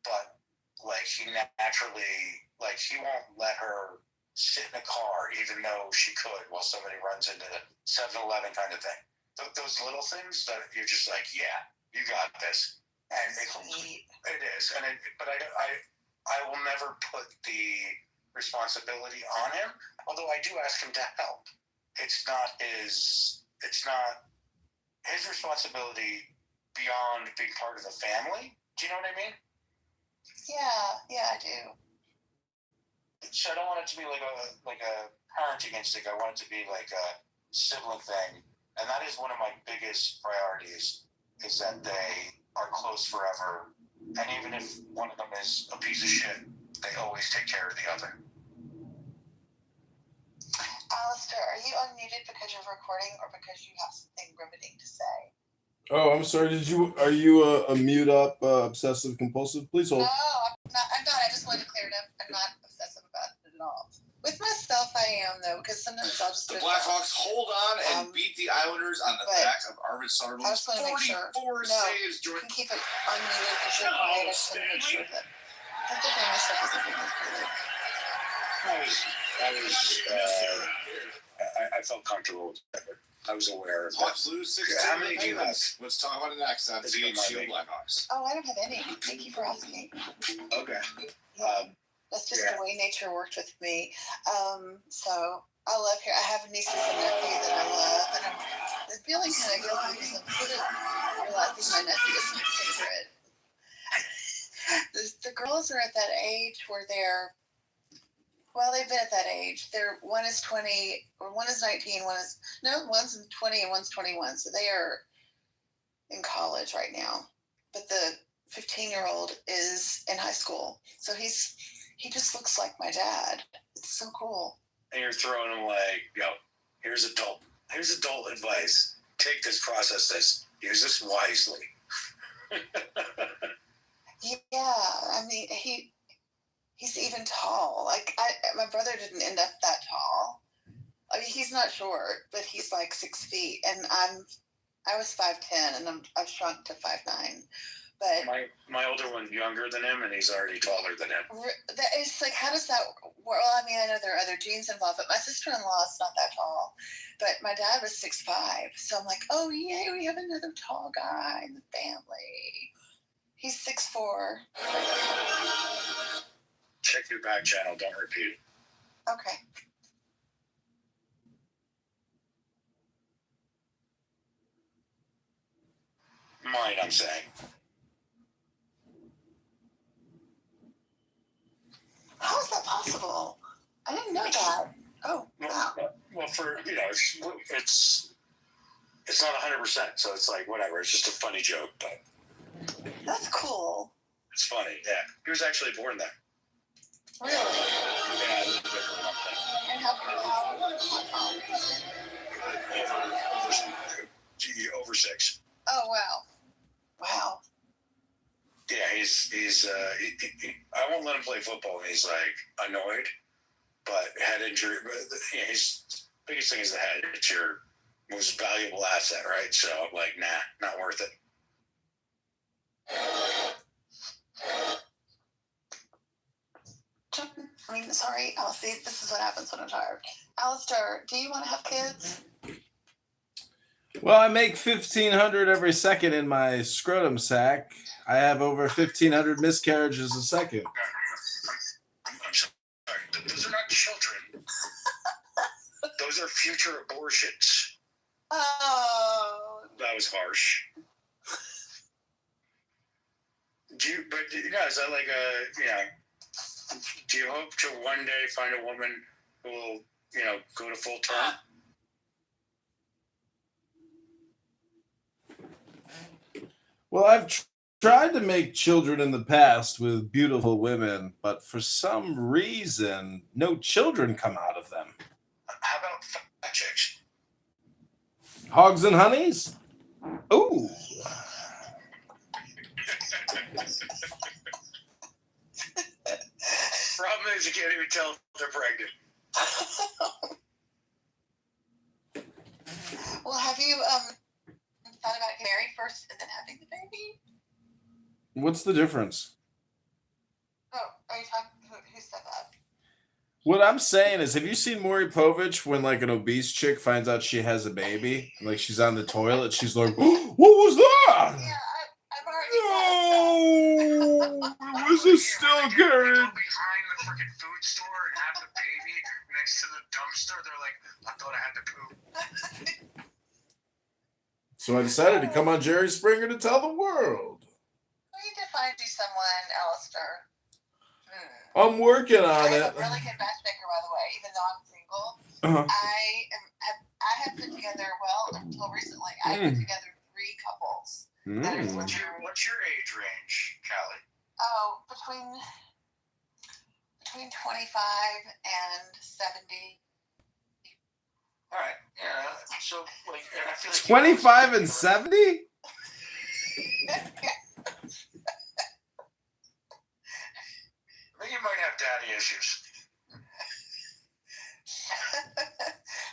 N: but like he naturally, like he won't let her sit in a car even though she could while somebody runs into 7-Eleven kind of thing. Those little things that you're just like, yeah, you got this. And it is. But I will never put the responsibility on him, although I do ask him to help. It's not his responsibility beyond being part of the family. Do you know what I mean?
I: Yeah, I do.
N: So I don't want it to be like a parenting instinct. I want it to be like a sibling thing. And that is one of my biggest priorities, is that they are close forever. And even if one of them is a piece of shit, they always take care of the other.
I: Alistair, are you unmuted because you're recording or because you have something riveting to say?
P: Oh, I'm sorry. Are you a mute up obsessive compulsive? Please hold.
I: No, I'm not. I just wanted to clear it up. I'm not obsessive about it at all. With myself, I am, though, because sometimes I'll just...
E: The Blackhawks hold on and beat the Islanders on the back of Arvid Sardel's 44 saves.
I: You can keep it unmuted because you're quiet. I just want to make sure that the family stuff isn't being included.
Q: I felt comfortable with that. I was aware of that.
E: Hawks lose 16. How many do you have? Let's talk about it next on VHC Blackhawks.
I: Oh, I don't have any. Thank you for asking.
E: Okay.
I: That's just the way nature worked with me. So I love here. I have nieces and nephews that I love, and I'm feeling kind of guilty because I'm sort of realizing my nephew is my favorite. The girls are at that age where they've been at that age. One is 20, or one is 19, one's 20 and one's 21. So they are in college right now. But the 15-year-old is in high school. So he just looks like my dad. It's so cool.
Q: And you're throwing him like, here's adult advice. Take this, process this, use this wisely.
I: Yeah, I mean, he's even tall. Like my brother didn't end up that tall. I mean, he's not short, but he's like 6 feet, and I was 5'10", and I've shrunk to 5'9". But
Q: my older one's younger than him, and he's already taller than him.
I: It's like, how does that work? Well, I mean, I know there are other genes involved, but my sister-in-law is not that tall. But my dad was 6'5", so I'm like, oh, yay, we have another tall guy in the family. He's 6'4".
Q: Check your back channel. Don't repeat it.
I: Okay.
Q: Mine, I'm saying.
I: How is that possible? I didn't know that. Oh, wow.
Q: Well, for, it's not 100%, so it's like, whatever. It's just a funny joke, but...
I: That's cool.
Q: It's funny, yeah. He was actually born there.
I: Really?
Q: Yeah, I lived there for a long time.
I: And
Q: Over 6.
I: Oh, wow. Wow.
Q: Yeah, he's I won't let him play football. He's like annoyed, but head injury. His biggest thing is the head. It's your most valuable asset, right? So I'm like, nah, not worth it.
I: Sorry, Elsie. This is what happens when I'm tired. Alistair, do you want to have kids?
P: Well, I make 1,500 every second in my scrotum sack. I have over 1,500 miscarriages a second.
Q: I'm sorry. Those are not children. Those are future abortions.
I: Oh.
Q: That was harsh. Is that like do you hope to one day find a woman who will, go to full term?
P: Well, I've tried to make children in the past with beautiful women, but for some reason, no children come out of them.
N: How
J: How about fat chicks?
P: Hogs and honeys? Ooh.
J: Problem is, you can't even tell if they're pregnant.
I: Well, have you thought about getting married first and then having the baby?
P: What's the difference?
I: Oh, are you talking? Who said that?
P: What I'm saying is, have you seen Maury Povich when like an obese chick finds out she has a baby? Like she's on the toilet, she's like, "What was that?
I: Yeah, I've already.
P: No, was it still good?"
J: Behind the freaking food store and have the baby next to the dumpster. They're like, I thought I had to poop.
P: So I decided to come on Jerry Springer to tell the world.
I: We need to find you someone, Alistair.
P: I'm working on it.
I: I'm a really good matchmaker, by the way. Even though I'm single, I have put together. Well, until recently, I put together 3 couples.
J: What's your age range, Callie?
I: Oh, between 25 and 70.
J: All right, yeah. So, like, I feel like
P: 25 and 70?
J: I think you might have daddy issues.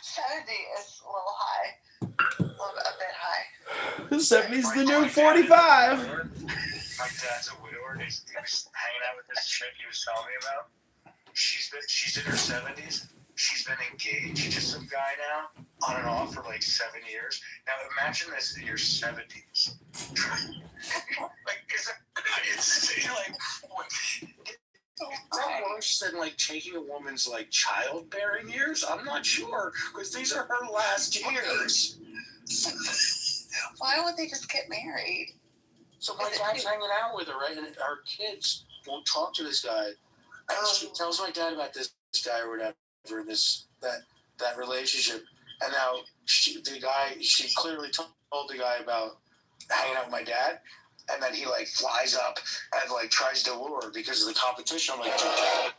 I: 70 is a little high. A bit high.
P: 70's the new 45.
J: My dad's a widower, and he was hanging out with this chick he was telling me about. She's in her 70s. She's been engaged to some guy now, on and off for like 7 years. Now imagine this in your 70s. Like, is that insane? Like, what? Is that worse than like taking a woman's like childbearing years? I'm not sure, because these are her last years.
I: Why would they just get married?
J: So my dad's hanging out with her, right? And our kids won't talk to this guy. And she tells my dad about this guy or whatever, that relationship. And now she clearly told the guy about hanging out with my dad. And then he like flies up and like tries to lure her because of the competition. I'm like, dude,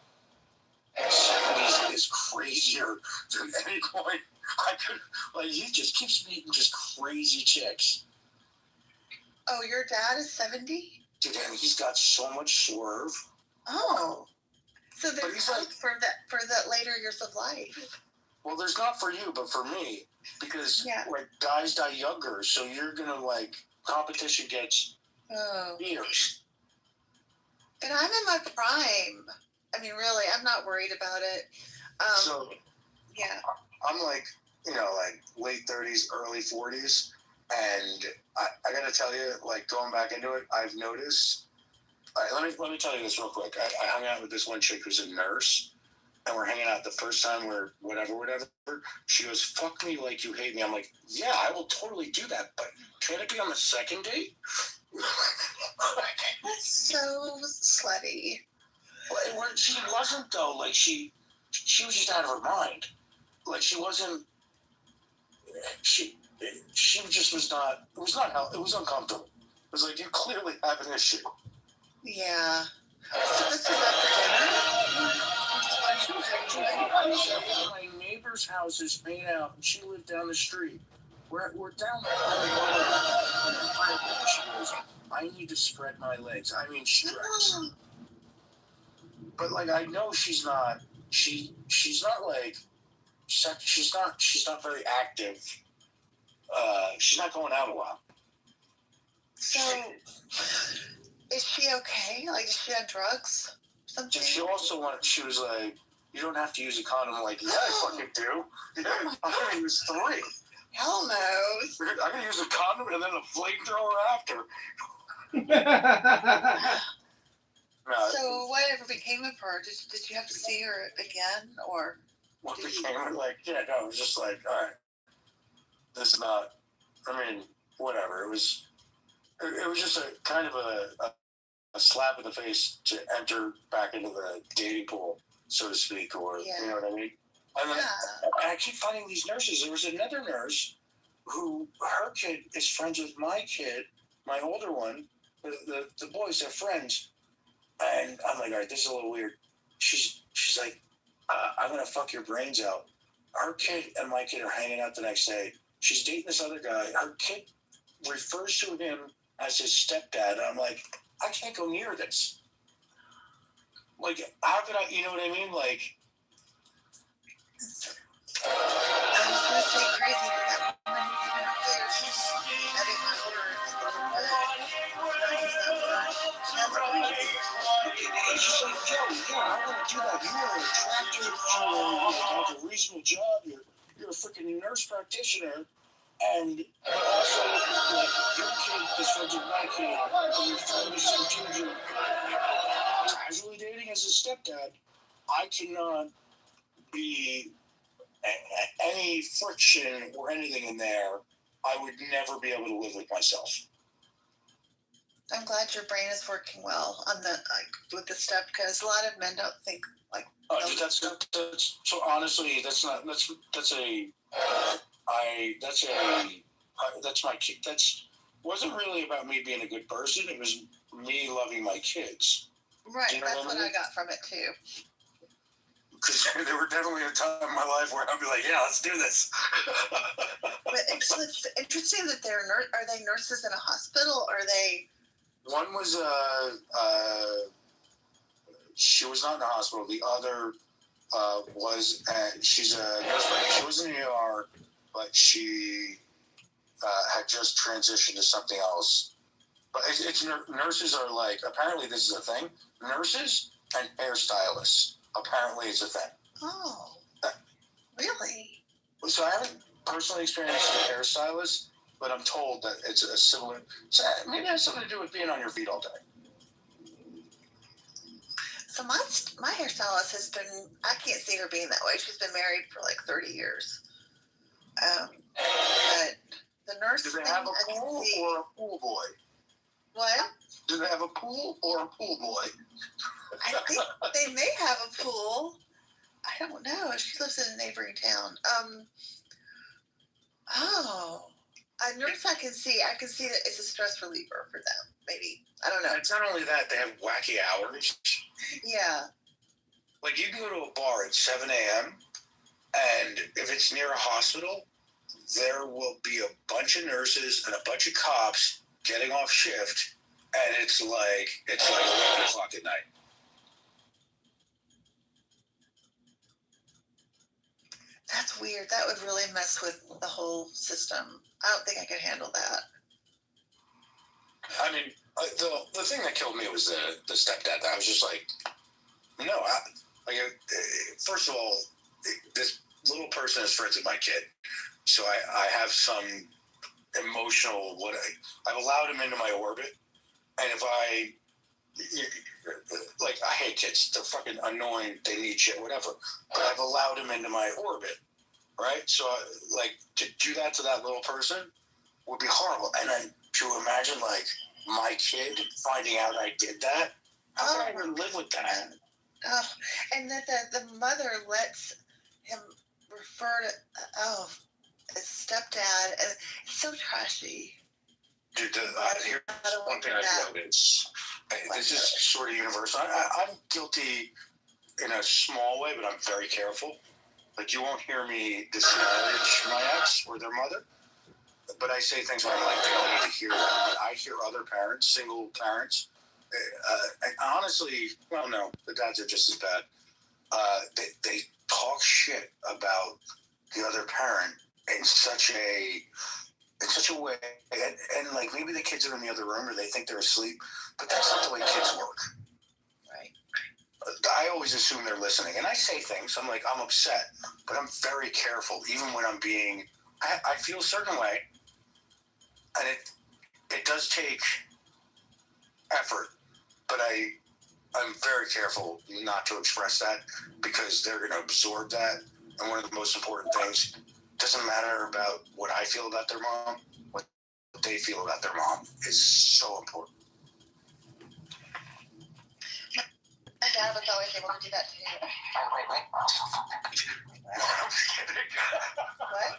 J: 70s is crazier than any point I could. Like, he just keeps meeting just crazy chicks.
I: Oh, your dad is 70?
J: Dude, and he's got so much swerve.
I: Oh, so there's hope for the later years of life.
J: Well, there's not for you, but for me, because like guys die younger, so you're gonna like competition gets years.
I: And I'm in my prime. I mean, really, I'm not worried about it.
J: So
I: yeah,
J: I'm like, like late 30s, early 40s, and I gotta tell you, like going back into it, I've noticed. All right, let me tell you this real quick. I hung out with this one chick who's a nurse, and we're hanging out the first time we're whatever. She goes, "Fuck me like you hate me." I'm like, "Yeah, I will totally do that, but can it be on the second date?"
I: That's so slutty.
J: Well, she wasn't though. Like she was just out of her mind. Like she wasn't. She just was not. It was not how. It was uncomfortable. It was like, you clearly have an issue.
I: Yeah. So this is after dinner.
J: I was at one of my neighbor's houses hanging out, and she lived down the street. We're down there. She goes, "I need to spread my legs." I mean, stretch. But like, I know she's not. She's not like. She's not very active. She's not going out a lot.
I: So, is she okay? Like, is she on drugs? Something?
J: She was like, "You don't have to use a condom." I'm like, "Yeah, I fucking do. Yeah, I'm gonna use 3.
I: Hell no.
J: I'm gonna use a condom and then a flamethrower after." No,
I: so whatever became of her? Did you have to see her again, or?
J: What became of her? Like, yeah, no, it was just like, all right, this is not. I mean, whatever. It was just a kind of a slap in the face to enter back into the dating pool, so to speak, or you know what I mean. And then I keep finding these nurses. There was another nurse who her kid is friends with my kid, my older one. The boys are friends, and I'm like, all right, this is a little weird. She's like, "I'm gonna fuck your brains out."
U: her kid and my kid are hanging out the next day. She's dating this other guy. Her kid refers to him as his stepdad. And I'm like, I can't go near this. Like, how could I, you know what I mean? Like,
I: I was going to say crazy, but that woman having my words,
U: it's just like, Joe, yeah, I want to do that. You're an attractive, you have a reasonable job. You're a freaking nurse practitioner. And also, like, your kid is friends with my kid, and your friend is some dude you're casually dating as a stepdad. I cannot be any friction or anything in there. I would never be able to live with myself.
I: I'm glad your brain is working well on the with the stuff, because a lot of men don't think like.
U: That's so honestly, that's my kid. Wasn't really about me being a good person. It was me loving my kids.
I: Right,
U: you know
I: that's what I got from it too.
U: Because there were definitely a time in my life where I'd be like, yeah, let's do this.
I: But it's interesting that are they nurses in a hospital, or are they?
U: One was she was not in the hospital. The other was she's a nurse. She was in the ER, but she had just transitioned to something else. But nurses are like, apparently this is a thing. Nurses and hairstylists. Apparently it's a thing.
I: Oh, really?
U: So I haven't personally experienced a hairstylist, but I'm told that it's a similar. So maybe it has something to do with being on your feet all day.
I: So my hairstylist has been. I can't see her being that way. She's been married for like 30 years. But the nurse.
U: Do they have a pool or a pool boy?
I: What?
U: Do they have a pool or a pool boy?
I: I think they may have a pool. I don't know. She lives in a neighboring town. A nurse I can see that it's a stress reliever for them. Maybe. I don't know.
U: It's not only that, they have wacky hours.
I: Yeah.
U: Like, you can go to a bar at 7 a.m., and if it's near a hospital, there will be a bunch of nurses and a bunch of cops getting off shift, and it's like 11 o'clock at night.
I: That's weird. That would really mess with the whole system. I don't think I could handle that.
U: I mean, the thing that killed me was the stepdad. I was just like, no. First of all, this little person is friends with my kid, so I have some emotional. I've allowed him into my orbit, and if I hate kids. They're fucking annoying. They need shit, whatever. But I've allowed him into my orbit, right? So, to do that to that little person would be horrible. And then to imagine, my kid finding out I did that, how can I even live with that?
I: And that the mother lets him refer to, his stepdad. And it's so trashy.
U: Dude, here's one thing I've noticed. This is sort of universal. I'm guilty in a small way, but I'm very careful. You won't hear me disparage my ex or their mother, but I say things where I'm like, they don't need to hear that. But I hear other parents, single parents, honestly, well, no, the dads are just as bad. They talk shit about the other parent in such a way, and maybe the kids are in the other room or they think they're asleep, but that's not the way kids work.
I: Right.
U: I always assume they're listening, and I say things. I'm like, I'm upset, but I'm very careful, even when I'm being. I feel a certain way, and it does take effort, but I'm very careful not to express that because they're going to absorb that. And one of the most important things. Doesn't matter about what I feel about their mom. What they feel about their mom is so important.
I: My dad was always able to do that too.
U: Wait. I'm just kidding.
I: What?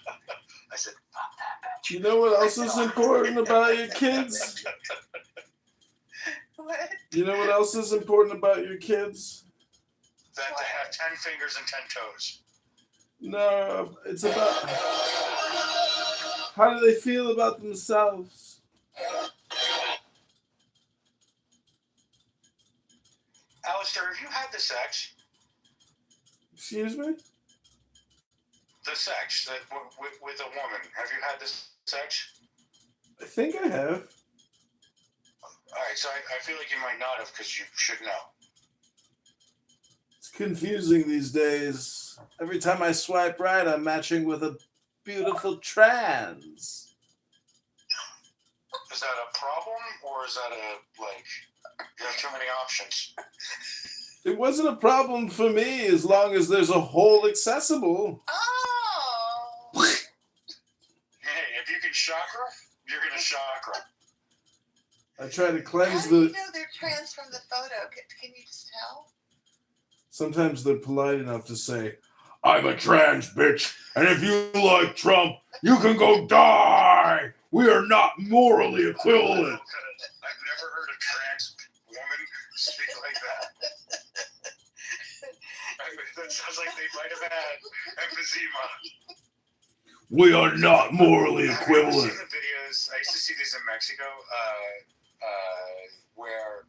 U: I said,
P: you know what else is important about your kids?
I: What?
P: You know what else is important about your kids?
U: That they have 10 fingers and 10 toes.
P: No, it's about how do they feel about themselves.
N: Alistair, have you had the sex?
P: Excuse me?
N: The sex that with a woman. Have you had the sex?
P: I think I have.
N: All right, so I feel like you might not have because you should know.
P: It's confusing these days. Every time I swipe right, I'm matching with a beautiful trans.
N: Is that a problem or is that you have too many options?
P: It wasn't a problem for me as long as there's a hole accessible.
I: Oh.
N: Hey, if you can chakra, you're gonna chakra.
P: I try to cleanse
I: How do you know they're trans from the photo? Can you just tell?
P: Sometimes they're polite enough to say, I'm a trans bitch, and if you like Trump, you can go die. We are not morally equivalent.
N: I've never heard a trans woman speak like that. That sounds like they might have had emphysema.
P: We are not morally equivalent.
N: I've seen the videos. I used to see these in Mexico, where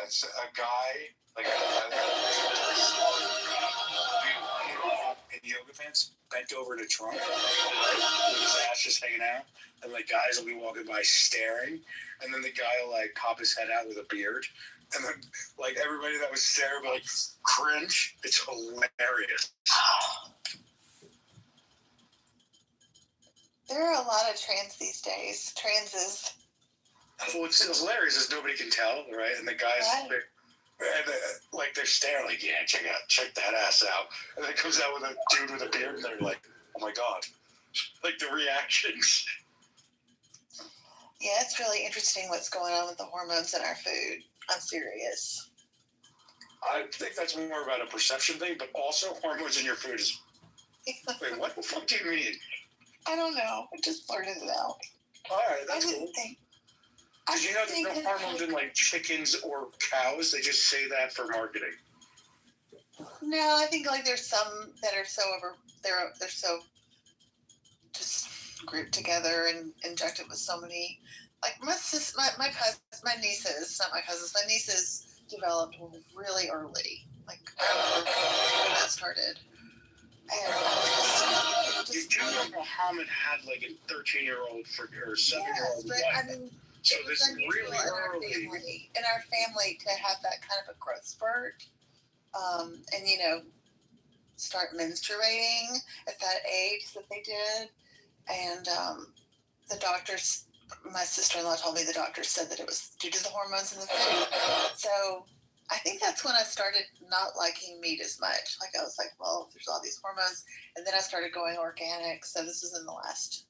N: it's a guy
Q: in yoga pants, bent over to Trump, with his ass just hanging out, and guys will be walking by staring, and then the guy will pop his head out with a beard, and then everybody that was staring will cringe. It's hilarious.
I: There are a lot of trans these days. Transes.
Q: Well, what's hilarious is nobody can tell, right? And the guys, they're staring yeah, check that ass out. And then it comes out with a dude with a beard, and they're like, oh my God. The reactions.
I: Yeah, it's really interesting what's going on with the hormones in our food. I'm serious.
Q: I think that's more about a perception thing, but also hormones in your food is... Wait, what the fuck do you mean?
I: I don't know. I just blurted it out.
Q: All right, that's cool. Did you know there's no hormones in chickens or cows? They just say that for marketing.
I: No, I think there's some that are so they're so just grouped together and injected with so many. My nieces developed really early. I remember when that started. And
Q: you do know Muhammad had a 13-year-old or 7-year-old wife. So this is really early
I: in our family to have that kind of a growth spurt, and start menstruating at that age that they did, and the doctors. My sister-in-law told me the doctors said that it was due to the hormones in the food. So I think that's when I started not liking meat as much. I was like, well, there's all these hormones, and then I started going organic. So this is in the last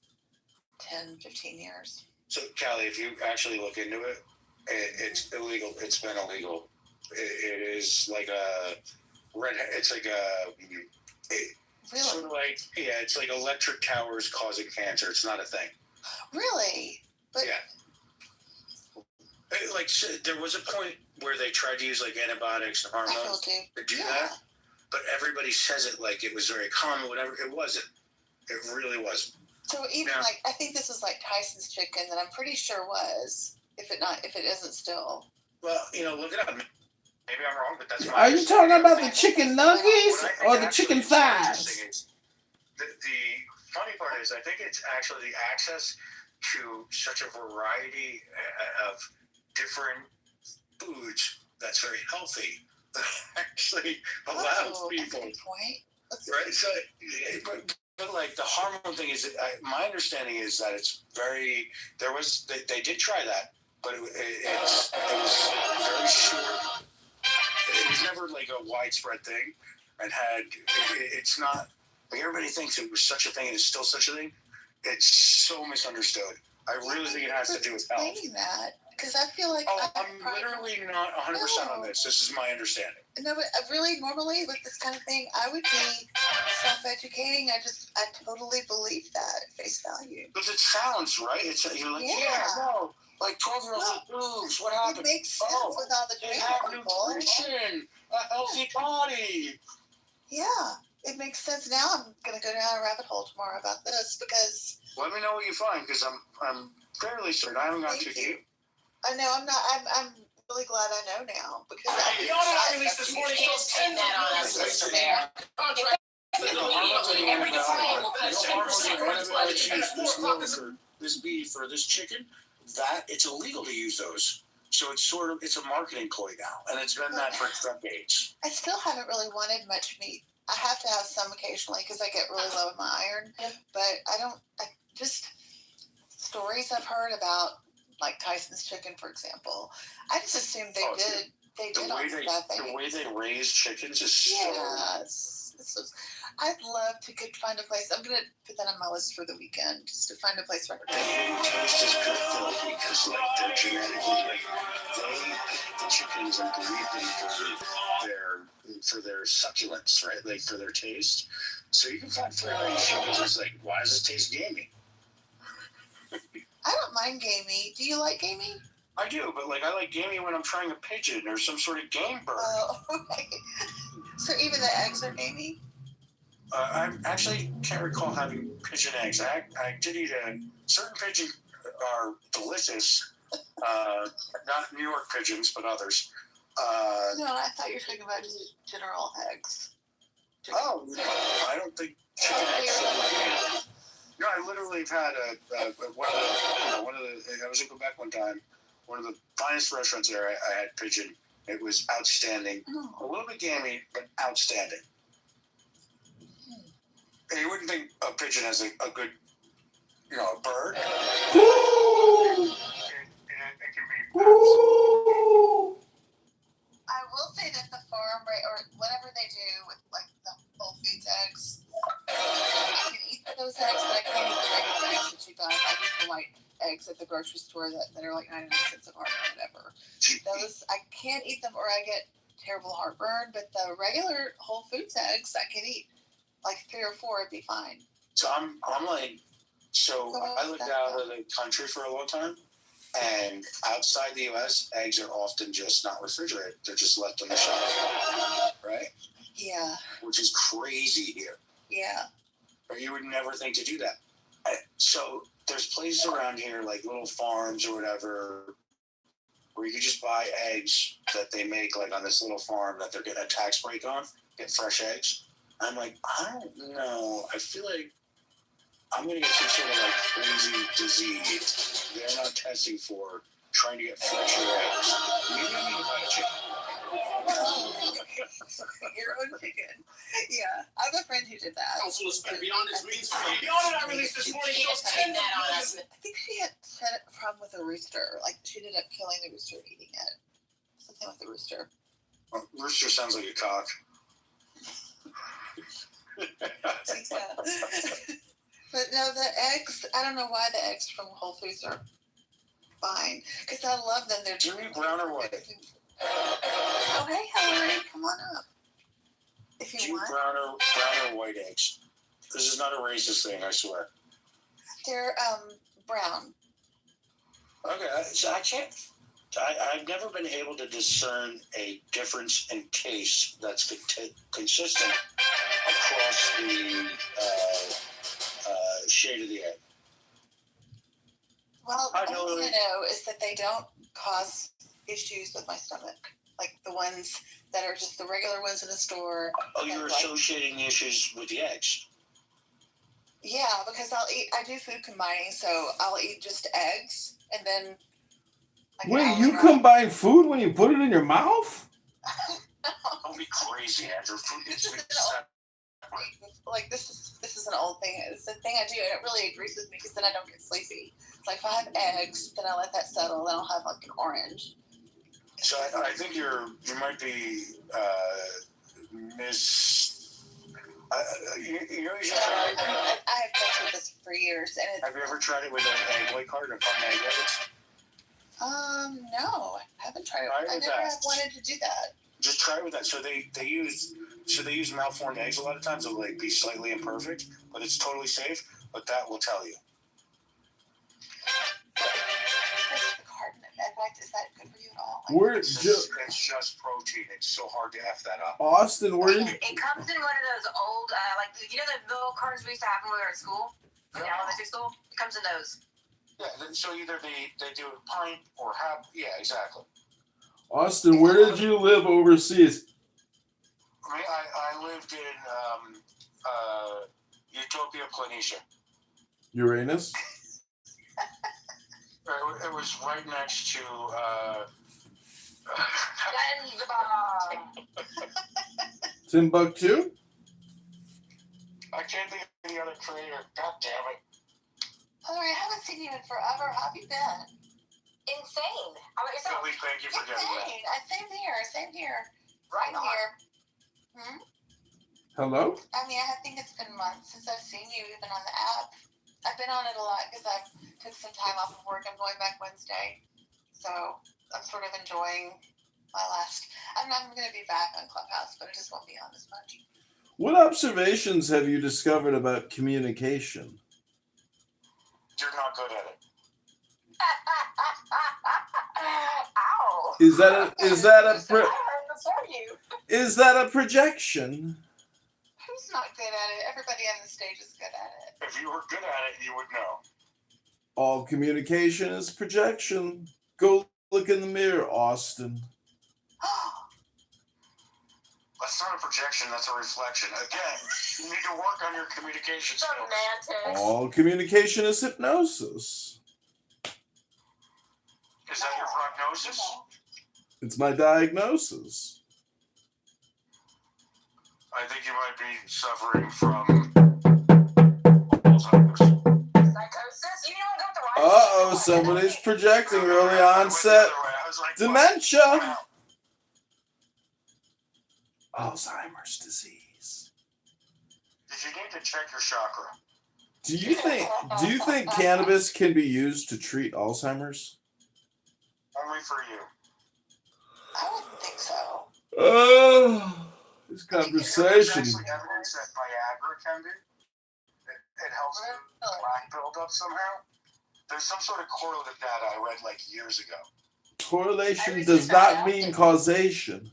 I: 10, 15 years.
Q: So, Callie, if you actually look into it, it's illegal. It's been illegal. It is a red. It's
I: really?
Q: Sort of it's like electric towers causing cancer. It's not a thing.
I: Really? But
Q: yeah. There was a point where they tried to use antibiotics and hormones to do that, but everybody says it it was very common. Whatever, it wasn't. It really wasn't.
I: So even I think this was Tyson's chicken that I'm pretty sure was, if it isn't still.
Q: Well, look it up. Maybe I'm wrong, but that's
P: Are you talking about the chicken nuggets or the chicken thighs?
N: The funny part is, I think it's actually the access to such a variety of different
Q: foods that's very healthy that actually allows people.
I: That's a good point.
Q: Right? So, but the hormone thing is, my understanding is that it's very. They did try that, but it was very short. It was never a widespread thing, and it's not. Everybody thinks it was such a thing, and it's still such a thing. It's so misunderstood. I really think it has to do with health.
I: Saying that, because I feel like
Q: I'm literally not 100% on this. This is my understanding.
I: No, but really, normally with this kind of thing, I would be self-educating. I totally believe that at face value.
Q: Because it sounds right. You're no. 12-year-olds with boobs. What happened?
I: It makes sense with all the
Q: they have nutrition, a healthy body.
I: Yeah. It makes sense now. I'm gonna go down a rabbit hole tomorrow about this because.
Q: Let me know what you find because I'm fairly certain I haven't got too deep.
I: I know I'm not. I'm really glad I know now because.
R: You know what I released this morning? Can't take that on us, Mr. Mayor. Every department will pay 10% for its budget.
Q: This milk or this beef or this chicken, that it's illegal to use those. So it's a marketing ploy now, and it's been that for decades.
I: I still haven't really wanted much meat. I have to have some occasionally because I get really low in my iron. But I just stories I've heard about, like Tyson's chicken, for example. I just assumed they did all that thing.
Q: The way they raise chickens is so...
I: Yes. I'd love to find a place. I'm going to put that on my list for the weekend, just to find a place where I can.
Q: Taste is good though because they're genetically the chickens are breeding for their succulence, right? Like for their taste. So you can find free-range chickens. It's like, why does this taste gamey?
I: I don't mind gamey. Do you like gamey?
Q: I do, but I like gamey when I'm trying a pigeon or some sort of game bird.
I: Oh, okay. So even the eggs are gamey?
Q: I actually can't recall having pigeon eggs. I did eat certain pigeons are delicious. Not New York pigeons, but others.
I: No, I thought you were talking about just general eggs.
Q: Oh, no, I don't think chicken eggs. No, I literally have had one of the. I was in Quebec one time. One of the finest restaurants there. I had pigeon. It was outstanding. A little bit gamey, but outstanding. And you wouldn't think a pigeon has a good, a bird. It can be.
I: I will say that the farm, or whatever they do with the Whole Foods eggs, I can eat those eggs, but I can't eat the regular eggs that you buy. I get the white eggs at the grocery store that are like 99 cents a carton or whatever. Those I can't eat them, or I get terrible heartburn. But the regular Whole Foods eggs I can eat. Like 3 or 4 would be fine.
Q: So I lived out of the country for a long time, and outside the U.S., eggs are often just not refrigerated; they're just left on the shelf, right?
I: Yeah.
Q: Which is crazy here.
I: Yeah.
Q: But you would never think to do that. So there's places around here, like little farms or whatever, where you could just buy eggs that they make, like on this little farm that they're getting a tax break on, get fresh eggs. I'm like, I don't know. I feel like I'm going to get some sort of crazy disease they're not testing for, trying to get fresher eggs. Maybe I need to buy a chicken.
I: Your own chicken. Yeah. I have a friend who did that.
R: Council is beyond its means for me. The audit I released this morning shows 10 that on us.
I: I think she had had a problem with a rooster. She ended up killing the rooster and eating it. Something with the rooster.
Q: Well, rooster sounds like a cock.
I: But no, the eggs, I don't know why the eggs from Whole Foods are fine. Because I love them. They're
Q: Jimmy Brown or white?
I: Oh, hey, Hillary. Come on up. If you want.
Q: Brown or white eggs. This is not a racist thing, I swear.
I: They're brown.
Q: Okay, so I've never been able to discern a difference in taste that's consistent across the shade of the egg.
I: Well, the only thing I know is that they don't cause issues with my stomach. Like the ones that are just the regular ones in the store.
Q: Oh, you're associating the issues with the eggs?
I: Yeah, because I do food combining, so I'll eat just eggs, and then...
P: Wait, you combine food when you put it in your mouth?
Q: Don't be crazy, Andrew. Food needs to be
I: this is an old thing. It's a thing I do, and it really agrees with me because then I don't get sleepy. It's like if I have eggs, then I let that settle, then I'll have an orange.
Q: So I think you might be
I: I have dealt with this for years. And
Q: have you ever tried it with an egg white card and found egg whites?
I: No, I haven't tried it. I never have wanted to do that.
Q: Just try it with that. So they use malformed eggs a lot of times. They'll be slightly imperfect, but it's totally safe. But that will tell you.
I: What's the card in it? Is that good for you? all.
J: It's just protein. It's so hard to F that up.
P: Austin, where did
L: It comes in one of those old, like, you know the milk cartons we used to have when we were in school? In elementary school? It comes in those.
J: Yeah, so either they do a pint or half. Yeah, exactly.
P: Austin, where did you live overseas?
J: I lived in Utopia Planitia.
P: Uranus?
J: It was right next to
P: Timbuktu?
J: I can't think of any other creator. God damn it.
I: Hillary, I haven't seen you in forever. How have you been?
L: Insane. How about yourself?
J: Billy, thank you for getting that.
I: Same here. Right here.
P: Hello?
I: I mean, I think it's been months since I've seen you even on the app. I've been on it a lot because I took some time off of work. I'm going back Wednesday. So I'm sort of enjoying my last... I'm going to be back on Clubhouse, but it just won't be on as much.
P: What observations have you discovered about communication?
J: You're not good at it.
L: Ow.
P: Is that a projection?
I: Who's not good at it? Everybody on the stage is good at it.
J: If you were good at it, you would know.
P: All communication is projection. Go look in the mirror, Austin.
J: That's not a projection, that's a reflection. Again, you need to work on your communication skills.
P: All communication is hypnosis.
J: Is that your prognosis?
P: It's my diagnosis.
J: I think you might be suffering from Alzheimer's.
L: Psychosis? You don't got the right.
P: Uh-oh, somebody's projecting early onset dementia. Alzheimer's disease.
J: Did you need to check your chakra?
P: Do you think cannabis can be used to treat Alzheimer's?
J: Only for you.
I: I wouldn't think so.
P: Oh, this conversation.
J: There's actually evidence that Viagra can do. It helps with plaque buildup somehow. There's some sort of correlative data I read like years ago.
P: Correlation does not mean causation.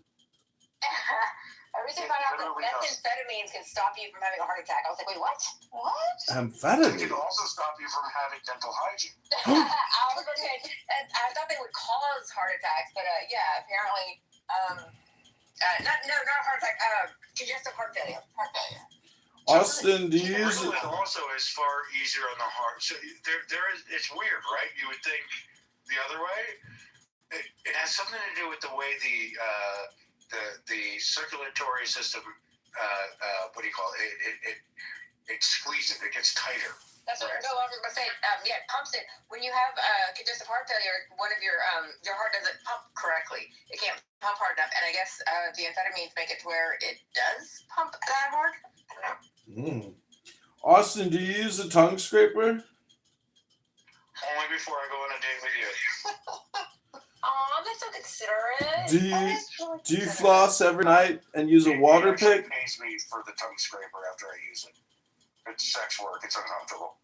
L: I recently found out that methamphetamines can stop you from having a heart attack. I was like, wait, what? What?
P: Amphetamine?
J: It can also stop you from having dental hygiene.
L: I thought they would cause heart attacks, but yeah, apparently, not heart attack, congestive heart failure.
P: Austin, do you use it?
J: Also is far easier on the heart. So there is. It's weird, right? You would think the other way. It has something to do with the way the circulatory system. What do you call it? It squeezes. It gets tighter.
L: That's what I was going to say. Yeah, it pumps it. When you have congestive heart failure, one of your heart doesn't pump correctly. It can't pump hard enough, and I guess the amphetamines make it to where it does pump that hard. I don't know.
P: Austin, do you use a tongue scraper?
J: Only before I go on a date with you.
L: Aw, that's so considerate.
P: Do you floss every night and use a water pick?
J: It pays me for the tongue scraper after I use it. It's sex work. It's uncomfortable.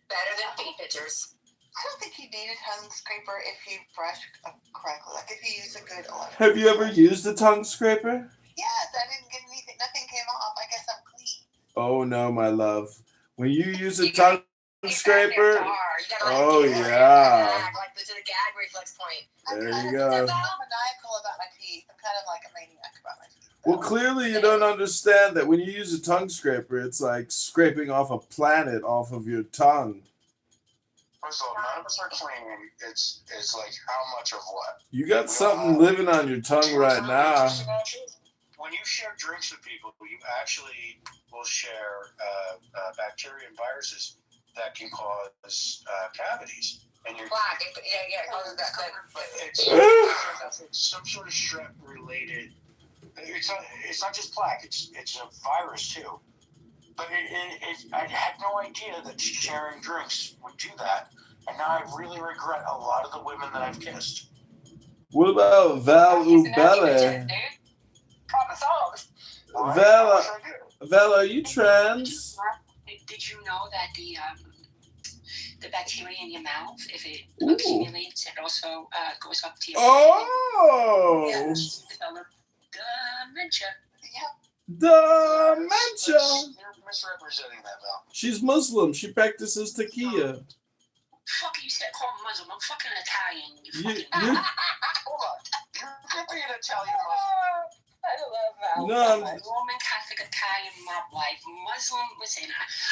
L: Better than feet pictures.
I: I don't think you need a tongue scraper if you brush correctly. Like if you use a good electric.
P: Have you ever used a tongue scraper?
I: Yes, I didn't get anything. Nothing came off. I guess I'm clean.
P: Oh no, my love. When you use a tongue scraper, oh yeah.
L: Like to the gag reflex point.
P: There you
I: I'm
P: go.
I: maniacal about my teeth. I'm kind of like a maniac about my teeth.
P: Well, clearly you don't understand that when you use a tongue scraper, it's like scraping off a planet off of your tongue.
J: First of all, none of us are clean. It's like how much of what?
P: You got something living on your tongue right now.
J: When you share drinks with people, you actually will share bacteria and viruses that can cause cavities. And your
L: plaque, it causes that.
J: But it's some sort of strep related. It's not just plaque. It's a virus too. But I had no idea that sharing drinks would do that, and now I really regret a lot of the women that I've kissed.
P: What about Val Ubele?
L: Problem solved.
P: Val, are you trans?
M: Did you know that
K: the bacteria in your mouth, if it accumulates, it also goes up to your
P: Oh!
K: Yeah, she developed dementia.
P: Dementia!
R: You're misrepresenting that, Val.
P: She's Muslim. She practices taqiyya.
K: Fuck you said call Muslim. I'm fucking Italian.
R: Hold on. You could be an Italian Muslim.
K: I love that.
P: No,
K: I'm Roman Catholic Italian mob wife. Muslim, listen,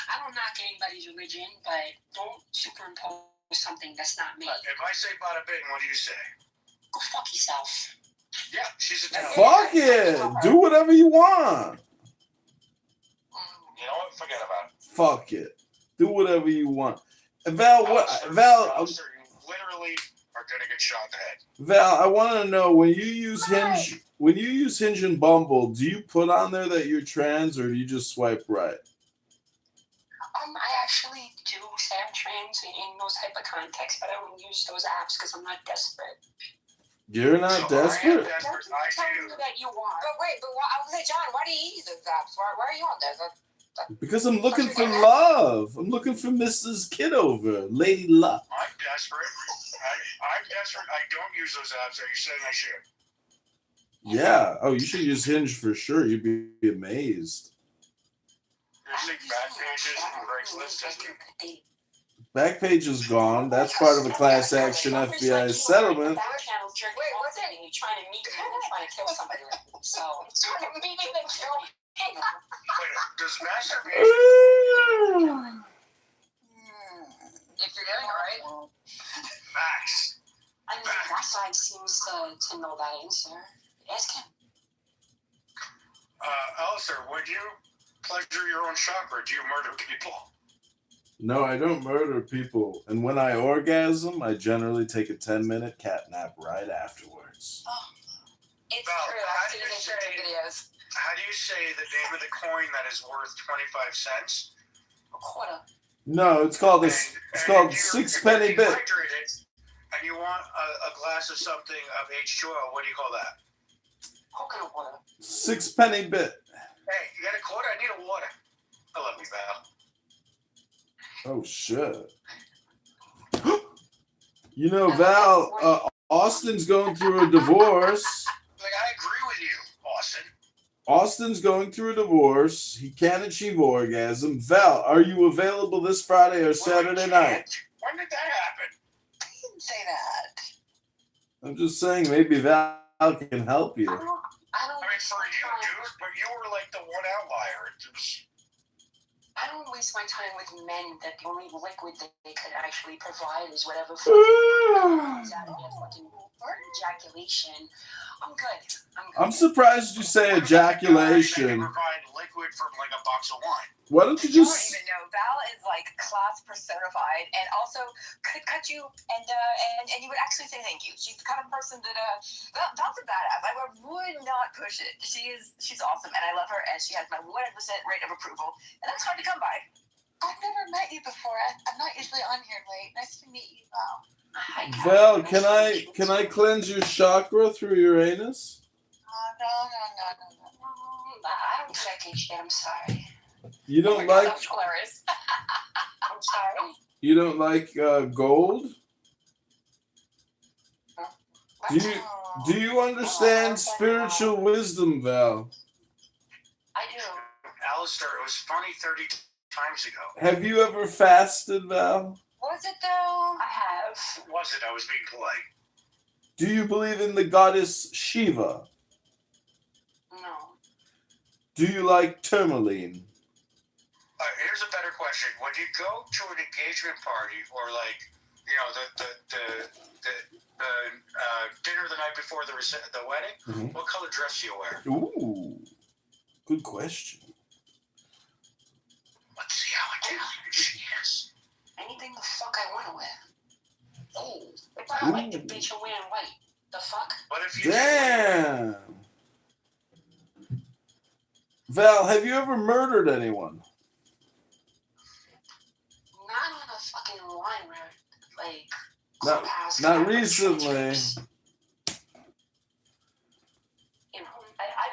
K: I don't knock anybody's religion, but don't superimpose something that's not me.
R: If I say bada bing, what do you say?
K: Go fuck yourself.
R: Yeah, she's Italian.
P: fuck it. Do whatever you want.
R: You know what? Forget about it.
P: Fuck it. Do whatever you want. Val, Val,
R: Alistair, you literally are gonna get shot in the head.
P: Val, I want to know when you use Hinge and Bumble, do you put on there that you're trans or do you just swipe right?
K: I actually do say I'm trans in those type of contexts, but I don't use those apps because I'm not desperate.
P: You're not desperate?
K: Tell me that you are.
L: But wait, I was like, John, why do you use those apps? Why are you on those?
P: Because I'm looking for love. I'm looking for Mrs. Kitover, Lady Luck.
R: I'm desperate. I'm desperate. I don't use those apps. Are you saying I should?
P: Yeah. Oh, you should use Hinge for sure. You'd be amazed.
R: You're saying Backpages and Craigslist is
P: Backpage is gone. That's part of a class action FBI settlement.
K: Wait, what's that? You're trying to meet me and trying to kill somebody. So, trying to meet me and kill me.
R: Does masturbation?
L: If you're getting it right.
R: Facts.
K: I mean, that side seems to know that answer. Ask him.
R: Alistair, would you pleasure your own chakra? Do you murder people?
P: No, I don't murder people. And when I orgasm, I generally take a 10-minute cat nap right afterwards.
L: It's
R: Val,
L: true. I've seen it in YouTube videos.
R: How do you say the name of the coin that is worth 25 cents?
K: A quarter.
P: No, it's called six-penny bit.
R: And you want a glass of something of H2O, what do you call that?
K: Coconut water.
P: 6-penny bit.
R: Hey, you got a quarter? I need a water. I love you, Val.
P: Oh, shit. You know, Val, Austin's going through a divorce.
R: Like, I agree with you, Austin.
P: Austin's going through a divorce. He can't achieve orgasm. Val, are you available this Friday or Saturday night?
R: When did that happen?
L: I didn't say that.
P: I'm just saying maybe Val can help you.
R: I mean, for you, dude, but you were like the one outlier.
K: I don't waste my time with men that the only liquid that they could actually provide is whatever comes out of their fucking ejaculation. I'm good.
P: I'm surprised you say ejaculation.
R: Provide liquid from like a box of wine.
P: Why don't you
L: I don't
P: just...
L: even know. Val is like class personified, and also could cut you, and you would actually say thank you. She's the kind of person that Val's a badass. I would not push it. She's awesome, and I love her, and she has my 100% rate of approval, and that's hard to come by.
I: I've never met you before. I'm not usually on here late. Nice to meet you, Val.
P: Val, can I cleanse your chakra through your anus?
I: No.
K: I don't check and shit. I'm sorry.
P: You don't like...
L: That's hilarious.
K: I'm sorry.
P: You don't like gold? Do you understand spiritual wisdom, Val?
K: I do.
R: Alistair, it was funny 30 times ago.
P: Have you ever fasted, Val?
L: Was it though?
K: I have.
R: Was it? I was being polite.
P: Do you believe in the goddess Shiva?
K: No.
P: Do you like tourmaline?
R: Here's a better question. When you go to an engagement party or like, you know, the dinner the night before the wedding, what color dress do you wear?
P: Ooh, good question.
R: Let's see how Italian she is.
K: Anything the fuck I want to wear. Oh, if I don't like the bitch, I'm wearing white. The fuck?
R: What if you...
P: Damn. Val, have you ever murdered anyone?
K: Not on a fucking line where, like...
P: Not recently.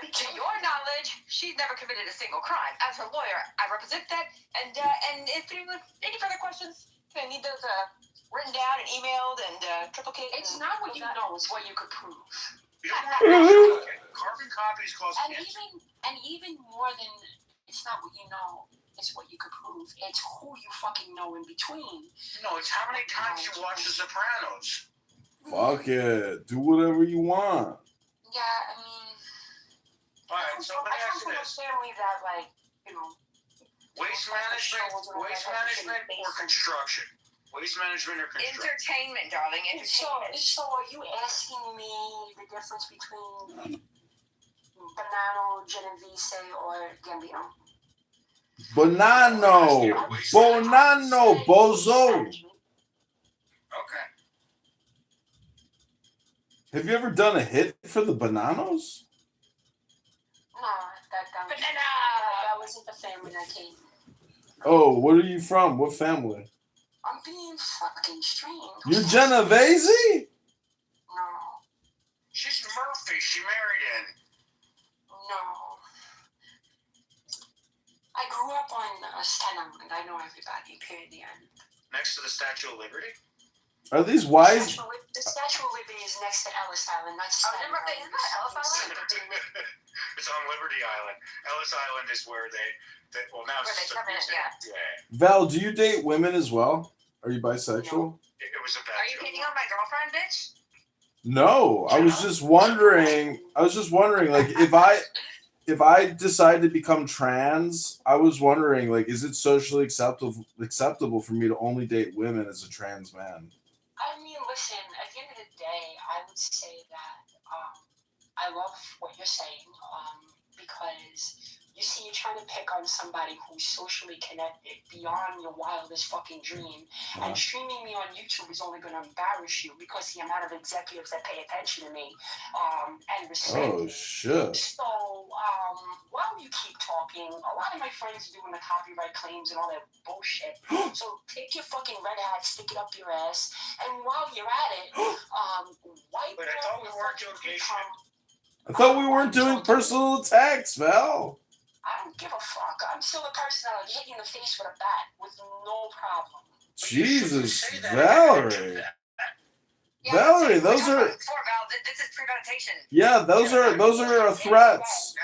L: To your knowledge, she's never committed a single crime. As her lawyer, I represent that. And if you have any further questions, I need those written down and emailed and triplicate.
K: It's not what you know; it's what you could prove.
N: You don't carbon copies cause
K: and even more than it's not what you know, it's what you could prove. It's who you fucking know in between.
N: No, it's how many times you watch The Sopranos.
P: Fuck it. Do whatever you want.
K: Yeah, I mean.
N: Alright, so let me ask you this.
K: I come from a family that, like, you know.
N: Waste management or construction? Waste management or construction?
L: Entertainment, darling. Entertainment.
K: So are you asking me the difference between Banano, Genovese, or Gambino?
P: Bonano, bozo.
N: Okay.
P: Have you ever done a hit for the Bananos?
K: No, that wasn't the family that came.
P: Oh, where are you from? What family?
K: I'm being fucking strange.
P: You're Genovese?
K: No.
N: She's Murphy. She married in.
K: No. I grew up on Staten Island. I know everybody, period.
N: Next to the Statue of Liberty?
P: Are these wise?
K: The Statue of Liberty is next to Ellis Island. That's Staten Island.
L: Isn't that Ellis Island?
N: It's on Liberty Island. Ellis Island is where they well, now
L: where
N: it's
L: they come in, yeah.
P: Val, do you date women as well? Are you bisexual?
N: No. It was a bad
L: Are you hitting on my girlfriend, bitch?
P: No, I was just wondering. Like, if I decide to become trans, I was wondering, like, is it socially acceptable for me to only date women as a trans man?
K: I mean, listen. At the end of the day, I would say that I love what you're saying because. You see, you're trying to pick on somebody who's socially connected beyond your wildest fucking dream. And streaming me on YouTube is only going to embarrass you because the amount of executives that pay attention to me and respect
P: Oh,
K: me.
P: shit.
K: So, while you keep talking, a lot of my friends are doing the copyright claims and all that bullshit. So take your fucking red hat, stick it up your ass, and while you're at it, wipe
N: But I thought we weren't doing gay shit.
P: I thought we weren't doing personal attacks, Val.
K: I don't give a fuck. I'm still a person that would hit you in the face with a bat with no problem.
P: Jesus, Valerie.
L: Yeah,
P: Valerie, those are.
L: Before, Val, this is premeditation.
P: Yeah, those are threats.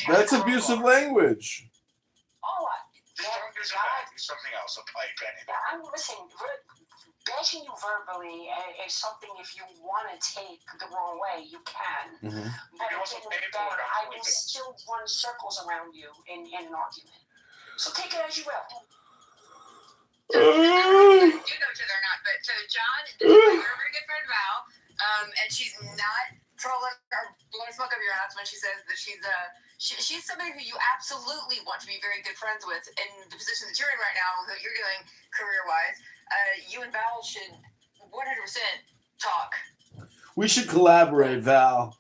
P: That's abusive language.
K: Oh,
N: Don't use a bat. Do something else. A pipe, anything.
K: I'm listening. Bashing you verbally is something if you want to take the wrong way, you can.
P: Mm-hmm.
K: But at the end of the day, I will still run circles around you in an argument. So take it as you will.
L: Do know each other or not, but so John, this is my very good friend Val, and she's not trolling or blowing smoke up your ass when she says that she's somebody who you absolutely want to be very good friends with in the position that you're in right now, that you're doing career-wise. You and Val should 100% talk.
P: We should collaborate, Val.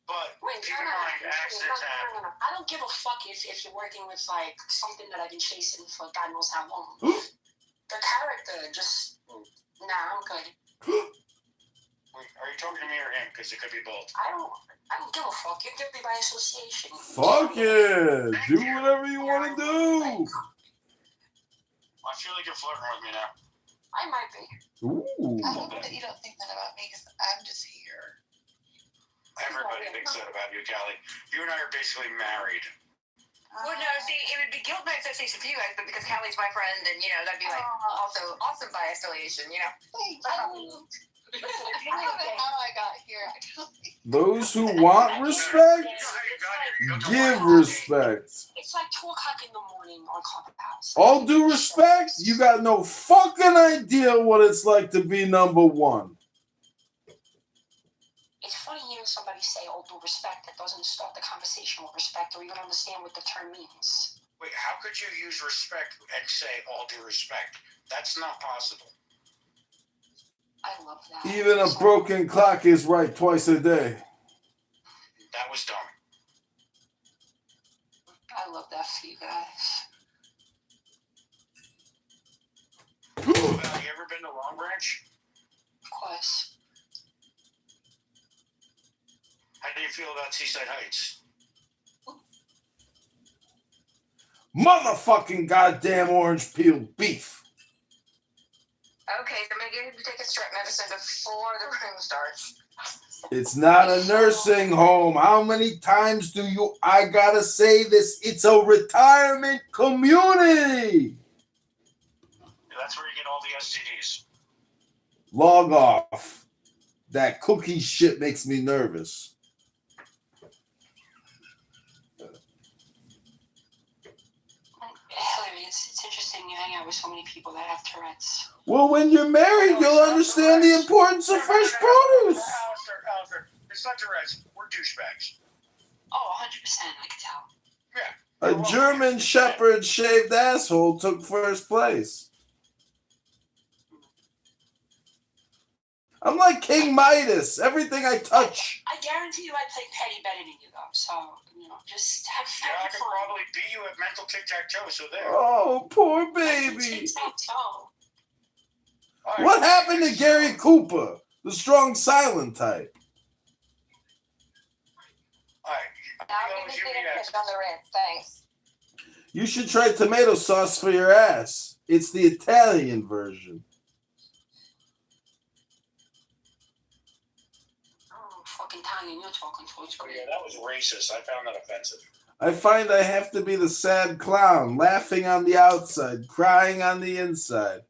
N: But
K: wait,
N: keep in mind, accidents happen.
K: I don't give a fuck if you're working with like something that I've been chasing for God knows how long. The character just I'm good.
N: Are you talking to me or him? Because it could be both.
K: I don't give a fuck. You're guilty by association.
P: Fuck it. Do whatever you want to do.
N: I feel like you're flirting with me now.
K: I might be.
P: Ooh.
I: I hope that you don't think that about me because I'm just here.
N: Everybody thinks that about you, Callie. You and I are basically married.
L: Well, no, see, it would be guilt by association for you guys, but because Callie's my friend, and, that'd be, like, also awesome by affiliation,
I: Thanks. I don't know how I got here, actually.
P: Those who want respect, give respect.
K: It's like 2 o'clock in the morning on Clubhouse.
P: All due respect, you got no fucking idea what it's like to be number one.
K: It's funny hearing somebody say all due respect that doesn't start the conversation with respect or even understand what the term means.
N: Wait, how could you use respect and say all due respect? That's not possible.
K: I love that.
P: Even a broken clock is right twice a day.
N: That was dumb.
K: I love that for you guys.
N: Have you ever been to Long Branch?
K: Of course.
N: How do you feel about Seaside Heights?
P: Motherfucking goddamn orange peel beef.
K: you need to take a strep medicine before the room starts.
P: It's not a nursing home. How many times do I gotta say this? It's a retirement community.
Q: That's where you get all the STDs.
P: Log off. That cookie shit makes me nervous.
K: Hillary, it's interesting you hang out with so many people that have Tourette's.
P: Well, when you're married, you'll understand the importance of fresh produce.
Q: Alistair, it's not Tourette's. We're douchebags.
K: Oh, 100%, I can tell.
Q: Yeah.
P: A German Shepherd shaved asshole took first place. I'm like King Midas. Everything I touch.
K: I guarantee you I'd play petty better than you, though. So, just have fun.
Q: Yeah, I could probably beat you at mental tic-tac-toe, so there.
P: Oh, poor baby.
K: Tic-tac-toe.
P: What happened to Gary Cooper, the strong silent type?
K: Now I'm going to get a kiss on the wrist. Thanks.
P: You should try tomato sauce for your ass. It's the Italian version.
K: Fucking Italian you're talking to. It's great.
Q: Yeah, that was racist. I found that offensive.
P: I find I have to be the sad clown, laughing on the outside, crying on the inside.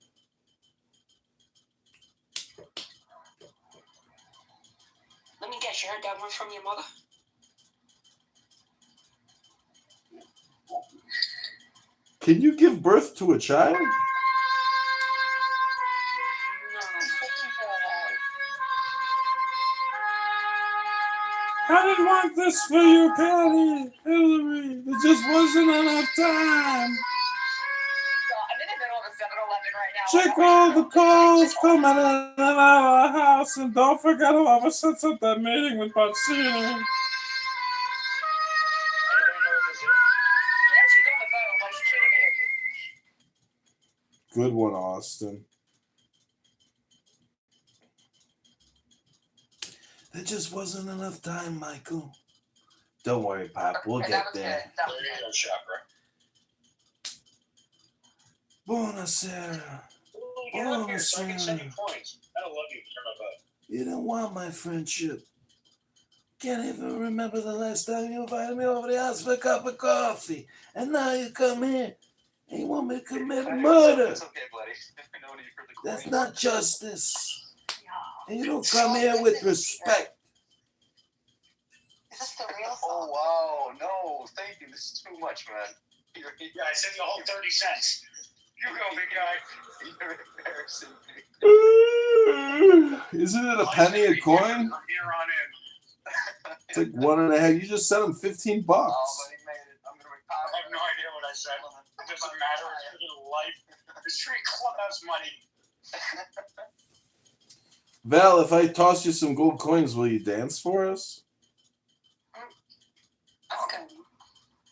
K: Let me guess, you heard that one from your mother?
P: Can you give birth to a child? I didn't want this for you, Patty, Hillary. There just wasn't enough time.
K: I'm in the middle of a 7-Eleven right now.
P: Check all the calls coming in and out of the house, and don't forget whoever sets up that meeting with Botsini. Good one, Austin. There just wasn't enough time, Michael. Don't worry, Pop. We'll get there. Buonasera.
Q: So I can send you points. I love you. You're my bud.
P: You don't want my friendship. Can't even remember the last time you invited me over the house for a cup of coffee. And now you come here and you want me to commit murder.
M: It's okay, buddy.
P: That's not justice. And you don't come here with respect.
K: Is this the real song?
M: Oh, wow. No, thank you. This is too much, man.
Q: Yeah, I sent you a whole 30 cents. You go, big guy.
M: You're embarrassing me.
P: Isn't it a penny a coin?
Q: From here on in.
P: It's like 1.5. You just sent him $15.
M: Oh, but he made it. I'm going to make
Q: I have no idea what I said. It doesn't matter. It's your life. It's street clubhouse money.
P: Val, if I toss you some gold coins, will you dance for us?
K: Okay.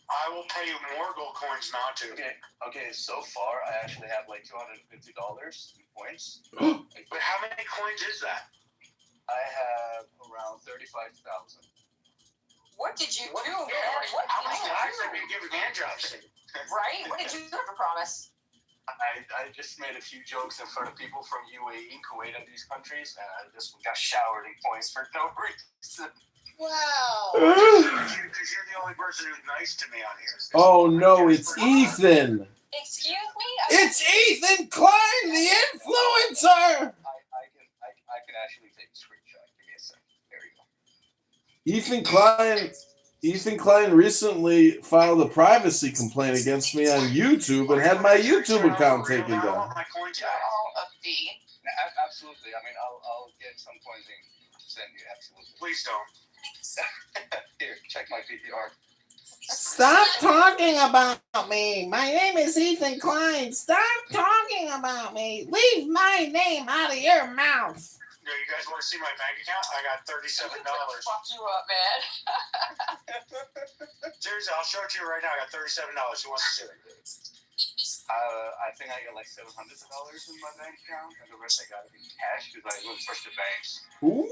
Q: I will pay you more gold coins not to.
M: Okay, so far, I actually have like $250 in points.
Q: But how many coins is that?
M: I have around 35,000.
K: What did you do, man?
Q: How many guys have been giving hand jobs?
K: Right? What did you do for promise?
M: I just made a few jokes in front of people from UAE, Kuwait, and these countries, and I just got showered in points for no reason.
K: Wow.
Q: Because you're the only person who's nice to me on here.
P: Oh, no, it's Ethan.
K: Excuse me?
P: It's Ethan Klein, the influencer.
M: I can actually take a screenshot. Give me a second. There you go.
P: Ethan Klein recently filed a privacy complaint against me on YouTube and had my YouTube account taken down.
K: All of the.
M: Absolutely. I mean, I'll get some coins and send you. Absolutely.
Q: Please don't.
M: Here, check my PPR.
P: Stop talking about me. My name is Ethan Klein. Stop talking about me. Leave my name out of your mouth.
Q: Yeah, you guys want to see my bank account? I got $37.
K: Fuck you up, man.
Q: Seriously, I'll show it to you right now. I got $37. Who wants to see it?
M: I think I got like $700 in my bank account, and the rest I got in cash because I went first to banks.
P: Ooh.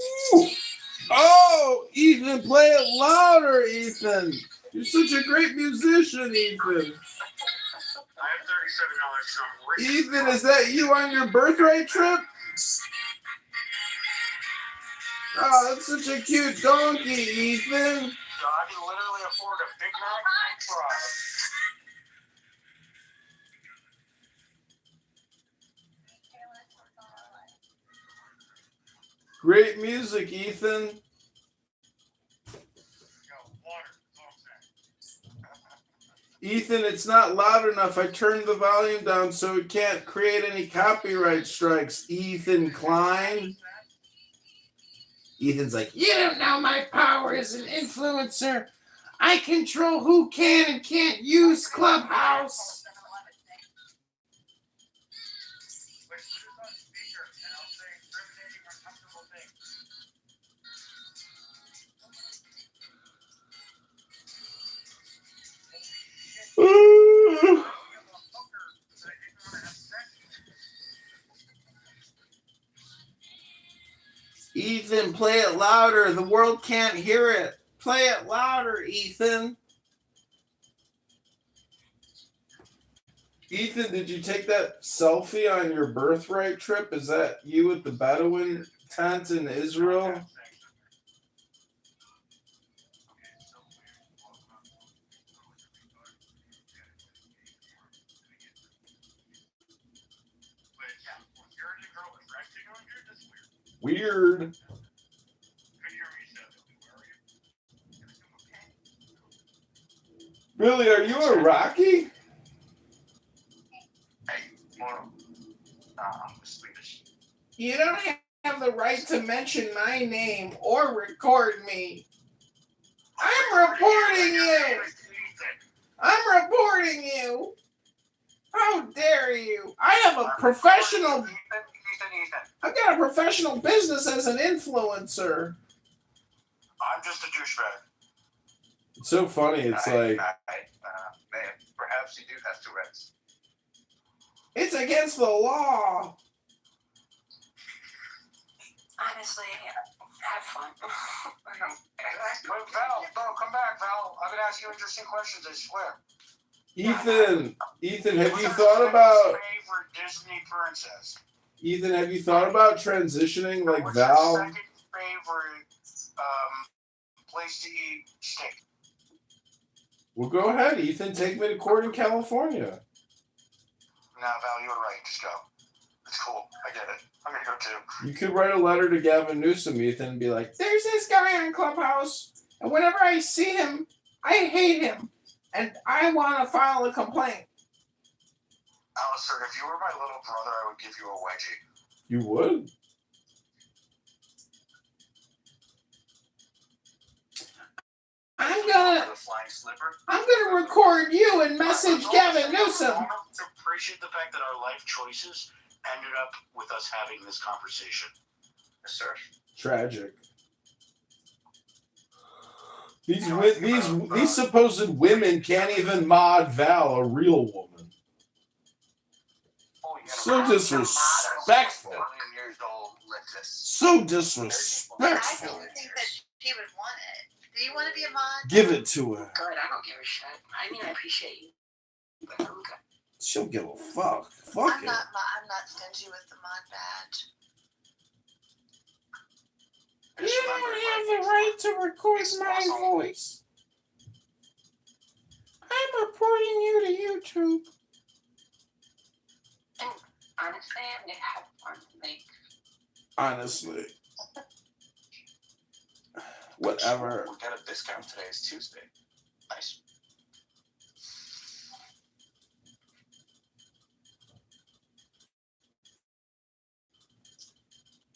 P: Oh, Ethan, play it louder, Ethan. You're such a great musician, Ethan.
Q: I have $37 from
P: Ethan, is that you on your birthright trip? Oh, that's such a cute donkey, Ethan.
M: So I can literally afford a Big Mac and fries.
P: Great music, Ethan. Ethan, it's not loud enough. I turned the volume down so it can't create any copyright strikes. Ethan Klein. Ethan's like, you don't know my power as an influencer. I control who can and can't use Clubhouse. Ethan, play it louder. The world can't hear it. Play it louder, Ethan. Ethan, did you take that selfie on your birthright trip? Is that you at the Bedouin tent in Israel? Weird. Billy, are you a Rocky?
M: I'm Swedish.
P: You don't have the right to mention my name or record me. I'm reporting you. I'm reporting you. How dare you? I have a professional... I've got a professional business as an influencer.
M: I'm just a douchebag.
P: It's so funny. It's like...
M: Man, perhaps you do have Tourette's.
P: It's against the law.
K: Honestly, have fun.
M: Val, no, come back, Val. I've been asking you interesting questions, I swear.
P: Ethan, have you thought about...
M: Favorite Disney princess?
P: Ethan, have you thought about transitioning like
M: What's
P: Val?
M: your second favorite place to eat steak?
P: Well, go ahead, Ethan. Take me to court in California.
M: Nah, Val, you were right. Just go. It's cool. I get it. I'm gonna go too.
P: You could write a letter to Gavin Newsom, Ethan, and be like, there's this guy on Clubhouse, and whenever I see him, I hate him, and I want to file a complaint.
M: Alistair, if you were my little brother, I would give you a wedgie.
P: You would? I'm gonna record you and message Gavin Newsom.
M: I want to appreciate the fact that our life choices ended up with us having this conversation. Yes, sir.
P: Tragic. These supposed women can't even mod Val, a real woman. So disrespectful. So disrespectful.
I: I don't think that she would want it. Do you want to be a mod?
P: Give it to her.
K: Good, I don't give a shit. I mean, I appreciate you, but I'm good.
P: She'll give a fuck.
I: I'm not stingy with the mod badge.
P: You don't have the right to record my voice. I'm reporting you to YouTube.
K: And honestly, I'm gonna have fun. Like,
P: honestly. Whatever.
M: We got a discount today. It's Tuesday. Nice.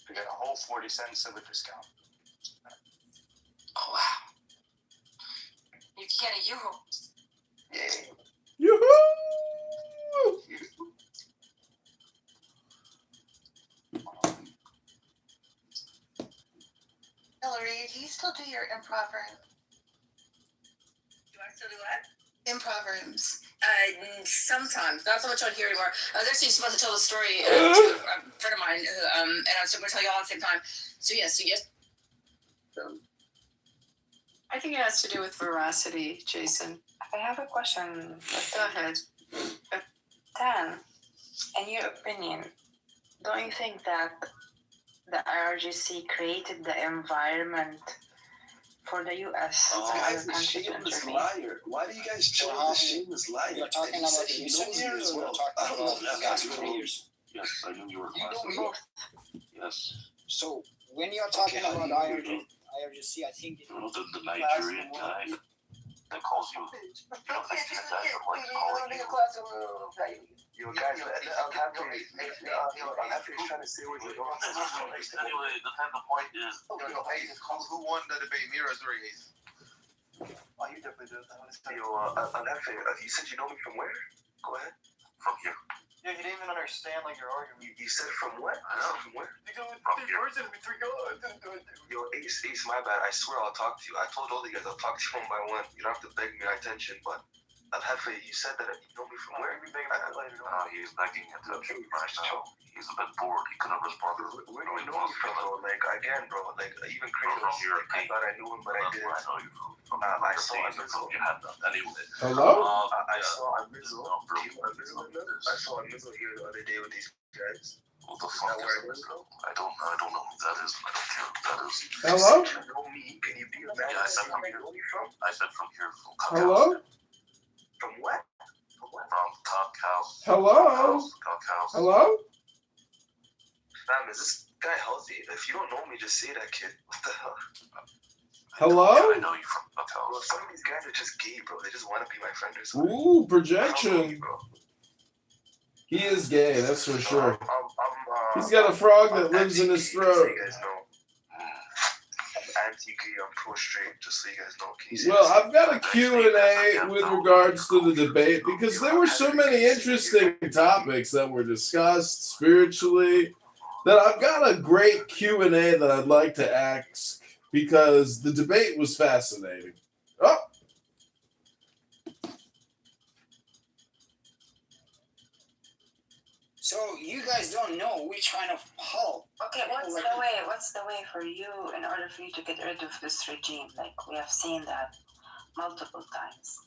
M: We got a whole 40 cents of a discount.
K: oh wow. You can get a euro.
M: Yay.
P: Yoo-hoo!
I: Hillary, do you still do your improv room?
L: Do I still do what?
I: Improv rooms.
L: Sometimes, not so much on here anymore. I was actually supposed to tell the story to a friend of mine, and I was going to tell you all at the same time. So yes.
B: I think it has to do with veracity, Jason. I have a question.
L: Go ahead.
B: Dan, in your opinion, Don't you think that the IRGC created the environment for the U.S.
A: This
B: and
A: guy's
B: other
A: a
B: countries to
A: shameless
B: intervene?
A: liar. Why do you guys chill with this shameless liar?
G: You're talking
A: And he
G: about
A: said
G: the
A: he
G: recent
A: knows me
G: years
A: as
G: or
A: well.
G: talking
A: I don't know
G: about
A: if
G: the
A: that's
G: last
A: true.
G: 20 years?
N: Yes, I knew you were
G: You know me.
B: Both.
N: Yes.
G: So when you're talking
A: Okay,
G: about IRGC, I think
N: You know the Nigerian guy that calls you. You know, like the guy that likes calling you.
A: Yo, guys, I'm happy he's trying to say what you're doing.
N: Anyway, the point is.
E: Who won the debate? Mira's or Hayes?
A: Oh, you definitely did that. Yo, I'm happy. You said you know me from where? Go ahead.
N: From here.
A: Yeah, you didn't even understand like your argument. You said from what?
N: I know.
A: From where?
N: From here.
A: Yo, Ace, my bad. I swear I'll talk to you. I told all you guys I'll talk to you one by one. You don't have to beg me my attention, but I'll have to. You said that you know me from where?
N: He's begging him to right now. He's a bit bored. He couldn't respond.
A: Where do you know me from, bro? Like, again, bro. Like, even Kratos.
N: From your
A: I thought I knew him, but I
N: That's
A: didn't.
N: where I know you from.
A: I saw Amizo.
N: You had that. Anyway.
P: Hello?
A: I saw Amizo. I saw Amizo here the other day with these guys.
N: What the fuck is that? I don't know who that is. I don't care who that is.
P: Hello?
A: You know me? Can you be a man?
N: Yeah, I said from
A: here.
N: I said from here. From
P: Hello?
A: From what?
N: From Cockhouse.
P: Hello?
N: Cockhouse.
P: Hello?
A: Fam, is this guy healthy? If you don't know me, just say that, kid. What the hell?
P: Hello?
N: I know you from Cockhouse.
A: Bro, some of these guys are just gay, bro. They just want to be my friend or something.
P: Ooh,
A: I don't know you,
P: projection.
A: bro.
P: He is gay, that's for sure.
A: I'm
P: He's got a frog that
A: I'm
P: lives in his
A: anti-gay, just so
P: throat.
A: you guys know. I'm anti-gay, I'm pro-straight, just so you guys know. Can you say
P: Well,
A: this?
P: I've got a Q&A with regards to the debate because there were so many interesting topics that were discussed spiritually that I've got a great Q&A that I'd like to ask because the debate was fascinating. Oh,
G: so you guys don't know which kind of poll.
B: Okay, what's the way for you in order for you to get rid of this regime? Like, we have seen that multiple times.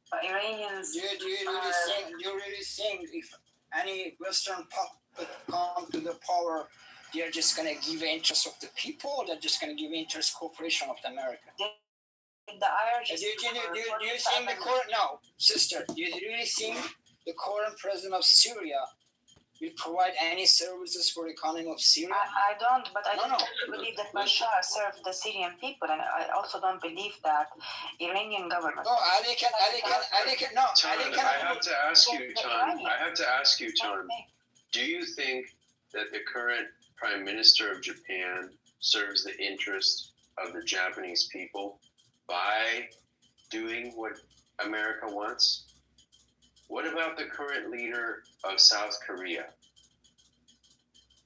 B: But Iranians
G: Do you really think if any Western puppet come to the power, they're just gonna give interest of the people, or they're just gonna give interest corporation of America?
B: the IRGC...
G: Do you think the current sister? Do you really think the current president of Syria will provide any services for the economy of Syria?
B: I don't, but I don't believe that Bashar served the Syrian people, and I also don't believe that Iranian government...
G: No, Ali can.
T: I have to ask you, Ton. Do you think that the current Prime Minister of Japan serves the interest of the Japanese people by doing what America wants? What about the current leader of South Korea?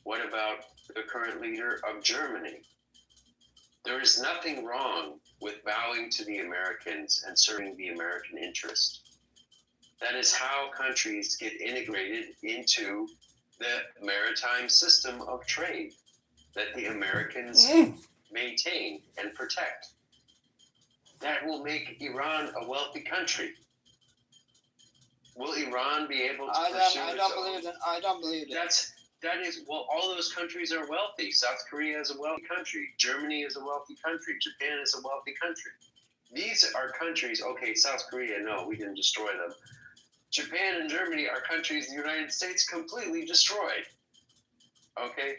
T: What about the current leader of Germany? There is nothing wrong with bowing to the Americans and serving the American interest. That is how countries get integrated into the maritime system of trade that the Americans maintain and protect. That will make Iran a wealthy country. Will Iran be able to pursue
G: I don't believe that.
T: All those countries are wealthy. South Korea is a wealthy country. Germany is a wealthy country. Japan is a wealthy country. These are countries, okay, South Korea, no, we didn't destroy them. Japan and Germany are countries the United States completely destroyed. Okay?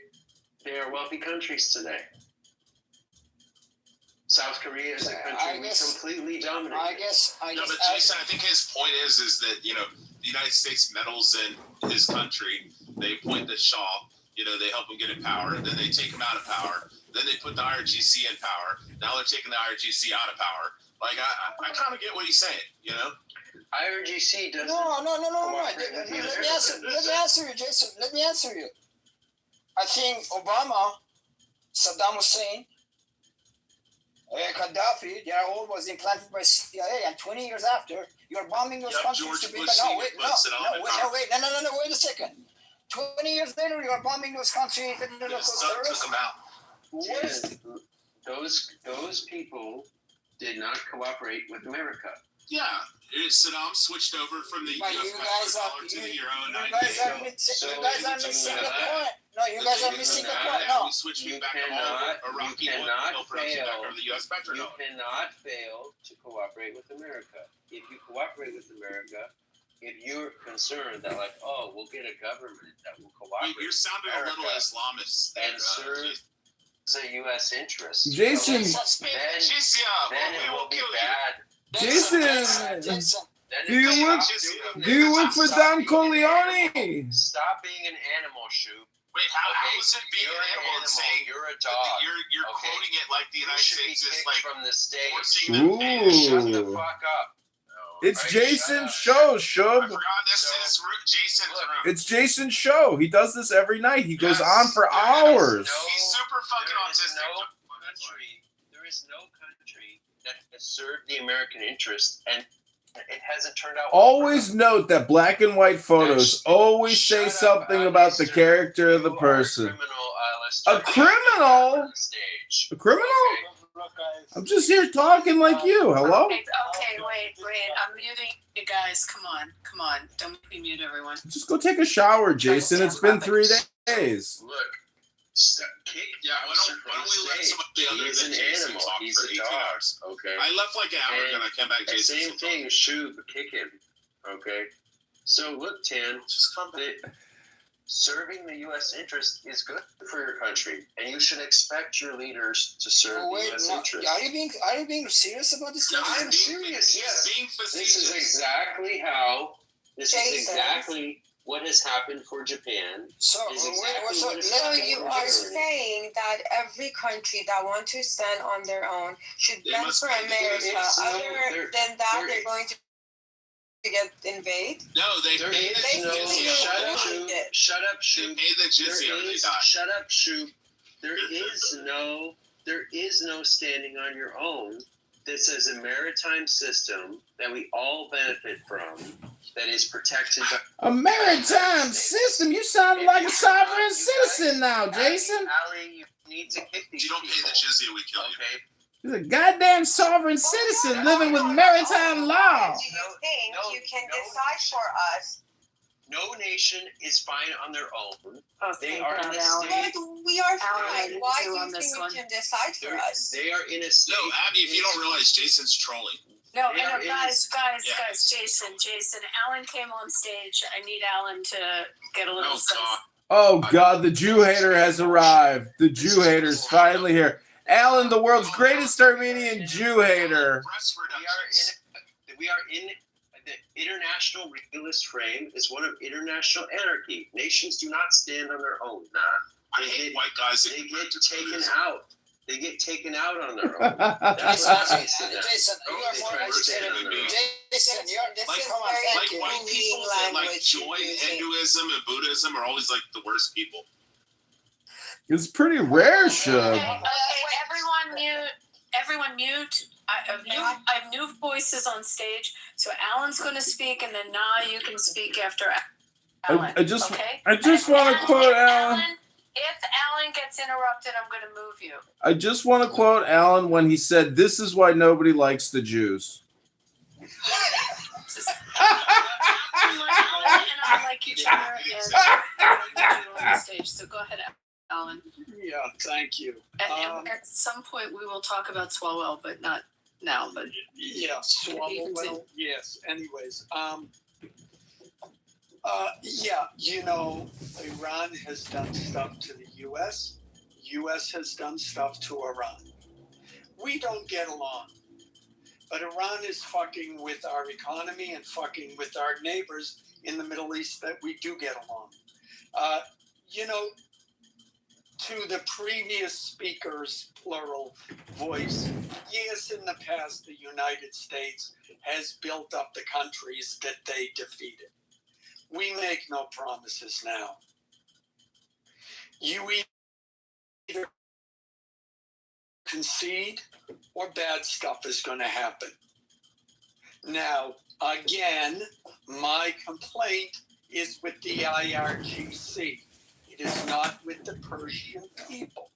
T: They are wealthy countries today. South Korea is a country we completely dominated.
J: But Jason, I think his point is that, the United States meddles in his country. They appoint the Shah, they help him get in power, then they take him out of power. Then they put the IRGC in power. Now they're taking the IRGC out of power. Like, I kind of get what he's saying,
T: IRGC doesn't...
G: No. Let me answer you, Jason. Let me answer you. I think Obama, Saddam Hussein, Gaddafi, they are all was implanted by CIA, and 20 years after, you're bombing those countries to be... Wait a second. 20 years later, you're bombing those countries and terrorists.
T: Those people did not cooperate with America.
J: Yeah, Saddam switched over from the
G: But
J: US
G: you guys are
J: to the Euro.
G: missing the point.
C: No, you guys are missing the point. No.
J: We switch
V: You
J: me back
V: cannot,
J: over Iraqi
V: you cannot
J: oil production
V: fail.
J: back over the U.S.
V: You
J: petrodollar.
V: cannot fail to cooperate with America. If you cooperate with America, if you're concerned that like, oh, we'll get a government that will cooperate,
J: You're sounding a little Islamist
V: and serve the U.S. interest.
P: Jason.
V: then it will be bad.
P: Jason, do you work for Don Corleone?
V: Stop being an animal, Shoop.
J: Wait, how is it being an animal and saying
V: you're a dog?
J: You're quoting it like the United States is like
V: from the state.
P: Ooh.
V: Shut the fuck up.
P: It's Jason's show, Shub.
J: I forgot this is Jason's room.
P: It's Jason's show. He does this every night. He goes on for hours.
J: He's super fucking autistic.
V: There is no country that has served the American interest, and it hasn't turned out well.
P: Always note that black and white photos always say something about the character of the person. A criminal? A criminal? I'm just here talking like you. Hello?
W: Okay, wait. I'm muting you guys. Come on. Don't make me mute everyone.
P: Just go take a shower, Jason. It's been 3 days.
V: Look,
J: Yeah, why don't we let some of the other than Jason talk for 18 hours?
V: Okay.
J: I left like an hour ago and I came back. Jason.
V: Same thing. Shoot, kick him. Okay. So look, Tan.
J: Just come back.
V: Serving the U.S. interest is good for your country, and you should expect your leaders to serve the U.S. interest.
C: Are you being serious about this?
V: No, I'm serious. Yes. This is exactly how. This is exactly what has happened for Japan.
C: So
X: you are saying that every country that wants to stand on their own should bend for America. Other than that, they're going to get invaded.
J: No, they made the
V: Shut up, Shoop.
J: They made the jizya.
V: Shut up, Shoop. There is no standing on your own. This is a maritime system that we all benefit from, that is protected by
P: a maritime system? You sound like a sovereign citizen now, Jason.
V: Ali, you need to kick these.
J: You don't pay the jizya, we kill you.
P: He's a goddamn sovereign citizen living with maritime law.
X: Do you think you can decide for us?
V: No nation is fine on their own. They are in a
X: state.
W: But
X: we are fine. Why do you think we can decide for us?
V: They are in a state.
J: No, Abby, if you don't realize, Jason's trolling.
W: No, guys, Jason. Alan came on stage. I need Alan to get a little sense.
P: Oh God, the Jew hater has arrived. The Jew hater is finally here. Alan, the world's greatest Armenian Jew hater.
V: We are in the international realist frame is one of international anarchy. Nations do not stand on their own.
J: I hate white guys.
V: They get taken out. They get taken out on their own. That's
C: Jason, you are more educated. Jason,
J: like white people that like join Hinduism and Buddhism are always like the worst people.
P: It's pretty rare, Shub.
W: Everyone mute. I have new voices on stage, so Alan's going to speak, and then you can speak after Alan.
P: I just want to quote Alan.
W: If Alan gets interrupted, I'm going to move you.
P: I just want to quote Alan when he said, "This is why nobody likes the Jews."
W: I like each other, and on the stage. So go ahead, Alan.
C: Yeah, thank you.
W: And at some point, we will talk about Swalwell, but not now. But
C: yeah, Swalwell. Yes. Anyways, Iran has done stuff to the U.S. U.S. has done stuff to Iran. We don't get along, but Iran is fucking with our economy and fucking with our neighbors in the Middle East that we do get along. To the previous speaker's plural voice, yes, in the past, the United States has built up the countries that they defeated. We make no promises now. You either concede or bad stuff is going to happen. Now, again, my complaint is with the IRGC. It is not with the Persian people.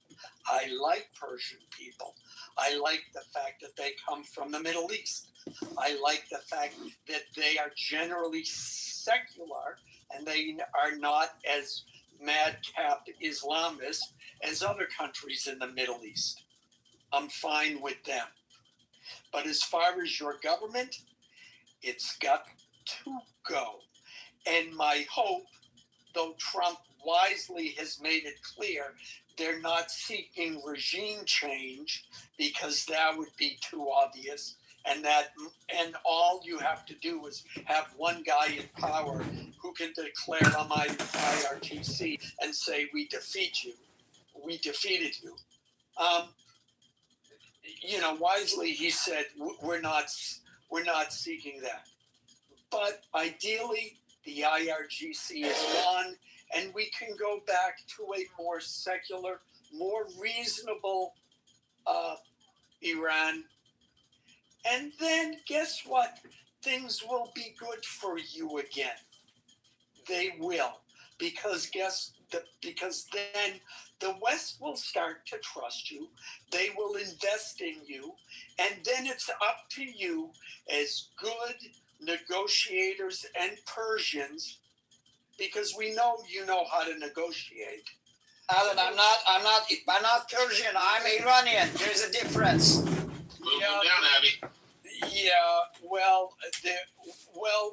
C: I like Persian people. I like the fact that they come from the Middle East. I like the fact that they are generally secular and they are not as madcap Islamists as other countries in the Middle East. I'm fine with them. But as far as your government, it's got to go. And my hope, though Trump wisely has made it clear they're not seeking regime change because that would be too obvious, and all you have to do is have one guy in power who can declare on my IRGC and say, we defeated you. Wisely he said, we're not seeking that. But ideally, the IRGC is gone, and we can go back to a more secular, more reasonable Iran. And then guess what? Things will be good for you again. They will. Because then the West will start to trust you. They will invest in you. And then it's up to you as good negotiators and Persians, because we know you know how to negotiate.
G: Alan, I'm not Persian. I'm Iranian. There's a difference.
C: Move down, Abby. Yeah, well,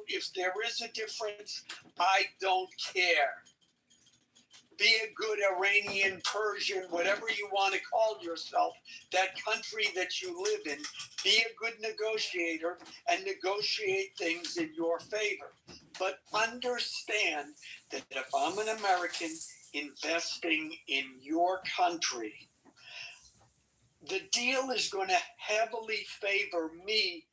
C: if there is a difference, I don't care. Be a good Iranian, Persian, whatever you want to call yourself, that country that you live in, be a good negotiator and negotiate things in your favor. But understand that if I'm an American investing in your country, the deal is going to heavily favor me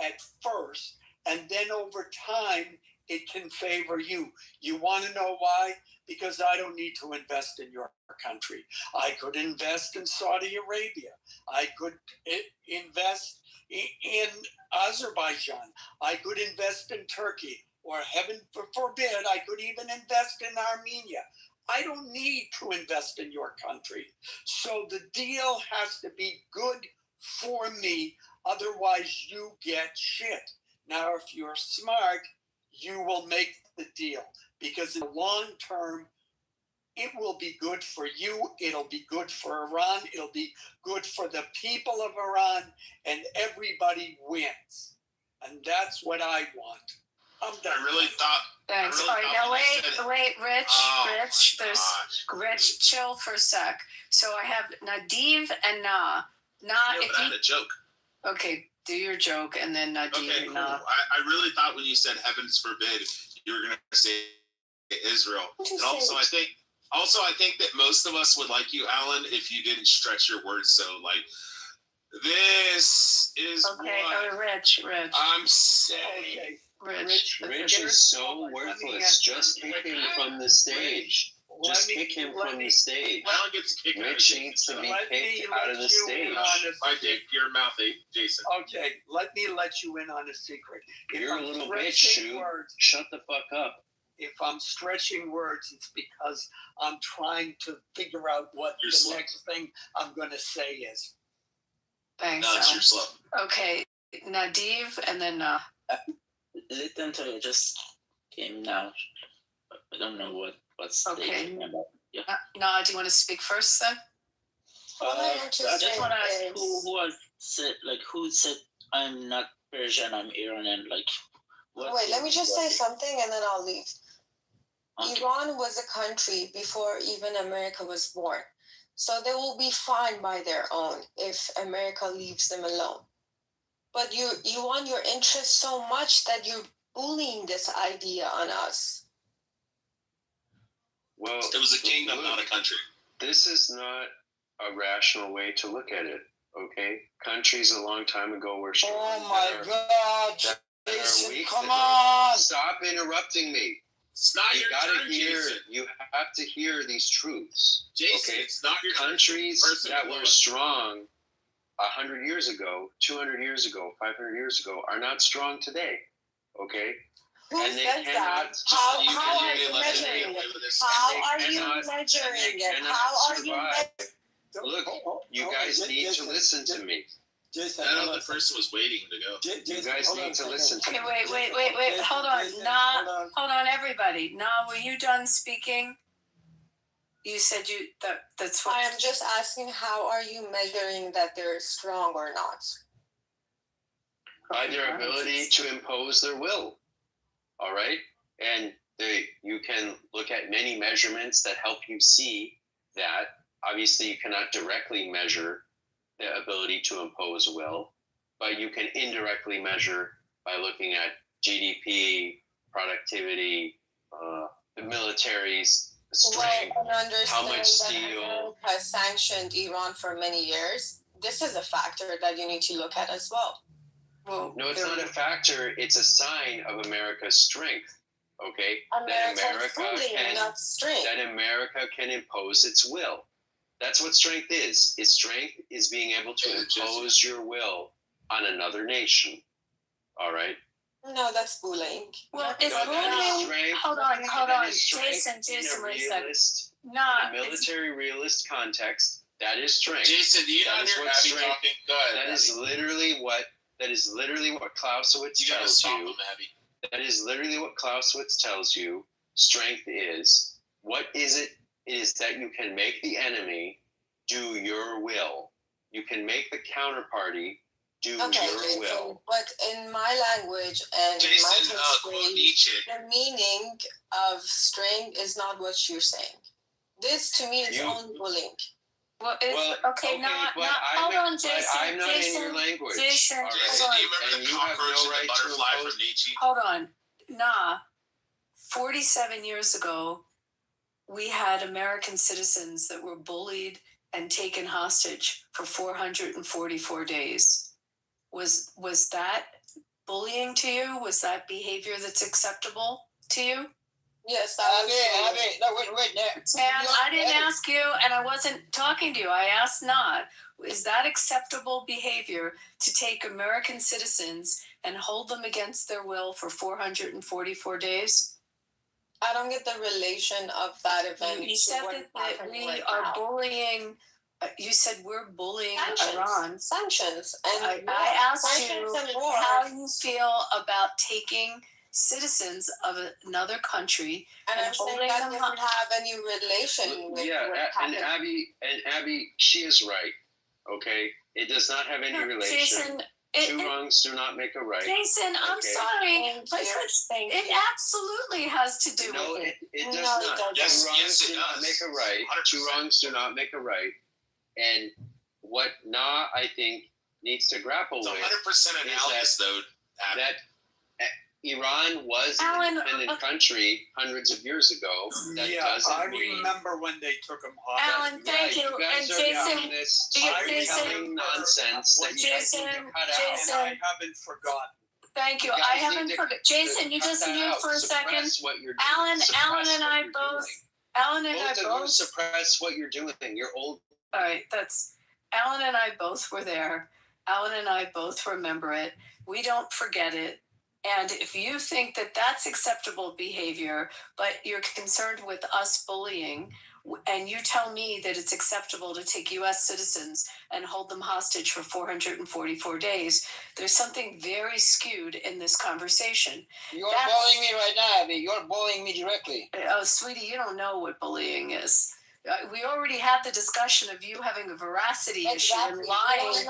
C: at first, and then over time, it can favor you. You want to know why? Because I don't need to invest in your country. I could invest in Saudi Arabia. I could invest in Azerbaijan. I could invest in Turkey. Or heaven forbid, I could even invest in Armenia. I don't need to invest in your country. So the deal has to be good for me. Otherwise, you get shit. Now, if you're smart, you will make the deal. Because in the long term, it will be good for you. It'll be good for Iran. It'll be good for the people of Iran. And everybody wins. And that's what I want. I'm done.
S: I really thought.
W: Thanks.
S: Really
W: All right, now wait, Rich, Rich, chill for a sec. So I have Nadiv and Na.
S: Yeah, but I had a joke.
W: Okay, do your joke and then Nadiv
S: Okay,
W: and
S: cool.
W: Na.
S: I really thought when you said heavens forbid, you were going to say Israel. And also, I think that most of us would like you, Alan, if you didn't stretch your words so like. This is what
W: Rich.
S: I'm saying.
W: Okay.
V: Rich is so worthless. Just kick him from the stage. Just kick him from the stage.
S: Alan gets kicked out.
V: Rich needs to be kicked out of the stage.
S: I dig your mouth, Jason.
C: Okay, let me let you in on a secret.
V: You're a little bitch, Shu. Shut the fuck up.
C: If I'm stretching words, it's because I'm trying to figure out what the next thing I'm going to say is.
W: Thanks.
S: No, you're slow.
W: Okay, Nadiv and then
D: Literally just came now. I don't know what's
W: okay.
D: about. Yeah.
W: Na, do you want to speak first then?
D: I just want to ask who said I'm not Persian, I'm Iranian. Like,
X: wait, let me just say something and then I'll leave. Okay. Iran was a country before even America was born. So they will be fine by their own if America leaves them alone. But you want your interest so much that you're bullying this idea on us.
V: Well,
S: it was a kingdom, not a country.
V: This is not a rational way to look at it, okay? Countries a long time ago were strong.
G: Oh my God, Jason, come on!
V: Stop interrupting me.
S: It's not your turn, Jason.
V: You have to hear these truths.
S: Jason,
V: okay?
S: It's not your
V: countries that were strong 100 years ago, 200 years ago, 500 years ago are not strong today. Okay?
X: Who says that? How are you measuring it? How are you measuring it? How are you measuring?
V: Look, you guys need to listen to me.
S: That other person was waiting to go.
V: You guys need to listen to me.
W: Okay, wait. Hold on. Hold on, everybody. Na, were you done speaking? You said that's what.
X: I am just asking, how are you measuring that they're strong or not?
F: By their ability to impose their will. All right? And you can look at many measurements that help you see that. Obviously, you cannot directly measure the ability to impose will, but you can indirectly measure by looking at GDP, productivity, the military's strength, how much steel.
X: Has sanctioned Iran for many years. This is a factor that you need to look at as well.
W: Well,
F: no, it's not a factor. It's a sign of America's strength. Okay, that America can impose its will. That's what strength is. Its strength is being able to impose your will on another nation. All right.
X: No, that's bullying.
W: Well, it's bullying. Hold on, Jason, wait a second.
F: In a military realist context, that is strength.
E: Jason, do you not hear Abby talking? Go ahead.
F: That is literally what Clausewitz tells you. That is literally what Clausewitz tells you. Strength is. What is it? It is that you can make the enemy do your will. You can make the counterparty do your will.
X: But in my language and
E: Jason,
X: in my history, the meaning of strength is not what you're saying. This to me is only bullying.
W: Well, hold on, Jason.
F: I'm not in your language.
W: Jason,
F: right.
E: Jason, do you remember the cockroach and the butterfly from Nietzsche?
W: Hold on. 47 years ago, we had American citizens that were bullied and taken hostage for 444 days. Was that bullying to you? Was that behavior that's acceptable to you?
X: Yes,
W: I didn't ask you, and I wasn't talking to you. I asked not. Is that acceptable behavior to take American citizens and hold them against their will for 444 days?
X: I don't get the relation of that event.
W: You said that we are bullying. You said we're bullying Iran.
X: Sanctions. And
W: I asked you how you feel about taking citizens of another country
X: and I'm saying that doesn't have any relation with what happened.
F: Abby, she is right. Okay, it does not have any relation.
W: Jason,
F: two wrongs do not make a right.
W: Jason, I'm sorry, but it absolutely has to do with it.
F: It does not. Two wrongs do not make a right. 100%. Two wrongs do not make a right. And what I think needs to grapple with
E: 100% analogous, though, Abby.
F: That Iran was an independent country hundreds of years ago. That
C: I remember when they took them hostage.
W: Alan, thank you. And Jason,
F: nonsense that
W: Jason,
C: I haven't forgotten.
W: Thank you. I haven't forgotten. Jason, you just mute for a second. Alan and I both
F: suppress what you're doing. You're old.
W: All right, Alan and I both were there. Alan and I both remember it. We don't forget it. And if you think that that's acceptable behavior, but you're concerned with us bullying, and you tell me that it's acceptable to take U.S. citizens and hold them hostage for 444 days, there's something very skewed in this conversation.
H: You're bullying me right now, Abby. You're bullying me directly.
W: Oh, sweetie, you don't know what bullying is. We already had the discussion of you having a veracity issue and lying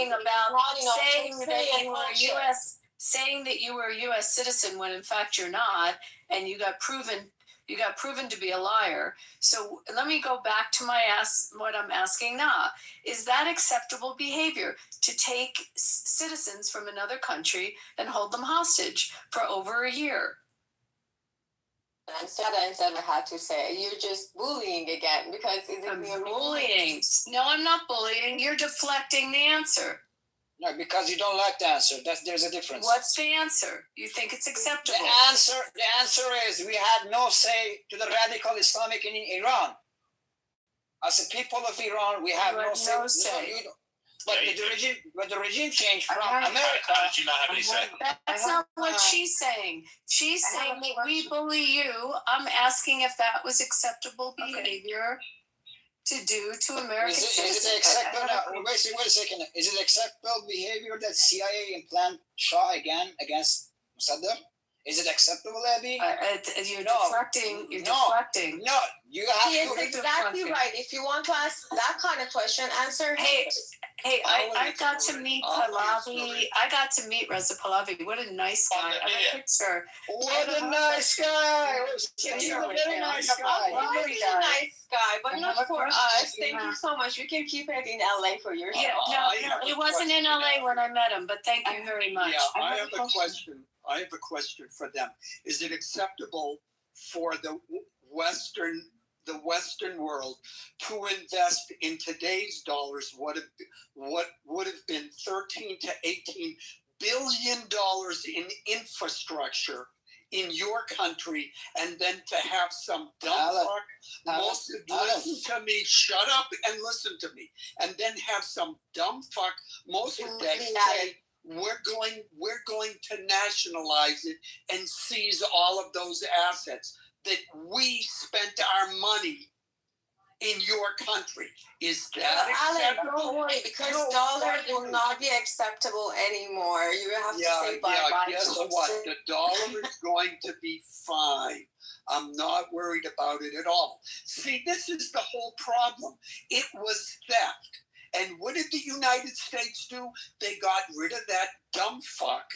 W: about saying that you were U.S. saying that you were a U.S. citizen when in fact you're not, and you got proven to be a liar. So let me go back to what I'm asking now. Is that acceptable behavior to take citizens from another country and hold them hostage for over a year?
X: Instead I had to say, you're just bullying again because
W: I'm bullying. No, I'm not bullying. You're deflecting the answer.
H: No, because you don't like the answer. There's a difference.
W: What's the answer? You think it's acceptable?
H: The answer is we had no say to the radical Islamic in Iran. As a people of Iran, we have no say. But the regime changed from America.
E: How did you not have any say?
W: That's not what she's saying. She's saying that we bully you. I'm asking if that was acceptable behavior to do to American citizens.
H: Is it acceptable? Wait a second. Is it acceptable behavior that CIA implant Shah again against Saddam? Is it acceptable, Abby?
W: You're deflecting. You're deflecting.
H: No, you have
X: He
H: to.
X: is exactly right. If you want to ask that kind of question, answer.
W: Hey, I got to meet Pahlavi. I got to meet Reza Pahlavi. What a nice guy. I have a picture.
H: What a nice guy. He's a very nice guy.
X: He's a nice guy, but not for us. Thank you so much. You can keep it in LA for yourself.
W: Yeah, no, it wasn't in LA when I met him, but thank you very much.
C: Yeah, I have a question. I have a question for them. Is it acceptable for the Western world to invest in today's dollars what would have been 13 to 18 billion dollars in infrastructure in your country, and then to have some dumb fuck listen to me, shut up and listen to me, and then have some dumb fuck most of them say we're going to nationalize it and seize all of those assets that we spent our money in your country. Is that acceptable?
X: Don't worry, because dollar will not be acceptable anymore. You have to say bye-bye.
C: Guess what? The dollar is going to be fine. I'm not worried about it at all. See, this is the whole problem. It was theft. And what did the United States do? They got rid of that dumb fuck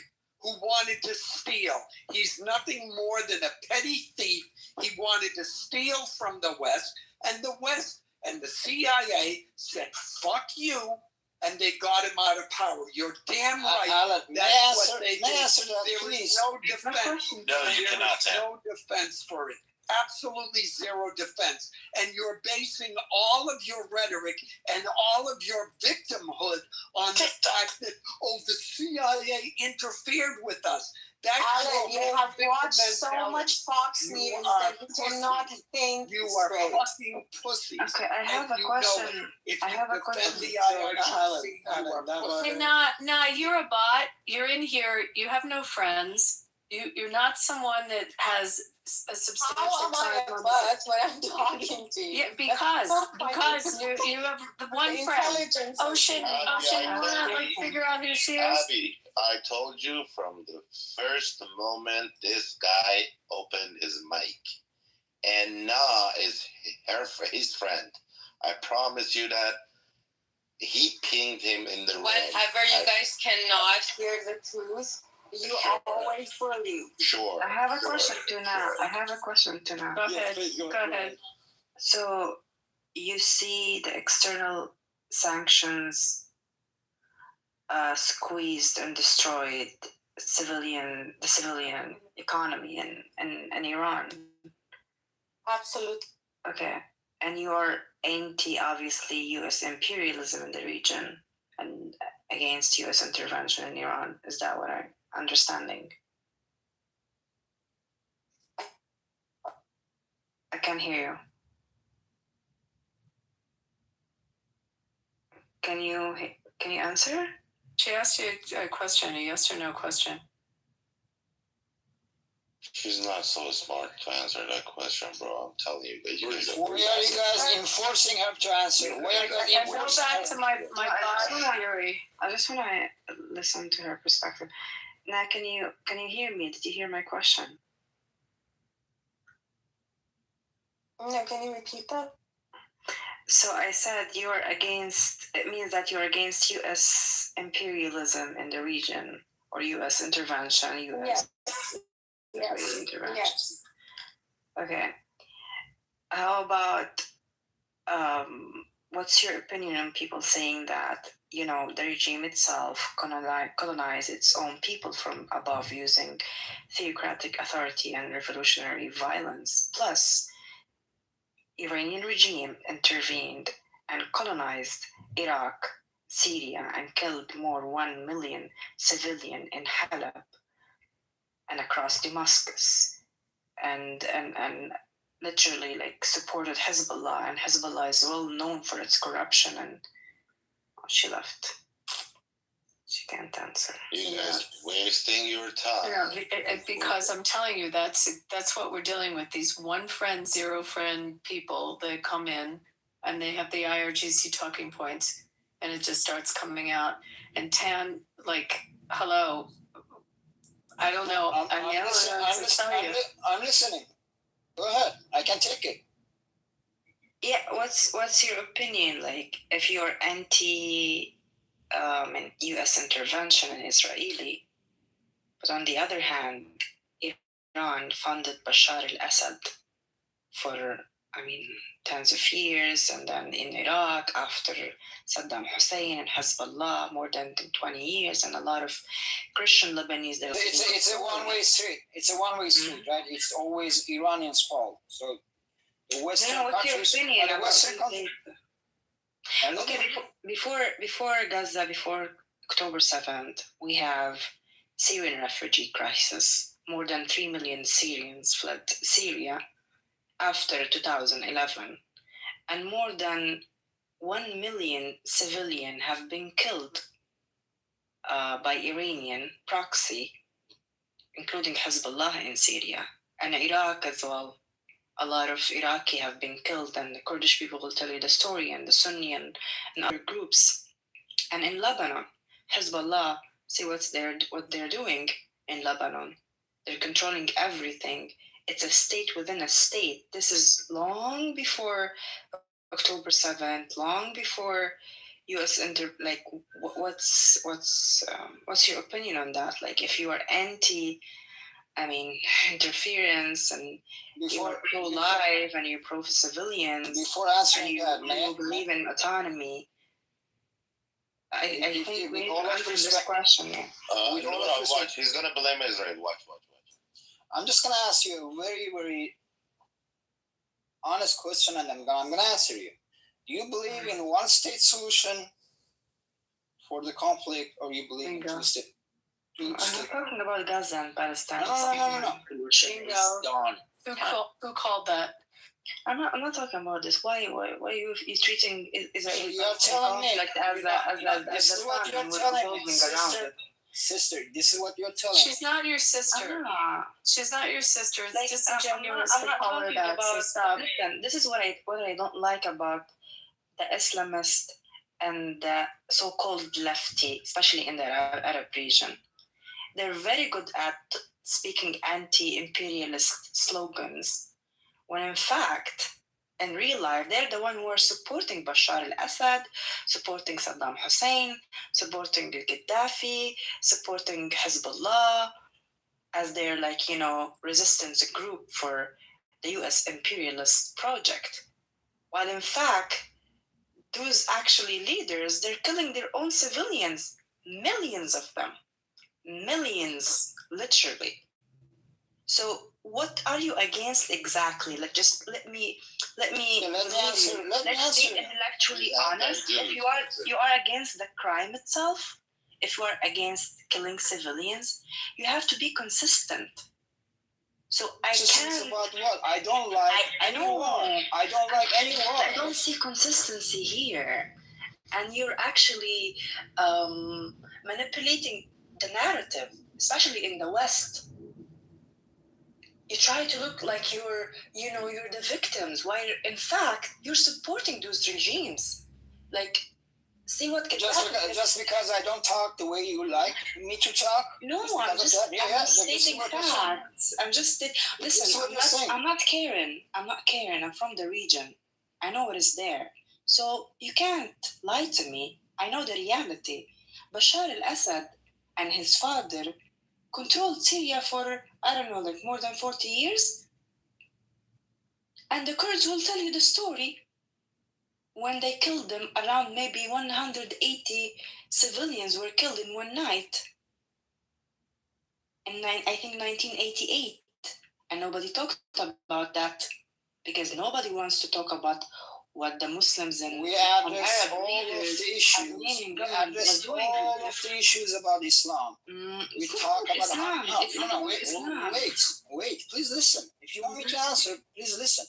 C: who wanted to steal. He's nothing more than a petty thief. He wanted to steal from the West, and the West and the CIA said, fuck you, and they got him out of power. You're damn right.
H: Alan,
C: That's what they did.
H: There
C: is no defense.
E: No, you cannot.
C: No defense for it. Absolutely zero defense. And you're basing all of your rhetoric and all of your victimhood on the fact that, the CIA interfered with with us.
X: Alan, you have watched so much Fox News that you cannot think
C: You are
X: straight.
C: fucking pussies.
B: Okay, I have a question.
C: If
B: I
C: you
B: have a
C: defend
B: question.
C: the IRGC, you are pussies.
W: Nah, you're a bot. You're in here. You have no friends. You're not someone that has a substantial
X: How am I a bot when I'm talking to you?
W: Yeah, because you have the one friend. Ocean, you wanna figure out who she is?
O: Abby, I told you from the first moment this guy opened his mic. And Na is his friend. I promise you that he pinged him in the room.
X: Whenever you guys cannot hear the truth, you always believe.
O: Sure.
B: I have a question to now.
W: Go ahead.
B: So you see the external sanctions squeezed and destroyed the civilian economy in Iran.
X: Absolutely.
B: Okay. And you are anti, obviously, U.S. imperialism in the region and against U.S. intervention in Iran. Is that what I'm understanding? I can't hear you. Can you answer?
W: She asked you a question, a yes or no question.
O: She's not so smart to answer that question, bro. I'm telling you.
H: Where are you guys enforcing her to answer? Where are you guys
W: Go back to my body theory.
B: I just want to listen to her perspective. Now, can you hear me? Did you hear my question?
X: No, can you repeat that?
B: So I said it means that you're against U.S. imperialism in the region or U.S. intervention, U.S. intervention.
X: Yes.
B: Okay. How about what's your opinion on people saying that, the regime itself colonized its own people from above using theocratic authority and revolutionary violence? Plus, Iranian regime intervened and colonized Iraq, Syria, and killed more 1 million civilians in Halab and across Damascus, and literally supported Hezbollah, and Hezbollah is well known for its corruption. And she left. She can't answer.
O: You guys wasting your time.
W: Because I'm telling you, that's what we're dealing with. These one friend, zero friend people that come in and they have the IRGC talking points, and it just starts coming out. And Tan, hello. I don't know.
H: I'm listening. Go ahead. I can take it.
B: Yeah, what's your opinion? Like, if you're anti U.S. intervention in Israeli, but on the other hand, Iran funded Bashar al-Assad for, tens of years, and then in Iraq after Saddam Hussein and Hezbollah more than 20 years, and a lot of Christian Lebanese.
H: It's a one-way street. It's a one-way street, right? It's always Iranians' fault. So the Western countries.
B: What's your opinion
H: the Western countries?
B: Okay, before Gaza, before October 7th, we have Syrian refugee crisis. More than 3 million Syrians fled Syria after 2011, and more than 1 million civilians have been killed by Iranian proxy, including Hezbollah in Syria, and Iraq as well. A lot of Iraqi have been killed, and the Kurdish people will tell you the story, and the Sunni and other groups. And in Lebanon, Hezbollah, see what they're doing in Lebanon. They're controlling everything. It's a state within a state. This is long before October 7th, long before U.S. What's your opinion on that? Like, if you are anti, interference, and you're pro-life, and you're pro-civilians,
H: before answering that,
B: you believe in autonomy, I think we need to answer this question.
O: Watch. He's gonna blame Israel. Watch.
H: I'm just gonna ask you a very, very honest question, and I'm gonna answer you. Do you believe in one-state solution for the conflict, or you believe in two-state?
B: I'm not talking about Gaza and Palestine.
H: No.
W: Who called that?
B: I'm not talking about this. Why you treating Israel
H: this is what you're telling me, sister. This is what you're telling me.
W: She's not your sister. She's not your sister. It's disingenuous to call her that. So stop.
B: Listen, this is what I don't like about the Islamist and the so-called lefty, especially in the Arab region. They're very good at speaking anti-imperialist slogans, when in fact, in real life, they're the one who are supporting Bashar al-Assad, supporting Saddam Hussein, supporting Gaddafi, supporting Hezbollah, as their resistance group for the U.S. imperialist project. While in fact, those actually leaders, they're killing their own civilians, millions of them. Millions, literally. So what are you against exactly? Let's be intellectually honest. If you are against the crime itself, if you are against killing civilians, you have to be consistent. So I can't.
H: About what? I don't like any war. I don't like any war.
B: I don't see consistency here, and you're actually manipulating the narrative, especially in the West. You try to look like you're the victims, while in fact you're supporting those regimes. Like, see what can happen.
H: Just because I don't talk the way you like me to talk?
B: No, I'm just stating facts. Listen, I'm not Karen. I'm from the region. I know what is there. So you can't lie to me. I know the reality. Bashar al-Assad and his father controlled Syria for, more than 40 years. And the Kurds will tell you the story. When they killed them, around maybe 180 civilians were killed in one night. In, I think, 1988. And nobody talked about that, because nobody wants to talk about what the Muslims and
H: we address all of the issues. We address all of the issues about Islam. We talk about
B: Islam.
H: Wait, please listen. If you want me to answer, please listen.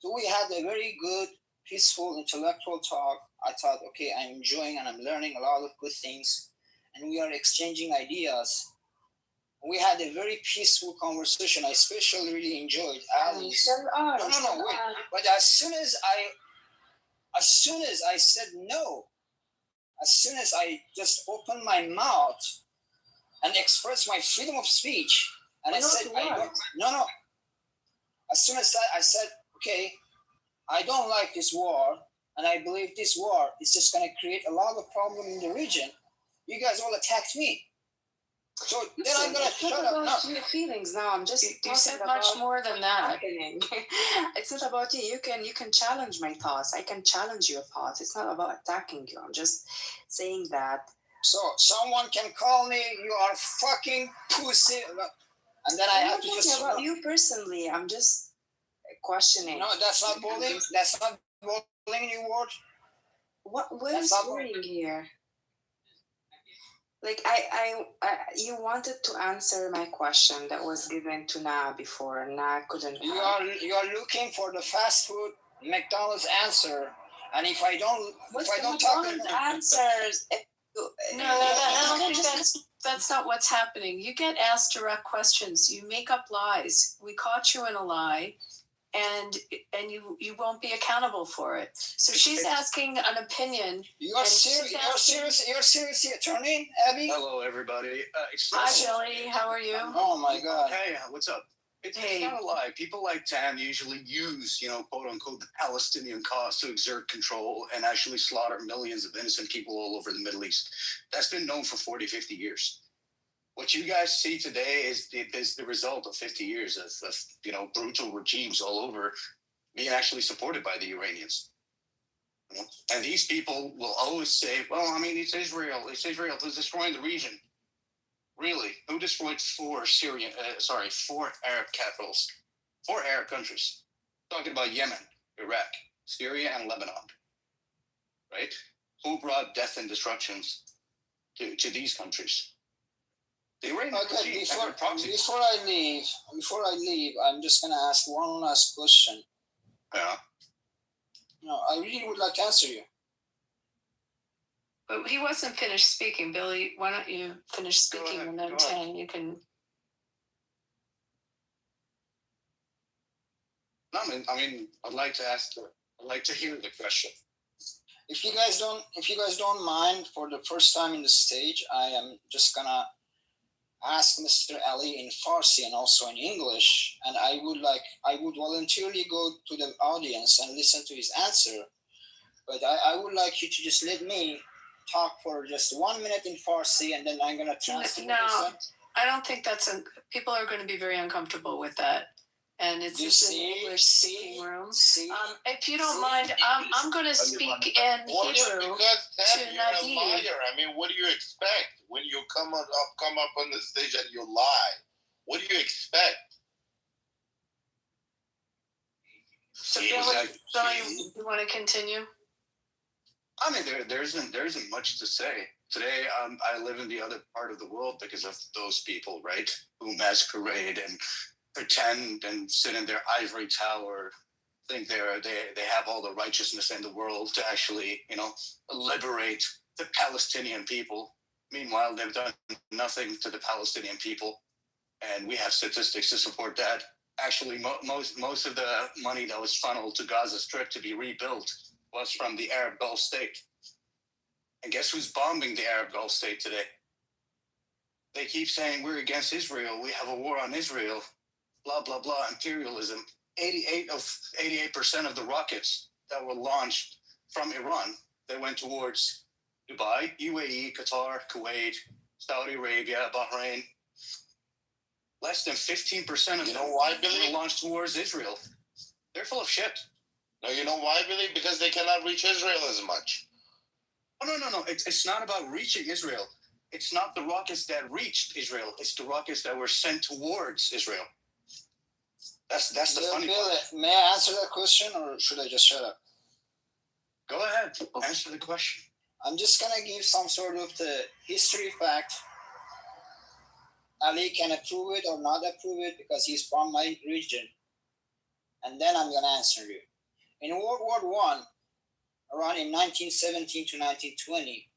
H: So we had a very good, peaceful, intellectual talk. I thought, okay, I'm enjoying and I'm learning a lot of good things, and we are exchanging ideas. We had a very peaceful conversation. I especially really enjoyed Ali's. Wait. But as soon as I said no, as soon as I just opened my mouth and express my freedom of speech. And I said, no. As soon as I said, okay, I don't like this war, and I believe this war is just going to create a lot of problem in the region. You guys all attacked me. So then I'm going to shut up. No.
B: Your feelings now. I'm just
W: you said much more than that.
B: It's not about you. You can challenge my thoughts. I can challenge your thoughts. It's not about attacking you. I'm just saying that.
H: So someone can call me, you are fucking pussy, and then I have to just.
B: About you personally. I'm just questioning.
H: No, that's not bullying. That's not bullying, you word.
B: What is bullying here? Like you wanted to answer my question that was given to Na before, and Na couldn't.
H: You are looking for the fast food McDonald's answer, and if I don't talk
B: the answers.
W: No, I don't think that's not what's happening. You get asked direct questions. You make up lies. We caught you in a lie, and you won't be accountable for it. So she's asking an opinion.
H: You're seriously attorney, Abby?
K: Hello, everybody.
W: Hi, Billy. How are you?
H: Oh my God.
K: Hey, what's up? It's not a lie. People like Tan usually use, quote unquote, the Palestinian cause to exert control and actually slaughter millions of innocent people all over the Middle East. That's been known for 40, 50 years. What you guys see today is the result of 50 years of brutal regimes all over being actually supported by the Iranians. And these people will always say, well, I mean, it's Israel. It's Israel who's destroying the region. Really? Who destroyed four Arab capitals? 4 Arab countries. Talking about Yemen, Iraq, Syria, and Lebanon. Right? Who brought death and destructions to these countries? The Iranian
H: regime. Before I leave, I'm just gonna ask one last question.
K: Yeah.
H: No, I really would like to answer you.
W: But he wasn't finished speaking, Billy. Why don't you finish speaking, and then Tan, you can.
K: No, I mean, I'd like to hear the question.
H: If you guys don't mind, for the first time in the stage, I am just gonna ask Mr. Ali in Farsi and also in English, and I would voluntarily go to the audience and listen to his answer. But I would like you to just let me talk for just 1 minute in Farsi, and then I'm gonna translate.
W: No, I don't think people are going to be very uncomfortable with that. And it's just an English speaking room. If you don't mind, I'm going to speak in Hebrew to Nadir.
O: I mean, what do you expect when you come up on the stage and you lie? What do you expect?
W: So, Billy, you want to continue?
K: I mean, there isn't much to say. Today, I live in the other part of the world because of those people, right? Who masquerade and pretend and sit in their ivory tower, think they have all the righteousness in the world to actually, liberate the Palestinian people. Meanwhile, they've done nothing to the Palestinian people, and we have statistics to support that. Actually, most of the money that was funneled to Gaza Strip to be rebuilt was from the Arab Gulf state. And guess who's bombing the Arab Gulf state today? They keep saying we're against Israel. We have a war on Israel. Blah, blah, blah, imperialism. 88% of the rockets that were launched from Iran, they went towards Dubai, UAE, Qatar, Kuwait, Saudi Arabia, Bahrain. Less than 15% of them were launched towards Israel. They're full of shit.
O: No, you know why, Billy? Because they cannot reach Israel as much.
K: Oh, no. It's not about reaching Israel. It's not the rockets that reached Israel. It's the rockets that were sent towards Israel. That's the funny part.
H: May I answer that question, or should I just shut up?
K: Go ahead. Answer the question.
H: I'm just going to give some sort of the history fact. Ali can approve it or not approve it because he's from my region. And then I'm going to answer you. In World War I, around in 1917 to 1920,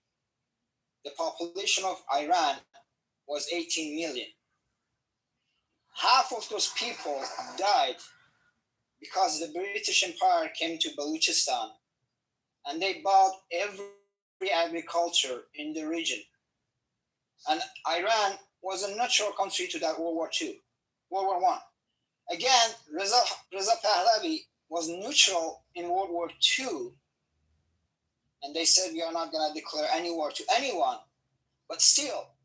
H: the population of Iran was 18 million. Half of those people died because the British Empire came to Baluchistan and they bought every agriculture in the region. And Iran was a neutral country to that World War I. Again, Reza Pahlavi was neutral in World War II, and they said we are not going to declare any war to anyone. But still,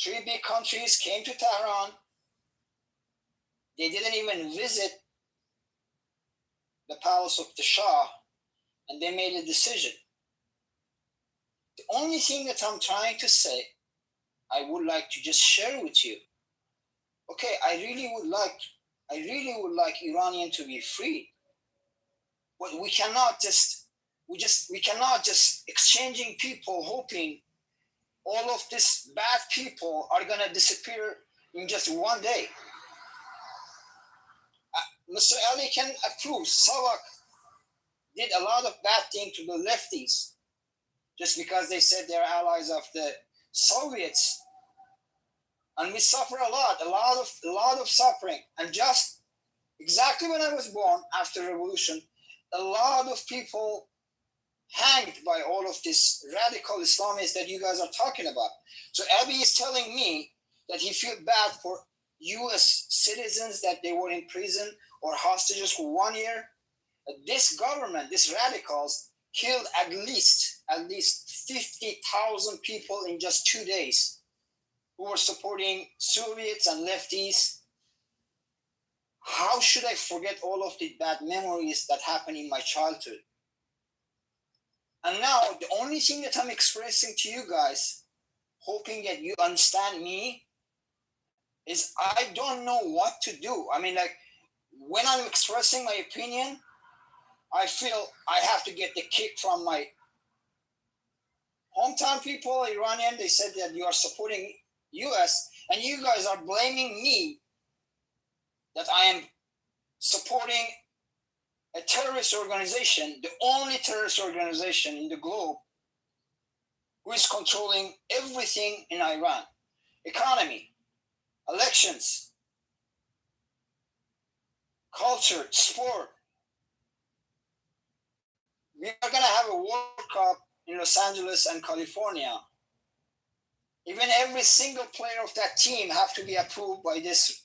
H: 3 big countries came to Tehran. They didn't even visit the palace of the Shah, and they made a decision. The only thing that I'm trying to say, I would like to just share with you. Okay, I really would like Iranian to be free, but we cannot just exchanging people, hoping all of these bad people are gonna disappear in just one day. Mr. Ali can approve. Savak did a lot of bad things to the lefties, just because they said they're allies of the Soviets, and we suffer a lot of suffering. And just exactly when I was born, after the revolution, a lot of people hanged by all of this radical Islamists that you guys are talking about. So Abby is telling me that he feels bad for U.S. citizens that they were in prison or hostages for 1 year. This government, these radicals, killed at least 50,000 people in just 2 days who were supporting Soviets and lefties. How should I forget all of the bad memories that happened in my childhood? And now the only thing that I'm expressing to you guys, hoping that you understand me, is I don't know what to do. I mean, like, when I'm expressing my opinion, I feel I have to get the kick from my hometown people, Iranian. They said that you are supporting US, and you guys are blaming me that I am supporting a terrorist organization, the only terrorist organization in the globe who is controlling everything in Iran. Economy, elections, culture, sport. We are going to have a World Cup in Los Angeles and California. Even every single player of that team have to be approved by this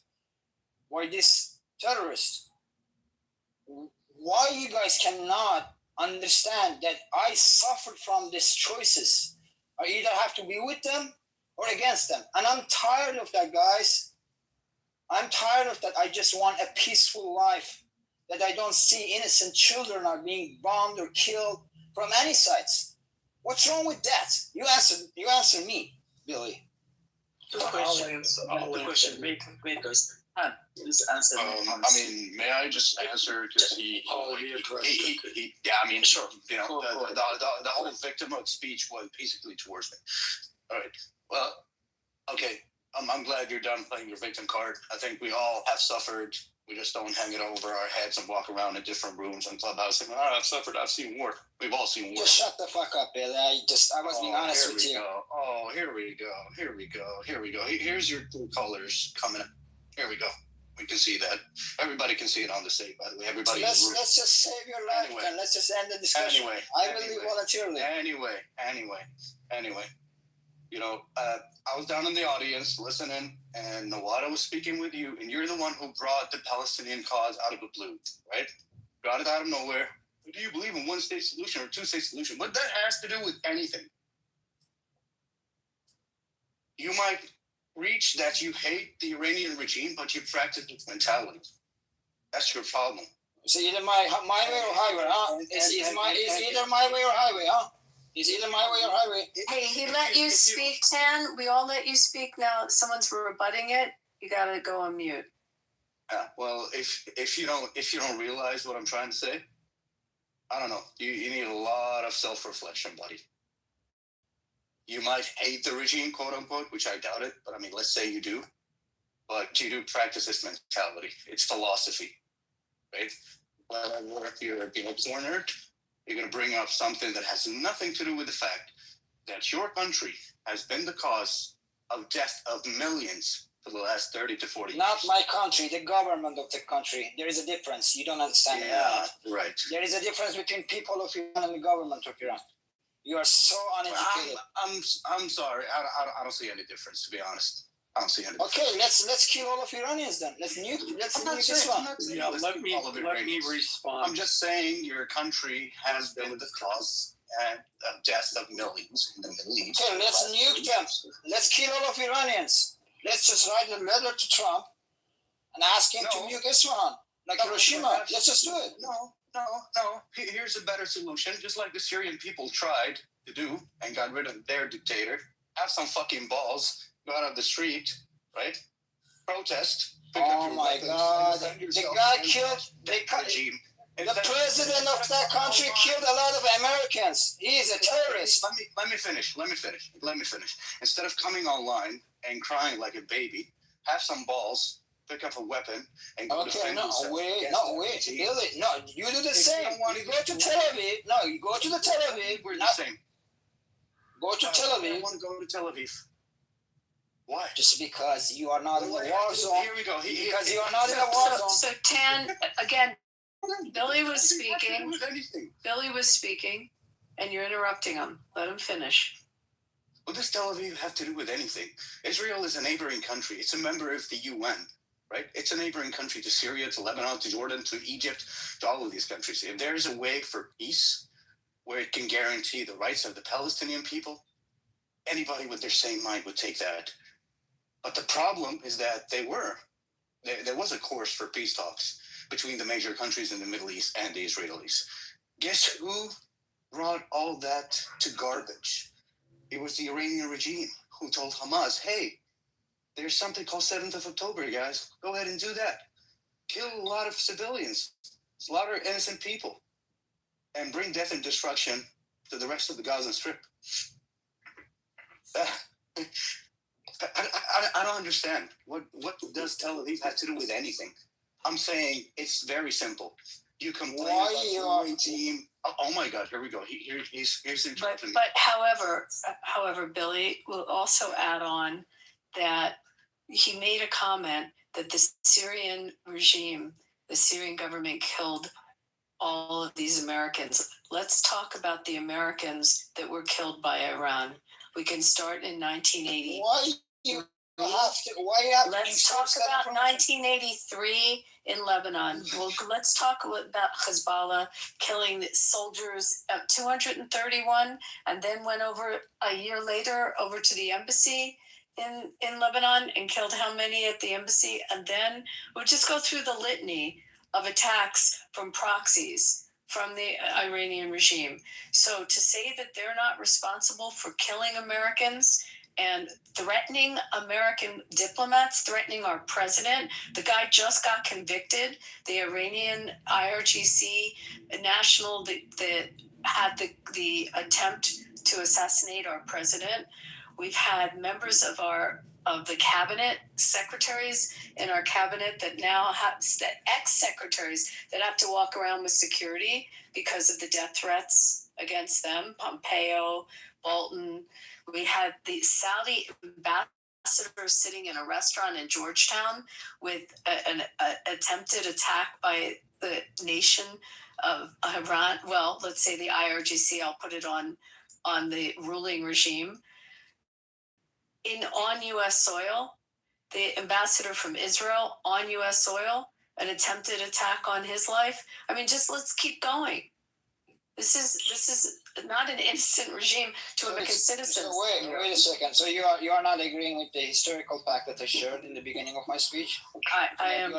H: terrorist. Why you guys cannot understand that I suffered from these choices? I either have to be with them or against them. And I'm tired of that, guys. I'm tired of that. I just want a peaceful life, that I don't see innocent children are being bombed or killed from any sides. What's wrong with that? You answer me, Billy.
D: Two questions. Wait, guys. Please answer.
K: I mean, may I just answer? Because yeah, I mean, sure. You know, the whole victim of speech was basically towards me. All right. Well, okay. I'm glad you're done playing your victim card. I think we all have suffered. We just don't hang it over our heads and walk around in different rooms and clubhouse saying, "Oh, I've suffered. I've seen war." We've all seen war.
H: Just shut the fuck up, Billy. I was being honest with you.
K: Oh, here we go. Here's your two colors coming up. Here we go. We can see that. Everybody can see it on the state, by the way. Everybody. So
H: let's just save your life and let's just end the discussion. I will leave voluntarily.
K: Anyway. You know, I was down in the audience listening, and Nawada was speaking with you, and you're the one who brought the Palestinian cause out of the blue, right? Brought it out of nowhere. Do you believe in one-state solution or two-state solution? What that has to do with anything? You might reach that you hate the Iranian regime, but you practice its mentality. That's your problem.
H: So either my way or highway, huh? It's either my way or highway, huh? It's either my way or highway.
W: Hey, he let you speak, Tan. We all let you speak. Now someone's rebutting it. You gotta go on mute.
K: Well, if you don't realize what I'm trying to say, I don't know. You need a lot of self-reflection, buddy. You might hate the regime, quote unquote, which I doubt it, but I mean, let's say you do. But you do practice this mentality. It's philosophy, right? Well, if you're a porn nerd, you're going to bring up something that has nothing to do with the fact that your country has been the cause of death of millions for the last 30 to 40 years.
H: Not my country, the government of the country. There is a difference. You don't understand.
K: Yeah, right.
H: There is a difference between people of Iran and the government of Iran. You are so uneducated.
K: I'm sorry. I don't see any difference, to be honest. I don't see any difference.
H: Okay, let's kill all of Iranians then. Let's nuke this one.
C: Yeah, let me respond.
K: I'm just saying your country has been the cause of death of millions in the Middle East.
H: Okay, let's nuke them. Let's kill all of Iranians. Let's just write a letter to Trump and ask him to nuke Isfahan, like Hiroshima. Let's just do it.
K: No. Here's a better solution. Just like the Syrian people tried to do and got rid of their dictator. Have some fucking balls. Go out of the street, right? Protest.
H: Oh my God! The guy killed the regime. The president of that country killed a lot of Americans. He is a terrorist.
K: Let me finish. Instead of coming online and crying like a baby, have some balls. Pick up a weapon and go defend yourself.
H: Wait, Billy, no, you do the same. You go to Tel Aviv. No, you go to the Tel Aviv.
K: We're the same.
H: Go to Tel Aviv.
K: I want to go to Tel Aviv. Why?
H: Just because you are not in the war zone.
K: Here we go.
H: Because you are not in the war zone.
W: So Tan, again, Billy was speaking, and you're interrupting him. Let him finish.
K: What does Tel Aviv have to do with anything? Israel is a neighboring country. It's a member of the UN. Right? It's a neighboring country to Syria, to Lebanon, to Jordan, to Egypt, to all of these countries. If there is a way for peace where it can guarantee the rights of the Palestinian people, anybody with their sane mind would take that. But the problem is that there was a course for peace talks between the major countries in the Middle East and the Israelis. Guess who brought all that to garbage? It was the Iranian regime who told Hamas, hey, there's something called 7th of October, guys. Go ahead and do that. Kill a lot of civilians. Slaughter innocent people. And bring death and destruction to the rest of the Gaza Strip. I don't understand. What does Tel Aviv have to do with anything? I'm saying it's very simple. You complain about the regime. Oh my God, here we go. Here's interrupting.
W: But however, Billy will also add on that he made a comment that the Syrian regime, the Syrian government killed all of these Americans. Let's talk about the Americans that were killed by Iran. We can start in 1980. Let's talk about 1983 in Lebanon. Well, let's talk about Hezbollah killing the soldiers at 231 and then went over a year later over to the embassy in Lebanon and killed how many at the embassy? And then we'll just go through the litany of attacks from proxies from the Iranian regime. So to say that they're not responsible for killing Americans and threatening American diplomats, threatening our president, the guy just got convicted, the Iranian IRGC national that had the attempt to assassinate our president. We've had members of the cabinet, secretaries in our cabinet that now have ex-secretaries that have to walk around with security because of the death threats against them. Pompeo, Bolton. We had the Saudi ambassador sitting in a restaurant in Georgetown with an attempted attack by the nation of Iran. Well, let's say the IRGC. I'll put it on the ruling regime. On U.S. soil, the ambassador from Israel on U.S. soil, an attempted attack on his life. I mean, just let's keep going. This is not an innocent regime to American citizens.
H: So wait a second. So you are not agreeing with the historical fact that I shared in the beginning of my speech?
W: I am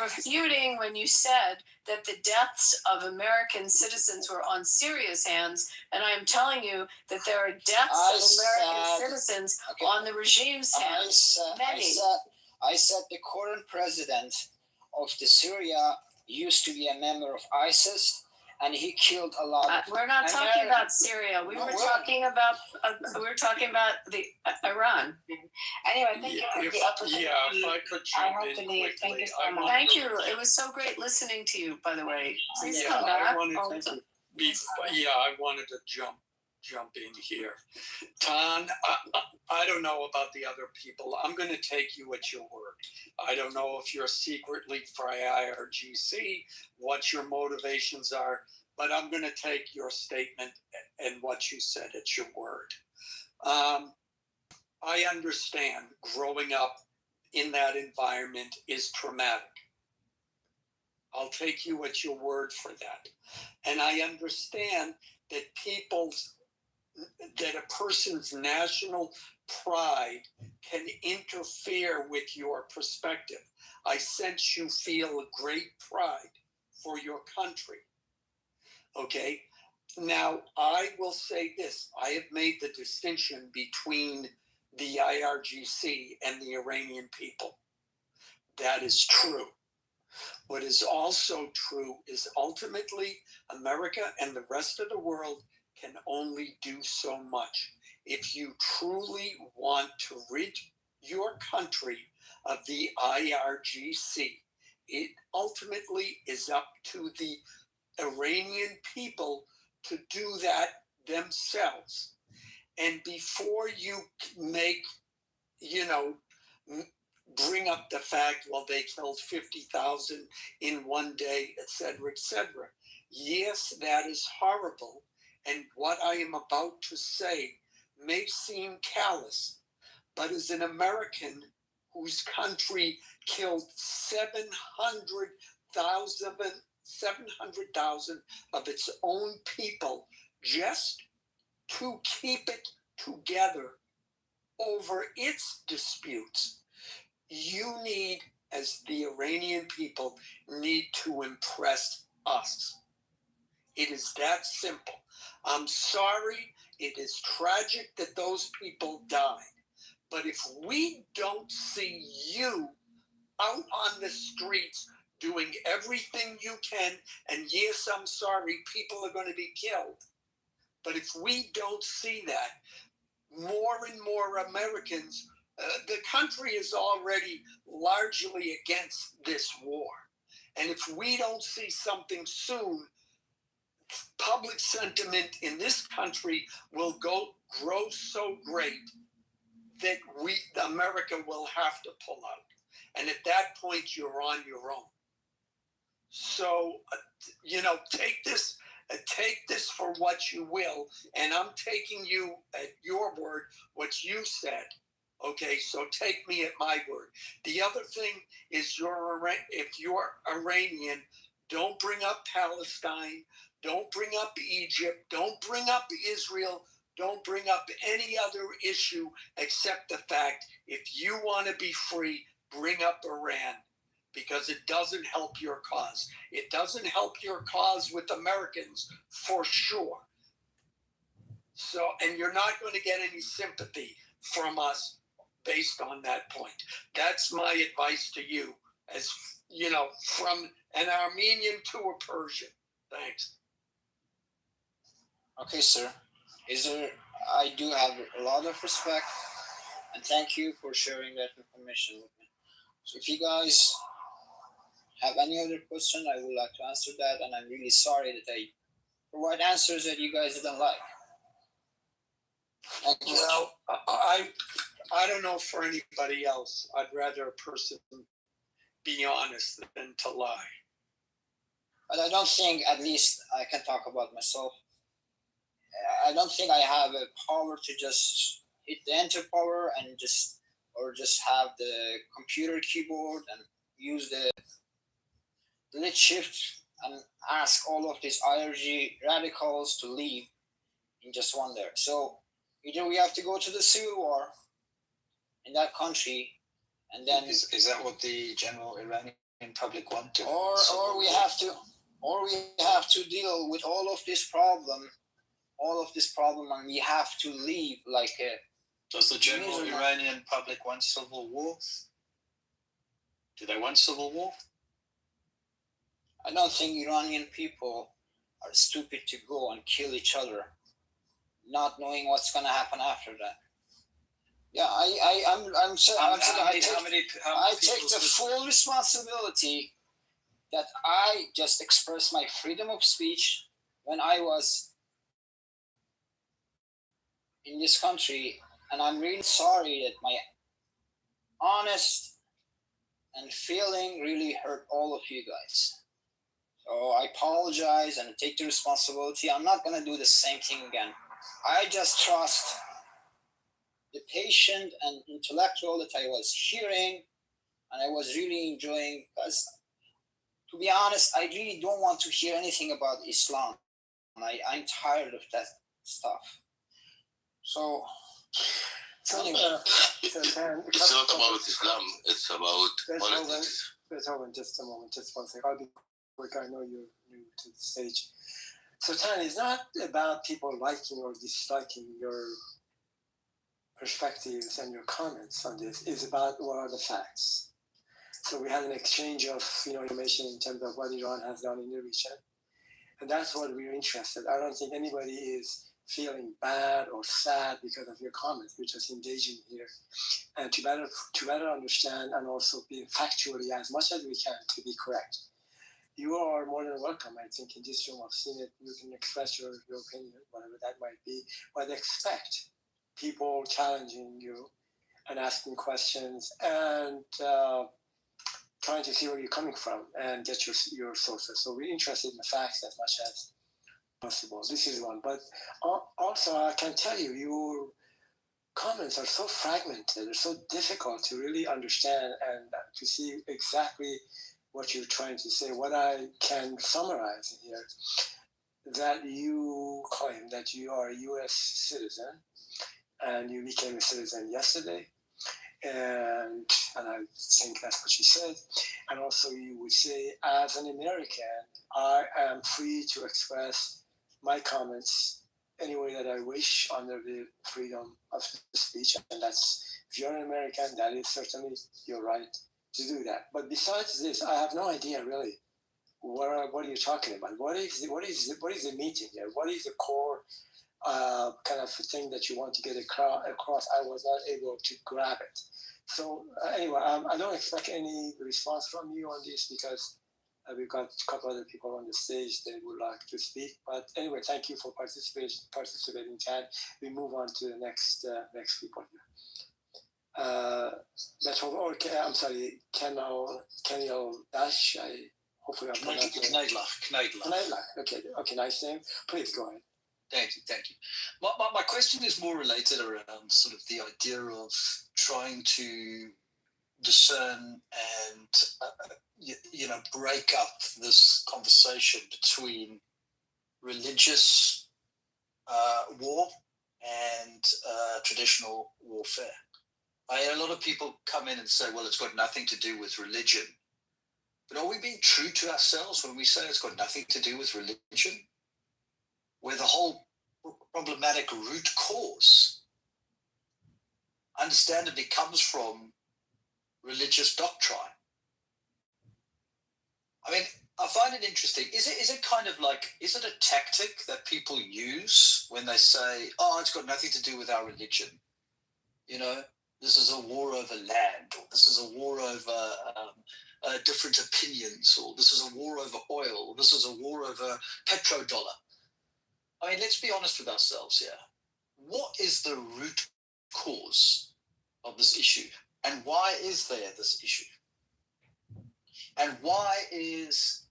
W: refuting when you said that the deaths of American citizens were on Syria's hands, and I am telling you that there are deaths of American citizens on the regime's hands.
H: I said the current president of the Syria used to be a member of ISIS, and he killed a lot of.
W: We're not talking about Syria. We were talking about the Iran.
I: Anyway, thank you for the opportunity.
C: Yeah, if I could jump in quickly.
I: Thank you so much.
W: Thank you. It was so great listening to you, by the way. Please come back.
C: I wanted to jump in here. Tan, I don't know about the other people. I'm going to take you at your word. I don't know if you're secretly for IRGC, what your motivations are, but I'm going to take your statement and what you said at your word. I understand growing up in that environment is traumatic. I'll take you at your word for that. And I understand that that a person's national pride can interfere with your perspective. I sense you feel a great pride for your country. Okay? Now, I will say this. I have made the distinction between the IRGC and the Iranian people. That is true. What is also true is ultimately America and the rest of the world can only do so much. If you truly want to rid your country of the IRGC, it ultimately is up to the Iranian people to do that themselves. And before you make, bring up the fact, well, they killed 50,000 in one day, etc., etc. Yes, that is horrible. And what I am about to say may seem callous, but as an American whose country killed 700,000 of its own people just to keep it together over its disputes, you need, as the Iranian people, need to impress us. It is that simple. I'm sorry, it is tragic that those people died. But if we don't see you out on the streets doing everything you can, and yes, I'm sorry, people are going to be killed. But if we don't see that, more and more Americans, the country is already largely against this war. And if we don't see something soon, public sentiment in this country will grow so great that America will have to pull out. And at that point, you're on your own. So, take this for what you will, and I'm taking you at your word, what you said. Okay, so take me at my word. The other thing is, if you're Iranian, don't bring up Palestine, don't bring up Egypt, don't bring up Israel, don't bring up any other issue except the fact, if you want to be free, bring up Iran. Because it doesn't help your cause. It doesn't help your cause with Americans, for sure. So, and you're not going to get any sympathy from us based on that point. That's my advice to you, as from an Armenian to a Persian. Thanks.
H: Okay, sir. I do have a lot of respect, and thank you for sharing that information with me. So if you guys have any other question, I would like to answer that, and I'm really sorry that I provide answers that you guys didn't like. Thank you.
C: Well, I don't know for anybody else. I'd rather a person be honest than to lie.
H: But I don't think, at least I can talk about myself, I don't think I have a power to just hit the enter power and just have the computer keyboard and use the delete shift and ask all of these IRG radicals to leave in just one day. So either we have to go to the civil war in that country, and then
G: is that what the general Iranian public want to?
H: Or we have to deal with all of this problem, and we have to leave like a.
G: Does the general Iranian public want civil war? Do they want civil war?
H: I don't think Iranian people are stupid to go and kill each other, not knowing what's going to happen after that. Yeah, I take the full responsibility that I just expressed my freedom of speech when I was in this country, and I'm really sorry that my honest and feeling really hurt all of you guys. So I apologize and take the responsibility. I'm not going to do the same thing again. I just trust the patient and intellectual that I was hearing, and I was really enjoying, because to be honest, I really don't want to hear anything about Islam. I'm tired of that stuff. So anyway.
O: It's not about Islam, it's about politics.
M: Beethoven, just a moment, just one second. I'll be quick. I know you're new to the stage. So Tan, it's not about people liking or disliking your perspectives and your comments on this. It's about what are the facts. So we had an exchange of information in terms of what Iran has done in the region, and that's what we're interested. I don't think anybody is feeling bad or sad because of your comments. We're just engaging here, and to better understand and also be factually as much as we can to be correct. You are more than welcome, I think, in this room. I've seen it. You can express your opinion, whatever that might be, but expect people challenging you and asking questions and trying to see where you're coming from and get your sources. So we're interested in the facts as much as possible. This is one. But also, I can tell you, your comments are so fragmented. They're so difficult to really understand and to see exactly what you're trying to say. What I can summarize here, that you claim that you are a U.S. citizen and you became a citizen yesterday. And I think that's what you said. And also you would say, as an American, I am free to express my comments any way that I wish under the freedom of speech. And that's, if you're an American, that is certainly your right to do that. But besides this, I have no idea really what are you talking about. What is the meeting here? What is the core kind of thing that you want to get across? I was not able to grab it. So anyway, I don't expect any response from you on this because we've got a couple other people on the stage that would like to speak. But anyway, thank you for participating, Chad. We move on to the next people here. I'm sorry, Kenil Dash. Hopefully I'm pronouncing it. Knaidler. Okay, nice name. Please go ahead.
Q: Thank you. My question is more related around sort of the idea of trying to discern and break up this conversation between religious war and traditional warfare. A lot of people come in and say, well, it's got nothing to do with religion. But are we being true to ourselves when we say it's got nothing to do with religion? Where the whole problematic root cause understandably comes from religious doctrine. I mean, I find it interesting. Is it kind of like, is it a tactic that people use when they say, oh, it's got nothing to do with our religion? This is a war over land, or this is a war over different opinions, or this is a war over oil, or this is a war over petrodollar. I mean, let's be honest with ourselves here. What is the root cause of this issue? And why is there this issue? And why is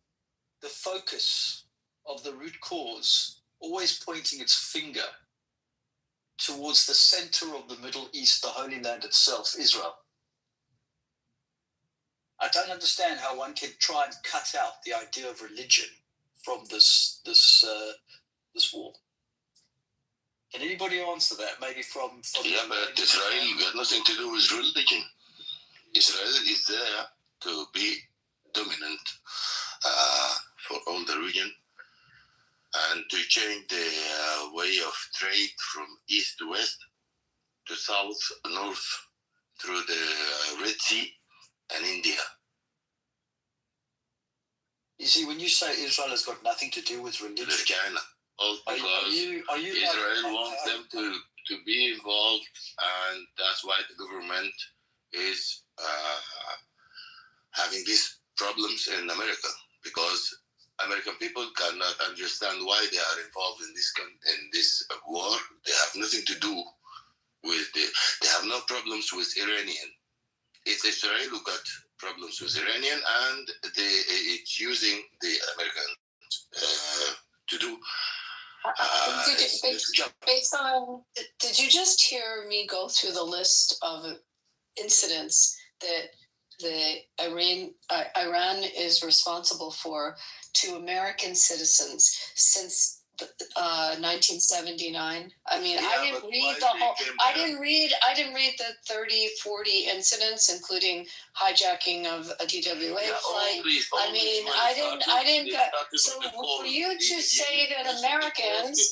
Q: the focus of the root cause always pointing its finger towards the center of the Middle East, the Holy Land itself, Israel? I don't understand how one can try and cut out the idea of religion from this war. Can anybody answer that? Maybe from
O: yeah, but Israel got nothing to do with religion. Israel is there to be dominant for all the region and to change the way of trade from east to west, to south, north, through the Red Sea and India.
Q: You see, when you say Israel has got nothing to do with religion,
O: with China, all because Israel wants them to be involved, and that's why the government is having these problems in America, because American people cannot understand why they are involved in this war. They have nothing to do with they have no problems with Iranian. It's Israel who got problems with Iranian, and it's using the American to do.
W: Based on, did you just hear me go through the list of incidents that Iran is responsible for to American citizens since 1979? I mean, I didn't read the whole. I didn't read the 30, 40 incidents, including hijacking of a DWA flight. I mean, I didn't. So for you to say that Americans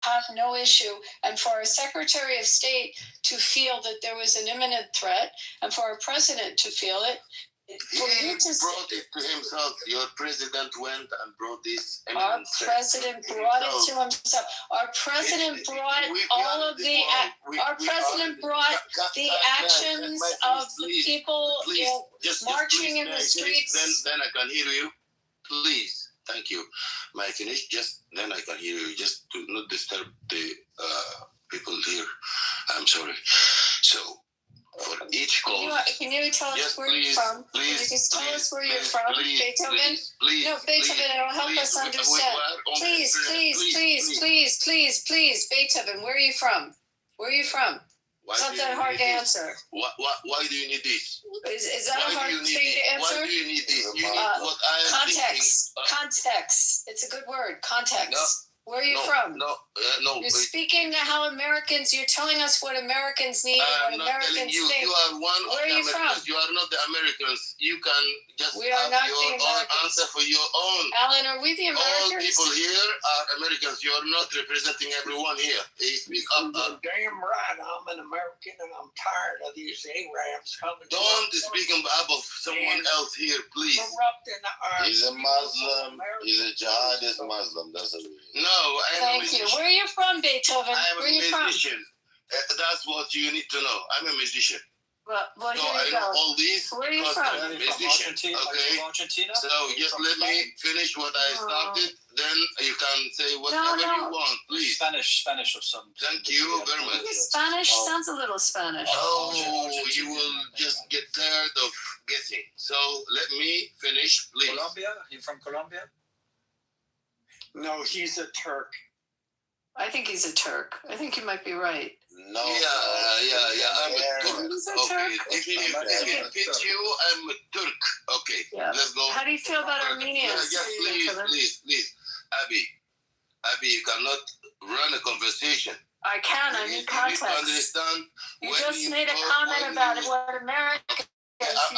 W: have no issue, and for our Secretary of State to feel that there was an imminent threat, and for our President to feel it.
O: He brought it to himself. Your president went and brought this.
W: Our president brought it to himself. Our president brought all of the. Our president brought the actions of the people marching in the streets.
O: Then I can hear you. Please, thank you. May I finish? Just then I can hear you. Just to not disturb the people here. I'm sorry. So. For each call.
W: Can you tell us where you're from? Can you just tell us where you're from, Beethoven? No, Beethoven, it'll help us understand. Please, Beethoven, where are you from? Where are you from? It's not that hard to answer.
O: Why do you need this?
W: Is that hard for you to answer?
O: Why do you need this? You need what I am
W: context. Context. It's a good word. Context.
O: No.
W: Where are you from?
O: No.
W: You're speaking how Americans. You're telling us what Americans need and what Americans think.
O: You are one
W: Where
O: of
W: are
O: the
W: you
O: Americans.
W: from?
O: You are not the Americans. You can just
W: we are
O: have
W: not
O: your
W: the
O: own
W: Americans.
O: answer for your own.
W: Alan, are we the Americans?
O: All people here are Americans. You are not representing everyone here. They speak up.
C: Damn right, I'm an American, and I'm tired of these Arabs coming.
O: Don't speak on behalf of someone else here, please.
C: Corrupting our.
O: He's a Muslim. He's a jihadist Muslim. That's what it is. No,
W: Thank you. Where are you from, Beethoven?
O: I am
W: Where are you
O: a musician. That's what you need to know. I'm a musician.
W: Well,
O: so
W: here you
O: I know
W: go.
O: all these.
W: Where are you from?
O: Musician. Okay. So just let me finish what I started. Then you can say whatever you want, please.
Q: Spanish or something.
O: Thank you very much.
W: Spanish sounds a little Spanish.
O: Oh, you will just get tired of guessing. So let me finish, please.
Q: Colombia? You from Colombia?
C: No, he's a Turk.
W: I think he's a Turk. I think you might be right.
O: No. Yeah. I'm a Turk.
W: He's a
O: Okay.
W: Turk.
O: If it fits you, I'm a Turk. Okay.
W: Yeah.
O: Let's go.
W: How do you feel about Armenians?
O: Yeah, please. Abby, you cannot run a conversation.
W: I can. I need context.
O: You need to understand.
W: You just made a comment about what Americans. You just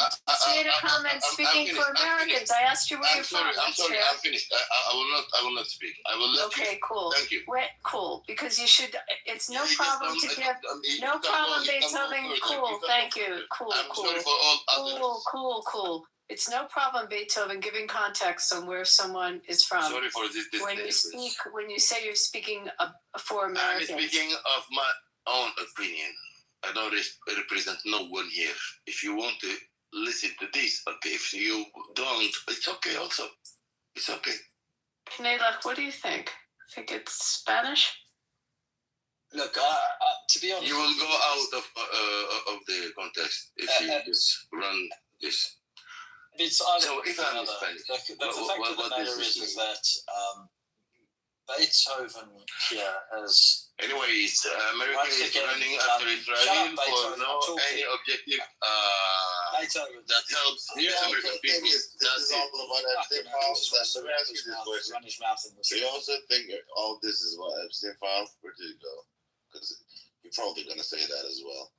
W: made a comment speaking for Americans. I asked you where you're from.
O: I'm sorry. I'm finished. I will not speak. I will let you.
W: Okay, cool.
O: Thank you.
W: Cool. Because you should. It's no problem to give. No problem, Beethoven. Cool. Thank you. Cool.
O: Sorry for all others.
W: Cool. It's no problem, Beethoven, giving context on where someone is from.
O: Sorry for this.
W: When you say you're speaking for Americans.
O: I'm speaking of my own opinion. I don't represent no one here. If you want to listen to this, okay. If you don't, it's okay also. It's okay.
W: Kanela, what do you think? Think it's Spanish?
Q: Look, to be honest,
O: you will go out of the context if you just run this.
Q: So if I'm Spanish, the fact of the matter is that Beethoven here has.
O: Anyways, America is running after Israel for any objective that helps the American people.
E: This is all about Epstein files. Let me ask you this question. Do you also think all this is about Epstein files? Where did it go? Because you're probably going to say that as well.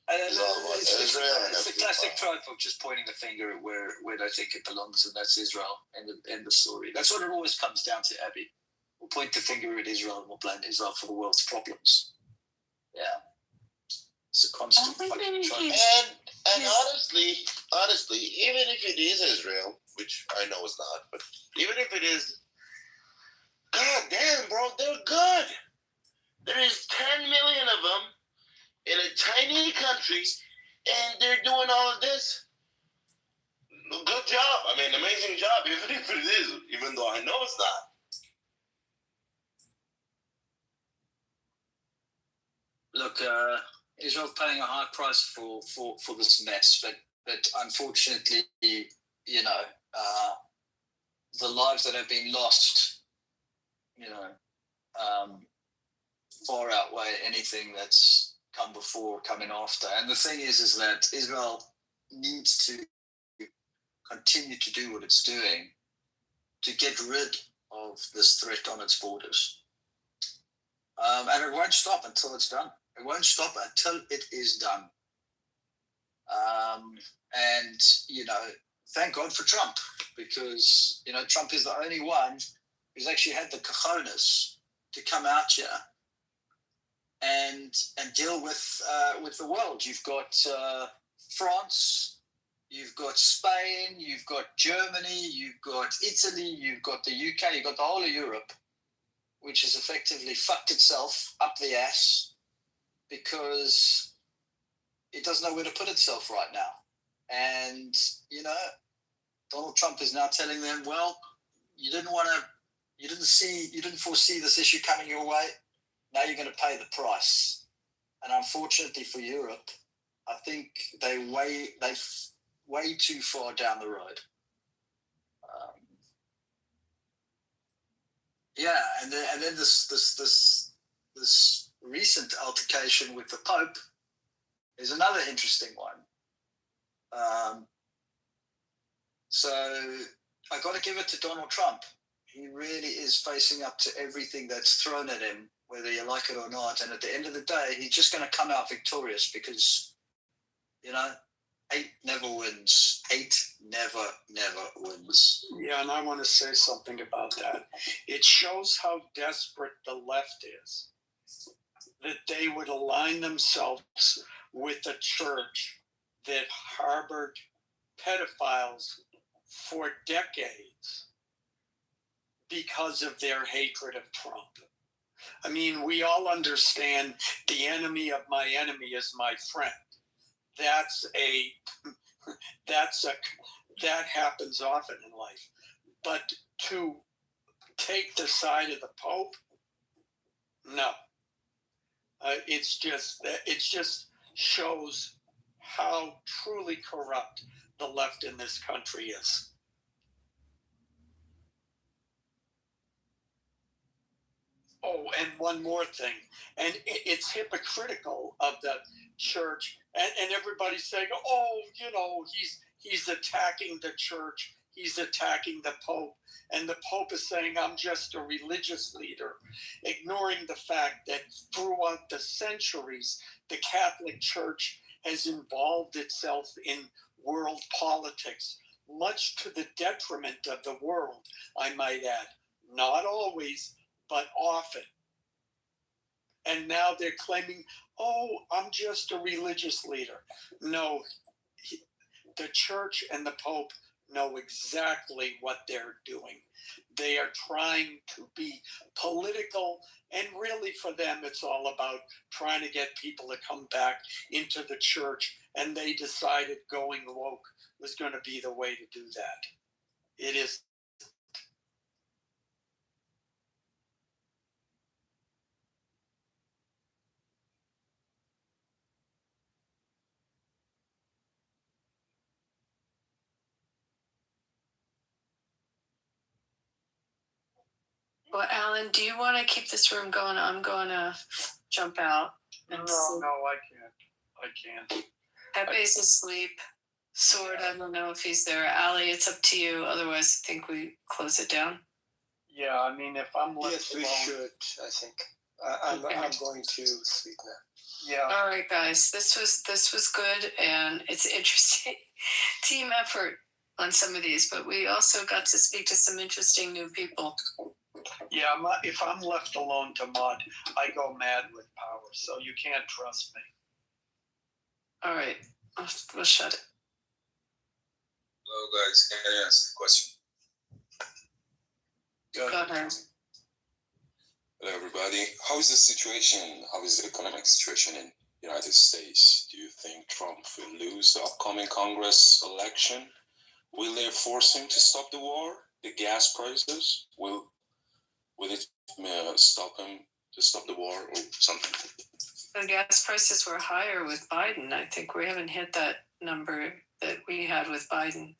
Q: It's the classic trope of just pointing the finger at where they think it belongs, and that's Israel. End of story. That's what it always comes down to, Abby. We'll point the finger at Israel and we'll blame Israel for the world's problems. Yeah. It's a constant fucking trope.
E: And honestly, even if it is Israel, which I know it's not, but even if it is, god damn, bro, they're good. There is 10 million of them in a tiny country, and they're doing all of this. Good job. I mean, amazing job, even if it is, even though I know it's not.
Q: Look, Israel paying a high price for this mess, but unfortunately, you know, the lives that have been lost, you know, far outweigh anything that's come before, coming after. And the thing is that Israel needs to continue to do what it's doing to get rid of this threat on its borders. And it won't stop until it's done. It won't stop until it is done. And, you know, thank God for Trump, because, you know, Trump is the only one who's actually had the cojones to come out here and deal with the world. You've got France, you've got Spain, you've got Germany, you've got Italy, you've got the UK, you've got the whole of Europe, which has effectively fucked itself up the ass because it doesn't know where to put itself right now. And, you know, Donald Trump is now telling them, well, you didn't foresee this issue coming your way. Now you're going to pay the price. And unfortunately for Europe, I think they're way too far down the road. And then this recent altercation with the Pope is another interesting one. So I got to give it to Donald Trump. He really is facing up to everything that's thrown at him, whether you like it or not. And at the end of the day, he's just going to come out victorious because, you know, hate never wins. Hate never wins.
C: Yeah, and I want to say something about that. It shows how desperate the left is, that they would align themselves with a church that harbored pedophiles for decades because of their hatred of Trump. I mean, we all understand the enemy of my enemy is my friend. That happens often in life. But to take the side of the Pope, no. It just shows how truly corrupt the left in this country is. Oh, and one more thing, and it's hypocritical of the church, and everybody's saying, oh, you know, he's attacking the church, he's attacking the Pope, and the Pope is saying, I'm just a religious leader, ignoring the fact that throughout the centuries, the Catholic Church has involved itself in world politics, much to the detriment of the world, I might add. Not always, but often. And now they're claiming, oh, I'm just a religious leader. No, the church and the Pope know exactly what they're doing. They are trying to be political, and really for them, it's all about trying to get people to come back into the church, and they decided going woke was going to be the way to do that. It is.
W: Well, Alan, do you want to keep this room going? I'm going to jump out.
C: No, I can't.
W: Pepe's asleep. Sword, I don't know if he's there. Ali, it's up to you. Otherwise, I think we close it down.
C: Yeah, I mean, if I'm left
M: yes, we
C: alone,
M: should. I think I'm going to sleep now.
C: Yeah.
W: All right, guys. This was good, and it's interesting team effort on some of these, but we also got to speak to some interesting new people.
C: Yeah, if I'm left alone to mod, I go mad with power, so you can't trust me.
W: All right, we'll shut it.
L: Hello, guys. Can I ask a question?
W: Go ahead.
L: Hello, everybody. How is the situation? How is the economic situation in the United States? Do you think Trump will lose the upcoming Congress election? Will they force him to stop the war? The gas prices? Will it stop him to stop the war or something?
W: The gas prices were higher with Biden. I think we haven't hit that number that we had with Biden.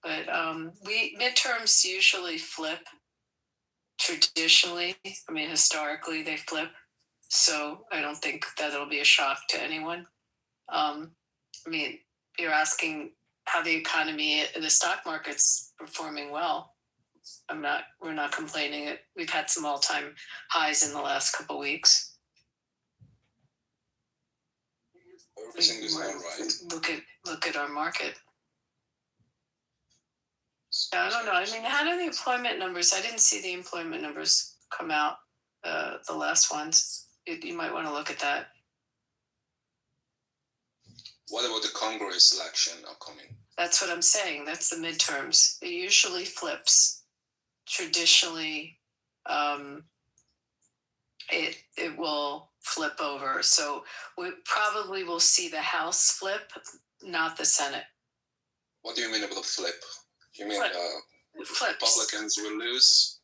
W: But midterms usually flip. Traditionally, I mean, historically, they flip. So I don't think that it'll be a shock to anyone. I mean, you're asking how the economy, the stock market's performing well. We're not complaining. We've had some all-time highs in the last couple of weeks.
L: Everything is all right.
W: Look at our market. I don't know. I mean, how do the employment numbers? I didn't see the employment numbers come out. The last ones. You might want to look at that.
L: What about the Congress election upcoming?
W: That's what I'm saying. That's the midterms. It usually flips. Traditionally, it will flip over. So we probably will see the House flip, not the Senate.
L: What do you mean about flip? You mean
W: Flips.
L: Republicans will lose?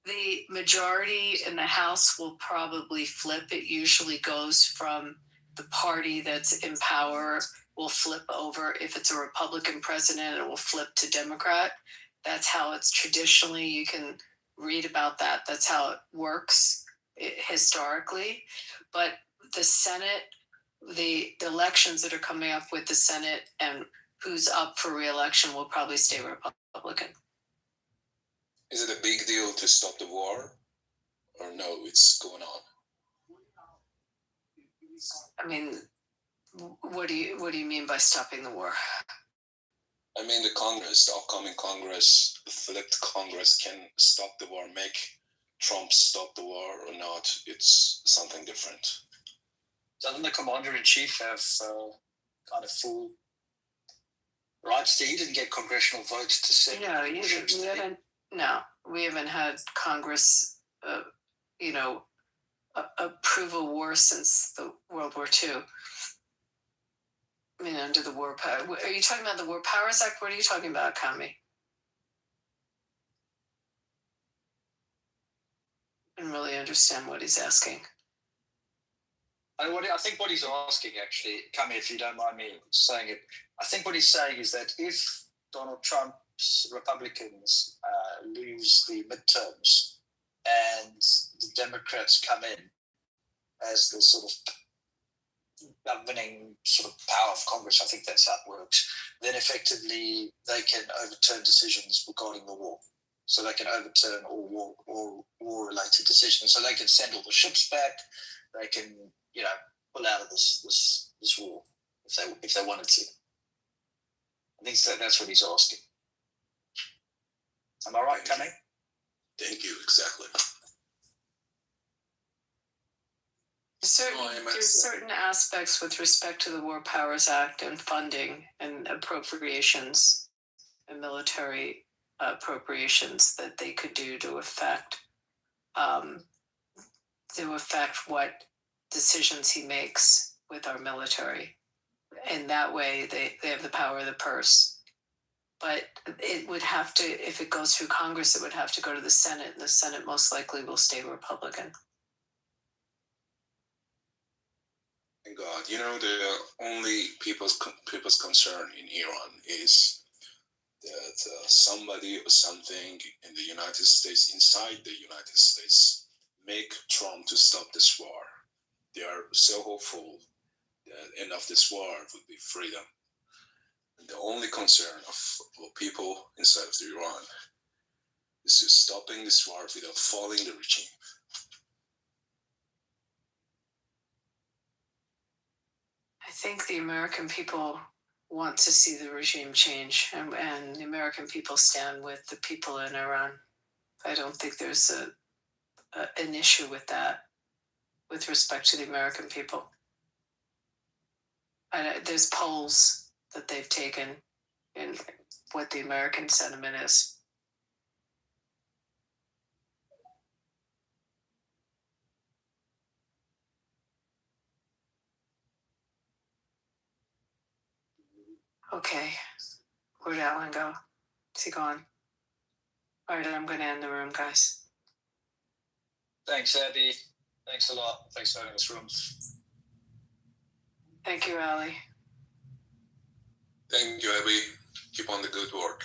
W: The majority in the House will probably flip. It usually goes from the party that's in power will flip over. If it's a Republican president, it will flip to Democrat. That's how it's traditionally. You can read about that. That's how it works historically. But the Senate, the elections that are coming up with the Senate and who's up for re-election will probably stay Republican.
L: Is it a big deal to stop the war? Or no, it's going on?
W: I mean, what do you mean by stopping the war?
L: I mean the upcoming Congress, the flipped Congress can stop the war, make Trump stop the war or not. It's something different.
Q: Doesn't the commander-in-chief have kind of full rights to? He didn't get congressional votes to send. We haven't had Congress, approve a war since the World War II. I mean, under the War Power. Are you talking about the War Powers Act? What are you talking about, Kami? I don't really understand what he's asking. I think what he's asking, actually, Kami, if you don't mind me saying it, I think what he's saying is that if Donald Trump's Republicans lose the midterms and the Democrats come in as the sort of governing sort of power of Congress, I think that's how it works, then effectively they can overturn decisions regarding the war. So they can overturn all war-related decisions. So they can send all the ships back. They can, pull out of this war if they wanted to. I think that's what he's asking. Am I right, Kami?
L: Thank you. Exactly.
W: There's certain aspects with respect to the War Powers Act and funding and appropriations and military appropriations that they could do to affect what decisions he makes with our military. And that way they have the power of the purse. But it would have to, if it goes through Congress, it would have to go to the Senate, and the Senate most likely will stay Republican.
L: Thank God. The only people's concern in Iran is that somebody or something in the United States, inside the United States, make Trump to stop this war. They are so hopeful that end of this war would be freedom. And the only concern of people inside of Iran is to stopping this war without falling the regime.
W: I think the American people want to see the regime change, and the American people stand with the people in Iran. I don't think there's an issue with that, with respect to the American people. There's polls that they've taken in what the American sentiment is. Okay, where'd Alan go? Is he gone? All right, I'm going to end the room, guys.
Q: Thanks, Abby. Thanks a lot. Thanks for having this room.
W: Thank you, Ali.
L: Thank you, Abby. Keep on the good work.